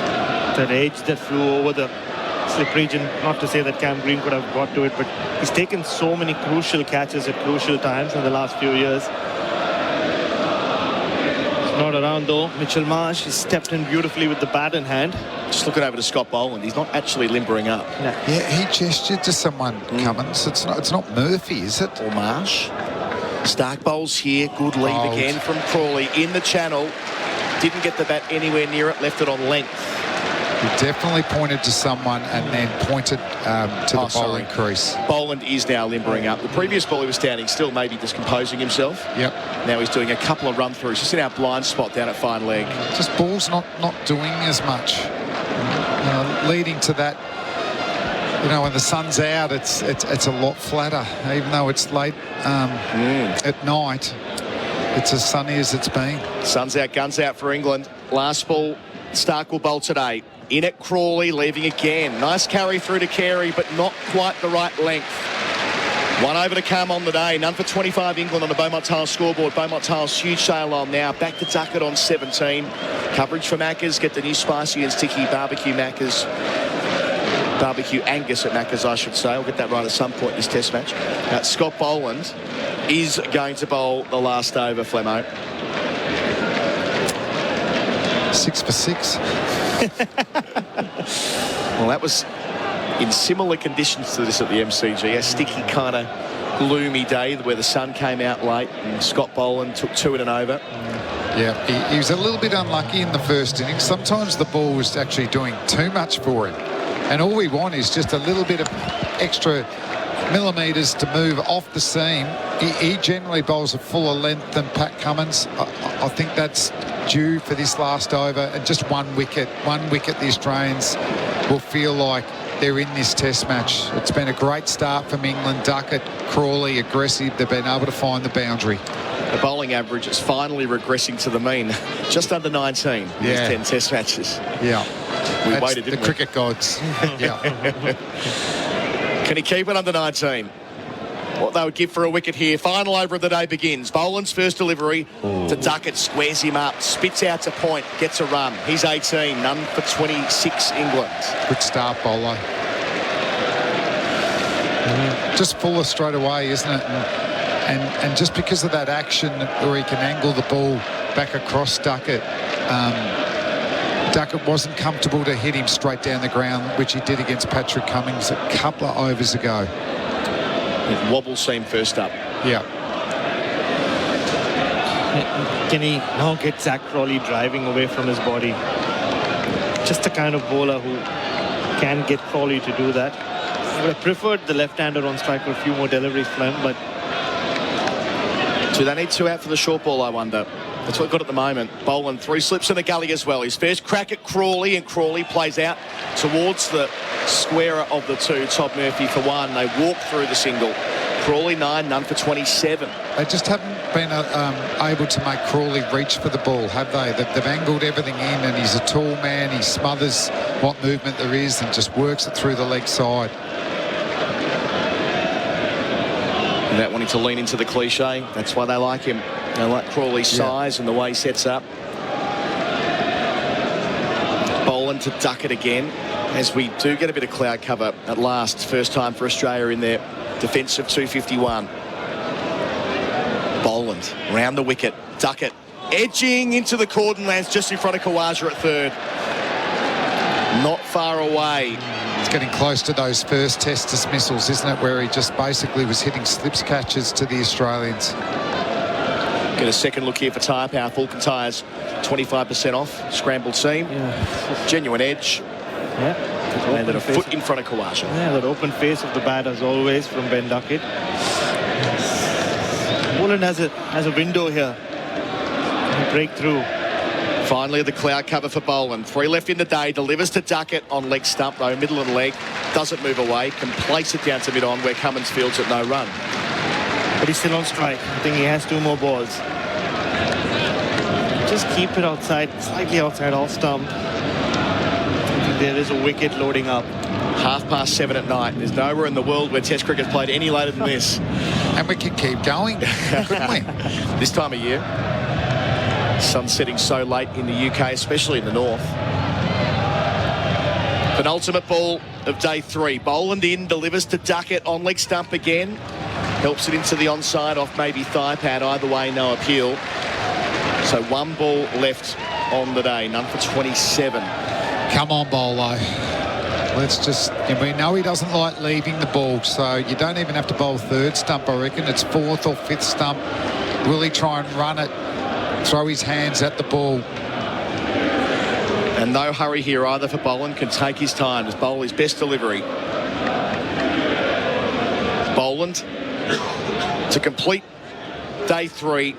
that edge that flew over the slip region. Not to say that Cam Green could have got to it, but he's taken so many crucial catches at crucial times in the last few years. It's not around though. Mitchell Marsh has stepped in beautifully with the bat in hand. Just looking over to Scott Boland. He's not actually limbering up. No. Yeah, he gestured to someone, Cummins. It's not Murphy, is it? Or Marsh. Stark bowls here. Good lead again from Crawley in the channel. Didn't get the bat anywhere near it. Left it on length. He definitely pointed to someone and then pointed to the bowling crease. Boland is now limbering up. The previous ball he was standing still, maybe just composing himself. Yep. Now he's doing a couple of run-throughs. Just in our blind spot down at fine leg. Just ball's not doing as much. Leading to that, when the sun's out, it's a lot flatter. Even though it's late at night, it's as sunny as it's been. Sun's out, guns out for England. Last ball, Stark will bowl today. In at Crawley, leaving again. Nice carry through to Carey, but not quite the right length. One over to come on the day. None for 25 England on the Beaumont Tiles scoreboard. Beaumont Tiles huge sail on now. Back to Duckett on 17. Coverage for Macca's. Get the new spicy and sticky barbecue Macca's. Barbecue Angus at Macca's, I should say. I'll get that right at some point in this test match. Scott Boland is going to bowl the last over, Flemo. 6 for 6. Well, that was in similar conditions to this at the MCG. A sticky kind of gloomy day where the sun came out late and Scott Boland took 2 in an over. Yeah, he was a little bit unlucky in the first innings. Sometimes the ball was actually doing too much for him. And all we want is just a little bit of extra millimetres to move off the seam. He generally bowls a fuller length than Pat Cummins. I think that's due for this last over. And just one wicket, the Australians will feel like they're in this test match. It's been a great start from England. Duckett, Crawley, aggressive. They've been able to find the boundary. The bowling average is finally regressing to the mean. Just under 19 in these 10 test matches. Yeah. We waited, didn't we? Cricket gods. Yeah. Can he keep it under 19? What they would give for a wicket here. Final over of the day begins. Boland's first delivery to Duckett. Squares him up. Spits out to point. Gets a run. He's 18. None for 26 England. Good start, bowler. Just fuller straight away, isn't it? And just because of that action where he can angle the ball back across Duckett, Duckett wasn't comfortable to hit him straight down the ground, which he did against Patrick Cummins a couple of overs ago. With wobble seam first up. Yeah. Can he now get Zach Crawley driving away from his body? just the kind of bowler who can get Crawley to do that. I would have preferred the left-hander on strike for a few more deliveries, Flem, but... Do they need 2 out for the short ball, I wonder? That's what we've got at the moment. Boland 3 slips in the gully as well. His first crack at Crawley, and Crawley plays out towards the squarer of the 2, Todd Murphy for 1. They walk through the single. Crawley 9, none for 27. They just haven't been able to make Crawley reach for the ball, have they? They've angled everything in, and he's a tall man. He smothers what movement there is and just works it through the leg side. Without wanting to lean into the cliche, that's why they like him. They like Crawley's size and the way he sets up. Boland to duck it again, as we do get a bit of cloud cover at last. First time for Australia in their defensive 251. Boland round the wicket, duck it, edging into the Cordenlands just in front of Khawaja at third. Not far away. It's getting close to those first test dismissals, isn't it, where he just basically was hitting slips catches to the Australians. Get a second look here for tyre power. Falcon tyres 25% off. Scrambled seam. Genuine edge. And a foot in front of Khawaja. Yeah, that open face of the bat as always from Ben Duckett. Boland has a window here. Breakthrough. Finally, the cloud cover for Boland. 3 left in the day. Delivers to Duckett on leg stump, though. Middle and leg. Doesn't move away. Can place it down to mid-on where Cummins fields at no run. But he's still on strike. I think he has 2 more balls. Just keep it outside, slightly outside off stump. I think there is a wicket loading up. 7:30 at night. There's nowhere in the world where Test cricket played any later than this. And we can keep going, couldn't we? This time of year. Sun setting so late in the UK, especially in the north. Penultimate ball of day 3. Boland in, delivers to Duckett on leg stump again. Helps it into the onside off maybe thigh pad. Either way, no appeal. So 1 ball left on the day. None for 27. Come on, Bolo. Let's just... And we know he doesn't like leaving the ball, so you don't even have to bowl third stump, I reckon. It's 4th or 5th stump. Will he try and run it? Throw his hands at the ball. And no hurry here either for Boland. Can take his time to bowl his best delivery. Boland to complete day 3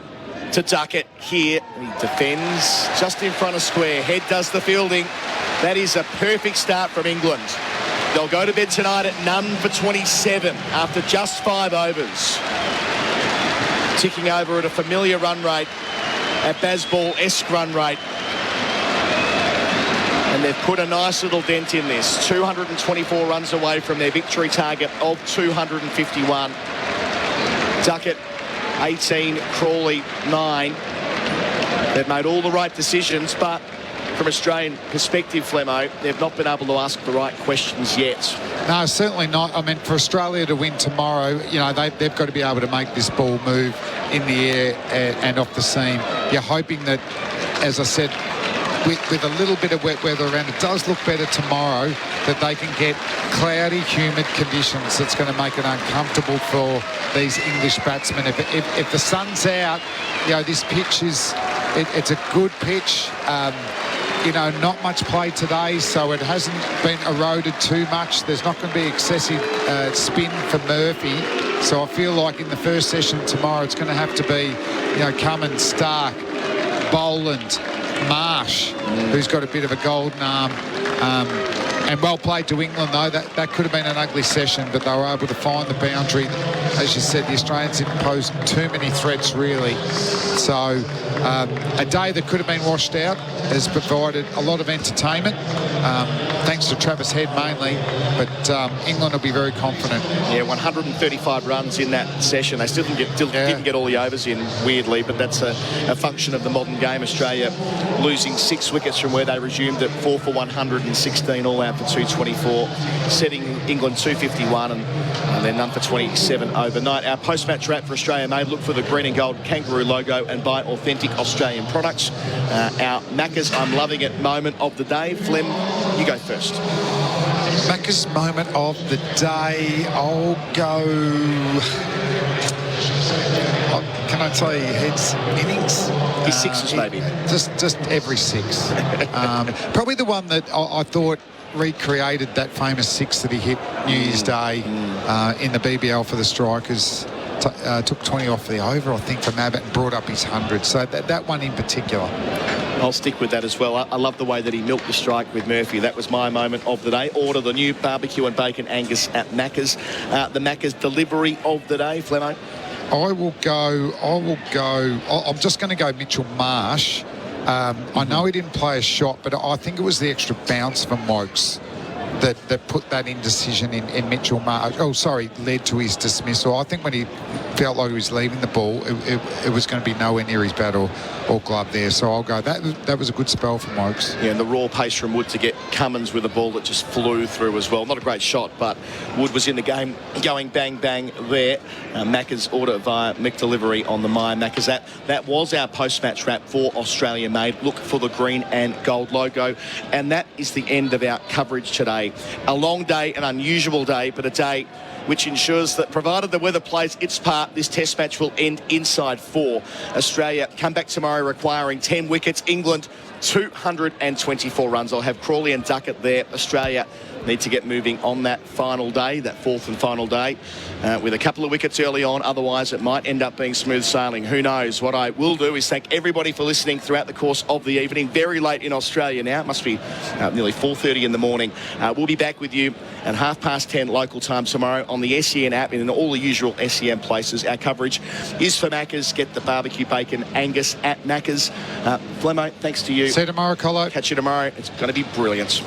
to Duckett here. He defends just in front of square. Head does the fielding. That is a perfect start from England. They'll go to bed tonight at none for 27 after just 5 overs. Ticking over at a familiar run rate, at Bazball-esque run rate. And they've put a nice little dent in this. 224 runs away from their victory target of 251. Duckett 18, Crawley 9. They've made all the right decisions, but from Australian perspective, Flemo, they've not been able to ask the right questions yet. No, certainly not. I mean, for Australia to win tomorrow, you know, they've got to be able to make this ball move in the air and off the seam. You're hoping that, as I said, with a little bit of wet weather around, it does look better tomorrow, that they can get cloudy, humid conditions. That's going to make it uncomfortable for these English batsmen. If the sun's out, you know, this pitch is, it's a good pitch. You know, not much play today, so it hasn't been eroded too much. There's not going to be excessive spin for Murphy. So I feel like in the first session tomorrow, it's going to have to be, you know, Cummins, Stark, Boland, Marsh, who's got a bit of a golden arm. And well played to England, though. That could have been an ugly session, but they were able to find the boundary. As you said, the Australians didn't pose too many threats, really. So a day that could have been washed out has provided a lot of entertainment, thanks to Travis Head mainly, but England will be very confident. Yeah, 135 runs in that session. They still didn't get all the overs in, weirdly, but that's a function of the modern game. Australia losing 6 wickets from where they resumed at 4 for 116, all out for 224, setting England 251, and they're none for 27 overnight. Our post-match wrap for Australia made. Look for the green and gold kangaroo logo and buy authentic Australian products. Our Macca's I'm Loving It moment of the day. Flem, you go first. Macca's moment of the day, I'll go... Can I won't say he heads innings. His sixes, maybe. Just every six. Probably the one that I thought recreated that famous six that he hit New Year's Day in the BBL for the Strikers. Took 20 off the over, I think, from Abbott and brought up his 100. So that one in particular. I'll stick with that as well. I love the way that he milked the strike with Murphy. That was my moment of the day. Order the new barbecue and bacon Angus at Macca's. The Macca's delivery of the day, Flemo. I will go. I'm just going to go Mitchell Marsh. I know he didn't play a shot, but I think it was the extra bounce from Wokes that put that indecision in Mitchell Marsh. Oh, sorry, led to his dismissal. I think when he felt like he was leaving the ball, it was going to be nowhere near his bat or glove there. So I'll go. That was a good spell from Wokes. Yeah, and the raw pace from Wood to get Cummins with a ball that just flew through as well. Not a great shot, but Wood was in the game going bang, bang there. Macca's order via McDelivery on the My Macca's app. That was our post-match wrap for Australia Made. Look for the green and gold logo. And that is the end of our coverage today. A long day, an unusual day, but a day which ensures that provided the weather plays its part, this test match will end inside 4. Australia come back tomorrow requiring 10 wickets. England 224 runs. I'll have Crawley and Duckett there. Australia need to get moving on that final day, that fourth and final day, with a couple of wickets early on. Otherwise, it might end up being smooth sailing. Who knows? What I will do is thank everybody for listening throughout the course of the evening. Very late in Australia now. It must be nearly 4:30 in the morning. We'll be back with you at 10:30 local time tomorrow on the SEN app and in all the usual SEN places. Our coverage is for Macca's. Get the barbecue bacon Angus at Macca's. Flemo, thanks to you. See you tomorrow, Colo. Catch you tomorrow. It's going to be brilliant.